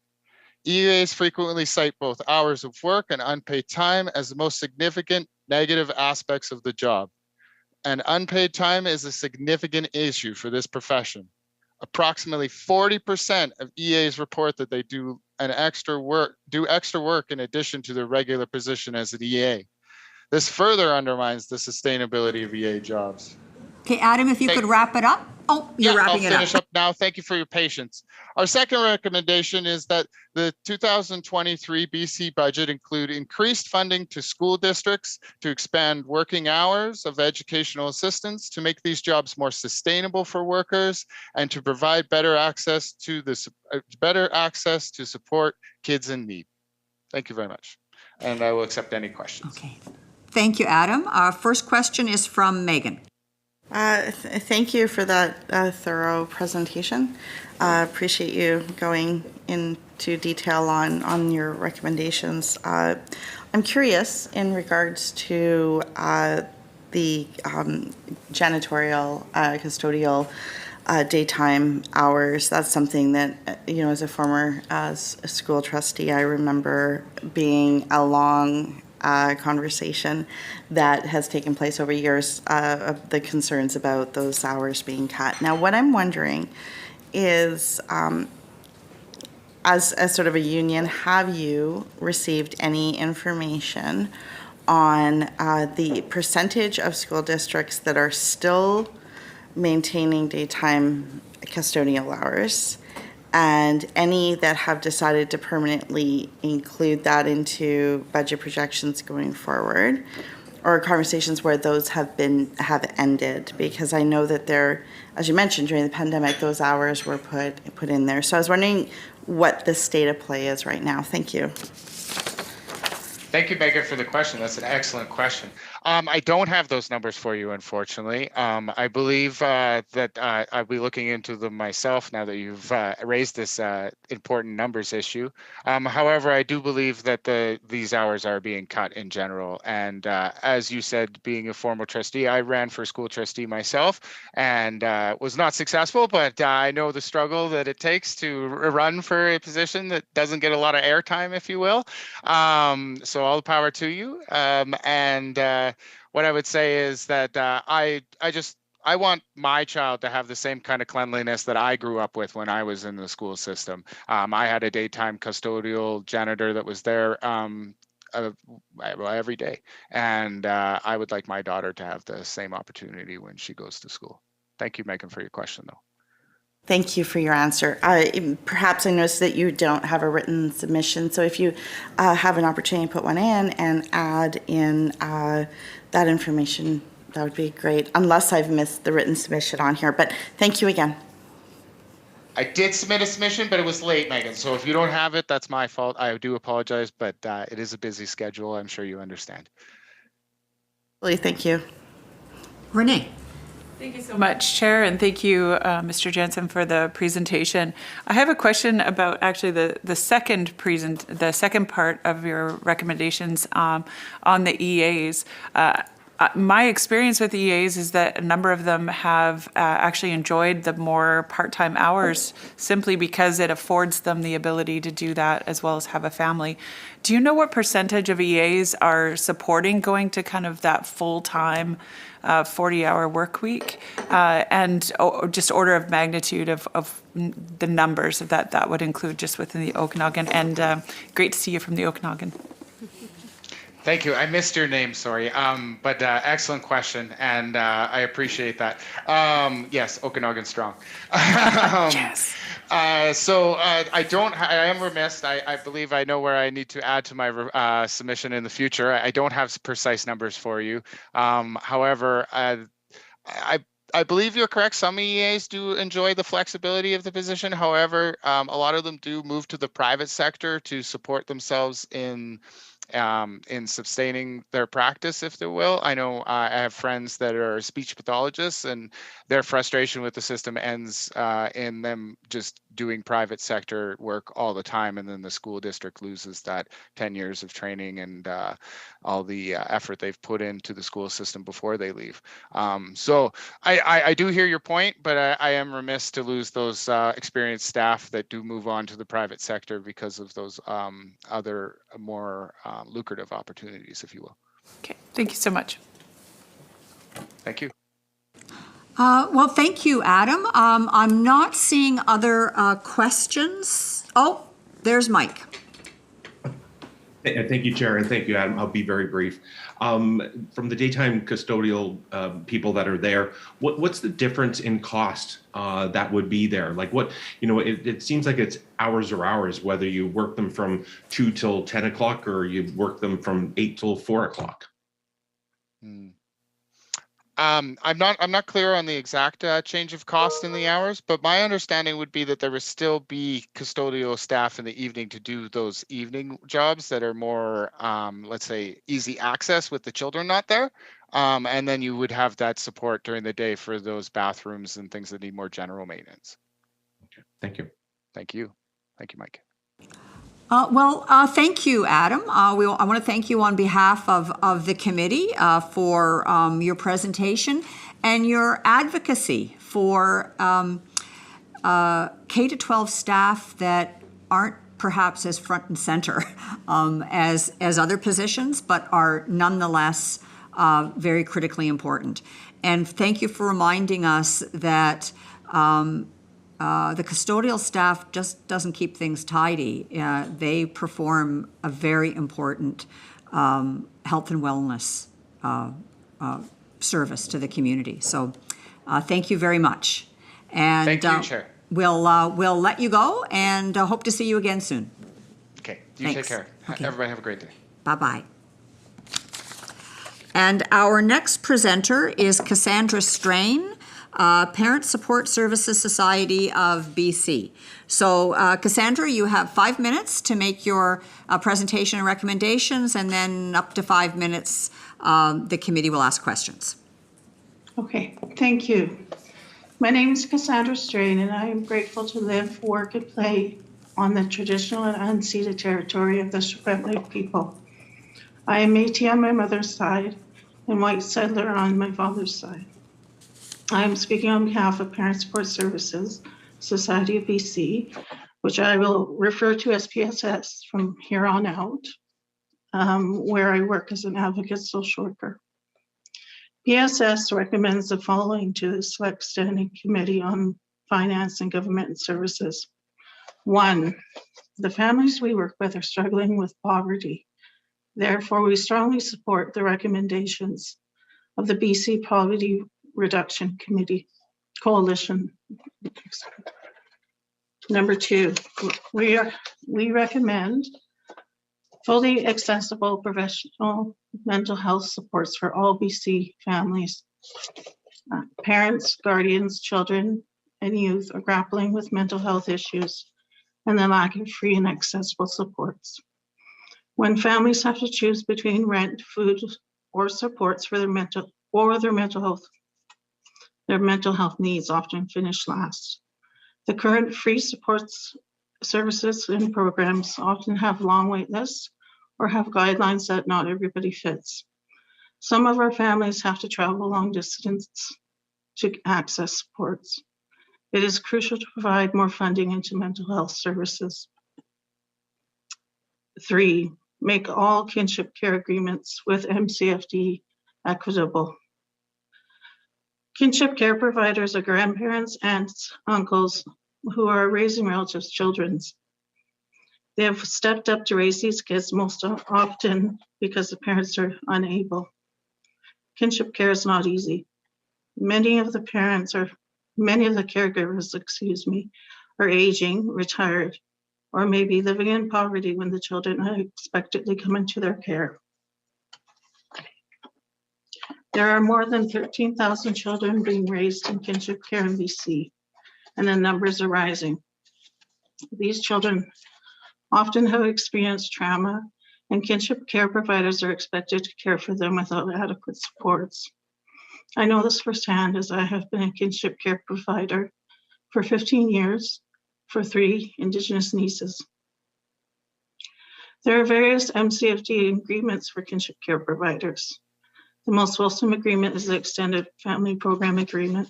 EAs frequently cite both hours of work and unpaid time as the most significant negative aspects of the job. And unpaid time is a significant issue for this profession. Approximately 40% of EAs report that they do extra work in addition to their regular position as an EA. This further undermines the sustainability of EA jobs. Okay, Adam, if you could wrap it up. Oh, you're wrapping it up. I'll finish up now. Thank you for your patience. Our second recommendation is that the 2023 BC budget include increased funding to school districts to expand working hours of educational assistants, to make these jobs more sustainable for workers, and to provide better access to support kids in need. Thank you very much. And I will accept any questions. Okay. Thank you, Adam. Our first question is from Megan. Thank you for that thorough presentation. Appreciate you going into detail on your recommendations. I'm curious in regards to the janitorial, custodial daytime hours. That's something that, as a former school trustee, I remember being a long conversation that has taken place over years of the concerns about those hours being cut. Now, what I'm wondering is, as sort of a union, have you received any information on the percentage of school districts that are still maintaining daytime custodial hours, and any that have decided to permanently include that into budget projections going forward, or conversations where those have ended? Because I know that as you mentioned, during the pandemic, those hours were put in there. So I was wondering what the state of play is right now. Thank you. Thank you, Megan, for the question. That's an excellent question. I don't have those numbers for you, unfortunately. I believe that I'll be looking into them myself now that you've raised this important numbers issue. However, I do believe that these hours are being cut in general. And as you said, being a former trustee, I ran for school trustee myself and was not successful, but I know the struggle that it takes to run for a position that doesn't get a lot of airtime, if you will. So all the power to you. What I would say is that I want my child to have the same kind of cleanliness that I grew up with when I was in the school system. I had a daytime custodial janitor that was there every day. And I would like my daughter to have the same opportunity when she goes to school. Thank you, Megan, for your question, though. Thank you for your answer. Perhaps I noticed that you don't have a written submission, so if you have an opportunity to put one in and add in that information, that would be great, unless I've missed the written submission on here. But thank you again. I did submit a submission, but it was late, Megan. So if you don't have it, that's my fault. I do apologize, but it is a busy schedule. I'm sure you understand. Thank you. Renee. Thank you so much, Chair, and thank you, Mr. Jensen, for the presentation. I have a question about actually the second part of your recommendations on the EAs. My experience with EAs is that a number of them have actually enjoyed the more part-time hours simply because it affords them the ability to do that as well as have a family. Do you know what percentage of EAs are supporting going to kind of that full-time 40-hour work week, and just order of magnitude of the numbers that would include just within the Okanagan? And great to see you from the Okanagan. Thank you. I missed your name, sorry. But excellent question, and I appreciate that. Yes, Okanagan strong. Yes. I am remiss. I believe I know where I need to add to my submission in the future. I don't have precise numbers for you. However, I I believe you're correct. Some EAs do enjoy the flexibility of the position. However, a lot of them do move to the private sector to support themselves in sustaining their practice, if they will. I know I have friends that are speech pathologists, and their frustration with the system ends in them just doing private sector work all the time, and then the school district loses that 10 years of training and all the effort they've put into the school system before they leave. So I do hear your point, but I am remiss to lose those experienced staff that do move on to the private sector because of those other more lucrative opportunities, if you will. Okay, thank you so much. Thank you. Well, thank you, Adam. I'm not seeing other questions. Oh, there's Mike. Thank you, Chair, and thank you, Adam. I'll be very brief. From the daytime custodial people that are there, what's the difference in cost that would be there? Like what, it seems like it's hours or hours, whether you work them from 2 till 10 o'clock or you work them from 8 till 4 o'clock. I'm not clear on the exact change of cost in the hours, but my understanding would be that there would still be custodial staff in the evening to do those evening jobs that are more, let's say, easy access with the children not there. And then you would have that support during the day for those bathrooms and things that need more general maintenance. Okay, thank you. Thank you. Thank you, Mike. Thank you, Adam. I want to thank you on behalf of the committee for your presentation and your advocacy for K-12 staff that aren't perhaps as front and center as other positions, but are nonetheless very critically important. And thank you for reminding us that the custodial staff just doesn't keep things tidy. They perform a very important health and wellness service to the community. So thank you very much. And thank you, Chair. We'll let you go and hope to see you again soon. Okay, you Thanks. take care. Okay. Everybody have a great day. Bye-bye. And our next presenter is Cassandra Strain, Parent Support Services Society of BC. So Cassandra, you have 5 minutes to make your presentation and recommendations, and then up to 5 minutes the committee will ask questions. Okay, thank you. My name is Cassandra Strain, and I am grateful to live, work, and play on the traditional and unceded territory of the Secwepemc people. I am Métis on my mother's side and white settler on my father's side. I am speaking on behalf of Parent Support Services Society of BC, which I will refer to as PSS from here on out, where I work as an advocate social worker. PSS recommends the following to the Select Standing Committee on Finance and Government Services. 1, the families we work with are struggling with poverty. Therefore, we strongly support the recommendations of the BC Poverty Reduction Committee Coalition. Number 2, we recommend fully accessible professional mental health supports for all BC families. Parents, guardians, children, and youth are grappling with mental health issues and the lack of free and accessible supports. When families have to choose between rent, food, or supports for their mental health needs often finish last. The current free supports services and programs often have long wait lists or have guidelines that not everybody fits. Some of our families have to travel long distance to access supports. It is crucial to provide more funding into mental health services. 3, make all kinship care agreements with MCFD equitable. Kinship care providers are grandparents, aunts, uncles who are raising relatives' children. They have stepped up to raise these kids most often because the parents are unable. Kinship care is not easy. Many of the caregivers, are aging, retired, or may be living in poverty when the children unexpectedly come into their care. There are more than 13,000 children being raised in kinship care in BC, and the numbers are rising. These children often have experienced trauma, and kinship care providers are expected to care for them without adequate supports. I know this firsthand as I have been a kinship care provider for 15 years for 3 Indigenous nieces. There are various MCFD agreements for kinship care providers. The most wholesome agreement is the Extended Family Program Agreement.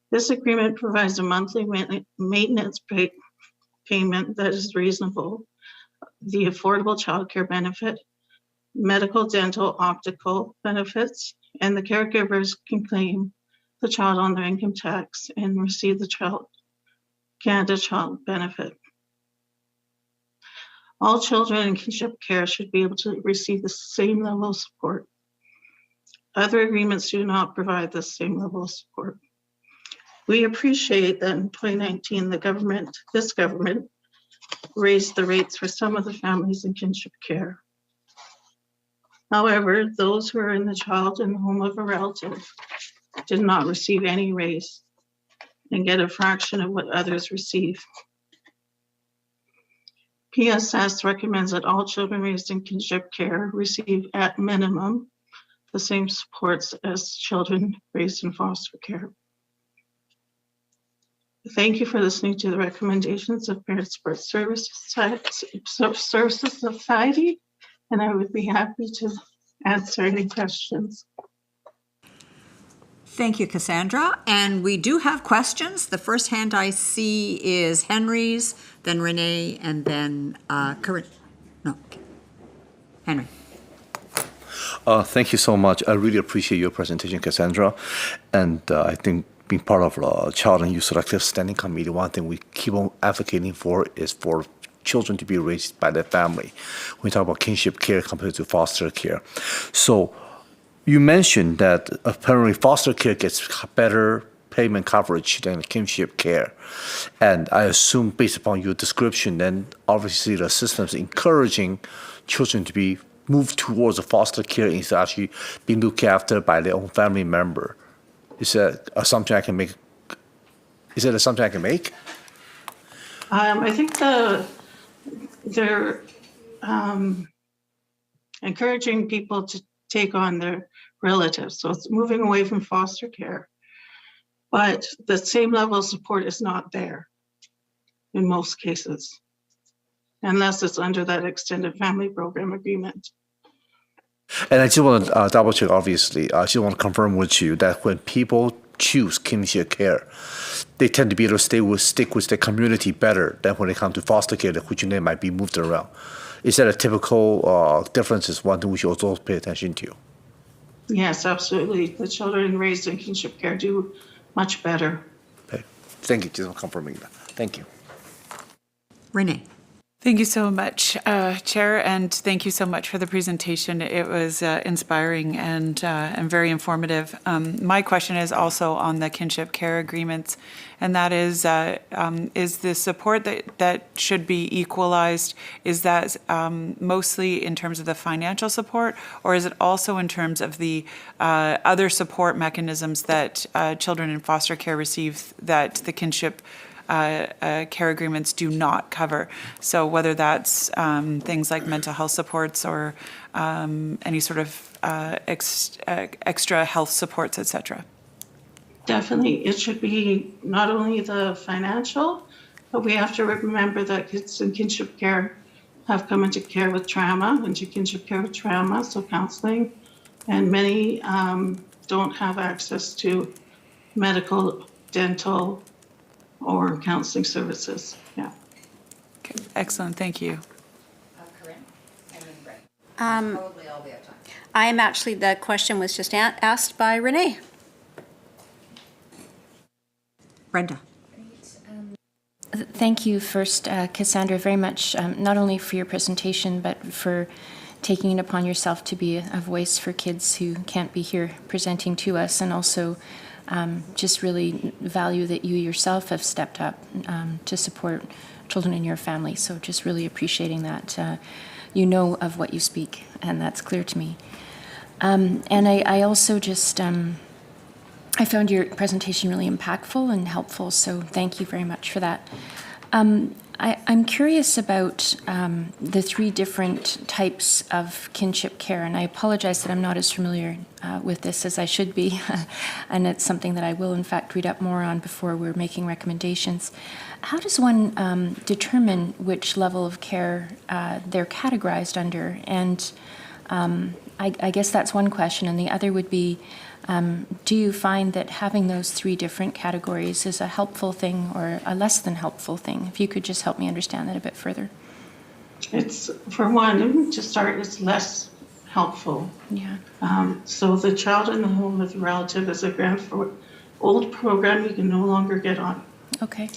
This agreement provides a monthly maintenance payment that is reasonable, the affordable childcare benefit, medical, dental, optical benefits, and the caregivers can claim the child on their income tax and receive the Canada Child Benefit. All children in kinship care should be able to receive the same level of support. Other agreements do not provide the same level of support. We appreciate that in 2019, this government raised the rates for some of the families in kinship care. However, those who are in the child in the home of a relative did not receive any raise and get a fraction of what others receive. PSS recommends that all children raised in kinship care receive at minimum the same supports as children raised in foster care. Thank you for listening to the recommendations of Parent Support Services Society, and I would be happy to answer any questions. Thank you, Cassandra. And we do have questions. The first hand I see is Henry's, then Renee, and then Corinne. No, Henry. Thank you so much. I really appreciate your presentation, Cassandra. And I think being part of the Child and Youth Selective Standing Committee, one thing we keep on advocating for is for children to be raised by their family. We talk about kinship care compared to foster care. So you mentioned that apparently foster care gets better payment coverage than kinship care. And I assume based upon your description, then obviously the system is encouraging children to be moved towards a foster care instead of actually being looked after by their own family member. Is that assumption I can make? Is that assumption I can make? I think they're encouraging people to take on their relatives. So it's moving away from foster care. But the same level of support is not there in most cases, unless it's under that extended family program agreement. And I just want to double check, obviously. I just want to confirm with you that when people choose kinship care, they tend to be able to stick with their community better than when they come to foster care, which they might be moved around. Is that a typical difference? Is one thing we should also pay attention to? Yes, absolutely. The children raised in kinship care do much better. Okay. Thank you. Just confirming that. Thank you. Renee. Thank you so much, Chair, and thank you so much for the presentation. It was inspiring and very informative. My question is also on the kinship care agreements, and that is the support that should be equalized, is that mostly in terms of the financial support, or is it also in terms of the other support mechanisms that children in foster care receive that the kinship care agreements do not cover? So whether that's things like mental health supports or any sort of extra health supports, etc. Definitely, it should be not only the financial, but we have to remember that kids in kinship care have come into care with trauma, into kinship care with trauma, so counseling, and many don't have access to medical, dental, or counseling services. Yeah. Okay. Excellent. Thank you. The question was just asked by Renee. Brenda. Thank you first, Cassandra, very much, not only for your presentation, but for taking it upon yourself to be a voice for kids who can't be here presenting to us, and also just really value that you yourself have stepped up to support children in your family. So just really appreciating that you know of what you speak, and that's clear to me. And I also just, I found your presentation really impactful and helpful, so thank you very much for that. I'm curious about the 3 different types of kinship care, and I apologize that I'm not as familiar with this as I should be, and it's something that I will in fact read up more on before we're making recommendations. How does one determine which level of care they're categorized under? And I guess that's one question, and the other would be, do you find that having those 3 different categories is a helpful thing or a less than helpful thing? If you could just help me understand that a bit further. It's, for one, to start, it's less helpful. Yeah. So the child in the home with a relative is a old program you can no longer get on. Okay.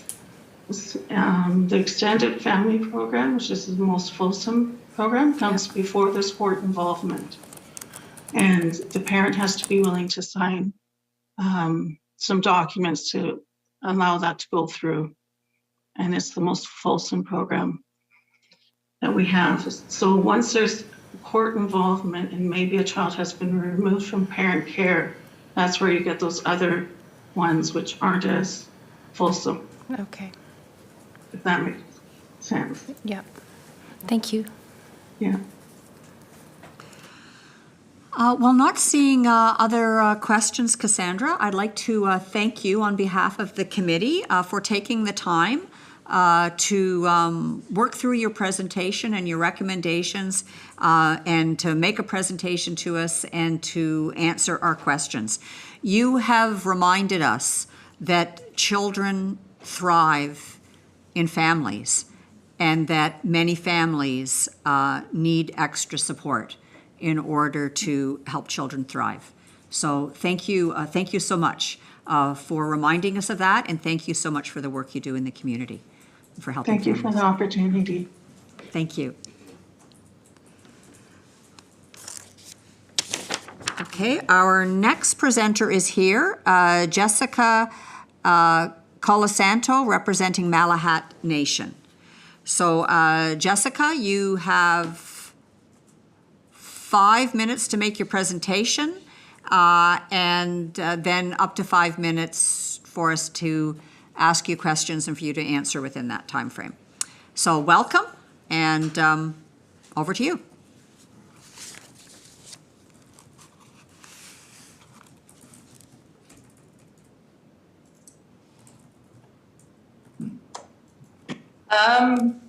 The extended family program, which is the most fulsome program, comes before this court involvement. And the parent has to be willing to sign some documents to allow that to go through. And it's the most fulsome program that we have. So once there's court involvement and maybe a child has been removed from parent care, that's where you get those other ones which aren't as fulsome. Okay. If that makes sense. Yeah. Thank you. Yeah. Well, not seeing other questions, Cassandra, I'd like to thank you on behalf of the committee for taking the time to work through your presentation and your recommendations and to make a presentation to us and to answer our questions. You have reminded us that children thrive in families and that many families need extra support in order to help children thrive. So thank you so much for reminding us of that, and thank you so much for the work you do in the community, for helping Thank you for the opportunity. Thank you. Okay, our next presenter is here, Jessica Colasanto, representing Malahat Nation. So Jessica, you have 5 minutes to make your presentation, and then up to 5 minutes for us to ask you questions and for you to answer within that time frame. So welcome, and over to you.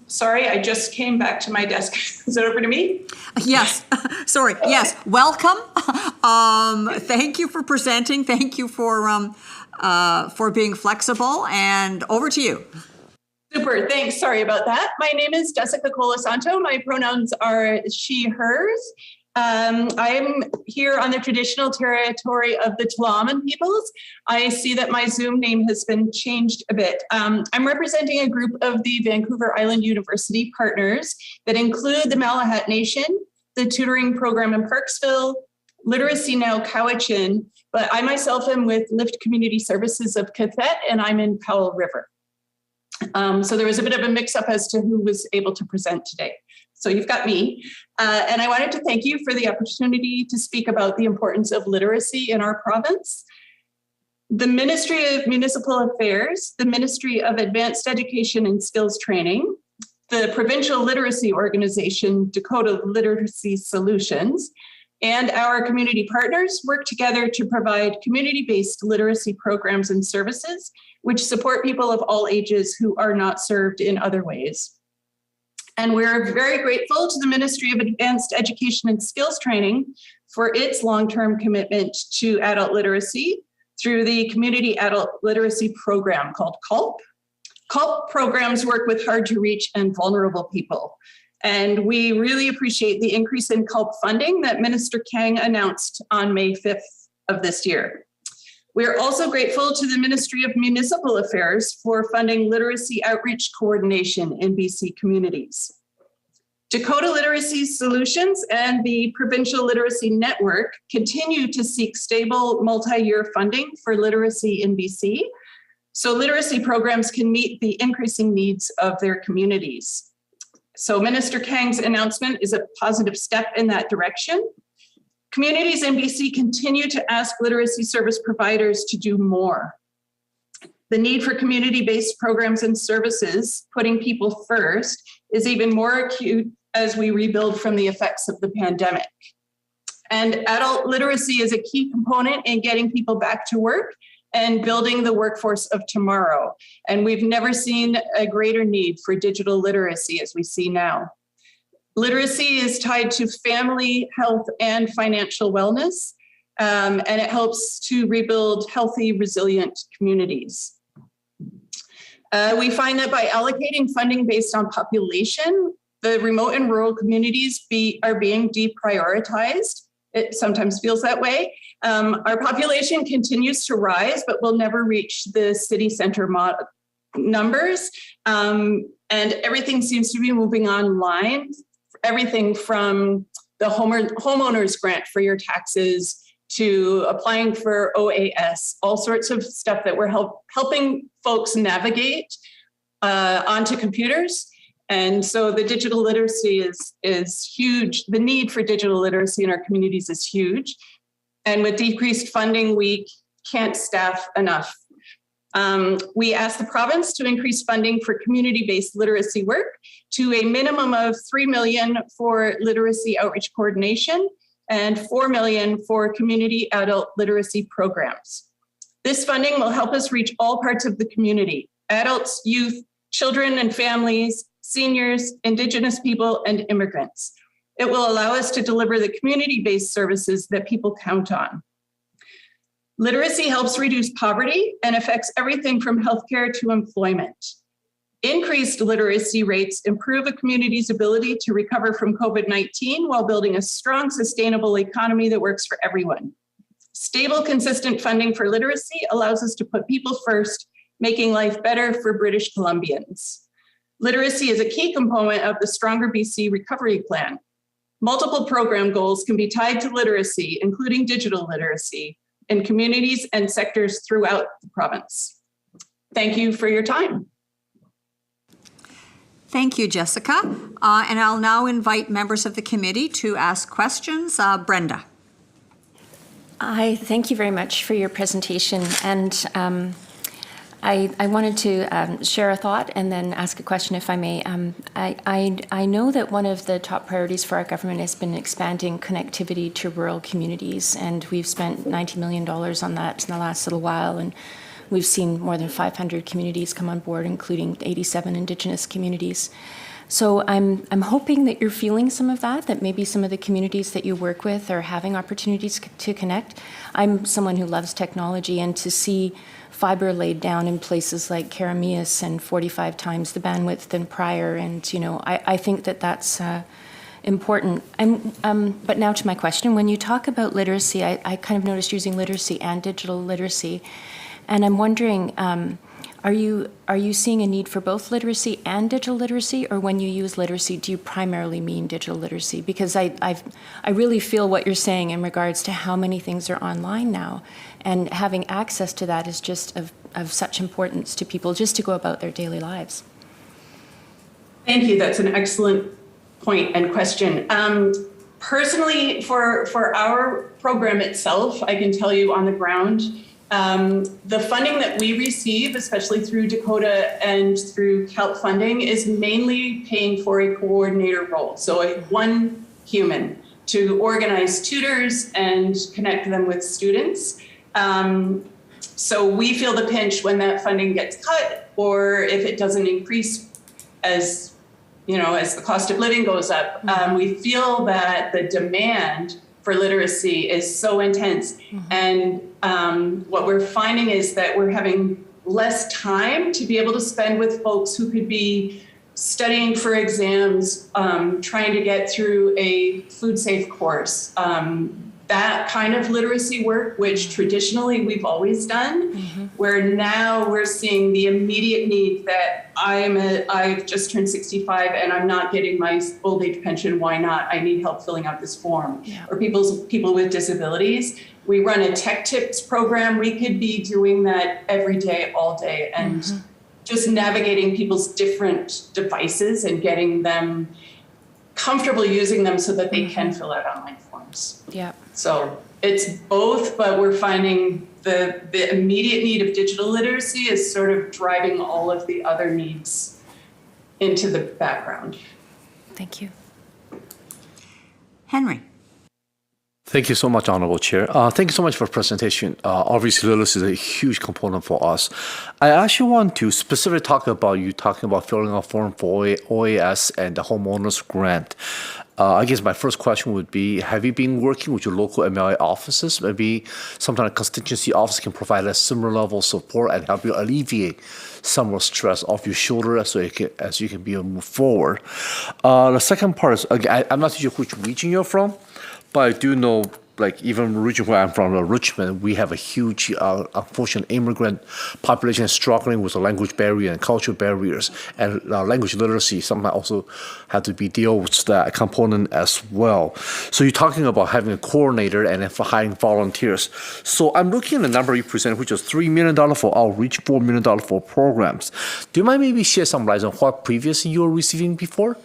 Sorry, I just came back to my desk. Is it over to me? Yes, sorry, yes, welcome. Thank you for presenting. Thank you for being flexible, and over to you. Super, thanks. Sorry about that. My name is Jessica Colasanto. My pronouns are she, hers. I'm here on the traditional territory of the Tla'amin peoples. I see that my Zoom name has been changed a bit. I'm representing a group of the Vancouver Island University partners that include the Malahat Nation, the tutoring program in Parksville, Literacy Now Cowichan, but I myself am with Lift Community Services of Cathet, and I'm in Powell River. So there was a bit of a mix-up as to who was able to present today. So you've got me. And I wanted to thank you for the opportunity to speak about the importance of literacy in our province. The Ministry of Municipal Affairs, the Ministry of Advanced Education and Skills Training, the Provincial Literacy Organization, Dakota Literacy Solutions, and our community partners work together to provide community-based literacy programs and services which support people of all ages who are not served in other ways. And we're very grateful to the Ministry of Advanced Education and Skills Training for its long-term commitment to adult literacy through the Community Adult Literacy Program called CULP. CULP programs work with hard-to-reach and vulnerable people. And we really appreciate the increase in CULP funding that Minister Kang announced on May 5th of this year. We are also grateful to the Ministry of Municipal Affairs for funding literacy outreach coordination in BC communities. Dakota Literacy Solutions and the Provincial Literacy Network continue to seek stable multi-year funding for literacy in BC, so literacy programs can meet the increasing needs of their communities. So Minister Kang's announcement is a positive step in that direction. Communities in BC continue to ask literacy service providers to do more. The need for community-based programs and services, putting people first, is even more acute as we rebuild from the effects of the pandemic. And adult literacy is a key component in getting people back to work and building the workforce of tomorrow. And we've never seen a greater need for digital literacy as we see now. Literacy is tied to family health and financial wellness, and it helps to rebuild healthy, resilient communities. We find that by allocating funding based on population, the remote and rural communities are being deprioritized. It sometimes feels that way. Our population continues to rise, but will never reach the city center numbers. And everything seems to be moving online. Everything from the homeowner's grant for your taxes to applying for OAS, all sorts of stuff that we're helping folks navigate onto computers. And so the digital literacy is huge. The need for digital literacy in our communities is huge. And with decreased funding, we can't staff enough. We asked the province to increase funding for community-based literacy work to a minimum of $3 million for literacy outreach coordination and $4 million for community adult literacy programs. This funding will help us reach all parts of the community: adults, youth, children and families, seniors, Indigenous people, and immigrants. It will allow us to deliver the community-based services that people count on. Literacy helps reduce poverty and affects everything from healthcare to employment. Increased literacy rates improve a community's ability to recover from COVID-19 while building a strong, sustainable economy that works for everyone. Stable, consistent funding for literacy allows us to put people first, making life better for British Columbians. Literacy is a key component of the Stronger BC Recovery Plan. Multiple program goals can be tied to literacy, including digital literacy, in communities and sectors throughout the province. Thank you for your time. Thank you, Jessica. And I'll now invite members of the committee to ask questions. Brenda. I thank you very much for your presentation. And I wanted to share a thought and then ask a question, if I may. I know that one of the top priorities for our government has been expanding connectivity to rural communities, and we've spent $90 million on that in the last little while, and we've seen more than 500 communities come on board, including 87 Indigenous communities. So I'm hoping that you're feeling some of that maybe some of the communities that you work with are having opportunities to connect. I'm someone who loves technology, and to see fiber laid down in places like Karamias and 45 times the bandwidth than prior, and I think that that's important. But now to my question. When you talk about literacy, I kind of noticed using literacy and digital literacy, and I'm wondering, are you seeing a need for both literacy and digital literacy, or when you use literacy, do you primarily mean digital literacy? Because I really feel what you're saying in regards to how many things are online now, and having access to that is just of such importance to people just to go about their daily lives. Thank you. That's an excellent point and question. Personally, for our program itself, I can tell you on the ground, the funding that we receive, especially through Dakota and through CALP funding, is mainly paying for a coordinator role. So one human to organize tutors and connect them with students. So we feel the pinch when that funding gets cut, or if it doesn't increase as the cost of living goes up. We feel that the demand for literacy is so intense. And what we're finding is that we're having less time to be able to spend with folks who could be studying for exams, trying to get through a food safe course, that kind of literacy work, which traditionally we've always done, where now we're seeing the immediate need that I've just turned 65 and I'm not getting my old age pension. Why not? I need help filling out this form. Or people with disabilities. We run a tech tips program. We could be doing that every day, all day, and just navigating people's different devices and getting them comfortable using them so that they can fill out online forms. Yeah. So it's both, but we're finding the immediate need of digital literacy is sort of driving all of the other needs into the background. Thank you. Henry. Thank you so much, Honorable Chair. Thank you so much for the presentation. Obviously, literacy is a huge component for us. I actually want to specifically talk about filling out form for OAS and the homeowners grant. I guess my first question would be, have you been working with your local MLA offices? Maybe some kind of constituency office can provide a similar level of support and help you alleviate some of the stress off your shoulder as you can be able to move forward. The second part is, again, I'm not sure which region you're from, but I do know, like even the region where I'm from, Richmond, we have a huge, unfortunate immigrant population struggling with the language barrier and cultural barriers, and language literacy sometimes also have to be dealt with that component as well. So you're talking about having a coordinator and then for hiring volunteers. So I'm looking at the number you presented, which is $3 million for outreach, $4 million for programs. Do you mind maybe share some light on what previously you were receiving before?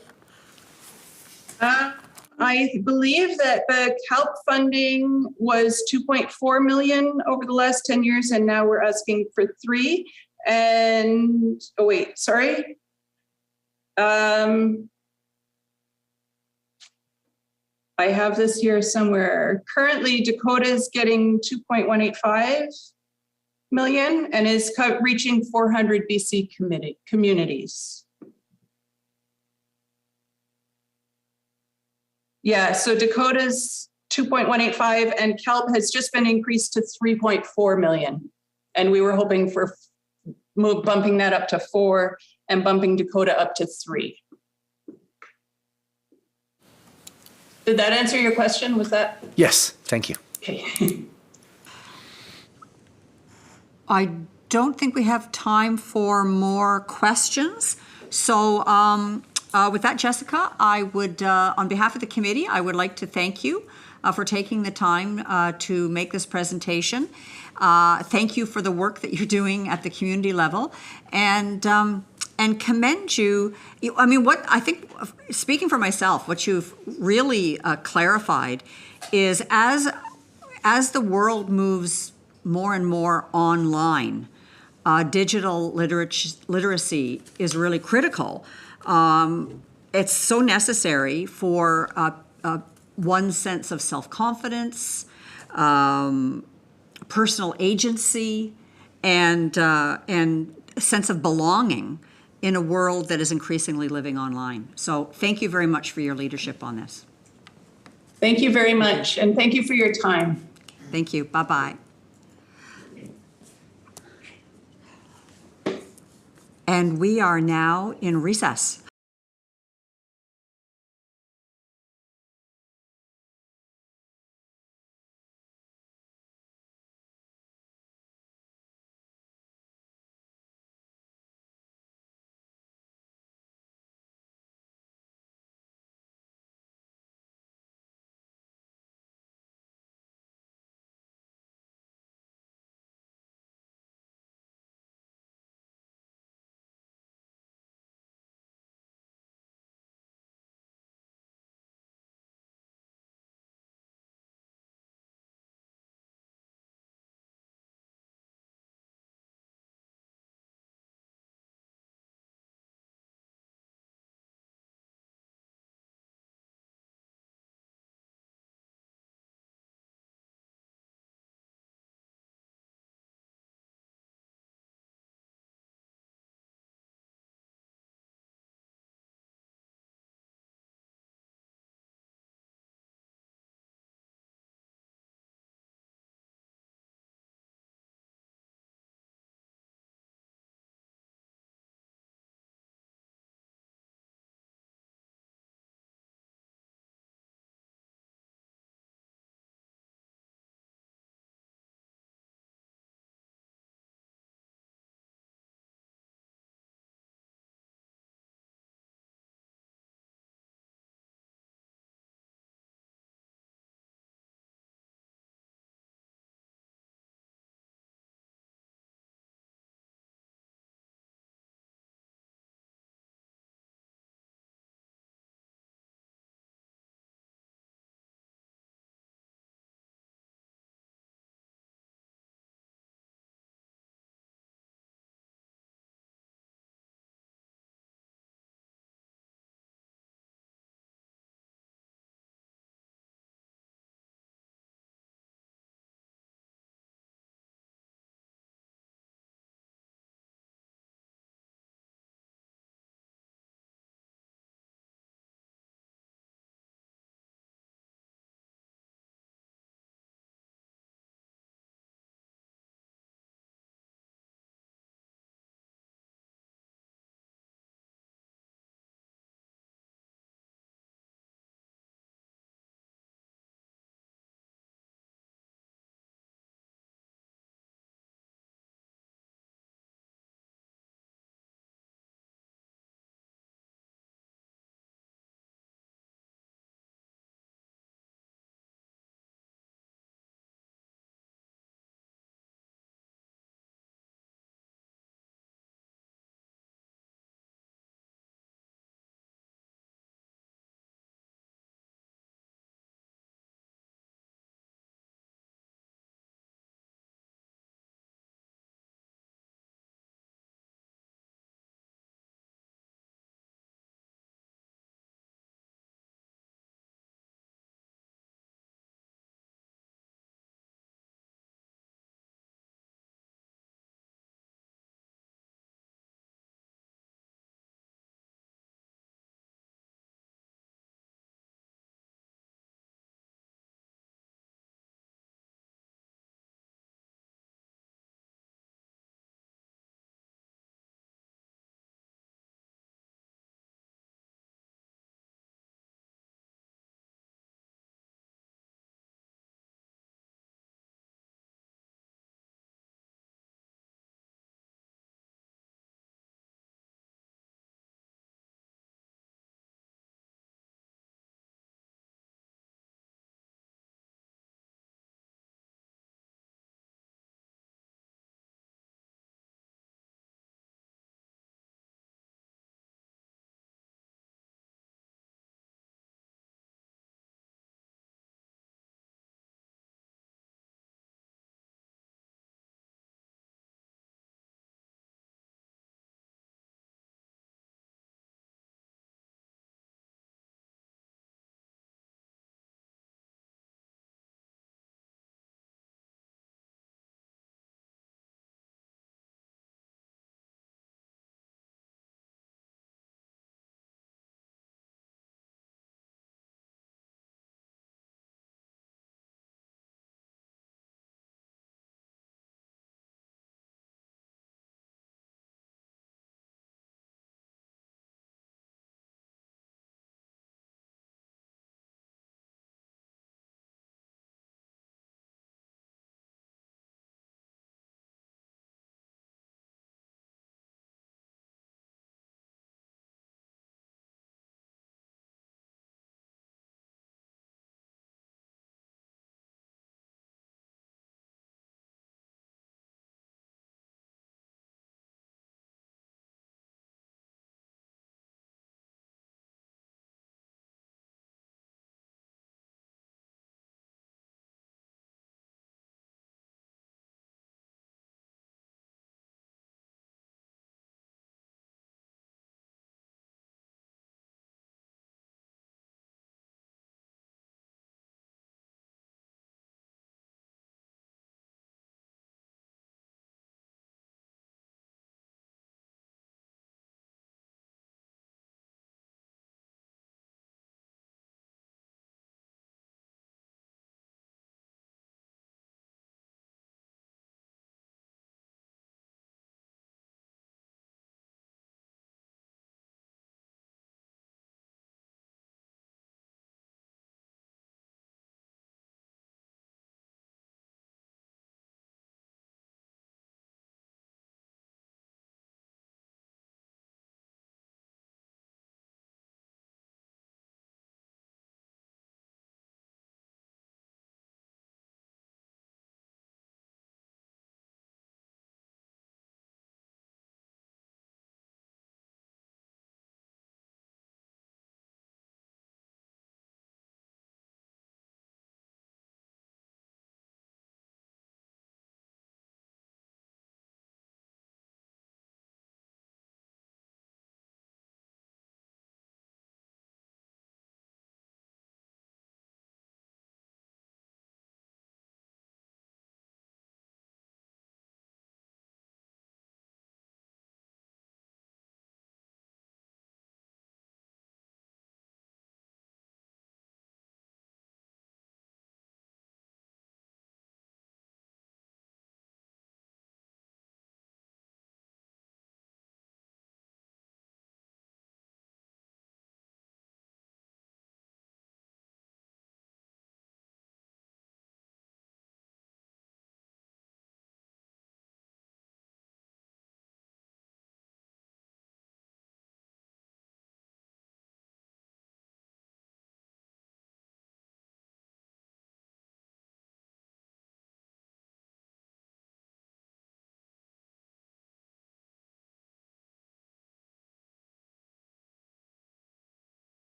I believe that the CALP funding was 2.4 million over the last 10 years, and now we're asking for 3. And I have this here somewhere. Currently, Dakota's getting 2.185 million and is reaching 400 BC communities. Yeah, so Dakota's 2.185 and CALP has just been increased to 3.4 million. And we were hoping for bumping that up to 4 and bumping Dakota up to 3. Did that answer your question? Was that? Yes, thank you. Okay. I don't think we have time for more questions. So with that, Jessica, I would, on behalf of the committee, I would like to thank you for taking the time to make this presentation. Thank you for the work that you're doing at the community level, and commend you. I mean, what I think, speaking for myself, what you've really clarified is as the world moves more and more online, digital literacy is really critical. It's so necessary for one's sense of self-confidence, personal agency, and a sense of belonging in a world that is increasingly living online. So thank you very much for your leadership on this. Thank you very much, and thank you for your time. Thank you. Bye-bye. And we are now in recess.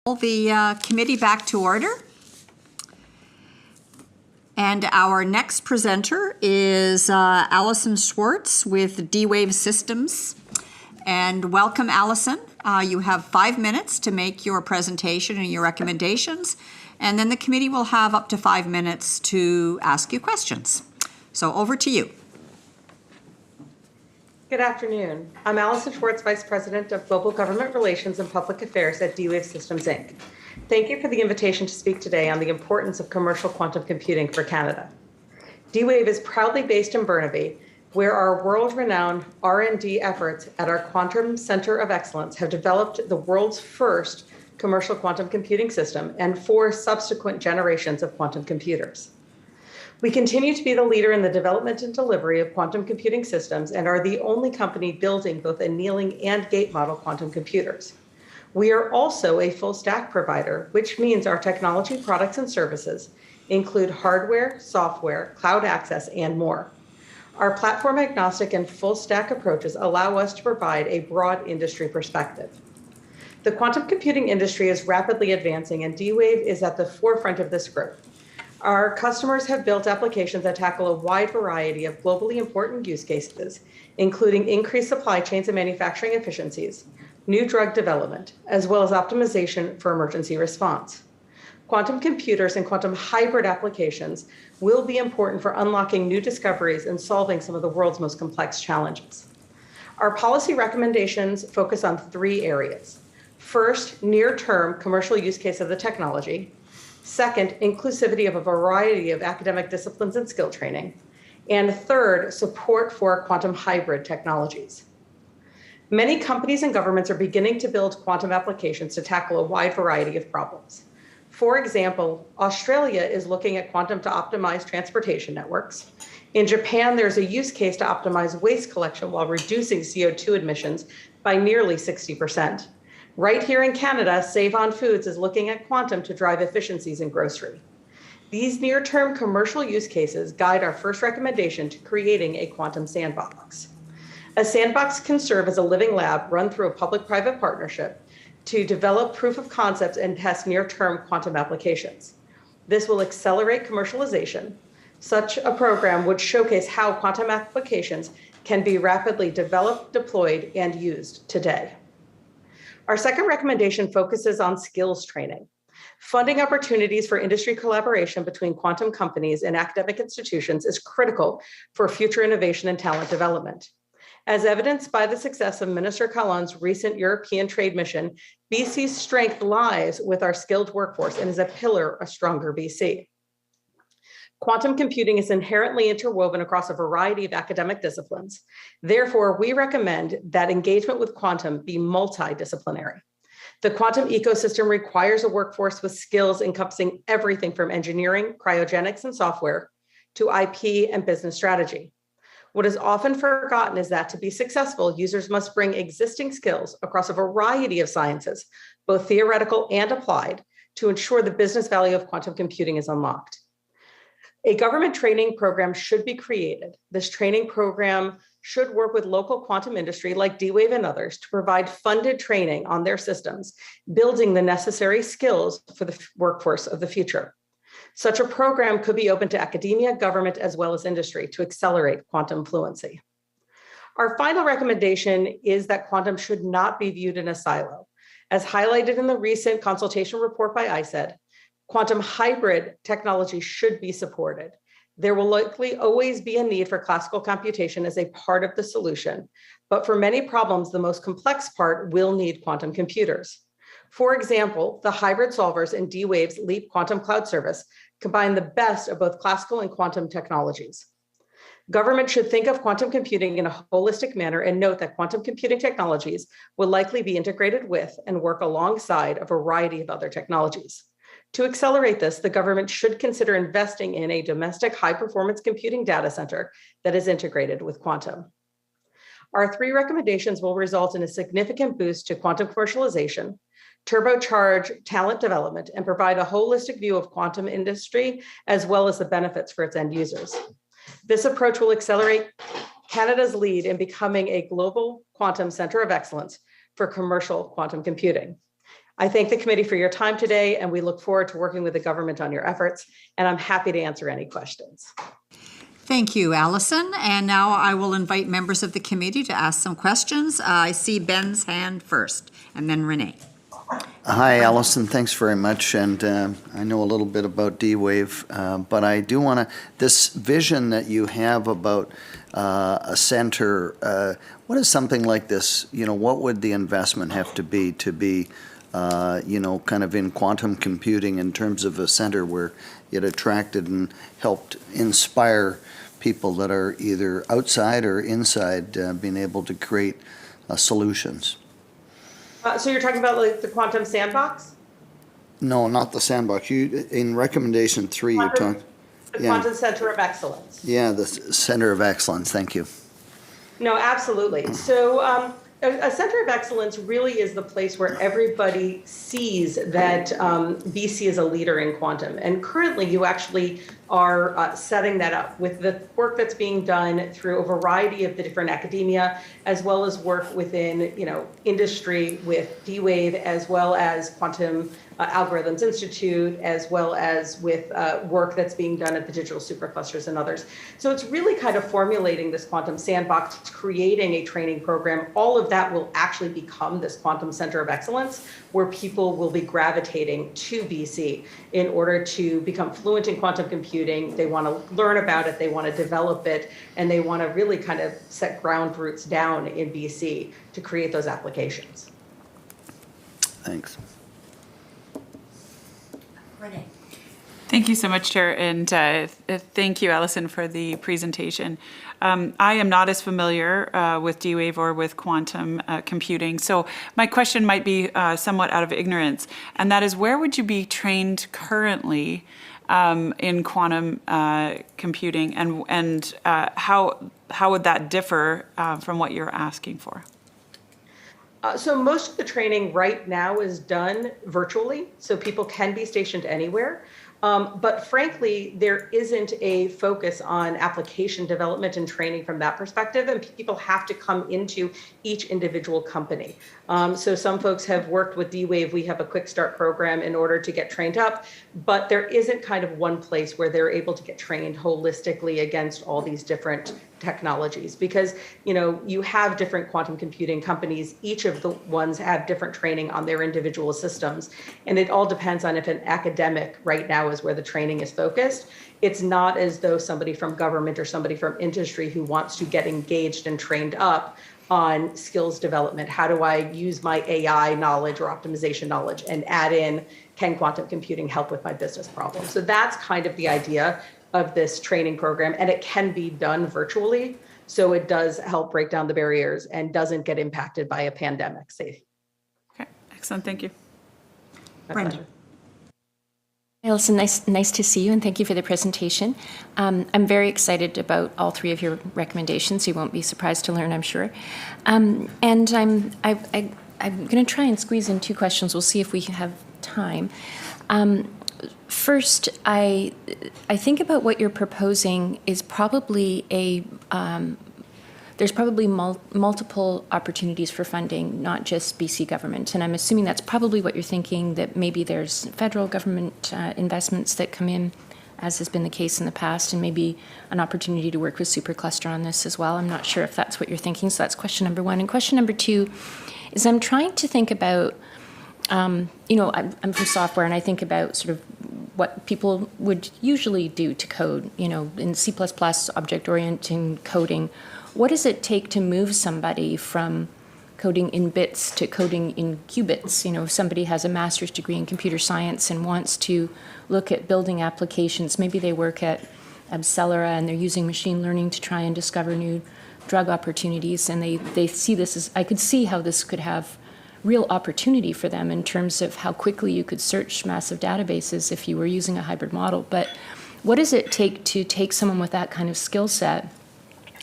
The committee back to order. And our next presenter is Allison Schwartz with D-Wave Systems. And welcome, Allison. You have 5 minutes to make your presentation and your recommendations, and then the committee will have up to 5 minutes to ask you questions. So over to you. Good afternoon. I'm Allison Schwartz, Vice President of Global Government Relations and Public Affairs at D-Wave Systems, Inc. Thank you for the invitation to speak today on the importance of commercial quantum computing for Canada. D-Wave is proudly based in Burnaby, where our world-renowned R&D efforts at our Quantum Center of Excellence have developed the world's first commercial quantum computing system and 4 subsequent generations of quantum computers. We continue to be the leader in the development and delivery of quantum computing systems and are the only company building both annealing and gate model quantum computers. We are also a full stack provider, which means our technology products and services include hardware, software, cloud access, and more. Our platform agnostic and full stack approaches allow us to provide a broad industry perspective. The quantum computing industry is rapidly advancing, and D-Wave is at the forefront of this growth. Our customers have built applications that tackle a wide variety of globally important use cases, including increased supply chains and manufacturing efficiencies, new drug development, as well as optimization for emergency response. Quantum computers and quantum hybrid applications will be important for unlocking new discoveries and solving some of the world's most complex challenges. Our policy recommendations focus on 3 areas. First, near-term commercial use case of the technology. Second, inclusivity of a variety of academic disciplines and skill training. And third, support for quantum hybrid technologies. Many companies and governments are beginning to build quantum applications to tackle a wide variety of problems. For example, Australia is looking at quantum to optimize transportation networks. In Japan, there's a use case to optimize waste collection while reducing CO2 emissions by nearly 60%. Right here in Canada, Save On Foods is looking at quantum to drive efficiencies in grocery. These near-term commercial use cases guide our first recommendation to creating a quantum sandbox. A sandbox can serve as a living lab run through a public-private partnership to develop proof of concepts and test near-term quantum applications. This will accelerate commercialization. Such a program would showcase how quantum applications can be rapidly developed, deployed, and used today. Our second recommendation focuses on skills training. Funding opportunities for industry collaboration between quantum companies and academic institutions is critical for future innovation and talent development. As evidenced by the success of Minister Calon's recent European trade mission, BC's strength lies with our skilled workforce and is a pillar of stronger BC. Quantum computing is inherently interwoven across a variety of academic disciplines. Therefore, we recommend that engagement with quantum be multidisciplinary. The quantum ecosystem requires a workforce with skills encompassing everything from engineering, cryogenics, and software to IP and business strategy. What is often forgotten is that to be successful, users must bring existing skills across a variety of sciences, both theoretical and applied, to ensure the business value of quantum computing is unlocked. A government training program should be created. This training program should work with local quantum industry like D-Wave and others to provide funded training on their systems, building the necessary skills for the workforce of the future. Such a program could be open to academia, government, as well as industry to accelerate quantum fluency. Our final recommendation is that quantum should not be viewed in a silo. As highlighted in the recent consultation report by ICED, quantum hybrid technology should be supported. There will likely always be a need for classical computation as a part of the solution, but for many problems, the most complex part will need quantum computers. For example, the hybrid solvers in D-Wave's Leap Quantum Cloud Service combine the best of both classical and quantum technologies. Government should think of quantum computing in a holistic manner and note that quantum computing technologies will likely be integrated with and work alongside a variety of other technologies. To accelerate this, the government should consider investing in a domestic high-performance computing data center that is integrated with quantum. Our 3 recommendations will result in a significant boost to quantum commercialization, turbocharge talent development, and provide a holistic view of quantum industry as well as the benefits for its end users. This approach will accelerate Canada's lead in becoming a global quantum center of excellence for commercial quantum computing. I thank the committee for your time today, and we look forward to working with the government on your efforts, and I'm happy to answer any questions. Thank you, Allison. And now I will invite members of the committee to ask some questions. I see Ben's hand first, and then Renee. Hi, Allison. Thanks very much. And I know a little bit about D-Wave, but I do want to, this vision that you have about a center, what is something like this? You know, what would the investment have to be, you know, kind of in quantum computing in terms of a center where it attracted and helped inspire people that are either outside or inside being able to create solutions? So you're talking about like the quantum sandbox? No, not the sandbox. You, in recommendation 3, you talked. The Quantum Center of Excellence. Yeah, the Center of Excellence. Thank you. No, absolutely. So a Center of Excellence really is the place where everybody sees that BC is a leader in quantum. And currently you actually are setting that up with the work that's being done through a variety of the different academia, as well as work within, you know, industry with D-Wave, as well as Quantum Algorithms Institute, as well as with work that's being done at the digital superclusters and others. So it's really kind of formulating this quantum sandbox, creating a training program. All of that will actually become this Quantum Center of Excellence, where people will be gravitating to BC in order to become fluent in quantum computing. They want to learn about it, they want to develop it, and they want to really kind of set ground roots down in BC to create those applications. Thanks. Renee. Thank you so much, Chair, and thank you, Allison, for the presentation. I am not as familiar with D-Wave or with quantum computing, so my question might be somewhat out of ignorance, and that is, where would you be trained currently in quantum computing, and how would that differ from what you're asking for? So most of the training right now is done virtually, so people can be stationed anywhere. But frankly, there isn't a focus on application development and training from that perspective, and people have to come into each individual company. So some folks have worked with D-Wave. We have a quick start program in order to get trained up, but there isn't kind of one place where they're able to get trained holistically against all these different technologies, because, you know, you have different quantum computing companies. Each of the ones have different training on their individual systems, and it all depends on if an academic right now is where the training is focused. It's not as though somebody from government or somebody from industry who wants to get engaged and trained up on skills development. How do I use my AI knowledge or optimization knowledge and add in, can quantum computing help with my business problem? So that's kind of the idea of this training program, and it can be done virtually. So it does help break down the barriers and doesn't get impacted by a pandemic. Okay, excellent, thank you. Brenda. Alison, nice to see you, and thank you for the presentation. I'm very excited about all 3 of your recommendations. You won't be surprised to learn, I'm sure. And I'm going to try and squeeze in 2 questions. We'll see if we have time. First, I think about what you're proposing is probably there's probably multiple opportunities for funding, not just BC government. And I'm assuming that's probably what you're thinking, that maybe there's federal government investments that come in, as has been the case in the past, and maybe an opportunity to work with Supercluster on this as well. I'm not sure if that's what you're thinking. So that's question number 1. And question number 2 is, I'm trying to think about, you know, I'm from software, and I think about sort of what people would usually do to code, you know, in C++, object-oriented coding. What does it take to move somebody from coding in bits to coding in qubits? You know, if somebody has a master's degree in computer science and wants to look at building applications, maybe they work at Accelera and they're using machine learning to try and discover new drug opportunities, and they see this as, I could see how this could have real opportunity for them in terms of how quickly you could search massive databases if you were using a hybrid model. But what does it take to take someone with that kind of skill set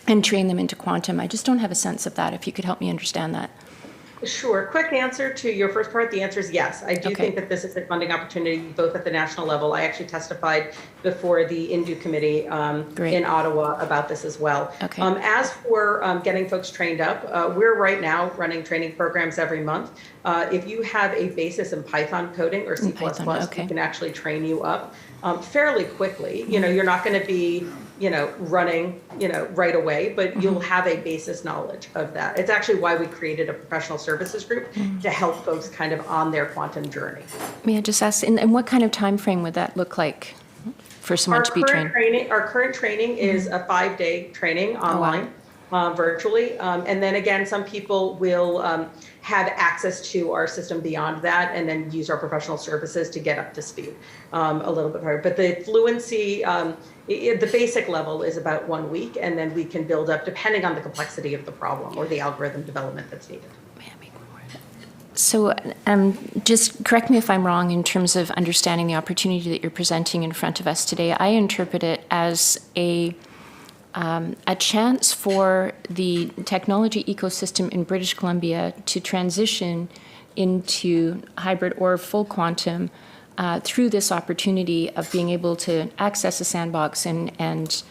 and train them into quantum? I just don't have a sense of that, if you could help me understand that. Sure. Quick answer to your first part. The answer is yes. I do think that this is a funding opportunity both at the national level. I actually testified before the INDU committee in Ottawa about this as well. As for getting folks trained up, we're right now running training programs every month. If you have a basis in Python coding or C++, we can actually train you up fairly quickly. You know, you're not going to be running, right away, but you'll have a basis knowledge of that. It's actually why we created a professional services group to help folks kind of on their quantum journey. May I just ask, and what kind of time frame would that look like for someone to be trained? Our current training is a 5-day training online, virtually. And then again, some people will have access to our system beyond that and then use our professional services to get up to speed a little bit harder. But the fluency, the basic level is about 1 week, and then we can build up depending on the complexity of the problem or the algorithm development that's needed. So just correct me if I'm wrong in terms of understanding the opportunity that you're presenting in front of us today. I interpret it as a chance for the technology ecosystem in British Columbia to transition into hybrid or full quantum through this opportunity of being able to access a sandbox and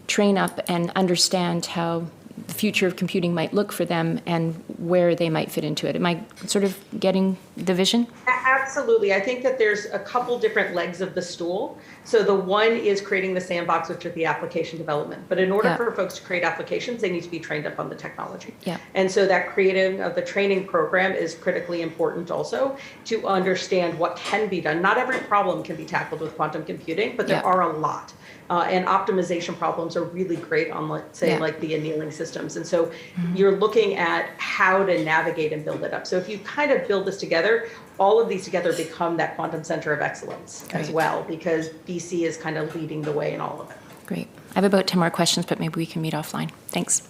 train up and understand how the future of computing might look for them and where they might fit into it. Am I sort of getting the vision? Absolutely. I think that there's a couple different legs of the stool. So the one is creating the sandbox, which is the application development. But in order for folks to create applications, they need to be trained up on the technology. And so that creative of the training program is critically important also to understand what can be done. Not every problem can be tackled with quantum computing, but there are a lot. And optimization problems are really great on, let's say, like the annealing systems. And so you're looking at how to navigate and build it up. So if you kind of build this together, all of these together become that quantum center of excellence as well, because BC is kind of leading the way in all of it. Great. I have about 10 more questions, but maybe we can meet offline. Thanks.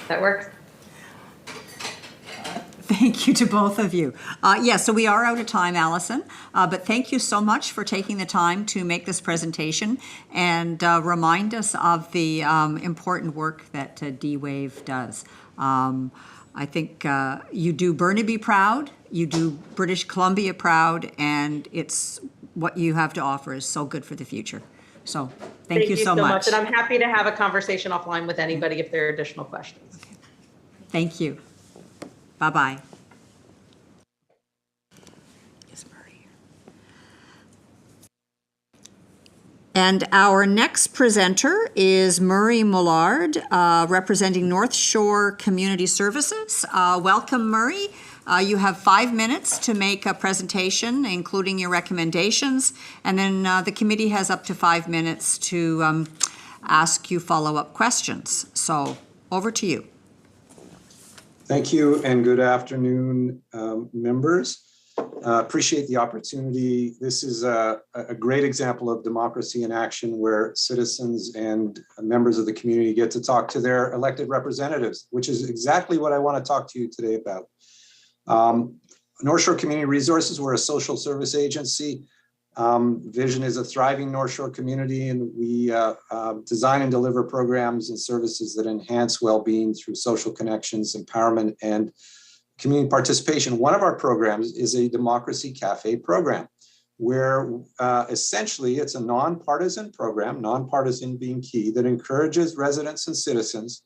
That works. Thank you to both of you. So we are out of time, Allison, but thank you so much for taking the time to make this presentation and remind us of the important work that D-Wave does. I think you do Burnaby proud, you do British Columbia proud, and it's what you have to offer is so good for the future. So thank you so much. And I'm happy to have a conversation offline with anybody if there are additional questions. Thank you. Bye-bye. And our next presenter is Murray Mullard, representing North Shore Community Services. Welcome, Murray. You have 5 minutes to make a presentation, including your recommendations, and then the committee has up to 5 minutes to ask you follow-up questions. So over to you. Thank you and good afternoon, members. Appreciate the opportunity. This is a great example of democracy in action where citizens and members of the community get to talk to their elected representatives, which is exactly what I want to talk to you today about. North Shore Community Resources, we're a social service agency. Vision is a thriving North Shore community, and we design and deliver programs and services that enhance well-being through social connections, empowerment, and community participation. One of our programs is a Democracy Cafe program, where essentially it's a nonpartisan program, nonpartisan being key, that encourages residents and citizens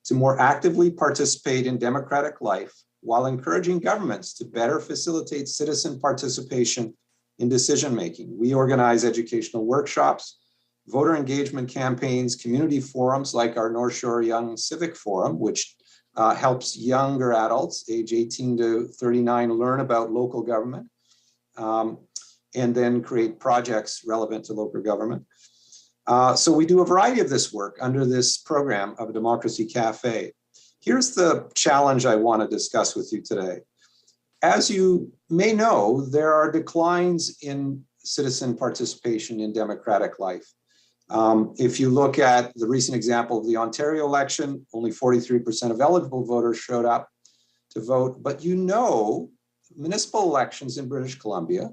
to more actively participate in democratic life while encouraging governments to better facilitate citizen participation in decision-making. We organize educational workshops, voter engagement campaigns, community forums like our North Shore Young Civic Forum, which helps younger adults, age 18 to 39, learn about local government, and then create projects relevant to local government. So we do a variety of this work under this program of Democracy Cafe. Here's the challenge I want to discuss with you today. As you may know, there are declines in citizen participation in democratic life. If you look at the recent example of the Ontario election, only 43% of eligible voters showed up to vote. But you know, municipal elections in British Columbia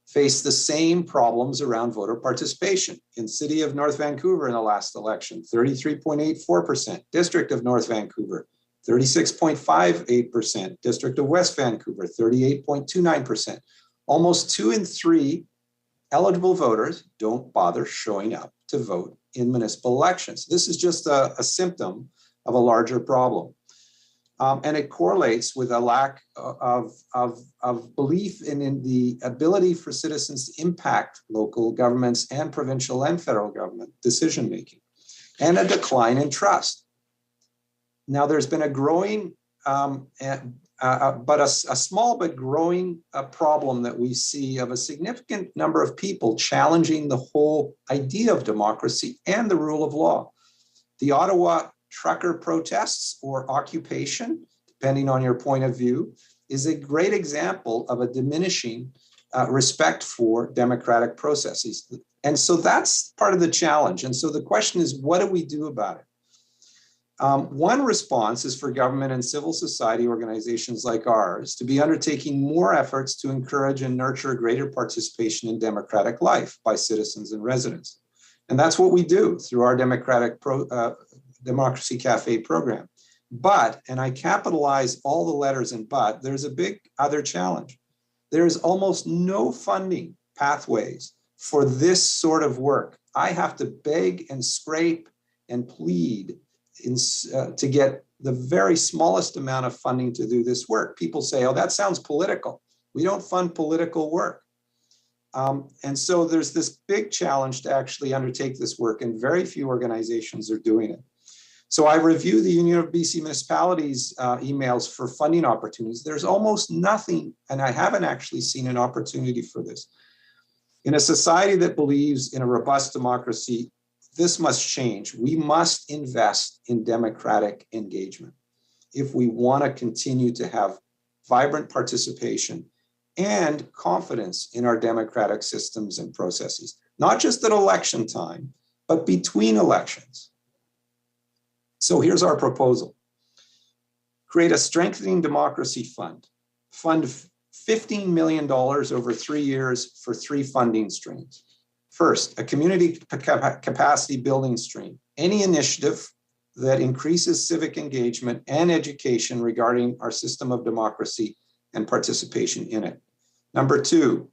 face the same problems around voter participation. In City of North Vancouver in the last election, 33.84%, District of North Vancouver, 36.58%. District of West Vancouver, 38.29%. Almost 2 in 3 eligible voters don't bother showing up to vote in municipal elections. This is just a symptom of a larger problem. And it correlates with a lack of belief in the ability for citizens to impact local governments and provincial and federal government decision-making, and a decline in trust. Now, there's been a growing, a small but growing problem that we see of a significant number of people challenging the whole idea of democracy and the rule of law. The Ottawa trucker protests or occupation, depending on your point of view, is a great example of a diminishing respect for democratic processes. And so that's part of the challenge. And so the question is, what do we do about it? One response is for government and civil society organizations like ours to be undertaking more efforts to encourage and nurture greater participation in democratic life by citizens and residents. And that's what we do through our Democracy Cafe program. But, and I capitalize all the letters in but, there's a big other challenge. There's almost no funding pathways for this sort of work. I have to beg and scrape and plead to get the very smallest amount of funding to do this work. People say, oh, that sounds political. We don't fund political work. And so there's this big challenge to actually undertake this work, and very few organizations are doing it. So I review the Union of BC Municipalities emails for funding opportunities. There's almost nothing, and I haven't actually seen an opportunity for this. In a society that believes in a robust democracy, this must change. We must invest in democratic engagement if we want to continue to have vibrant participation and confidence in our democratic systems and processes, not just at election time, but between elections. So here's our proposal. Create a strengthening democracy fund. Fund $15 million over 3 years for 3 funding streams. First, a community capacity building stream. Any initiative that increases civic engagement and education regarding our system of democracy and participation in it. Number 2,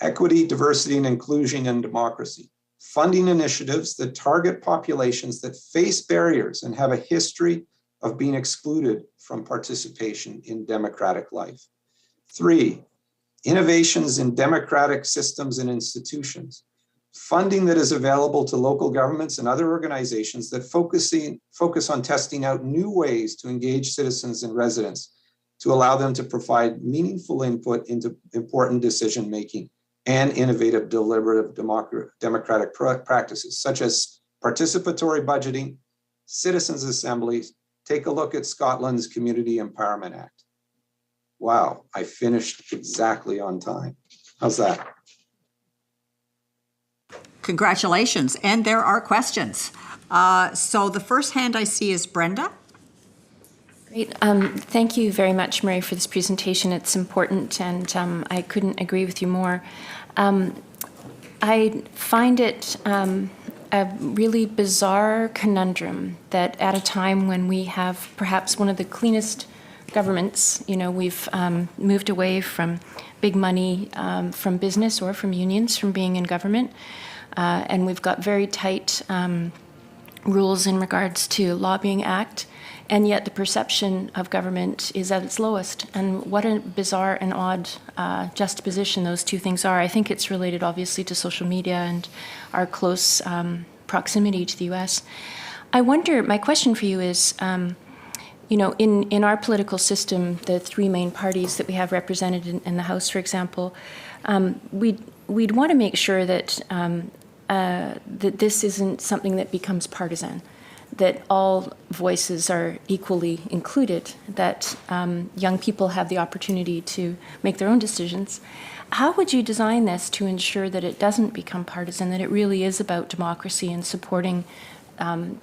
equity, diversity, and inclusion in democracy. Funding initiatives that target populations that face barriers and have a history of being excluded from participation in democratic life. 3, innovations in democratic systems and institutions. Funding that is available to local governments and other organizations that focus on testing out new ways to engage citizens and residents to allow them to provide meaningful input into important decision-making and innovative deliberative democratic practices, such as participatory budgeting, citizens' assemblies. Take a look at Scotland's Community Empowerment Act. Wow, I finished exactly on time. How's that? Congratulations, and there are questions. So the first hand I see is Brenda. Great. Thank you very much, Mary, for this presentation. It's important, and I couldn't agree with you more. I find it a really bizarre conundrum that at a time when we have perhaps one of the cleanest governments, we've moved away from big money from business or from unions from being in government, and we've got very tight rules in regards to Lobbying Act, and yet the perception of government is at its lowest. And what a bizarre and odd juxtaposition those two things are. I think it's related obviously to social media and our close proximity to the US. I wonder, my question for you is, in our political system, the 3 main parties that we have represented in the House, for example, we'd want to make sure that that this isn't something that becomes partisan, that all voices are equally included, that young people have the opportunity to make their own decisions. How would you design this to ensure that it doesn't become partisan, that it really is about democracy and supporting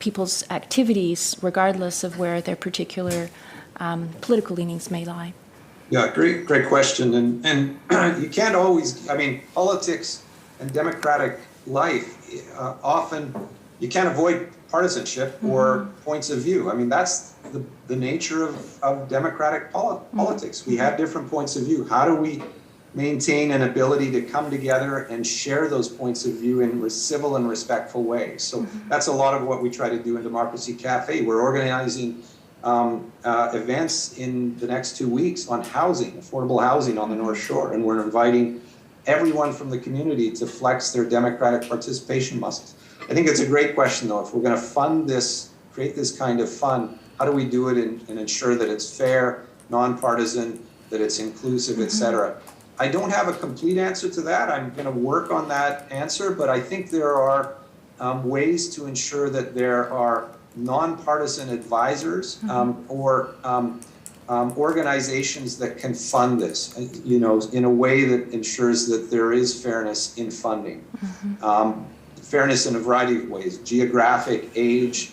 people's activities regardless of where their particular political leanings may lie? Yeah, great question. And you can't always, politics and democratic life, often you can't avoid partisanship or points of view. I mean, that's the nature of democratic politics. We have different points of view. How do we maintain an ability to come together and share those points of view in civil and respectful ways? So that's a lot of what we try to do in Democracy Cafe. We're organizing events in the next 2 weeks on housing, affordable housing on the North Shore, and we're inviting everyone from the community to flex their democratic participation muscles. I think it's a great question, though. If we're going to fund this, create this kind of fund, how do we do it and ensure that it's fair, nonpartisan, that it's inclusive, et cetera? I don't have a complete answer to that. I'm going to work on that answer, but I think there are ways to ensure that there are nonpartisan advisors or organizations that can fund this, in a way that ensures that there is fairness in funding. Fairness in a variety of ways: geographic, age,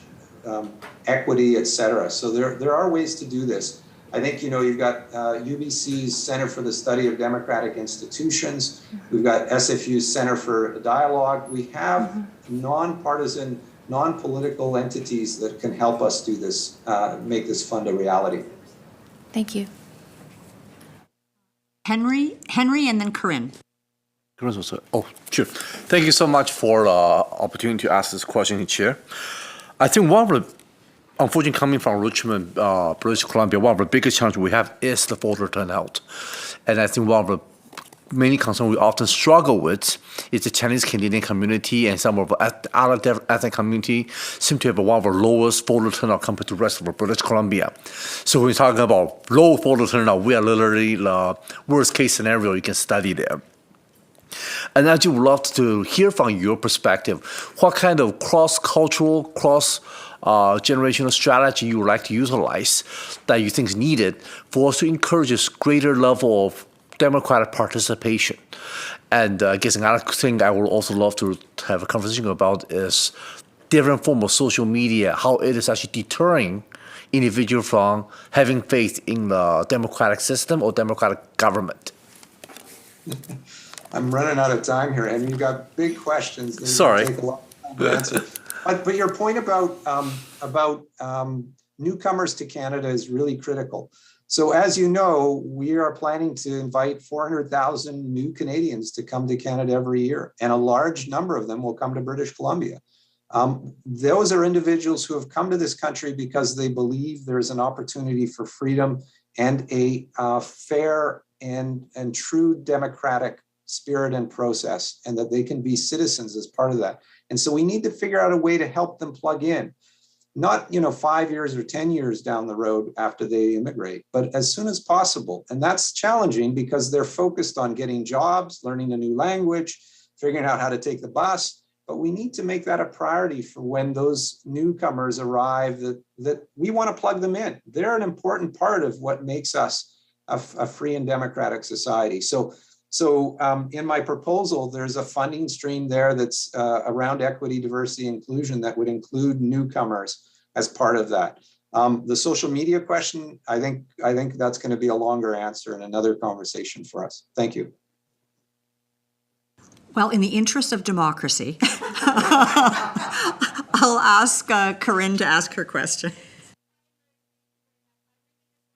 equity, et cetera. So there are ways to do this. I think, you've got UBC's Center for the Study of Democratic Institutions. We've got SFU's Center for Dialogue. We have nonpartisan, non-political entities that can help us do this, make this fund a reality. Thank you. Henry, and then Corinne. Oh, sure. Thank you so much for the opportunity to ask this question, Chair. I think one of the, unfortunately, coming from Richmond, British Columbia, one of the biggest challenges we have is the voter turnout. And I think one of the many concerns we often struggle with is the Chinese Canadian community and some of the other ethnic community seem to have one of the lowest voter turnout compared to the rest of British Columbia. So when we're talking about low voter turnout, we are literally the worst case scenario you can study there. And I would love to hear from your perspective, what kind of cross-cultural, cross-generational strategy you would like to utilize that you think is needed for us to encourage this greater level of democratic participation. And I guess another thing I would also love to have a conversation about is different form of social media, how it is actually deterring individual from having faith in the democratic system or democratic government. I'm running out of time here, and you've got big questions. Sorry. Take a lot of time to answer. But your point about newcomers to Canada is really critical. So as you know, we are planning to invite 400,000 new Canadians to come to Canada every year, and a large number of them will come to British Columbia. Those are individuals who have come to this country because they believe there's an opportunity for freedom and a fair and true democratic spirit and process, and that they can be citizens as part of that. And so we need to figure out a way to help them plug in, not 5 years or 10 years down the road after they immigrate, but as soon as possible. And that's challenging because they're focused on getting jobs, learning a new language, figuring out how to take the bus. But we need to make that a priority for when those newcomers arrive, that we want to plug them in. They're an important part of what makes us a free and democratic society. So in my proposal, there's a funding stream there that's around equity, diversity, inclusion that would include newcomers as part of that. The social media question, I think that's going to be a longer answer and another conversation for us. Thank you. Well, in the interest of democracy, I'll ask Corinne to ask her question.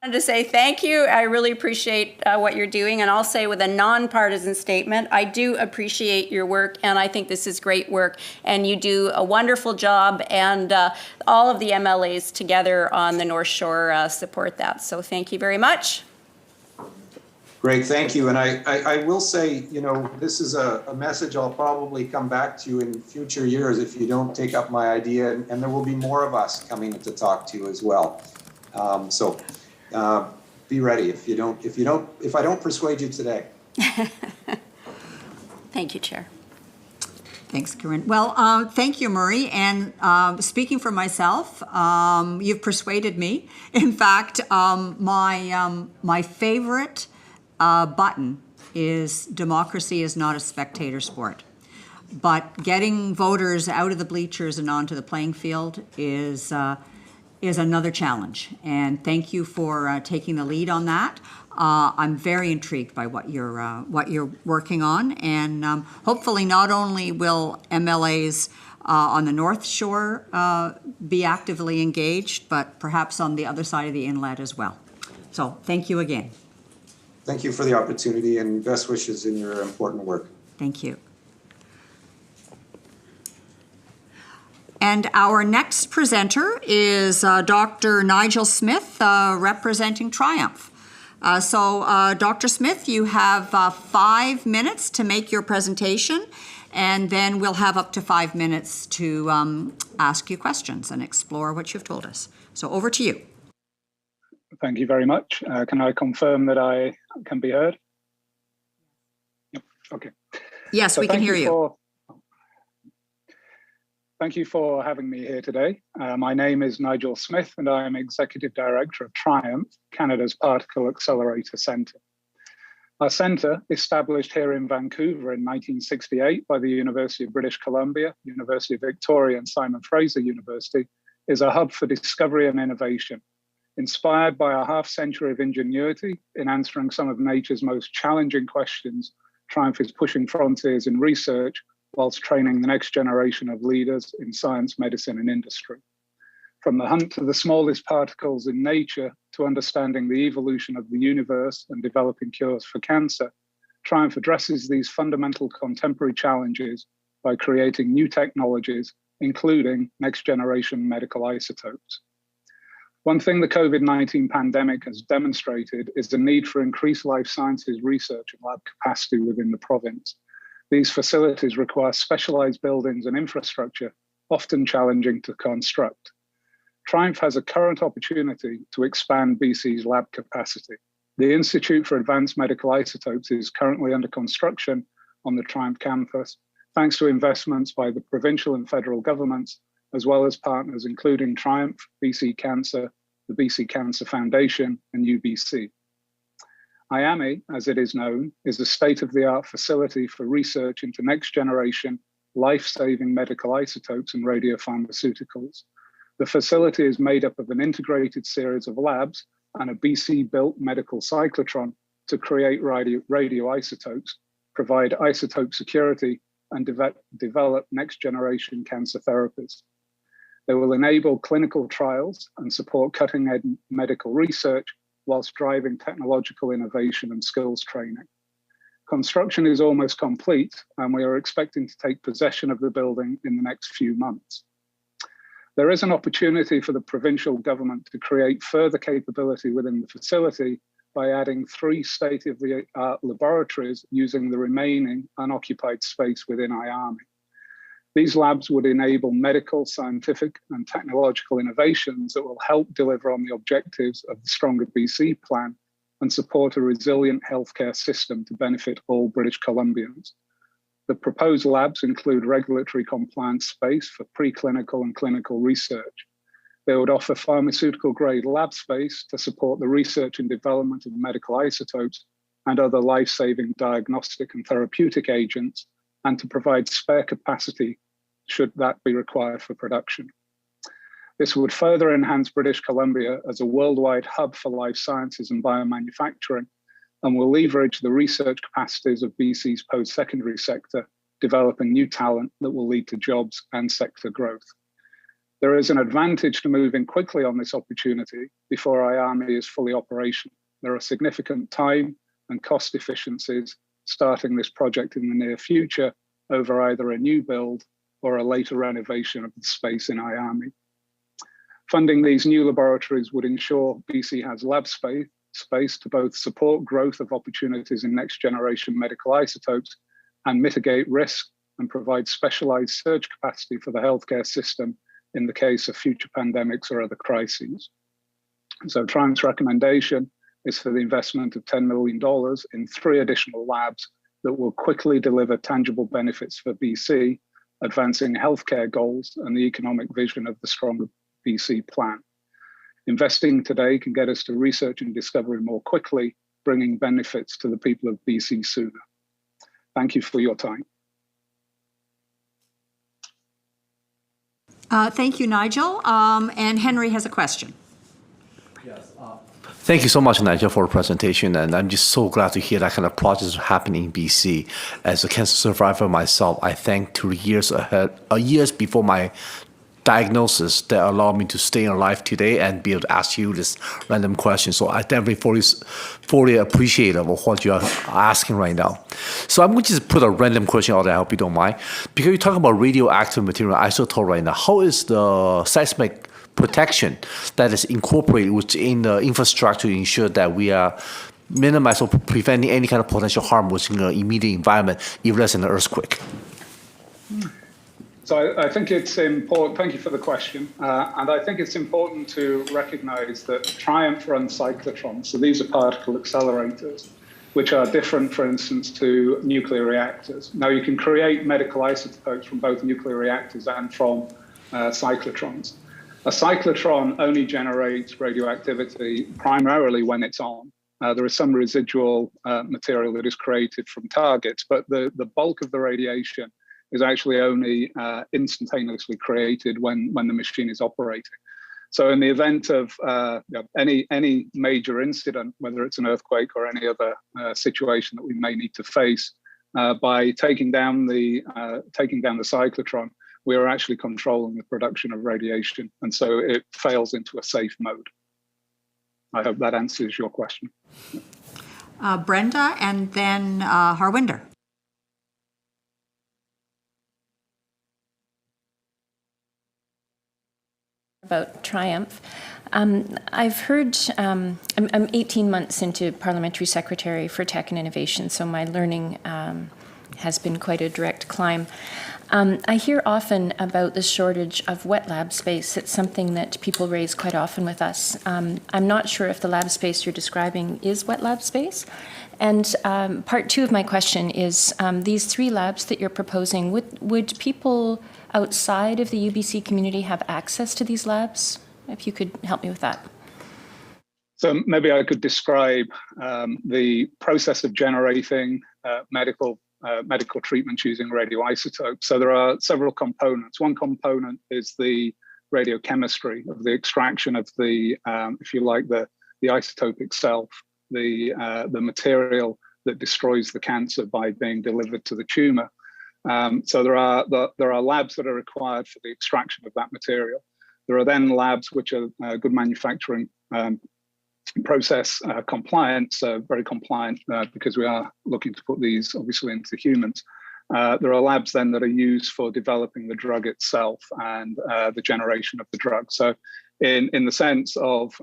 I wanted to say thank you. I really appreciate what you're doing. And I'll say with a nonpartisan statement, I do appreciate your work, and I think this is great work. And you do a wonderful job, and all of the MLAs together on the North Shore support that. So thank you very much. Great, thank you. And I will say, this is a message I'll probably come back to in future years if you don't take up my idea, and there will be more of us coming to talk to you as well. Be ready if I don't persuade you today. Thank you, Chair. Thanks, Corinne. Well, thank you, Murray. And speaking for myself, you've persuaded me. In fact, my favorite button is democracy is not a spectator sport. But getting voters out of the bleachers and onto the playing field is another challenge. And thank you for taking the lead on that. I'm very intrigued by what you're working on, and hopefully not only will MLAs on the North Shore be actively engaged, but perhaps on the other side of the inlet as well. So thank you again. Thank you for the opportunity and best wishes in your important work. Thank you. And our next presenter is Dr. Nigel Smith, representing Triumph. Dr. Smith, you have 5 minutes to make your presentation, and then we'll have up to 5 minutes to ask you questions and explore what you've told us. So over to you. Thank you very much. Can I confirm that I can be heard? Yep. Okay. Yes, we can hear you. Thank you for having me here today. My name is Nigel Smith, and I am Executive Director of Triumph, Canada's Particle Accelerator Centre. Our centre, established here in Vancouver in 1968 by the University of British Columbia, University of Victoria, and Simon Fraser University, is a hub for discovery and innovation. Inspired by a half-century of ingenuity in answering some of nature's most challenging questions, Triumph is pushing frontiers in research whilst training the next generation of leaders in science, medicine, and industry. From the hunt for the smallest particles in nature to understanding the evolution of the universe and developing cures for cancer, Triumph addresses these fundamental contemporary challenges by creating new technologies, including next-generation medical isotopes. One thing the COVID-19 pandemic has demonstrated is the need for increased life sciences research and lab capacity within the province. These facilities require specialized buildings and infrastructure, often challenging to construct. Triumph has a current opportunity to expand BC's lab capacity. The Institute for Advanced Medical Isotopes is currently under construction on the Triumph campus, thanks to investments by the provincial and federal governments, as well as partners including Triumph, BC Cancer, the BC Cancer Foundation, and UBC. IAMI, as it is known, is a state-of-the-art facility for research into next-generation, life-saving medical isotopes and radiopharmaceuticals. The facility is made up of an integrated series of labs and a BC-built medical cyclotron to create radioisotopes, provide isotope security, and develop next-generation cancer therapies. They will enable clinical trials and support cutting-edge medical research whilst driving technological innovation and skills training. Construction is almost complete, and we are expecting to take possession of the building in the next few months. There is an opportunity for the provincial government to create further capability within the facility by adding 3 state-of-the-art laboratories using the remaining unoccupied space within IAMI. These labs would enable medical, scientific, and technological innovations that will help deliver on the objectives of the Stronger BC plan and support a resilient healthcare system to benefit all British Columbians. The proposed labs include regulatory compliance space for preclinical and clinical research. They would offer pharmaceutical-grade lab space to support the research and development of medical isotopes and other life-saving diagnostic and therapeutic agents, and to provide spare capacity should that be required for production. This would further enhance British Columbia as a worldwide hub for life sciences and biomanufacturing, and will leverage the research capacities of BC's post-secondary sector, developing new talent that will lead to jobs and sector growth. There is an advantage to moving quickly on this opportunity before IAMI is fully operational. There are significant time and cost efficiencies starting this project in the near future over either a new build or a later renovation of the space in IAMI. Funding these new laboratories would ensure BC has lab space to both support growth of opportunities in next generation medical isotopes and mitigate risk and provide specialized surge capacity for the healthcare system in the case of future pandemics or other crises. So Triumph's recommendation is for the investment of $10 million in 3 additional labs that will quickly deliver tangible benefits for BC, advancing healthcare goals and the economic vision of the Stronger BC plan. Investing today can get us to research and discovery more quickly, bringing benefits to the people of BC sooner. Thank you for your time. Thank you, Nigel. And Henry has a question. Yes. Thank you so much, Nigel, for the presentation, and I'm just so glad to hear that kind of project happening in BC. As a cancer survivor myself, I thank 2 years ahead, years before my diagnosis that allowed me to stay alive today and be able to ask you this random question. So I definitely fully appreciative of what you are asking right now. So I'm going to just put a random question out there, I hope you don't mind. Because you're talking about radioactive material isotope right now, how is the seismic protection that is incorporated within the infrastructure to ensure that we are minimizing or preventing any kind of potential harm within the immediate environment, if there's an earthquake? So I think it's important, thank you for the question, and I think it's important to recognize that Triumph runs cyclotrons, so these are particle accelerators, which are different, for instance, to nuclear reactors. Now you can create medical isotopes from both nuclear reactors and from cyclotrons. A cyclotron only generates radioactivity primarily when it's on. There is some residual material that is created from targets, but the bulk of the radiation is actually only instantaneously created when the machine is operating. So in the event of any major incident, whether it's an earthquake or any other situation that we may need to face, by taking down the cyclotron, we are actually controlling the production of radiation, and so it fails into a safe mode. I hope that answers your question. Brenda, and then Harwinder. About Triumph. I've heard, I'm 18 months into Parliamentary Secretary for Tech and Innovation, so my learning has been quite a direct climb. I hear often about the shortage of wet lab space. It's something that people raise quite often with us. I'm not sure if the lab space you're describing is wet lab space. And part two of my question is, these 3 labs that you're proposing, would people outside of the UBC community have access to these labs? If you could help me with that. So maybe I could describe the process of generating medical treatments using radioisotopes. So there are several components. One component is the radiochemistry of the extraction of the, if you like, the isotope itself, the material that destroys the cancer by being delivered to the tumor. So there are labs that are required for the extraction of that material. There are then labs which are good manufacturing process compliant, so very compliant because we are looking to put these obviously into humans. There are labs then that are used for developing the drug itself and the generation of the drug. So in the sense of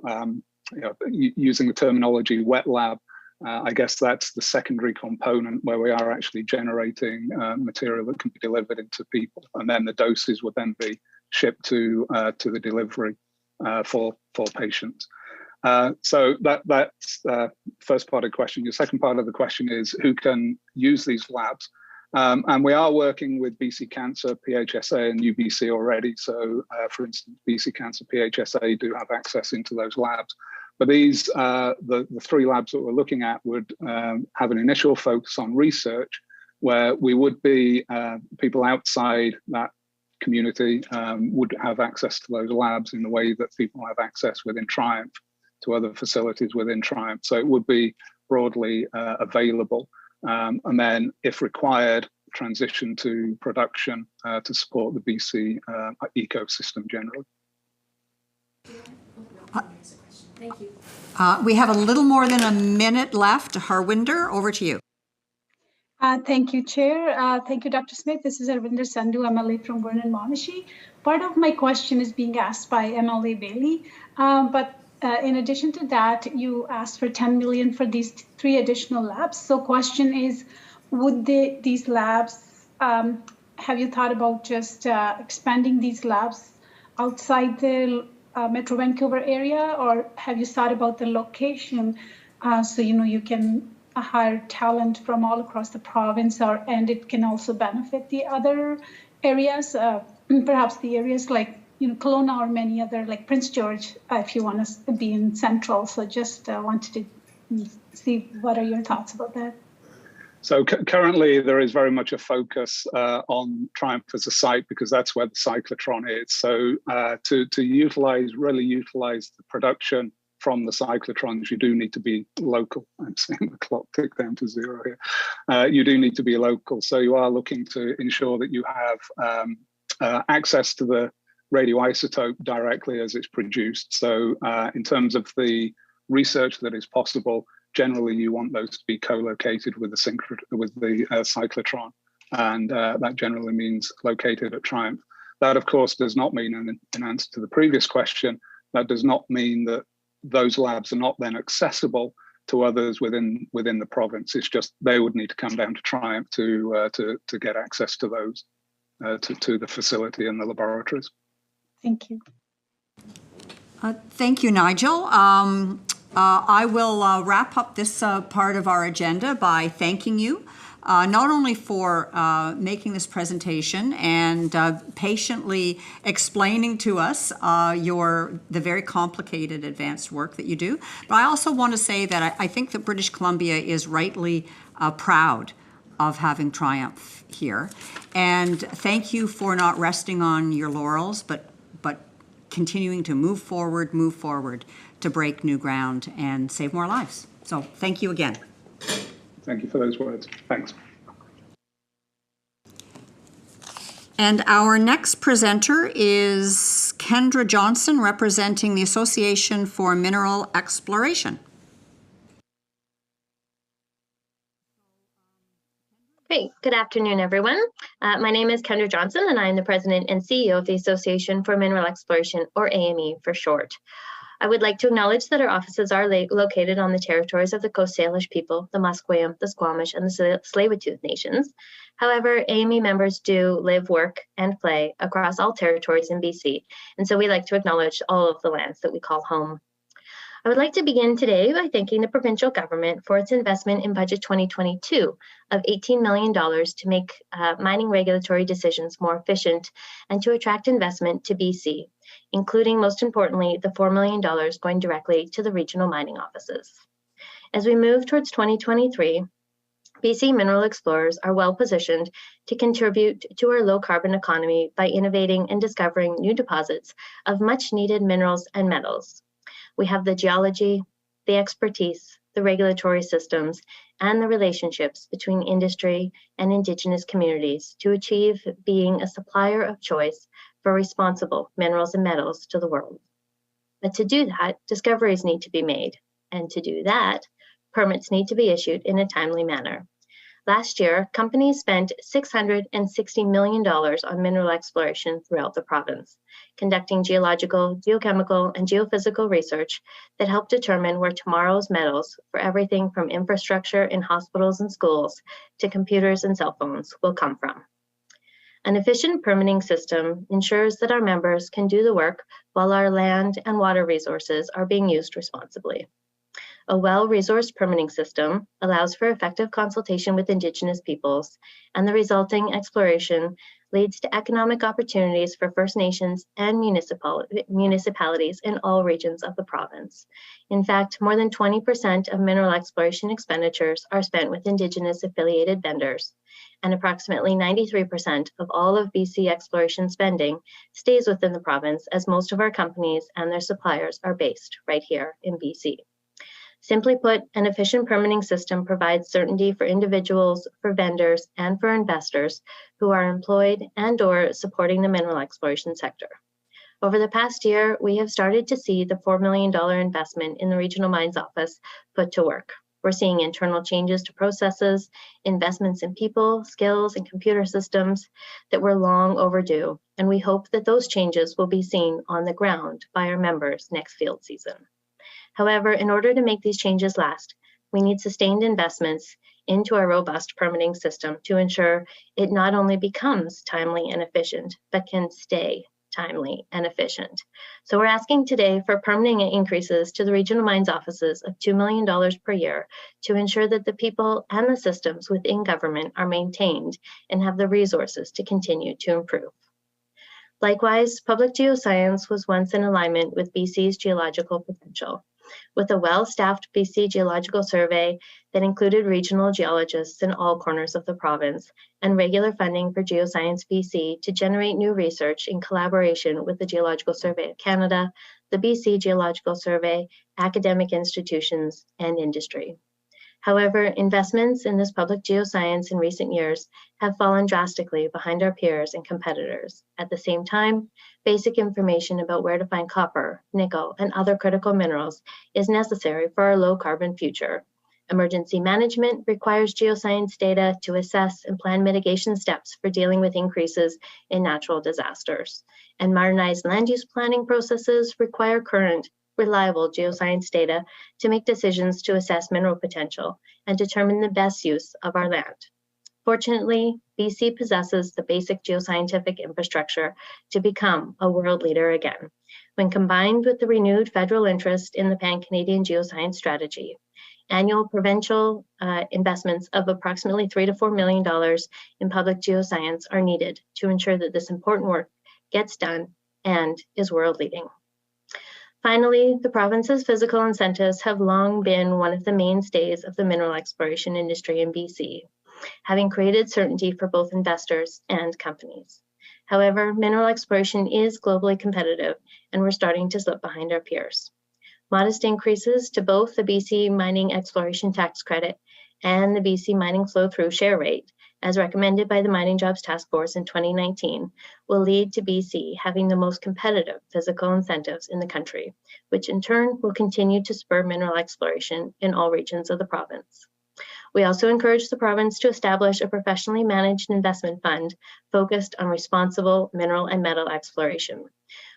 using the terminology wet lab, I guess that's the secondary component where we are actually generating material that can be delivered into people, and then the doses would then be shipped to the delivery for patients. So that's the first part of the question. Your second part of the question is who can use these labs? And we are working with BC Cancer, PHSA, and UBC already. So, for instance, BC Cancer, PHSA do have access into those labs. But these, the 3 labs that we're looking at would have an initial focus on research, where we would be people outside that community would have access to those labs in the way that people have access within Triumph to other facilities within Triumph. So it would be broadly available. And then, if required, transition to production to support the BC ecosystem generally. Thank you. We have a little more than a minute left. Harwinder, over to you. Thank you, Chair. Thank you, Dr. Smith. This is Harwinder Sandhu, MLA from Vernon Monashee. Part of my question is being asked by MLA Bailey, but in addition to that, you asked for 10 million for these 3 additional labs. So question is, would these labs, have you thought about just expanding these labs outside the Metro Vancouver area, or have you thought about the location so you can hire talent from all across the province, and it can also benefit the other areas, perhaps the areas like Kelowna or many other, like Prince George, if you want to be in Central. So just wanted to see what are your thoughts about that. So currently there is very much a focus on Triumph as a site because that's where the cyclotron is. So to really utilize the production from the cyclotrons, you do need to be local. I'm seeing the clock tick down to 0 here. You do need to be local. So you are looking to ensure that you have access to the radioisotope directly as it's produced. So in terms of the research that is possible, generally you want those to be co-located with the cyclotron. And that generally means located at Triumph. That, of course, does not mean, and in answer to the previous question, that does not mean that those labs are not then accessible to others within the province. It's just they would need to come down to Triumph to get access to those, to the facility and the laboratories. Thank you. Thank you, Nigel. I will wrap up this part of our agenda by thanking you, not only for making this presentation and patiently explaining to us the very complicated advanced work that you do, but I also want to say that I think that British Columbia is rightly proud of having Triumph here. And thank you for not resting on your laurels, but continuing to move forward to break new ground and save more lives. So thank you again. Thank you for those words. Thanks. And our next presenter is Kendra Johnson, representing the Association for Mineral Exploration. Great. Good afternoon, everyone. My name is Kendra Johnson, and I am the President and CEO of the Association for Mineral Exploration, or AME for short. I would like to acknowledge that our offices are located on the territories of the Coast Salish people, the Musqueam, the Squamish, and the Tsleil-Waututh nations. However, AME members do live, work, and play across all territories in BC, and so we like to acknowledge all of the lands that we call home. I would like to begin today by thanking the provincial government for its investment in Budget 2022 of $18 million to make mining regulatory decisions more efficient and to attract investment to BC, including, most importantly, the $4 million going directly to the regional mining offices. As we move towards 2023, BC mineral explorers are well positioned to contribute to our low carbon economy by innovating and discovering new deposits of much needed minerals and metals. We have the geology, the expertise, the regulatory systems, and the relationships between industry and Indigenous communities to achieve being a supplier of choice for responsible minerals and metals to the world. But to do that, discoveries need to be made. And to do that, permits need to be issued in a timely manner. Last year, companies spent $660 million on mineral exploration throughout the province, conducting geological, geochemical, and geophysical research that helped determine where tomorrow's metals, for everything from infrastructure in hospitals and schools to computers and cell phones, will come from. An efficient permitting system ensures that our members can do the work while our land and water resources are being used responsibly. A well-resourced permitting system allows for effective consultation with Indigenous peoples, and the resulting exploration leads to economic opportunities for First Nations and municipalities in all regions of the province. In fact, more than 20% of mineral exploration expenditures are spent with Indigenous affiliated vendors, and approximately 93% of all of BC exploration spending stays within the province, as most of our companies and their suppliers are based right here in BC. Simply put, an efficient permitting system provides certainty for individuals, for vendors, and for investors who are employed and/or supporting the mineral exploration sector. Over the past year, we have started to see the $4 million investment in the Regional Mines Office put to work. We're seeing internal changes to processes, investments in people, skills, and computer systems that were long overdue, and we hope that those changes will be seen on the ground by our members next field season. However, in order to make these changes last, we need sustained investments into our robust permitting system to ensure it not only becomes timely and efficient, but can stay timely and efficient. So we're asking today for permitting increases to the Regional Mines offices of $2 million per year to ensure that the people and the systems within government are maintained and have the resources to continue to improve. Likewise, public geoscience was once in alignment with BC's geological potential. With a well-staffed BC Geological Survey that included regional geologists in all corners of the province, and regular funding for Geoscience BC to generate new research in collaboration with the Geological Survey of Canada, the BC Geological Survey, academic institutions, and industry. However, investments in this public geoscience in recent years have fallen drastically behind our peers and competitors. At the same time, basic information about where to find copper, nickel, and other critical minerals is necessary for our low carbon future. Emergency management requires geoscience data to assess and plan mitigation steps for dealing with increases in natural disasters. And modernized land use planning processes require current, reliable geoscience data to make decisions to assess mineral potential and determine the best use of our land. Fortunately, BC possesses the basic geoscientific infrastructure to become a world leader again. When combined with the renewed federal interest in the Pan-Canadian Geoscience Strategy, annual provincial investments of approximately $3 to $4 million in public geoscience are needed to ensure that this important work gets done and is world leading. Finally, the province's physical incentives have long been one of the mainstays of the mineral exploration industry in BC, having created certainty for both investors and companies. However, mineral exploration is globally competitive, and we're starting to slip behind our peers. Modest increases to both the BC Mining Exploration Tax Credit and the BC Mining Flow-Through Share Rate, as recommended by the Mining Jobs Task Force in 2019, will lead to BC having the most competitive physical incentives in the country, which in turn will continue to spur mineral exploration in all regions of the province. We also encourage the province to establish a professionally managed investment fund focused on responsible mineral and metal exploration,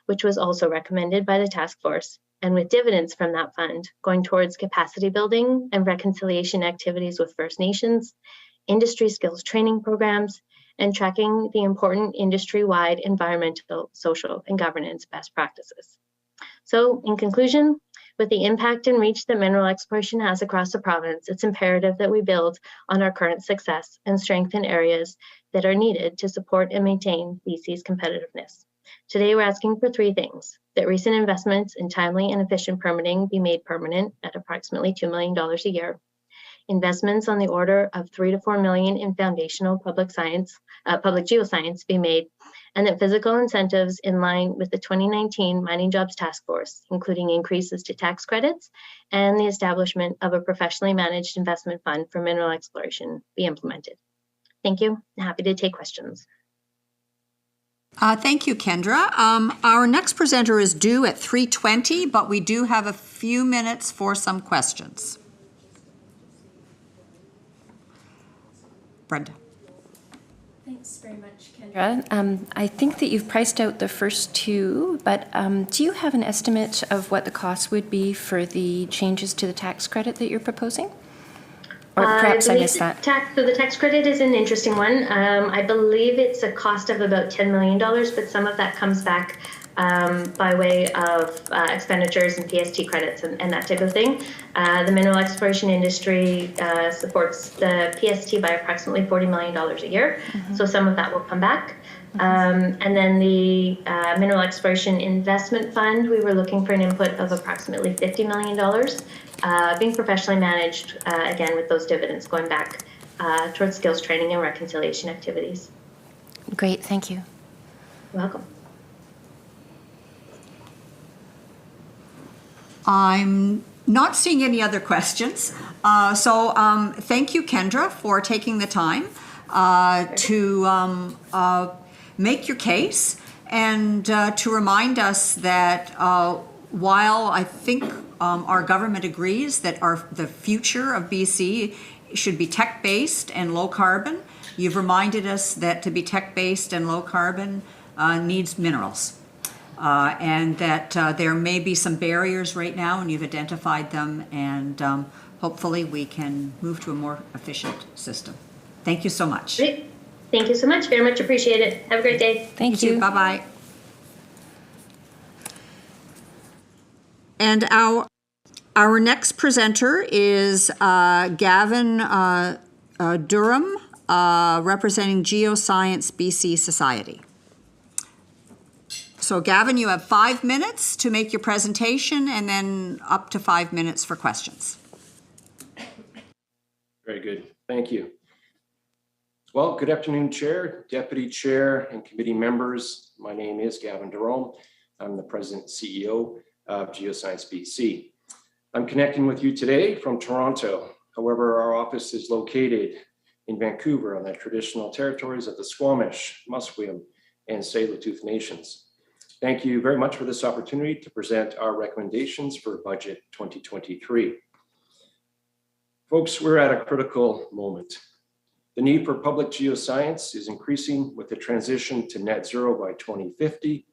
which was also recommended by the task force, and with dividends from that fund going towards capacity building and reconciliation activities with First Nations, industry skills training programs, and tracking the important industry-wide environmental, social, and governance best practices. So, in conclusion, with the impact and reach that mineral exploration has across the province, it's imperative that we build on our current success and strengthen areas that are needed to support and maintain BC's competitiveness. Today, we're asking for three things: that recent investments in timely and efficient permitting be made permanent at approximately $2 million a year, investments on the order of $3 to $4 million in foundational public geoscience be made, and that physical incentives in line with the 2019 Mining Jobs Task Force, including increases to tax credits and the establishment of a professionally managed investment fund for mineral exploration, be implemented. Thank you. I'm happy to take questions. Thank you, Kendra. Our next presenter is due at 3:20, but we do have a few minutes for some questions. Brenda. Thanks very much, Kendra. I think that you've priced out the first two, but do you have an estimate of what the cost would be for the changes to the tax credit that you're proposing? Or perhaps I missed that. So the tax credit is an interesting one. I believe it's a cost of about $10 million, but some of that comes back by way of expenditures and PST credits and that type of thing. The mineral exploration industry supports the PST by approximately $40 million a year. So some of that will come back. And then the Mineral Exploration Investment Fund, we were looking for an input of approximately $50 million, being professionally managed, again, with those dividends going back towards skills training and reconciliation activities. Great, thank you. You're welcome. I'm not seeing any other questions. So thank you, Kendra, for taking the time to make your case and to remind us that while I think our government agrees that the future of BC should be tech-based and low carbon, you've reminded us that to be tech-based and low carbon needs minerals. And that there may be some barriers right now, and you've identified them, and hopefully we can move to a more efficient system. Thank you so much. Great. Thank you so much. Very much appreciate it. Have a great day. Thank you. Bye-bye. And our next presenter is Gavin Durham, representing Geoscience BC Society. So Gavin, you have 5 minutes to make your presentation and then up to 5 minutes for questions. Very good. Thank you. Well, good afternoon, Chair, Deputy Chair, and committee members. My name is Gavin Durham. I'm the President and CEO of Geoscience BC. I'm connecting with you today from Toronto. However, our office is located in Vancouver on the traditional territories of the Squamish, Musqueam, and Tsleil-Waututh Nations. Thank you very much for this opportunity to present our recommendations for Budget 2023. Folks, we're at a critical moment. The need for public geoscience is increasing with the transition to net zero by 2050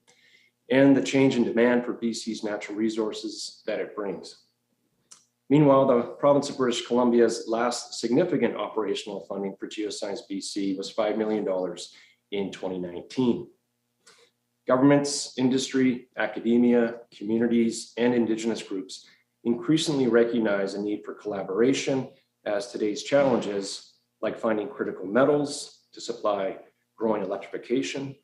and the change in demand for BC's natural resources that it brings. Meanwhile, the province of British Columbia's last significant operational funding for Geoscience BC was $5 million in 2019. Governments, industry, academia, communities, and Indigenous groups increasingly recognize a need for collaboration as today's challenges, like finding critical metals to supply growing electrification,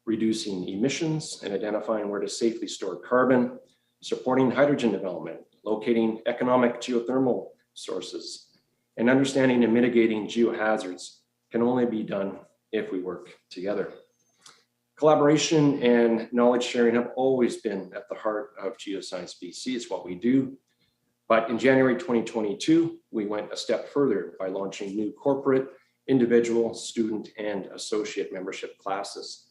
reducing emissions, and identifying where to safely store carbon, supporting hydrogen development, locating economic geothermal sources, and understanding and mitigating geohazards can only be done if we work together. Collaboration and knowledge sharing have always been at the heart of Geoscience BC. It's what we do. But in January 2022, we went a step further by launching new corporate, individual, student, and associate membership classes.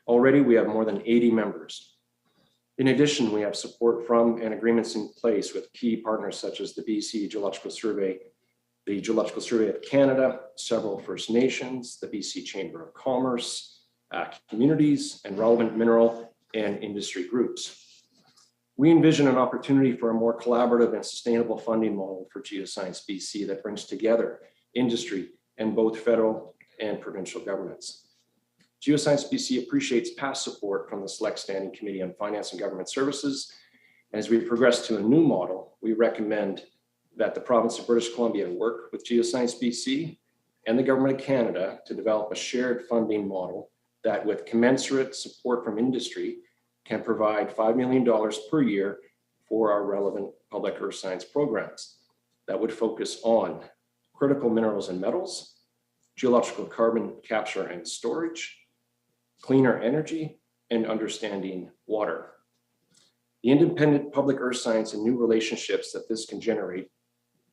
Already, we have more than 80 members. In addition, we have support from and agreements in place with key partners such as the BC Geological Survey, the Geological Survey of Canada, several First Nations, the BC Chamber of Commerce, communities, and relevant mineral and industry groups. We envision an opportunity for a more collaborative and sustainable funding model for Geoscience BC that brings together industry and both federal and provincial governments. Geoscience BC appreciates past support from the Select Standing Committee on Finance and Government Services. As we progress to a new model, we recommend that the province of British Columbia work with Geoscience BC and the Government of Canada to develop a shared funding model that, with commensurate support from industry, can provide $5 million per year for our relevant public earth science programs that would focus on critical minerals and metals, geological carbon capture and storage, cleaner energy, and understanding water. The independent public earth science and new relationships that this can generate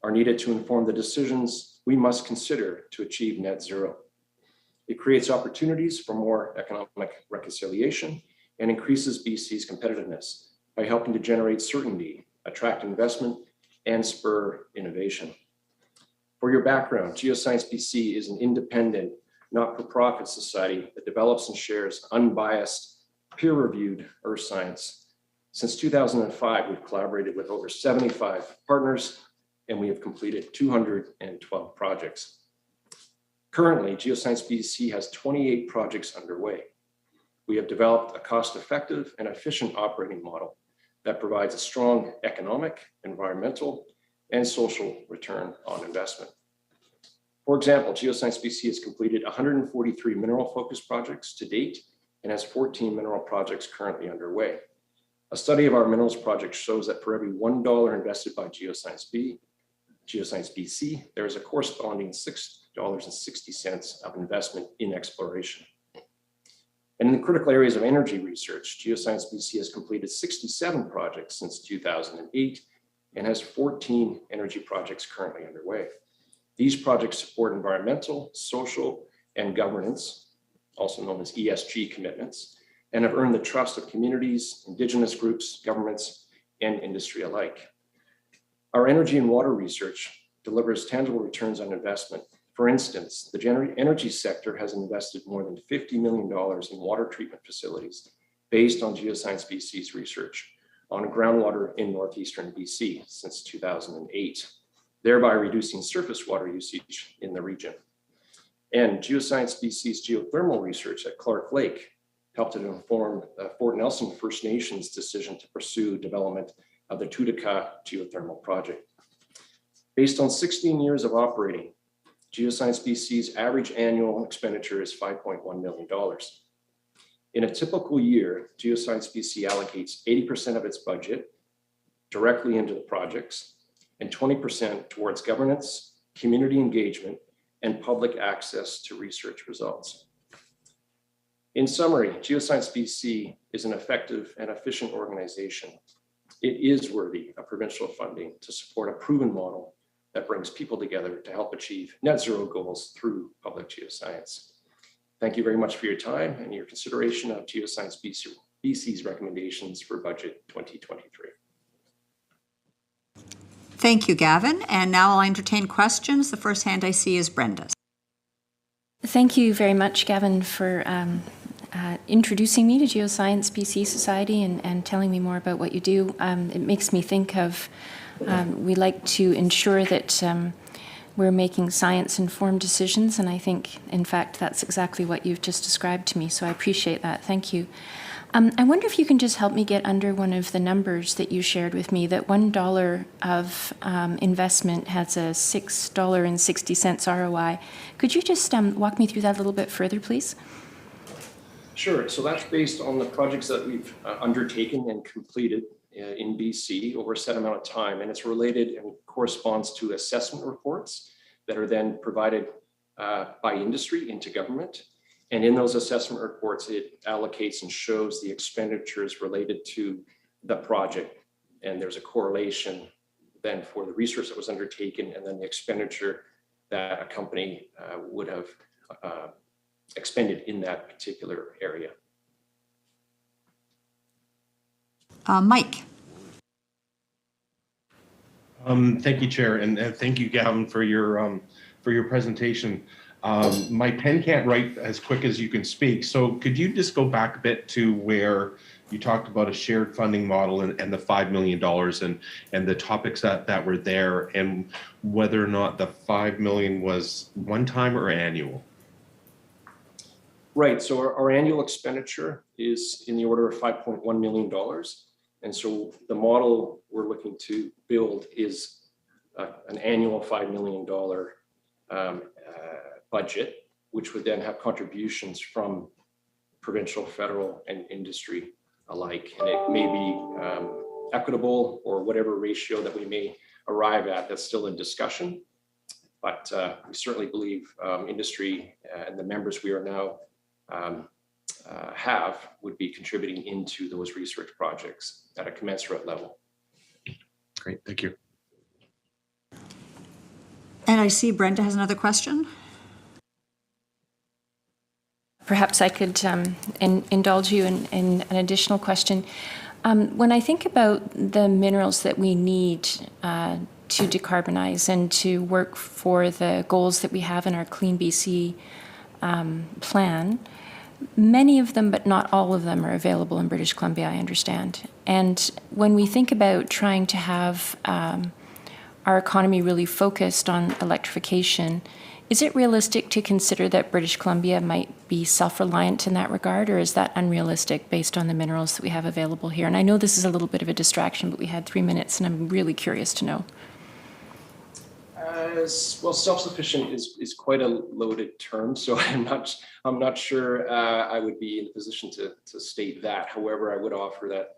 are needed to inform the decisions we must consider to achieve net zero. It creates opportunities for more economic reconciliation and increases BC's competitiveness by helping to generate certainty, attract investment, and spur innovation. For your background, Geoscience BC is an independent, not-for-profit society that develops and shares unbiased, peer-reviewed earth science. Since 2005, we've collaborated with over 75 partners, and we have completed 212 projects. Currently, Geoscience BC has 28 projects underway. We have developed a cost-effective and efficient operating model that provides a strong economic, environmental, and social return on investment. For example, Geoscience BC has completed 143 mineral-focused projects to date and has 14 mineral projects currently underway. A study of our minerals project shows that for every $1 invested by Geoscience BC, there is a corresponding $6.60 of investment in exploration. And in the critical areas of energy research, Geoscience BC has completed 67 projects since 2008 and has 14 energy projects currently underway. These projects support environmental, social, and governance, also known as ESG commitments, and have earned the trust of communities, Indigenous groups, governments, and industry alike. Our energy and water research delivers tangible returns on investment. For instance, the energy sector has invested more than $50 million in water treatment facilities based on Geoscience BC's research on groundwater in northeastern BC since 2008. Thereby reducing surface water usage in the region. And Geoscience BC's geothermal research at Clark Lake helped to inform Fort Nelson First Nations' decision to pursue development of the Tutica geothermal project. Based on 16 years of operating, Geoscience BC's average annual expenditure is $5.1 million. In a typical year, Geoscience BC allocates 80% of its budget directly into the projects and 20% towards governance, community engagement, and public access to research results. In summary, Geoscience BC is an effective and efficient organization. it is worthy of provincial funding to support a proven model that brings people together to help achieve net zero goals through public geoscience. Thank you very much for your time and your consideration of Geoscience BC's recommendations for budget 2023. Thank you, Gavin. And now I'll entertain questions. The first hand I see is Brenda's. Thank you very much, Gavin, for introducing me to Geoscience BC Society and telling me more about what you do. It makes me think of, we like to ensure that we're making science-informed decisions, and I think, in fact, that's exactly what you've just described to me, so I appreciate that. Thank you. I wonder if you can just help me get under one of the numbers that you shared with me, that $1 of investment has a $6.60 ROI. Could you just walk me through that a little bit further, please? Sure. So that's based on the projects that we've undertaken and completed in BC over a set amount of time. And it's related and corresponds to assessment reports that are then provided by industry into government. And in those assessment reports, it allocates and shows the expenditures related to the project. And there's a correlation then for the research that was undertaken and then the expenditure that a company would have expended in that particular area. Mike. Thank you, Chair, and thank you, Gavin, for your presentation. My pen can't write as quick as you can speak, so could you just go back a bit to where you talked about a shared funding model and the $5 million and the topics that were there, and whether or not the $5 million was one time or annual? Right, so our annual expenditure is in the order of $5.1 million. And so the model we're looking to build is an annual $5 million budget, which would then have contributions from provincial, federal, and industry alike. And it may be equitable or whatever ratio that we may arrive at, that's still in discussion. But we certainly believe industry and the members we are now would be contributing into those research projects at a commensurate level. Great, thank you. And I see Brenda has another question. Perhaps I could indulge you in an additional question. When I think about the minerals that we need to decarbonize and to work for the goals that we have in our Clean BC plan, many of them, but not all of them, are available in British Columbia, I understand. And when we think about trying to have our economy really focused on electrification, is it realistic to consider that British Columbia might be self-reliant in that regard, or is that unrealistic based on the minerals that we have available here? And I know this is a little bit of a distraction, but we had 3 minutes, and I'm really curious to know. Well, self-sufficient is quite a loaded term, so I'm not sure I would be in a position to state that. However, I would offer that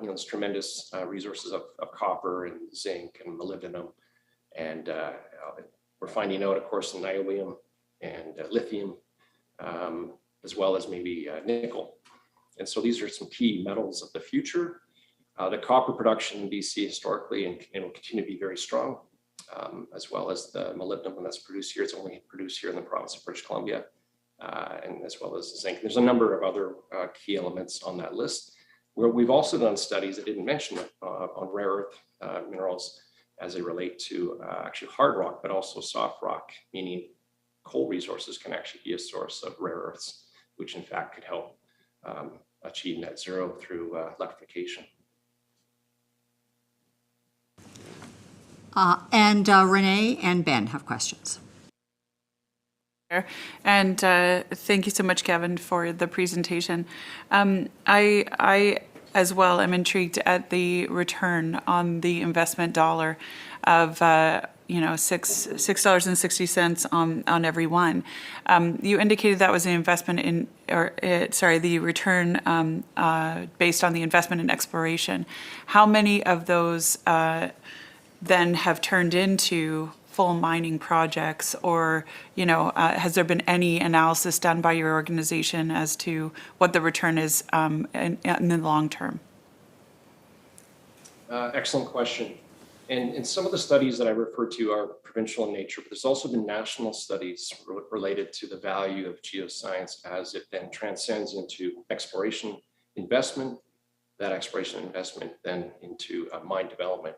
there's tremendous resources of copper and zinc and molybdenum, and we're finding out, of course, in niobium and lithium, as well as maybe nickel. And so these are some key metals of the future. The copper production in BC historically and will continue to be very strong. As well as the molybdenum that's produced here. It's only produced here in the province of British Columbia, and as well as zinc. There's a number of other key elements on that list. Where we've also done studies, I didn't mention it, on rare earth minerals as they relate to actually hard rock, but also soft rock, meaning coal resources can actually be a source of rare earths, which in fact could help achieve net zero through electrification. And Renee and Ben have questions. And thank you so much, Gavin, for the presentation. I as well am intrigued at the return on the investment dollar of $6.60 on every one. You indicated that was an investment in, the return based on the investment in exploration. How many of those then have turned into full mining projects, or has there been any analysis done by your organization as to what the return is in the long term? Excellent question. And some of the studies that I refer to are provincial in nature, but there's also been national studies related to the value of geoscience as it then transcends into exploration investment, that exploration investment then into mine development.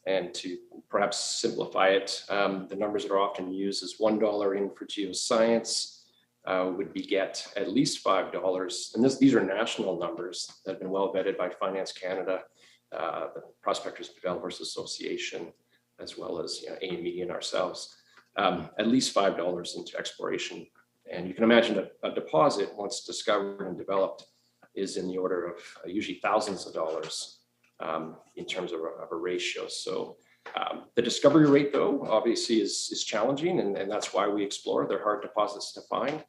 And to perhaps simplify it, the numbers that are often used is $1 in for geoscience would beget at least $5. And these are national numbers that have been well vetted by Finance Canada, the Prospectors Developers Association, as well as AME and ourselves, at least $5 into exploration. And you can imagine a deposit, once discovered and developed, is in the order of usually thousands of dollars in terms of a ratio. So the discovery rate, though, obviously is challenging, and that's why we explore. They're hard deposits to find.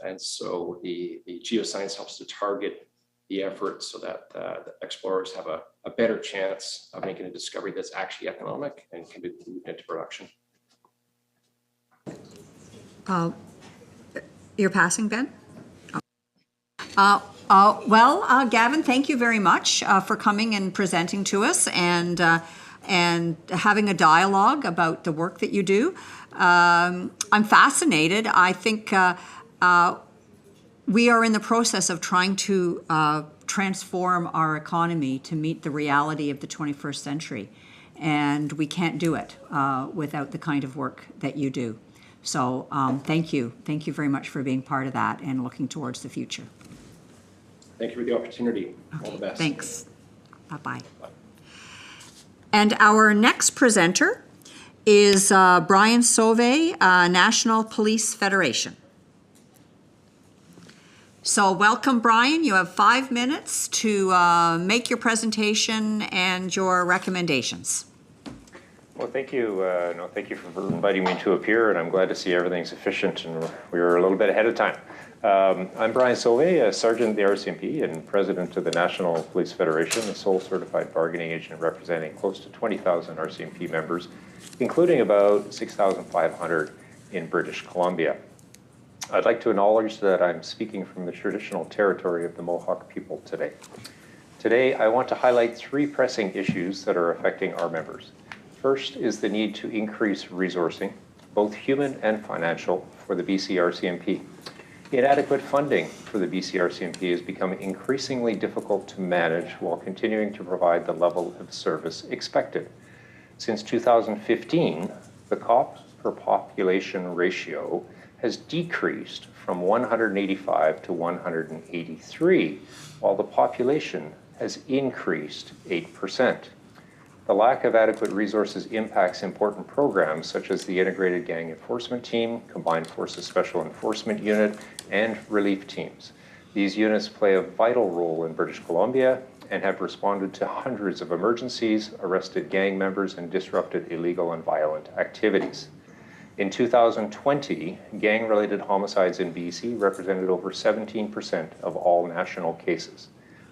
And so the geoscience helps to target the effort so that the explorers have a better chance of making a discovery that's actually economic and can be moved into production. You're passing, Ben? Gavin, thank you very much for coming and presenting to us and having a dialogue about the work that you do. I'm fascinated. I think we are in the process of trying to transform our economy to meet the reality of the 21st century. And we can't do it without the kind of work that you do. So thank you. Thank you very much for being part of that and looking towards the future. Thank you for the opportunity. Okay, all the best. Thanks. Bye-bye. And our next presenter is Brian Sauvé, National Police Federation. So welcome, Brian. You have 5 minutes to make your presentation and your recommendations. Well, thank you. Thank you for inviting me to appear, and I'm glad to see everything's efficient and we were a little bit ahead of time. I'm Brian Sauvé, a sergeant of the RCMP and president of the National Police Federation, the sole certified bargaining agent representing close to 20,000 RCMP members, including about 6,500 in British Columbia. I'd like to acknowledge that I'm speaking from the traditional territory of the Mohawk people today. Today, I want to highlight 3 pressing issues that are affecting our members. First is the need to increase resourcing, both human and financial, for the BC RCMP. Inadequate funding for the BC RCMP is becoming increasingly difficult to manage while continuing to provide the level of service expected. Since 2015, the COP per population ratio has decreased from 185 to 183, while the population has increased 8%. The lack of adequate resources impacts important programs such as the Integrated Gang Enforcement Team, Combined Forces Special Enforcement Unit, and relief teams. These units play a vital role in British Columbia and have responded to hundreds of emergencies, arrested gang members, and disrupted illegal and violent activities. In 2020, gang-related homicides in BC represented over 17% of all national cases.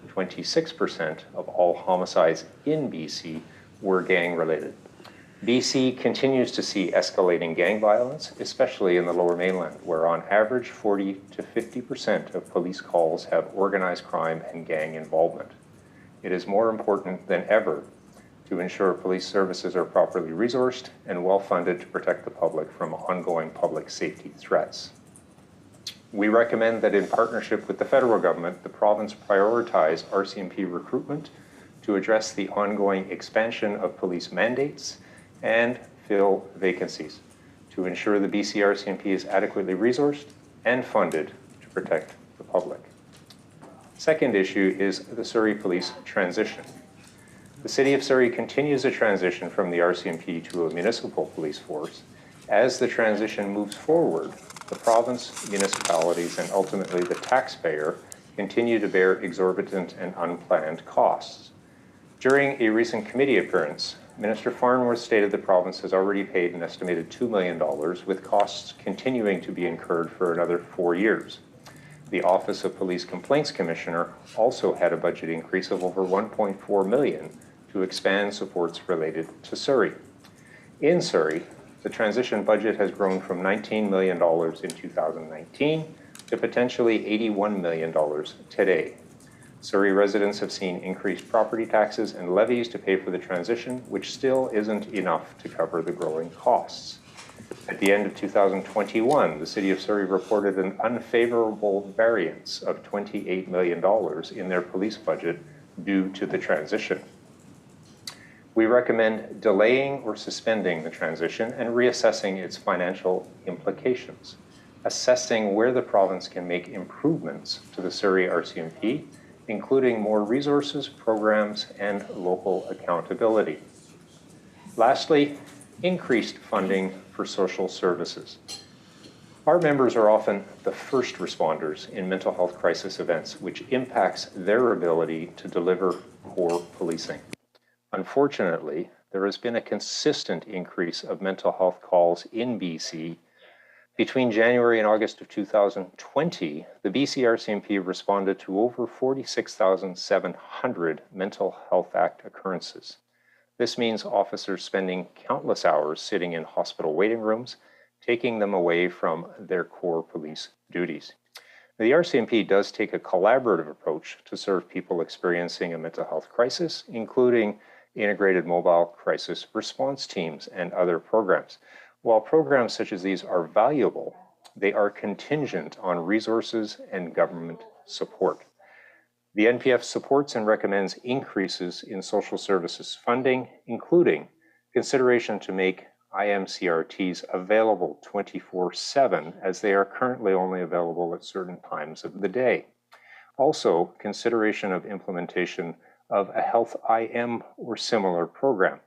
26% of all homicides in BC were gang-related. BC continues to see escalating gang violence, especially in the Lower Mainland, where on average 40 to 50% of police calls have organized crime and gang involvement. It is more important than ever to ensure police services are properly resourced and well-funded to protect the public from ongoing public safety threats. We recommend that in partnership with the federal government, the province prioritize RCMP recruitment to address the ongoing expansion of police mandates and fill vacancies to ensure the BC RCMP is adequately resourced and funded to protect the public. Second issue is the Surrey Police transition. The City of Surrey continues a transition from the RCMP to a municipal police force. As the transition moves forward, the province, municipalities, and ultimately the taxpayer continue to bear exorbitant and unplanned costs. During a recent committee appearance, Minister Farnworth stated the province has already paid an estimated $2 million, with costs continuing to be incurred for another 4 years. The Office of Police Complaints Commissioner also had a budget increase of over $1.4 million to expand supports related to Surrey. In Surrey, the transition budget has grown from $19 million in 2019 to potentially $81 million today. Surrey residents have seen increased property taxes and levies to pay for the transition, which still isn't enough to cover the growing costs. At the end of 2021, the City of Surrey reported an unfavorable variance of $28 million in their police budget due to the transition. We recommend delaying or suspending the transition and reassessing its financial implications, assessing where the province can make improvements to the Surrey RCMP, including more resources, programs, and local accountability. Lastly, increased funding for social services. Our members are often the first responders in mental health crisis events, which impacts their ability to deliver core policing. Unfortunately, there has been a consistent increase of mental health calls in BC. Between January and August of 2020, the BC RCMP responded to over 46,700 Mental Health Act occurrences. This means officers spending countless hours sitting in hospital waiting rooms, taking them away from their core police duties. The RCMP does take a collaborative approach to serve people experiencing a mental health crisis, including integrated mobile crisis response teams and other programs. While programs such as these are valuable, they are contingent on resources and government support. The NPF supports and recommends increases in social services funding, including consideration to make IMCRTs available 24/7, as they are currently only available at certain times of the day. Also, consideration of implementation of a Health IM or similar program.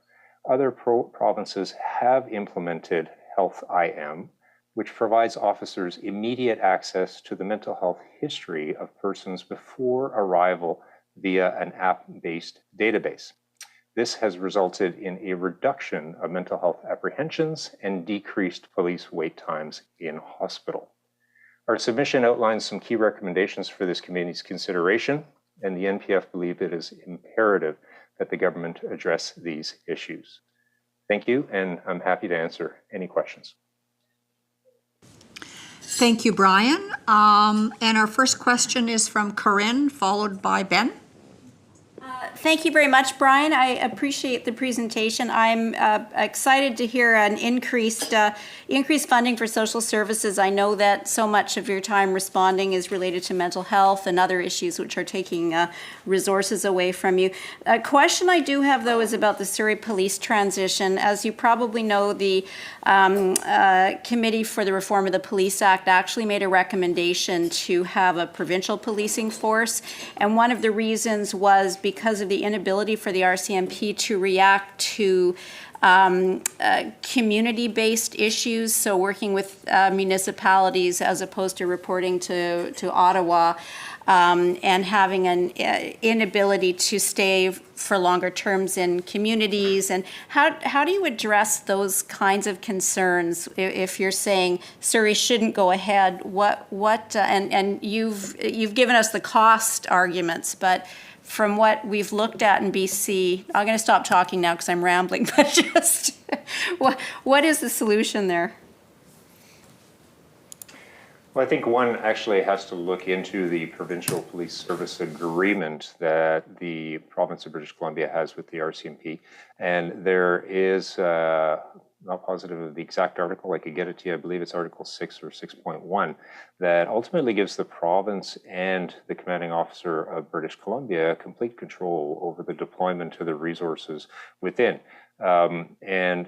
Other provinces have implemented Health IM, which provides officers immediate access to the mental health history of persons before arrival via an app-based database. This has resulted in a reduction of mental health apprehensions and decreased police wait times in hospital. Our submission outlines some key recommendations for this committee's consideration, and the NPF believe it is imperative that the government address these issues. Thank you, and I'm happy to answer any questions. Thank you, Brian. And our first question is from Corinne, followed by Ben. Thank you very much, Brian. I appreciate the presentation. I'm excited to hear an increased funding for social services. I know that so much of your time responding is related to mental health and other issues which are taking resources away from you. A question I do have, though, is about the Surrey Police transition. As you probably know, the Committee for the Reform of the Police Act actually made a recommendation to have a provincial policing force, and one of the reasons was because of the inability for the RCMP to react to community-based issues, so working with municipalities as opposed to reporting to Ottawa, and having an inability to stay for longer terms in communities. And how do you address those kinds of concerns if you're saying Surrey shouldn't go ahead? And you've given us the cost arguments, but from what we've looked at in BC, I'm going to stop talking now because I'm rambling, but just what is the solution there? Well, I think one actually has to look into the provincial police service agreement that the province of British Columbia has with the RCMP. And there is, not positive of the exact article, I could get it to you, I believe it's Article 6 or 6.1, that ultimately gives the province and the commanding officer of British Columbia complete control over the deployment of the resources within. And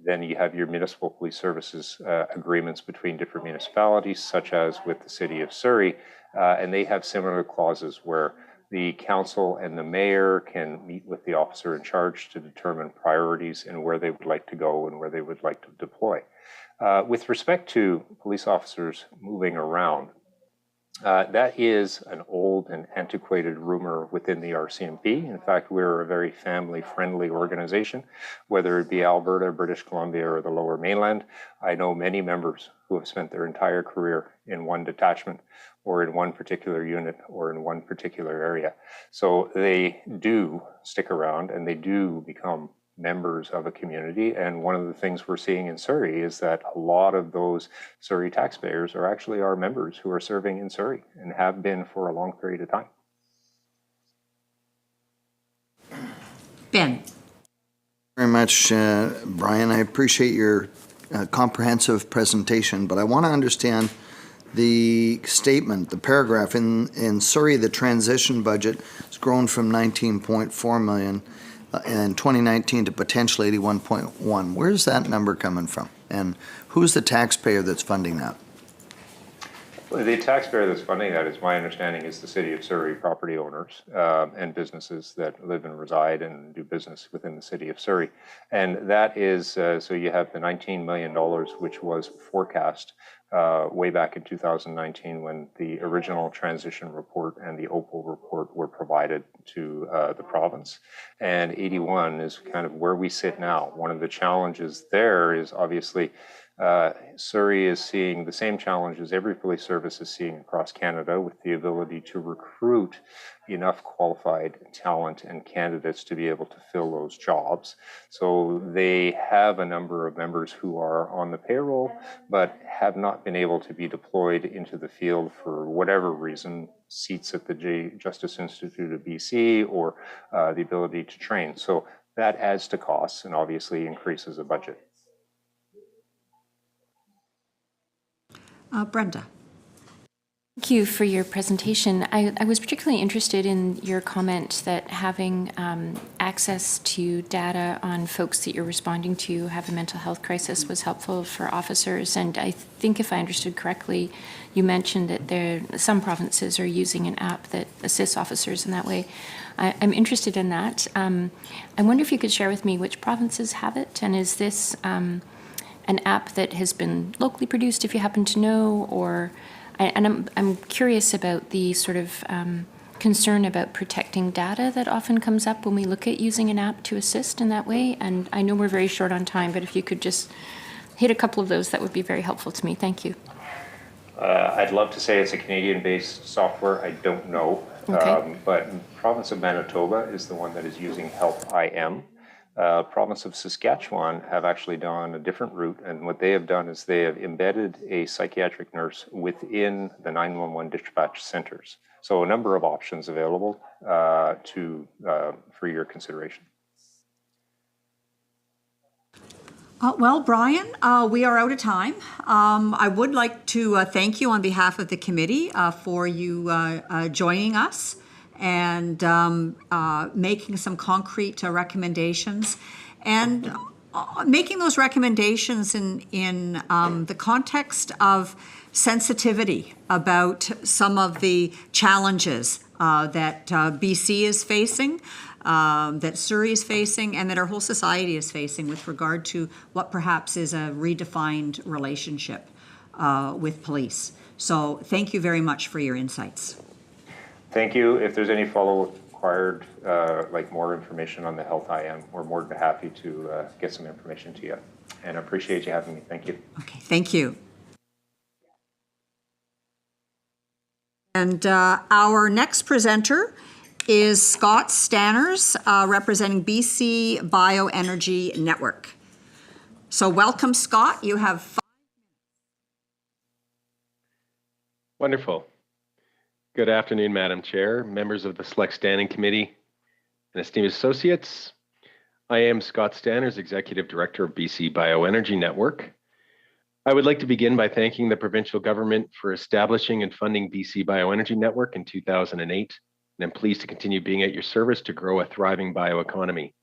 then you have your municipal police services agreements between different municipalities, such as with the City of Surrey, and they have similar clauses where the council and the mayor can meet with the officer in charge to determine priorities and where they would like to go and where they would like to deploy. With respect to police officers moving around, that is an old and antiquated rumor within the RCMP. In fact, we're a very family-friendly organization, whether it be Alberta, British Columbia, or the Lower Mainland. I know many members who have spent their entire career in one detachment or in one particular unit or in one particular area. So they do stick around and they do become members of a community. And one of the things we're seeing in Surrey is that a lot of those Surrey taxpayers are actually our members who are serving in Surrey and have been for a long period of time. Ben. Very much, Brian. I appreciate your comprehensive presentation, but I want to understand the statement, the paragraph. In Surrey, the transition budget has grown from 19.4 million in 2019 to potentially 81.1. Where's that number coming from? And who's the taxpayer that's funding that? Well, the taxpayer that's funding that, is my understanding, is the City of Surrey property owners and businesses that live and reside and do business within the City of Surrey. And that is, so you have the $19 million, which was forecast way back in 2019 when the original transition report and the OPAL report were provided to the province. And 81 is kind of where we sit now. One of the challenges there is obviously Surrey is seeing the same challenges every police service is seeing across Canada, with the ability to recruit enough qualified talent and candidates to be able to fill those jobs. So they have a number of members who are on the payroll, but have not been able to be deployed into the field for whatever reason, seats at the Justice Institute of BC, or the ability to train. So that adds to costs and obviously increases the budget. Brenda. Thank you for your presentation. I was particularly interested in your comment that having access to data on folks that you're responding to have a mental health crisis was helpful for officers. And I think if I understood correctly, you mentioned that some provinces are using an app that assists officers in that way. I'm interested in that. I wonder if you could share with me which provinces have it, and is this an app that has been locally produced, if you happen to know, or, and I'm curious about the sort of concern about protecting data that often comes up when we look at using an app to assist in that way. And I know we're very short on time, but if you could just hit a couple of those, that would be very helpful to me. Thank you. I'd love to say it's a Canadian-based software. I don't know, okay. But province of Manitoba is the one that is using Health IM. Province of Saskatchewan have actually gone a different route, and what they have done is they have embedded a psychiatric nurse within the 911 dispatch centers. So a number of options available for your consideration. Well, Brian, we are out of time. I would like to thank you on behalf of the committee for you joining us and making some concrete recommendations, and making those recommendations in the context of sensitivity about some of the challenges that BC is facing, that Surrey is facing, and that our whole society is facing with regard to what perhaps is a redefined relationship with police. So thank you very much for your insights. Thank you. If there's any follow-up required, like more information on the Health IM, we're more than happy to get some information to you. And I appreciate you having me. Thank you. Okay, thank you. And our next presenter is Scott Stanners, representing BC Bioenergy Network. So welcome, Scott. You have 5 minutes. Wonderful. Good afternoon, Madam Chair, members of the Select Standing Committee, and esteemed associates. I am Scott Stanners, Executive Director of BC Bioenergy Network. I would like to begin by thanking the provincial government for establishing and funding BC Bioenergy Network in 2008, and I'm pleased to continue being at your service to grow a thriving bioeconomy.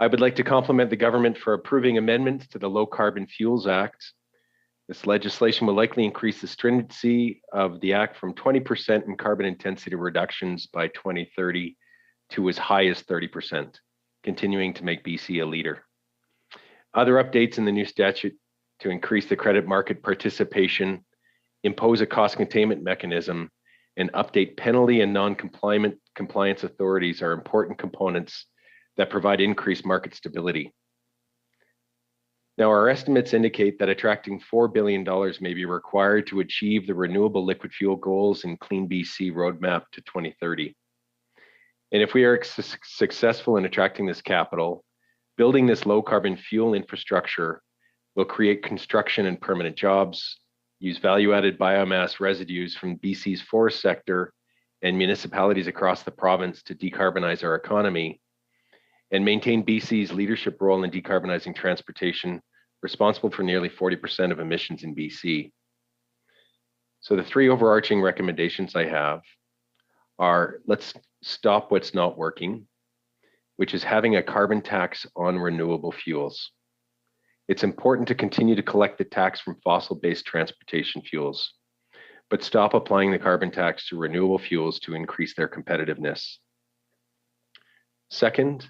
I would like to compliment the government for approving amendments to the Low Carbon Fuels Act. This legislation will likely increase the stringency of the Act from 20% in carbon intensity reductions by 2030 to as high as 30%, continuing to make BC a leader. Other updates in the new statute to increase the credit market participation, impose a cost containment mechanism, and update penalty and non-compliance authorities are important components that provide increased market stability. Now, our estimates indicate that attracting $4 billion may be required to achieve the renewable liquid fuel goals in Clean BC roadmap to 2030. And if we are successful in attracting this capital, building this low carbon fuel infrastructure will create construction and permanent jobs, use value-added biomass residues from BC's forest sector and municipalities across the province to decarbonize our economy, and maintain BC's leadership role in decarbonizing transportation, responsible for nearly 40% of emissions in BC. So the three overarching recommendations I have are, let's stop what's not working, which is having a carbon tax on renewable fuels. It's important to continue to collect the tax from fossil-based transportation fuels, but stop applying the carbon tax to renewable fuels to increase their competitiveness. Second,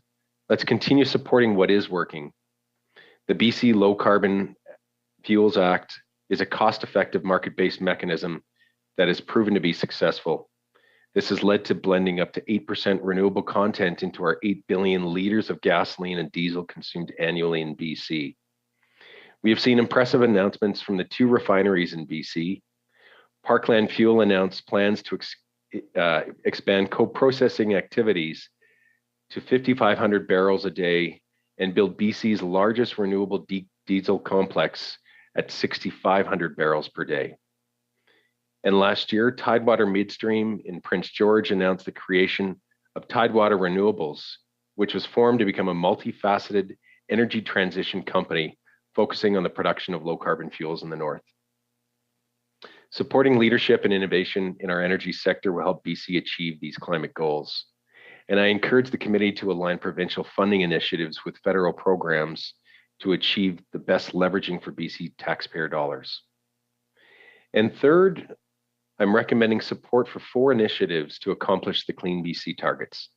let's continue supporting what is working. The BC Low Carbon Fuels Act is a cost-effective market-based mechanism that has proven to be successful. This has led to blending up to 8% renewable content into our 8 billion liters of gasoline and diesel consumed annually in BC. We have seen impressive announcements from the 2 refineries in BC. Parkland Fuel announced plans to expand co-processing activities to 5,500 barrels a day and build BC's largest renewable diesel complex at 6,500 barrels per day. And last year, Tidewater Midstream in Prince George announced the creation of Tidewater Renewables, which was formed to become a multifaceted energy transition company focusing on the production of low carbon fuels in the north. Supporting leadership and innovation in our energy sector will help BC achieve these climate goals. And I encourage the committee to align provincial funding initiatives with federal programs to achieve the best leveraging for BC taxpayer dollars. And third, I'm recommending support for 4 initiatives to accomplish the Clean BC targets.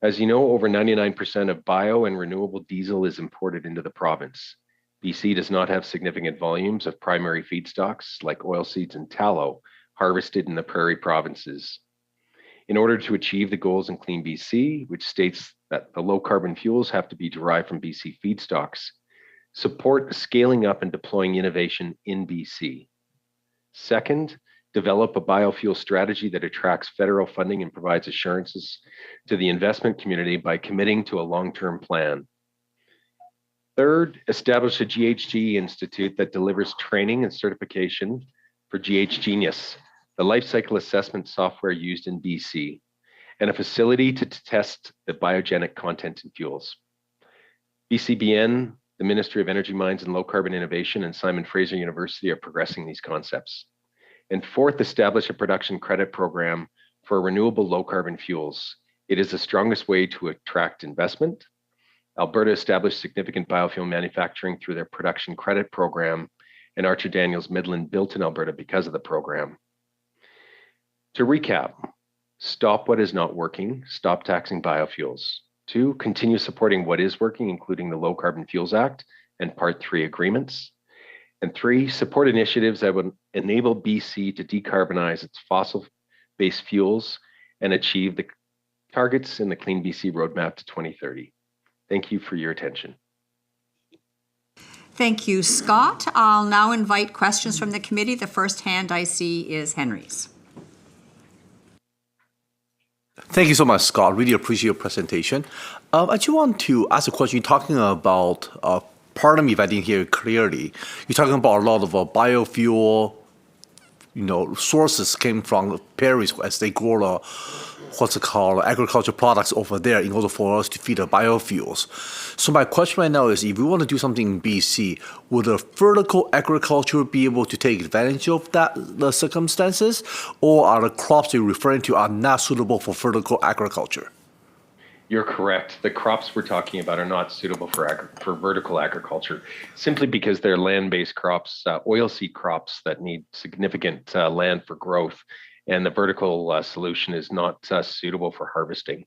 As you know, over 99% of bio and renewable diesel is imported into the province. BC does not have significant volumes of primary feedstocks like oilseeds and tallow harvested in the prairie provinces. In order to achieve the goals in Clean BC, which states that the low carbon fuels have to be derived from BC feedstocks, support scaling up and deploying innovation in BC. Second, develop a biofuel strategy that attracts federal funding and provides assurances to the investment community by committing to a long-term plan. Third, establish a GHG Institute that delivers training and certification for GH Genius, the life cycle assessment software used in BC, and a facility to test the biogenic content in fuels. BCBN, the Ministry of Energy, Mines and Low Carbon Innovation, and Simon Fraser University are progressing these concepts. And fourth, establish a production credit program for renewable low carbon fuels. It is the strongest way to attract investment. Alberta established significant biofuel manufacturing through their production credit program, and Archer Daniels Midland built in Alberta because of the program. To recap, stop what is not working, stop taxing biofuels. 2, continue supporting what is working, including the Low Carbon Fuels Act and Part 3 agreements. And 3, support initiatives that would enable BC to decarbonize its fossil-based fuels and achieve the targets in the Clean BC Roadmap to 2030. Thank you for your attention. Thank you, Scott. I'll now invite questions from the committee. The first hand I see is Henry's. Thank you so much, Scott. Really appreciate your presentation. I just want to ask a question. You're talking about, pardon me if I didn't hear it clearly. You're talking about a lot of biofuel, sources came from prairies as they grow agricultural products over there in order for us to feed the biofuels. So my question right now is, if we want to do something in BC, would a vertical agriculture be able to take advantage of the circumstances, or are the crops you're referring to are not suitable for vertical agriculture? You're correct. The crops we're talking about are not suitable for vertical agriculture, simply because they're land-based crops, oilseed crops that need significant land for growth, and the vertical solution is not suitable for harvesting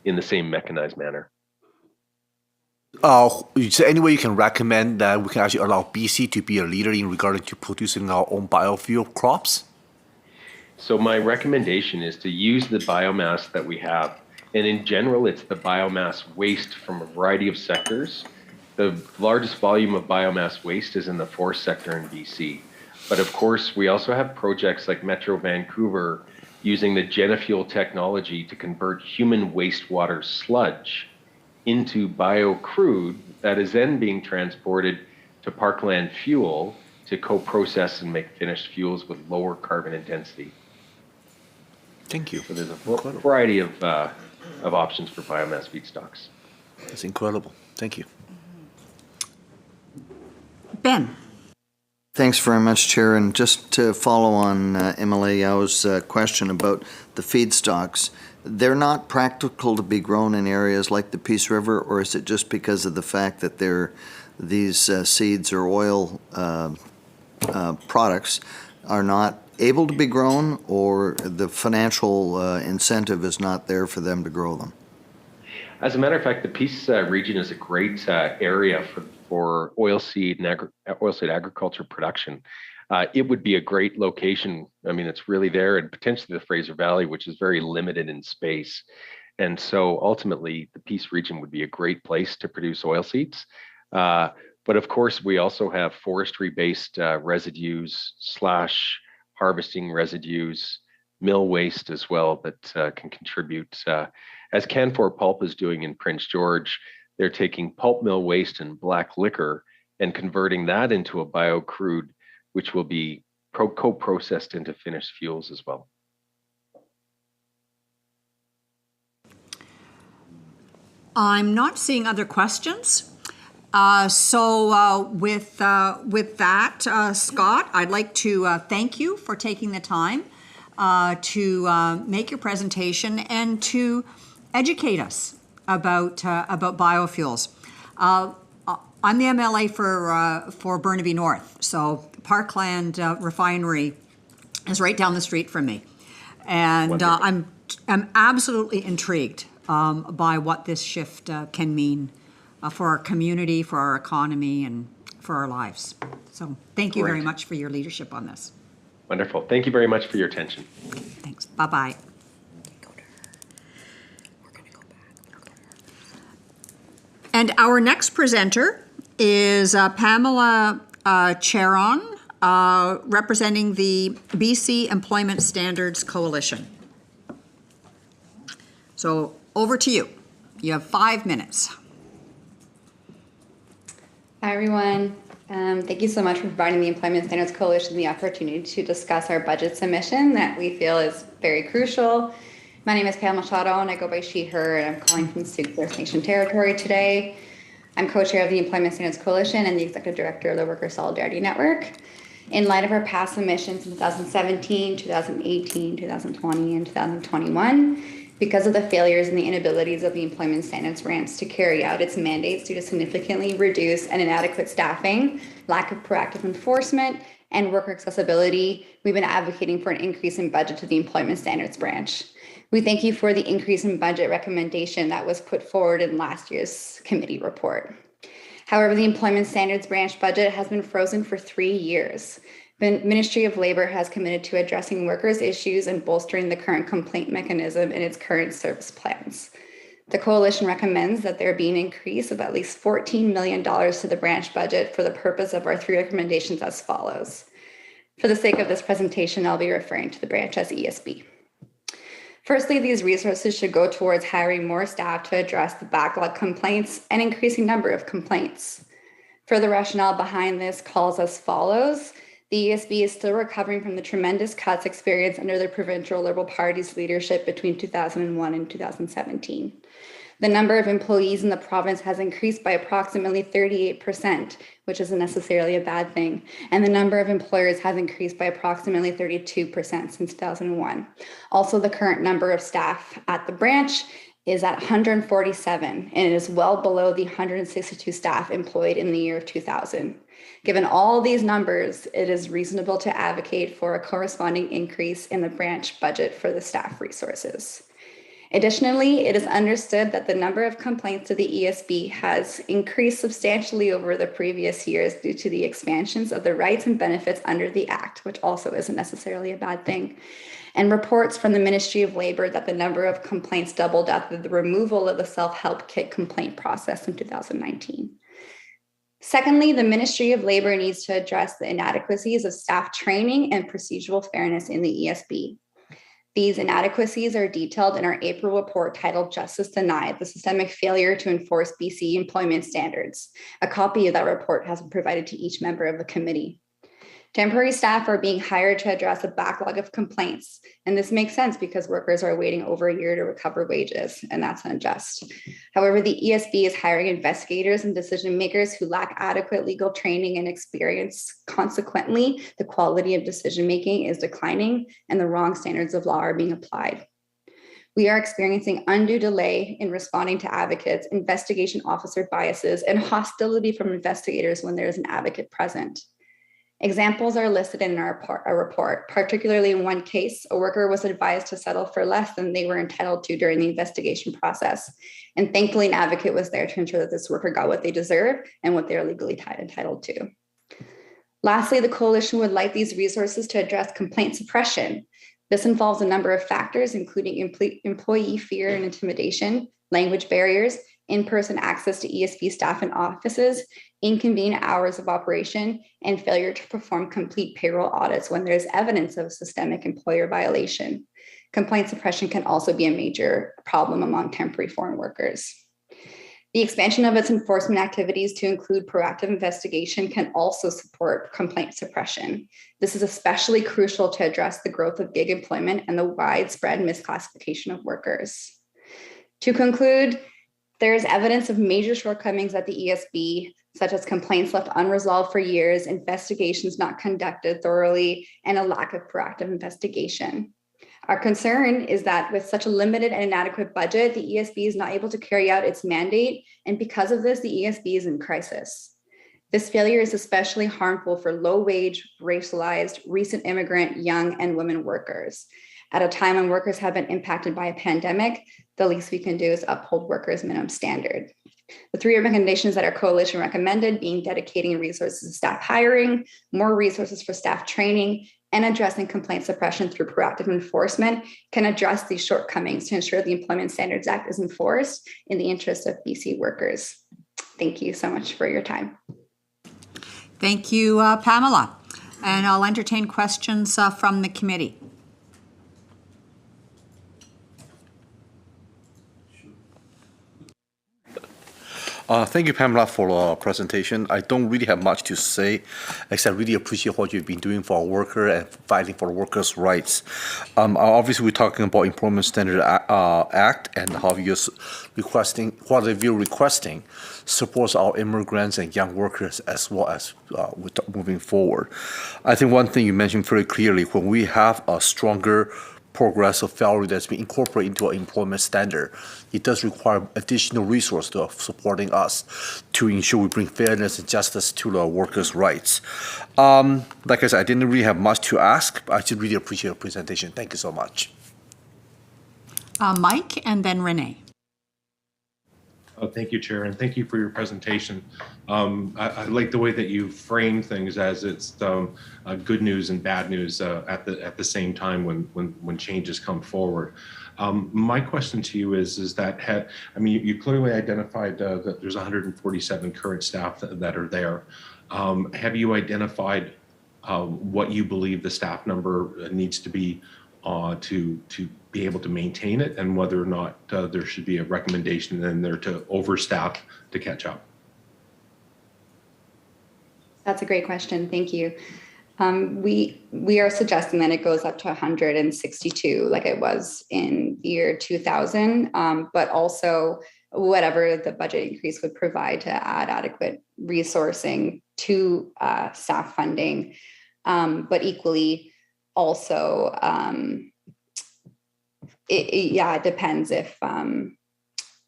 in the same mechanized manner. Is there any way you can recommend that we can actually allow BC to be a leader in regarding to producing our own biofuel crops? So my recommendation is to use the biomass that we have. And in general, it's the biomass waste from a variety of sectors. The largest volume of biomass waste is in the forest sector in BC. But of course, we also have projects like Metro Vancouver using the GeneFuel technology to convert human wastewater sludge into biocrude that is then being transported to Parkland Fuel to co-process and make finished fuels with lower carbon intensity. Thank you. So there's a variety of options for biomass feedstocks. That's incredible. Thank you. Ben. Thanks very much, Chair. And just to follow on Emily Yao's question about the feedstocks, they're not practical to be grown in areas like the Peace River, or is it just because of the fact that these seeds or oil products are not able to be grown, or the financial incentive is not there for them to grow them? As a matter of fact, the Peace region is a great area for oilseed agriculture production. It would be a great location. I mean, it's really there, and potentially the Fraser Valley, which is very limited in space. And so ultimately, the Peace region would be a great place to produce oilseeds. But of course, we also have forestry-based residues / harvesting residues, mill waste as well that can contribute. As Canfor Pulp is doing in Prince George, they're taking pulp mill waste and black liquor and converting that into a biocrude, which will be co-processed into finished fuels as well. I'm not seeing other questions. So with that, Scott, I'd like to thank you for taking the time to make your presentation and to educate us about biofuels. I'm the MLA for Burnaby North, so Parkland Refinery is right down the street from me, and I'm absolutely intrigued by what this shift can mean for our community, for our economy, and for our lives. So thank you very much for your leadership on this. Wonderful. Thank you very much for your attention. Thanks. Bye-bye. And our next presenter is Pamela Charon, representing the BC Employment Standards Coalition. So over to you. You have 5 minutes. Hi, everyone. Thank you so much for providing the Employment Standards Coalition the opportunity to discuss our budget submission that we feel is very crucial. My name is Pamela Charon. I go by she, her, and I'm calling from Sioux First Nation territory today. I'm co-chair of the Employment Standards Coalition and the executive director of the Worker Solidarity Network. In light of our past submissions in 2017, 2018, 2020, and 2021, because of the failures and the inabilities of the Employment Standards Branch to carry out its mandates due to significantly reduced and inadequate staffing, lack of proactive enforcement, and worker accessibility, we've been advocating for an increase in budget to the Employment Standards Branch. We thank you for the increase in budget recommendation that was put forward in last year's committee report. However, the Employment Standards Branch budget has been frozen for 3 years. The Ministry of Labor has committed to addressing workers' issues and bolstering the current complaint mechanism in its current service plans. The coalition recommends that there be an increase of at least $14 million to the branch budget for the purpose of our 3 recommendations as follows. For the sake of this presentation, I'll be referring to the branch as ESB. Firstly, these resources should go towards hiring more staff to address the backlog complaints and increasing number of complaints. Further rationale behind this calls as follows. The ESB is still recovering from the tremendous cuts experienced under the provincial Liberal Party's leadership between 2001 and 2017. The number of employees in the province has increased by approximately 38%, which isn't necessarily a bad thing, and the number of employers has increased by approximately 32% since 2001. Also, the current number of staff at the branch is at 147, and it is well below the 162 staff employed in the year of 2000. Given all these numbers, it is reasonable to advocate for a corresponding increase in the branch budget for the staff resources. Additionally, it is understood that the number of complaints to the ESB has increased substantially over the previous years due to the expansions of the rights and benefits under the Act, which also isn't necessarily a bad thing, and reports from the Ministry of Labor that the number of complaints doubled after the removal of the self-help kit complaint process in 2019. Secondly, the Ministry of Labor needs to address the inadequacies of staff training and procedural fairness in the ESB. These inadequacies are detailed in our April report titled Justice Denied, the Systemic Failure to Enforce BC Employment Standards. A copy of that report has been provided to each member of the committee. Temporary staff are being hired to address a backlog of complaints. And this makes sense because workers are waiting over a year to recover wages, and that's unjust. However, the ESB is hiring investigators and decision makers who lack adequate legal training and experience. Consequently, the quality of decision making is declining and the wrong standards of law are being applied. We are experiencing undue delay in responding to advocates, investigation officer biases, and hostility from investigators when there is an advocate present. Examples are listed in our report. Particularly in one case, a worker was advised to settle for less than they were entitled to during the investigation process. And thankfully, an advocate was there to ensure that this worker got what they deserve and what they are legally entitled to. Lastly, the coalition would like these resources to address complaint suppression. This involves a number of factors, including employee fear and intimidation, language barriers, in-person access to ESB staff and offices, inconvenient hours of operation, and failure to perform complete payroll audits when there's evidence of systemic employer violation. Complaint suppression can also be a major problem among temporary foreign workers. The expansion of its enforcement activities to include proactive investigation can also support complaint suppression. This is especially crucial to address the growth of gig employment and the widespread misclassification of workers. To conclude, there is evidence of major shortcomings at the ESB, such as complaints left unresolved for years, investigations not conducted thoroughly, and a lack of proactive investigation. Our concern is that with such a limited and inadequate budget, the ESB is not able to carry out its mandate, and because of this, the ESB is in crisis. This failure is especially harmful for low-wage, racialized, recent immigrant, young, and women workers. At a time when workers have been impacted by a pandemic, the least we can do is uphold workers' minimum standard. The 3 recommendations that our coalition recommended, being dedicating resources to staff hiring, more resources for staff training, and addressing complaint suppression through proactive enforcement, can address these shortcomings to ensure the Employment Standards Act is enforced in the interest of BC workers. Thank you so much for your time. Thank you, Pamela. And I'll entertain questions from the committee. Thank you, Pamela, for the presentation. I don't really have much to say, except really appreciate what you've been doing for our worker and fighting for workers' rights. Obviously, we're talking about Employment Standard Act and how you're requesting, what you're requesting supports our immigrants and young workers as well as moving forward. I think one thing you mentioned very clearly, when we have a stronger progressive value that's been incorporated into our employment standard, it does require additional resources to supporting us to ensure we bring fairness and justice to the workers' rights. Like I said, I didn't really have much to ask, but I just really appreciate your presentation. Thank you so much. Mike and then Renee. Thank you, Chair, and thank you for your presentation. I like the way that you frame things as it's good news and bad news at the same time when changes come forward. My question to you is that you clearly identified that there's 147 current staff that are there. Have you identified what you believe the staff number needs to be to be able to maintain it, and whether or not there should be a recommendation in there to overstaff to catch up? That's a great question. Thank you. We are suggesting that it goes up to 162 like it was in the year 2000, but also whatever the budget increase would provide to add adequate resourcing to staff funding, but equally also it depends if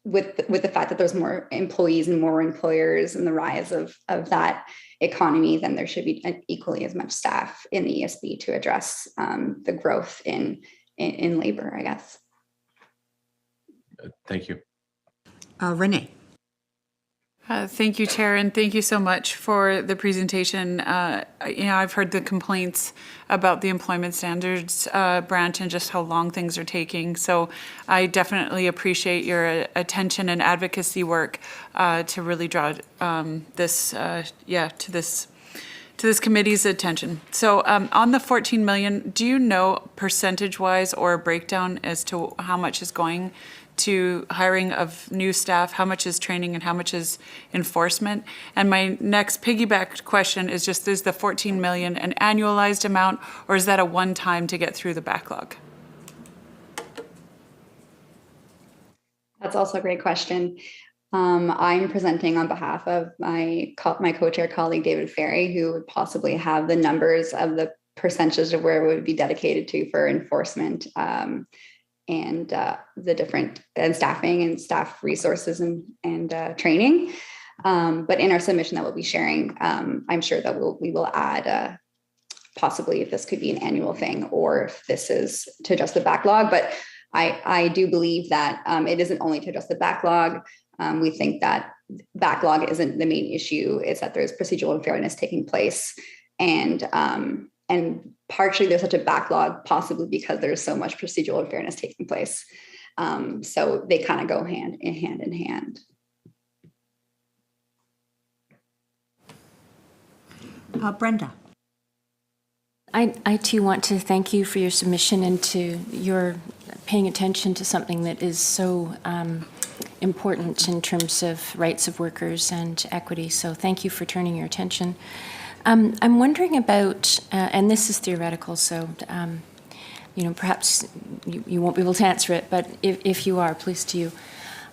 with the fact that there's more employees and more employers and the rise of that economy, then there should be equally as much staff in the ESB to address the growth in labor, I guess. Thank you. Renee. Thank you, Chair, and thank you so much for the presentation. I've heard the complaints about the employment standards branch and just how long things are taking. So I definitely appreciate your attention and advocacy work to really draw this to this committee's attention. So on the 14 million, do you know percentage-wise or a breakdown as to how much is going to hiring of new staff? How much is training and how much is enforcement? And my next piggyback question is just, is the 14 million an annualized amount, or is that a one-time to get through the backlog? That's also a great question. I'm presenting on behalf of my co-chair colleague, David Ferry, who would possibly have the numbers of the percentage of where it would be dedicated to for enforcement and the different staffing and staff resources and training. But in our submission that we'll be sharing, I'm sure that we will add possibly if this could be an annual thing or if this is to adjust the backlog. But I do believe that it isn't only to address the backlog. We think that backlog isn't the main issue. It's that there's procedural unfairness taking place. And partially there's such a backlog possibly because there's so much procedural unfairness taking place. So they kind of go hand in hand. Brenda. I too want to thank you for your submission and to your paying attention to something that is so important in terms of rights of workers and equity. So thank you for turning your attention. I'm wondering about, and this is theoretical, so perhaps you won't be able to answer it, but if you are, please do.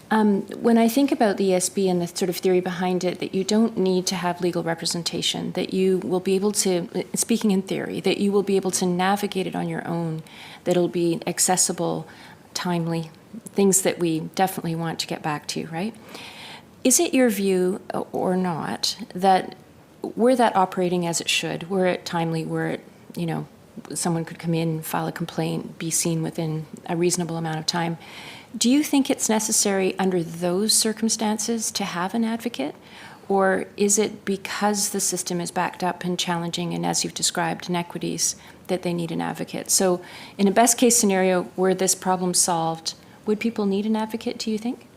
When I think about the ESB and the sort of theory behind it, that you don't need to have legal representation, that you will be able to, speaking in theory, that you will be able to navigate it on your own, that it'll be accessible, timely, things that we definitely want to get back to, right? Is it your view or not that were that operating as it should, were it timely, were it, someone could come in, file a complaint, be seen within a reasonable amount of time, do you think it's necessary under those circumstances to have an advocate? Or is it because the system is backed up and challenging and, as you've described, inequities, that they need an advocate? So in a best case scenario where this problem solved, would people need an advocate, do you think?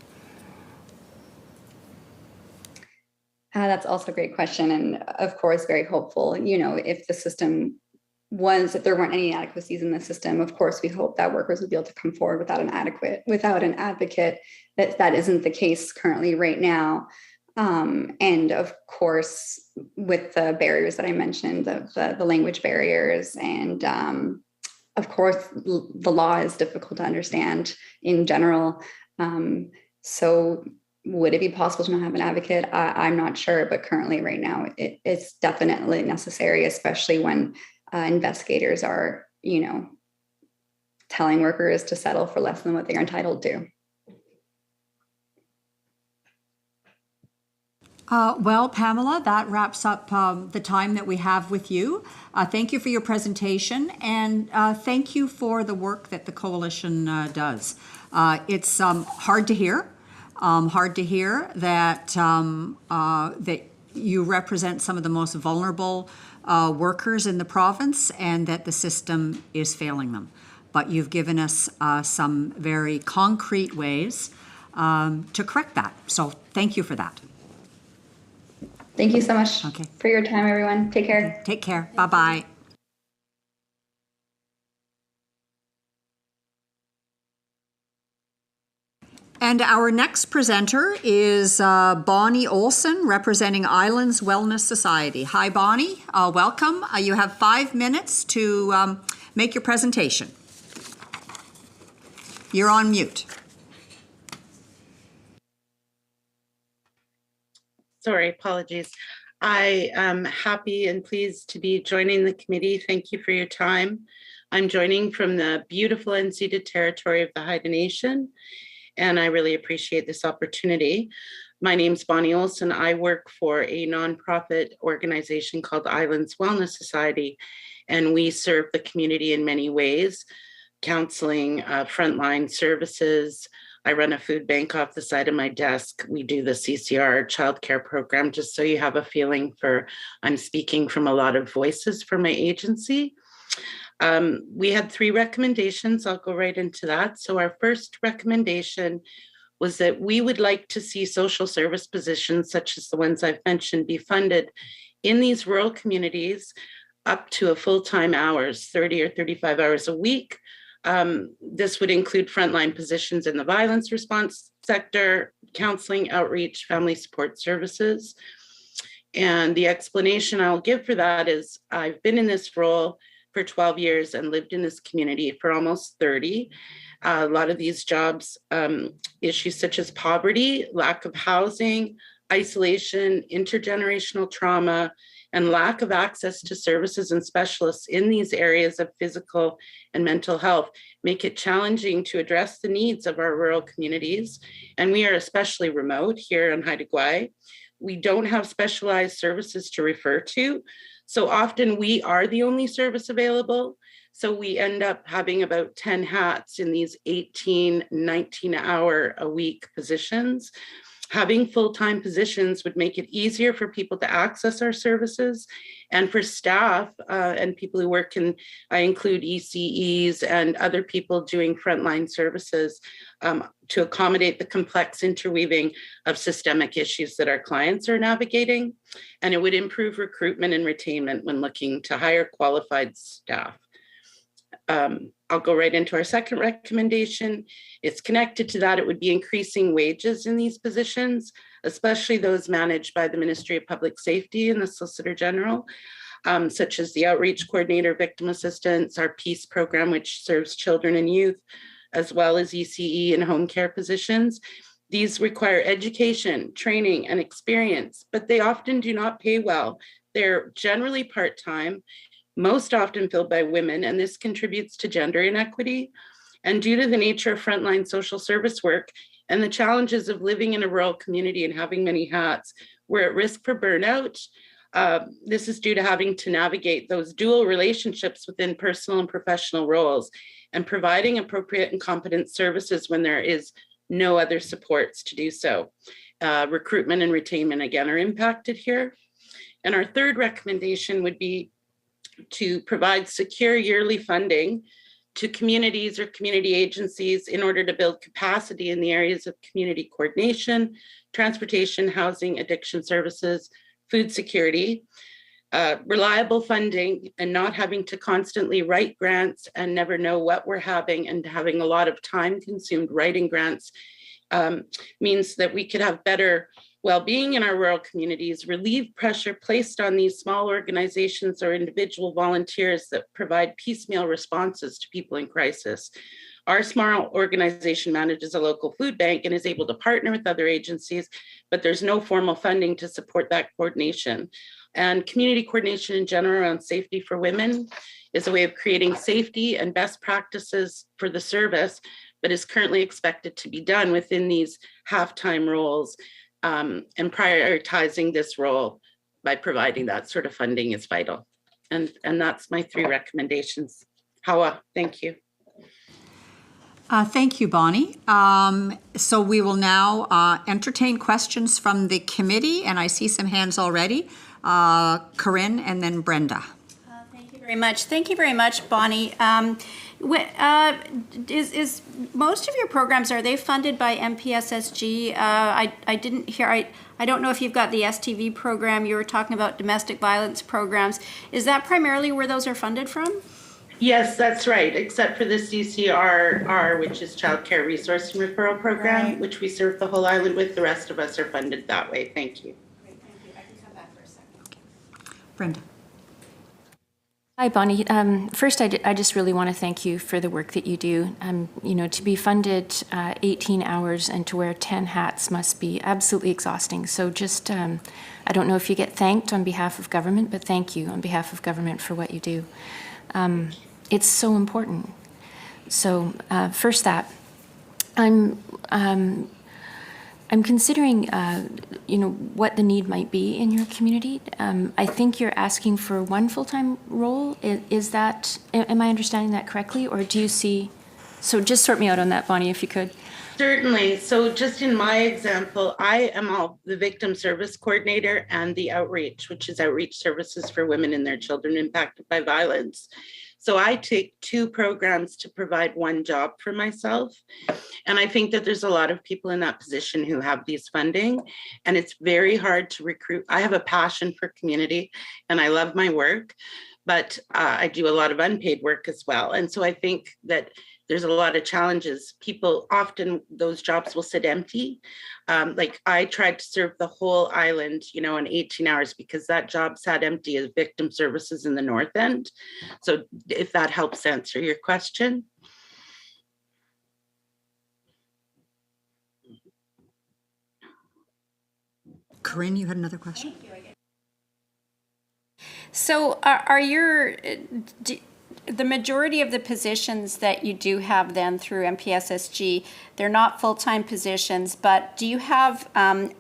That's also a great question. And of course, very hopeful. If the system if there weren't any inadequacies in the system, of course, we hope that workers would be able to come forward without an advocate. That isn't the case currently right now. And of course, with the barriers that I mentioned, the language barriers, and of course, the law is difficult to understand in general. So would it be possible to not have an advocate? I'm not sure, but currently right now, it's definitely necessary, especially when investigators are, telling workers to settle for less than what they are entitled to. Well, Pamela, that wraps up the time that we have with you. Thank you for your presentation, and thank you for the work that the coalition does. It's hard to hear that that you represent some of the most vulnerable workers in the province, and that the system is failing them. But you've given us some very concrete ways to correct that. So thank you for that. Thank you so much for your time, everyone. Take care. Take care. Bye-bye. And our next presenter is Bonnie Olson, representing Islands Wellness Society. Hi, Bonnie. Welcome. You have 5 minutes to make your presentation. You're on mute. Sorry, apologies. I am happy and pleased to be joining the committee. Thank you for your time. I'm joining from the beautiful unceded territory of the Haida Nation, and I really appreciate this opportunity. My name's Bonnie Olson. I work for a nonprofit organization called Islands Wellness Society, and we serve the community in many ways: counseling, frontline services. I run a food bank off the side of my desk. We do the CCR childcare program, just so you have a feeling for, I'm speaking from a lot of voices for my agency. We had 3 recommendations. I'll go right into that. So our first recommendation was that we would like to see social service positions, such as the ones I've mentioned, be funded in these rural communities up to a full-time hours, 30 or 35 hours a week, This would include frontline positions in the violence response sector, counseling, outreach, family support services. And the explanation I'll give for that is I've been in this role for 12 years and lived in this community for almost 30. A lot of these jobs, issues such as poverty, lack of housing, isolation, intergenerational trauma, and lack of access to services and specialists in these areas of physical and mental health make it challenging to address the needs of our rural communities. And we are especially remote here in Haida Gwaii. We don't have specialized services to refer to. So often we are the only service available. So we end up having about 10 hats in these 18, 19-hour-a-week positions. Having full-time positions would make it easier for people to access our services, and for staff and people who work in, I include ECEs and other people doing frontline services to accommodate the complex interweaving of systemic issues that our clients are navigating. And it would improve recruitment and retainment when looking to hire qualified staff. I'll go right into our second recommendation. It's connected to that. It would be increasing wages in these positions, especially those managed by the Ministry of Public Safety and the Solicitor General, such as the Outreach Coordinator, Victim Assistance, our PEACE program, which serves children and youth, as well as ECE and home care positions. These require education, training, and experience, but they often do not pay well. They're generally part-time, most often filled by women, and this contributes to gender inequity. And due to the nature of frontline social service work and the challenges of living in a rural community and having many hats, we're at risk for burnout. This is due to having to navigate those dual relationships within personal and professional roles and providing appropriate and competent services when there is no other supports to do so. Recruitment and retainment, again, are impacted here. And our third recommendation would be to provide secure yearly funding to communities or community agencies in order to build capacity in the areas of community coordination, transportation, housing, addiction services, food security, reliable funding, and not having to constantly write grants and never know what we're having, and having a lot of time consumed writing grants means that we could have better well-being in our rural communities, relieve pressure placed on these small organizations or individual volunteers that provide piecemeal responses to people in crisis. Our small organization manages a local food bank and is able to partner with other agencies, but there's no formal funding to support that coordination. And community coordination in general around safety for women is a way of creating safety and best practices for the service, but is currently expected to be done within these half-time roles. And prioritizing this role by providing that sort of funding is vital. And that's my three recommendations. Hawa, thank you. Thank you, Bonnie. So we will now entertain questions from the committee, and I see some hands already. Corinne and then Brenda. Thank you very much. Thank you very much, Bonnie. Is most of your programs, are they funded by MPSSG? I didn't hear, I don't know if you've got the STV program, you were talking about domestic violence programs. Is that primarily where those are funded from? Yes, that's right, except for the CCRR, which is Child Care Resource and Referral Program, right, which we serve the whole island with. The rest of us are funded that way. Thank you. Great, thank you. I can come back for a second. Okay. Brenda. Hi, Bonnie. First, I just really want to thank you for the work that you do. You know, to be funded 18 hours and to wear 10 hats must be absolutely exhausting. So just, I don't know if you get thanked on behalf of government, but thank you on behalf of government for what you do. It's so important. So first that, I'm considering, you know, what the need might be in your community. I think you're asking for one full-time role. Is that, am I understanding that correctly? Or do you see, so just sort me out on that, Bonnie, if you could. Certainly. So just in my example, I am the victim service coordinator and the outreach, which is outreach services for women and their children impacted by violence. So I take two programs to provide one job for myself. And I think that there's a lot of people in that position who have these funding, and it's very hard to recruit. I have a passion for community and I love my work, but I do a lot of unpaid work as well. And so I think that there's a lot of challenges. People often, those jobs will sit empty. Like I tried to serve the whole island, in 18 hours because that job sat empty as victim services in the North End. So if that helps answer your question. Corinne, you had another question? So the majority of the positions that you do have then through MPSSG, they're not full-time positions, but do you have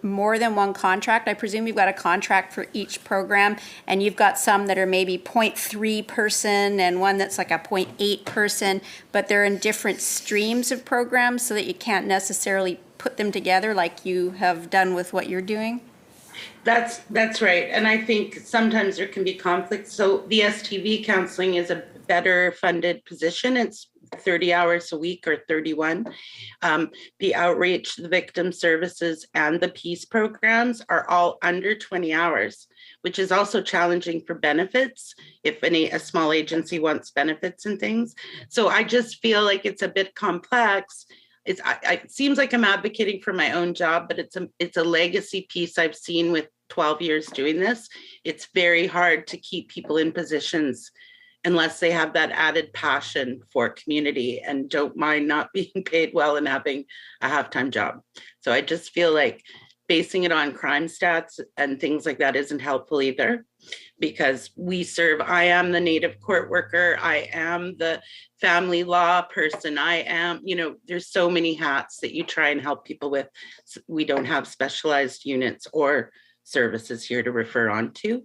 more than one contract? I presume you've got a contract for each program, and you've got some that are maybe 0.3 person and one that's like a 0.8 person, but they're in different streams of programs so that you can't necessarily put them together like you have done with what you're doing? That's right. And I think sometimes there can be conflicts. So the STV counseling is a better funded position. It's 30 hours a week or 31. The outreach, the victim services, and the peace programs are all under 20 hours, which is also challenging for benefits if a small agency wants benefits and things. So I just feel like it's a bit complex. It seems like I'm advocating for my own job, but it's a legacy piece I've seen with 12 years doing this. It's very hard to keep people in positions unless they have that added passion for community and don't mind not being paid well and having a half-time job. So I just feel like basing it on crime stats and things like that isn't helpful either, because I am the Native court worker, I am the family law person, I am, there's so many hats that you try and help people with. We don't have specialized units or services here to refer on to.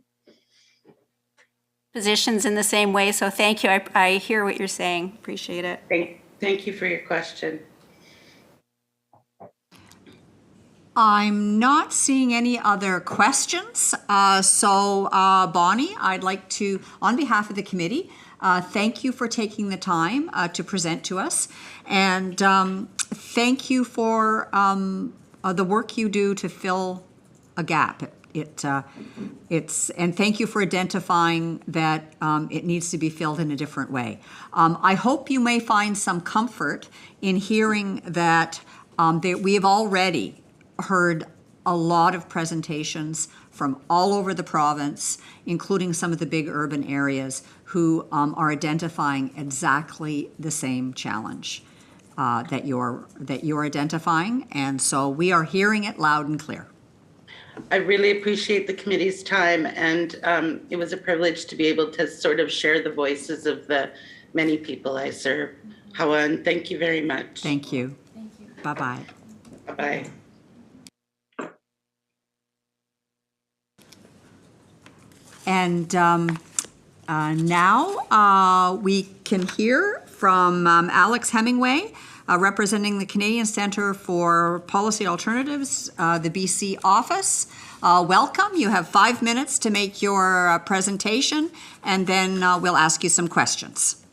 Positions in the same way, so thank you. I hear what you're saying. Appreciate it. Thank you for your question. I'm not seeing any other questions. So Bonnie, I'd like to, on behalf of the committee, thank you for taking the time to present to us. And thank you for the work you do to fill a gap. And thank you for identifying that it needs to be filled in a different way. I hope you may find some comfort in hearing that we have already heard a lot of presentations from all over the province, including some of the big urban areas, who are identifying exactly the same challenge that you're identifying. And so we are hearing it loud and clear. I really appreciate the committee's time, and it was a privilege to be able to sort of share the voices of the many people I serve. Hawan, thank you very much. Thank you. Thank you. Bye-bye. Bye-bye. And now we can hear from Alex Hemingway, representing the Canadian Centre for Policy Alternatives, the BC office. Welcome. You have 5 minutes to make your presentation, and then we'll ask you some questions.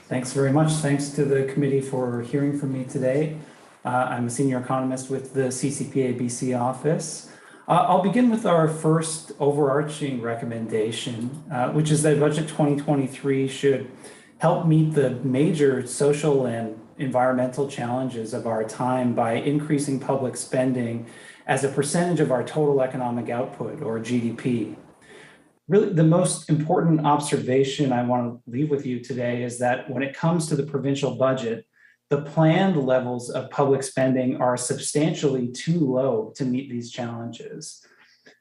Thanks very much. Thanks to the committee for hearing from me today. I'm a senior economist with the CCPA BC office. I'll begin with our first overarching recommendation, which is that Budget 2023 should help meet the major social and environmental challenges of our time by increasing public spending as a percentage of our total economic output, or GDP. Really, the most important observation I want to leave with you today is that when it comes to the provincial budget, the planned levels of public spending are substantially too low to meet these challenges.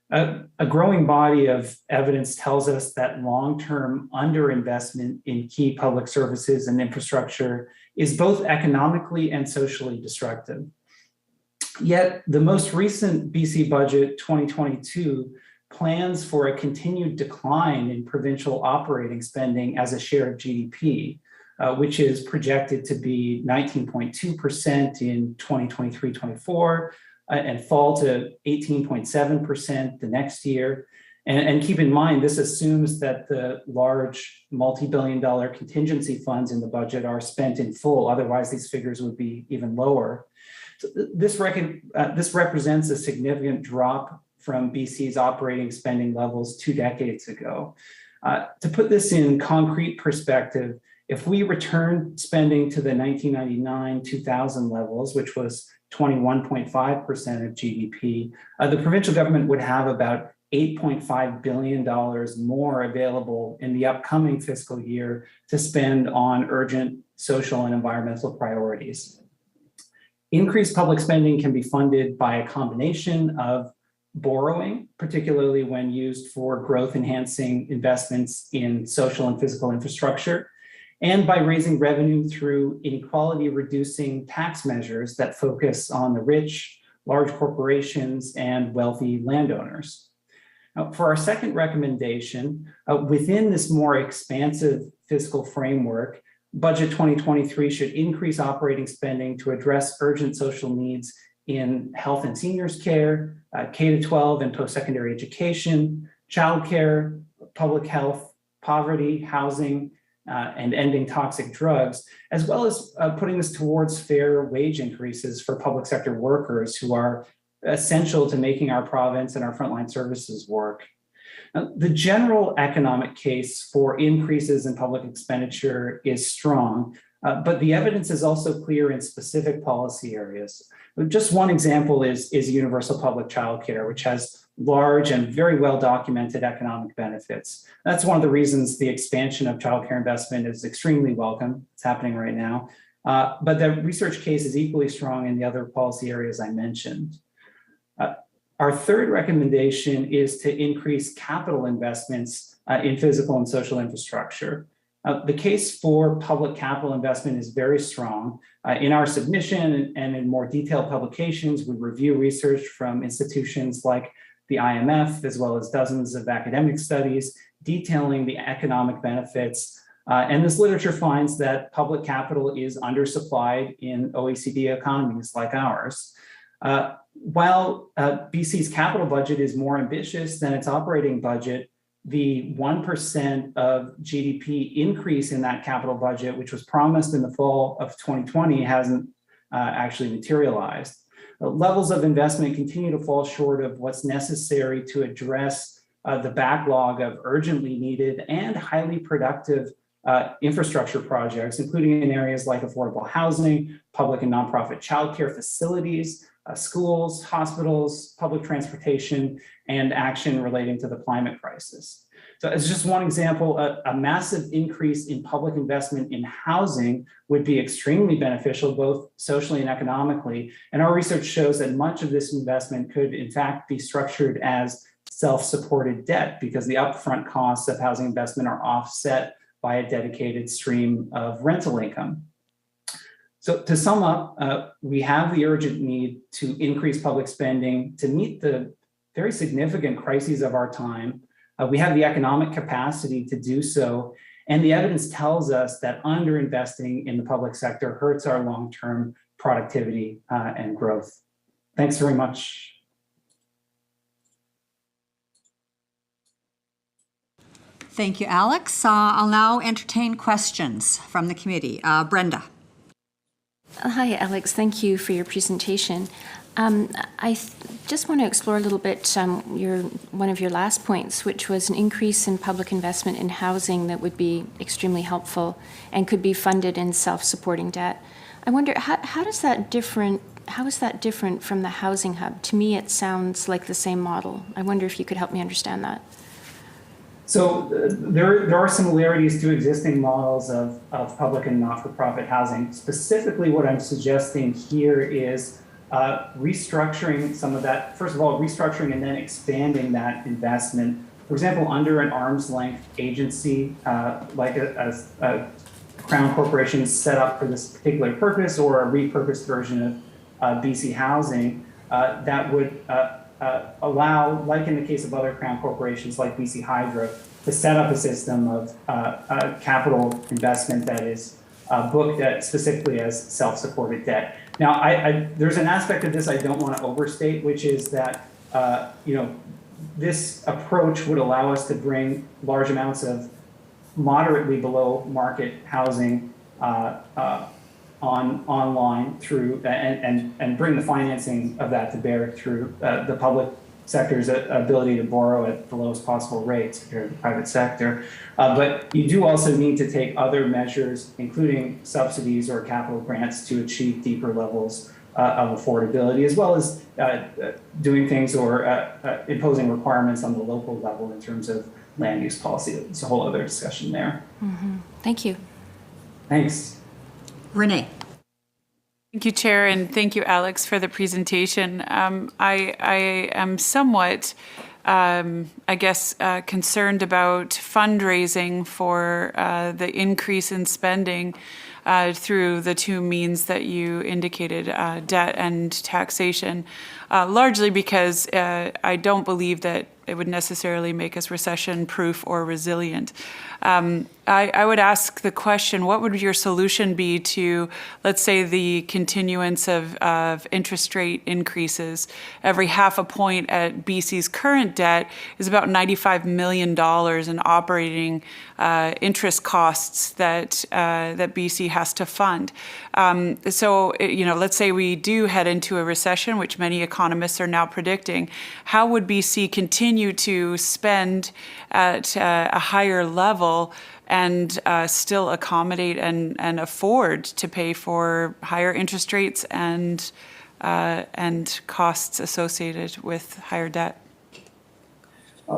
A growing body of evidence tells us that long-term underinvestment in key public services and infrastructure is both economically and socially destructive. Yet the most recent BC budget 2022 plans for a continued decline in provincial operating spending as a share of GDP, which is projected to be 19.2% in 2023-24 and fall to 18.7% the next year. And keep in mind, this assumes that the large multi-billion-dollar contingency funds in the budget are spent in full. Otherwise, these figures would be even lower. So this represents a significant drop from BC's operating spending levels 2 decades ago. To put this in concrete perspective, if we return spending to the 1999-2000 levels, which was 21.5% of GDP, the provincial government would have about $8.5 billion more available in the upcoming fiscal year to spend on urgent social and environmental priorities. Increased public spending can be funded by a combination of borrowing, particularly when used for growth-enhancing investments in social and physical infrastructure, and by raising revenue through inequality-reducing tax measures that focus on the rich, large corporations, and wealthy landowners. Now, for our second recommendation, within this more expansive fiscal framework, Budget 2023 should increase operating spending to address urgent social needs in health and seniors care, K-12 and post-secondary education, childcare, public health, poverty, housing, and ending toxic drugs, as well as putting this towards fair wage increases for public sector workers who are essential to making our province and our frontline services work. Now, the general economic case for increases in public expenditure is strong, but the evidence is also clear in specific policy areas. Just one example is universal public childcare, which has large and very well documented economic benefits. That's one of the reasons the expansion of childcare investment is extremely welcome. It's happening right now. But the research case is equally strong in the other policy areas I mentioned. Our third recommendation is to increase capital investments in physical and social infrastructure. The case for public capital investment is very strong. In our submission and in more detailed publications, we review research from institutions like the IMF, as well as dozens of academic studies detailing the economic benefits. And this literature finds that public capital is undersupplied in OECD economies like ours. While BC's capital budget is more ambitious than its operating budget, the 1% of GDP increase in that capital budget, which was promised in the fall of 2020, hasn't actually materialized. Levels of investment continue to fall short of what's necessary to address the backlog of urgently needed and highly productive infrastructure projects, including in areas like affordable housing, public and nonprofit childcare facilities, schools, hospitals, public transportation, and action relating to the climate crisis. So as just one example, a massive increase in public investment in housing would be extremely beneficial, both socially and economically. And our research shows that much of this investment could in fact be structured as self-supported debt because the upfront costs of housing investment are offset by a dedicated stream of rental income. So to sum up, we have the urgent need to increase public spending to meet the very significant crises of our time. We have the economic capacity to do so, and the evidence tells us that underinvesting in the public sector hurts our long-term productivity and growth. Thanks very much. Thank you, Alex. I'll now entertain questions from the committee. Brenda. Hi, Alex. Thank you for your presentation. I just want to explore a little bit one of your last points, which was an increase in public investment in housing that would be extremely helpful and could be funded in self-supporting debt. I wonder, how is that different from the housing hub? To me, it sounds like the same model. I wonder if you could help me understand that. So there are similarities to existing models of public and not-for-profit housing. Specifically, what I'm suggesting here is restructuring some of that, first of all, restructuring and then expanding that investment. For example, under an arm's length agency, like a Crown Corporation set up for this particular purpose, or a repurposed version of BC Housing, that would allow, like in the case of other Crown corporations like BC Hydro, to set up a system of capital investment that is booked specifically as self-supported debt. Now, there's an aspect of this I don't want to overstate, which is that this approach would allow us to bring large amounts of moderately below market housing online through and bring the financing of that to bear through the public sector's ability to borrow at the lowest possible rates compared to the private sector. But you do also need to take other measures, including subsidies or capital grants, to achieve deeper levels of affordability, as well as doing things or imposing requirements on the local level in terms of land use policy. It's a whole other discussion there. Mm-hmm. Thank you. Thanks. Renee. Thank you, Chair, and thank you, Alex, for the presentation. I am somewhat, concerned about fundraising for the increase in spending through the two means that you indicated, debt and taxation, largely because I don't believe that it would necessarily make us recession-proof or resilient. I would ask the question, what would your solution be to, let's say, the continuance of interest rate increases? Every half a point at BC's current debt is about $95 million in operating interest costs that BC has to fund. Let's say we do head into a recession, which many economists are now predicting. How would BC continue to spend at a higher level and still accommodate and afford to pay for higher interest rates and costs associated with higher debt?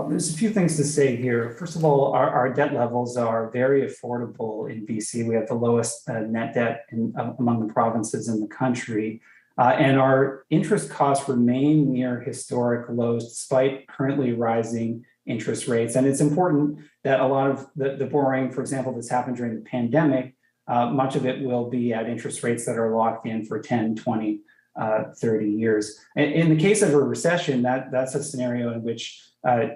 There's a few things to say here. First of all, our debt levels are very affordable in BC. We have the lowest net debt among the provinces in the country. And our interest costs remain near historic lows despite currently rising interest rates. And it's important that a lot of the borrowing, for example, that's happened during the pandemic, much of it will be at interest rates that are locked in for 10, 20, 30 years. In the case of a recession, that's a scenario in which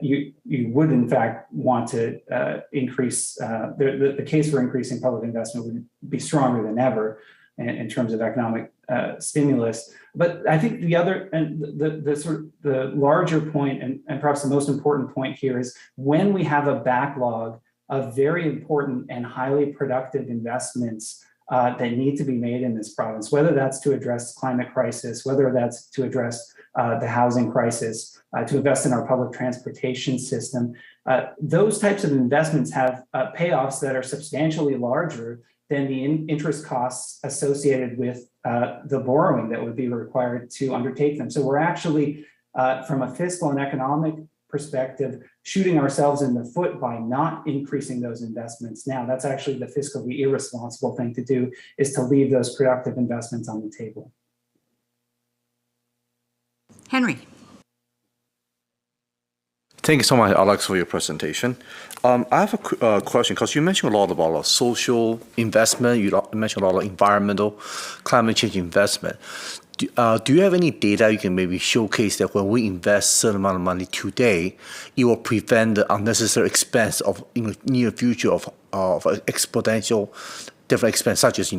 you would in fact want to increase, the case for increasing public investment would be stronger than ever in terms of economic stimulus. But I think the other and the larger point and perhaps the most important point here is when we have a backlog of very important and highly productive investments that need to be made in this province, whether that's to address climate crisis, whether that's to address the housing crisis, to invest in our public transportation system. Those types of investments have payoffs that are substantially larger than the interest costs associated with the borrowing that would be required to undertake them. So we're actually, from a fiscal and economic perspective, shooting ourselves in the foot by not increasing those investments now. That's actually the fiscally irresponsible thing to do, is to leave those productive investments on the table. Henry. Thank you so much, Alex, for your presentation. I have a question, because you mentioned a lot about social investment, you mentioned a lot of environmental, climate change investment. Do you have any data you can maybe showcase that when we invest a certain amount of money today, it will prevent the unnecessary expense of in the near future of exponential different expense, such as,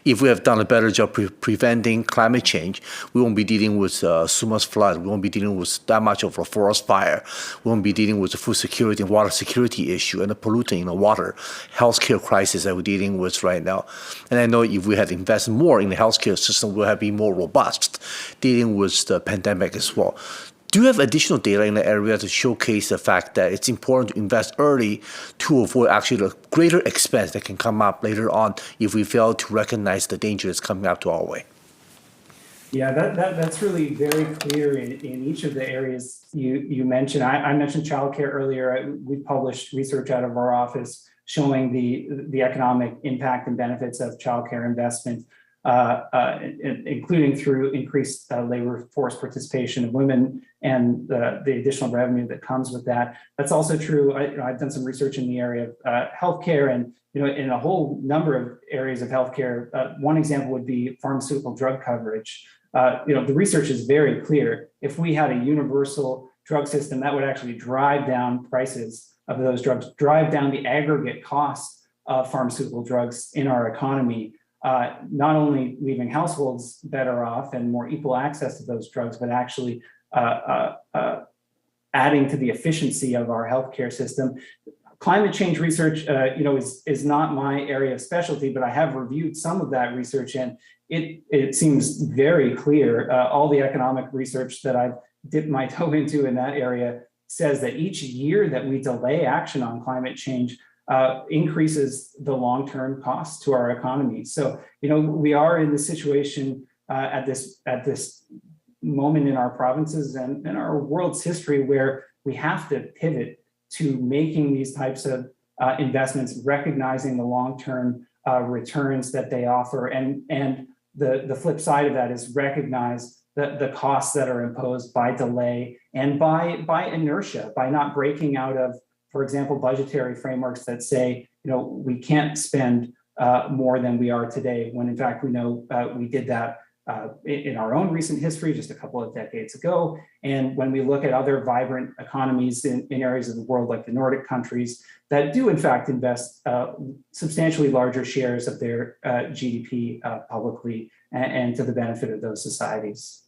if we have done a better job preventing climate change, we won't be dealing with so much flood, we won't be dealing with that much of a forest fire, we won't be dealing with the food security and water security issue and the polluting in the water, healthcare crisis that we're dealing with right now. And I know if we had invested more in the healthcare system, we'll have been more robust dealing with the pandemic as well. Do you have additional data in the area to showcase the fact that it's important to invest early to avoid actually the greater expense that can come up later on if we fail to recognize the danger that's coming up to our way? Yeah, that's really very clear in each of the areas you mentioned. I mentioned childcare earlier. We published research out of our office showing the economic impact and benefits of childcare investment, including through increased labor force participation of women and the additional revenue that comes with that. That's also true. I've done some research in the area of healthcare, and in a whole number of areas of healthcare. One example would be pharmaceutical drug coverage. The research is very clear. If we had a universal drug system, that would actually drive down prices of those drugs, drive down the aggregate cost of pharmaceutical drugs in our economy. Not only leaving households better off and more equal access to those drugs, but actually adding to the efficiency of our healthcare system. Climate change research, is not my area of specialty, but I have reviewed some of that research, and it seems very clear. All the economic research that I've dip my toe into in that area says that each year that we delay action on climate change increases the long-term cost to our economy. So, we are in the situation at this moment in our provinces and in our world's history where we have to pivot to making these types of investments, recognizing the long-term returns that they offer, and the flip side of that is recognize the costs that are imposed by delay and by inertia, by not breaking out of, for example, budgetary frameworks that say, we can't spend more than we are today, when in fact we know we did that in our own recent history just a couple of decades ago. And when we look at other vibrant economies in areas of the world like the Nordic countries that do in fact invest substantially larger shares of their GDP publicly and to the benefit of those societies.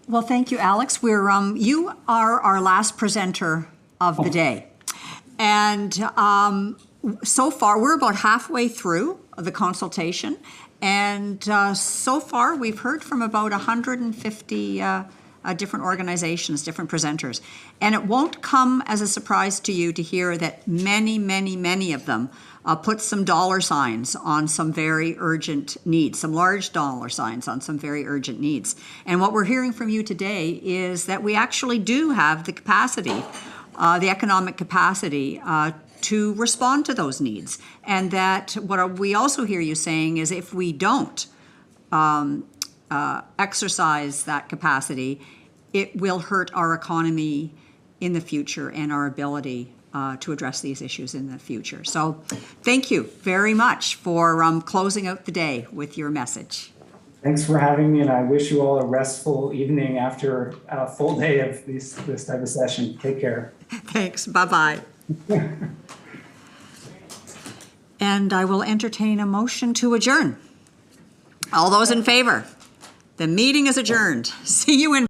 Well, thank you, Alex. You are our last presenter of the day. And so far, we're about halfway through the consultation. And so far, we've heard from about 150 different organizations, different presenters. And it won't come as a surprise to you to hear that many, many, many of them put some dollar signs on some very urgent needs, some large dollar signs on some very urgent needs. And what we're hearing from you today is that we actually do have the capacity, the economic capacity to respond to those needs. And that what we also hear you saying is if we don't exercise that capacity, it will hurt our economy in the future and our ability to address these issues in the future. So thank you very much for closing out the day with your message. Thanks for having me, and I wish you all a restful evening after a full day of this type of session. Take care. Thanks. Bye-bye. And I will entertain a motion to adjourn. All those in favor? The meeting is adjourned. See you in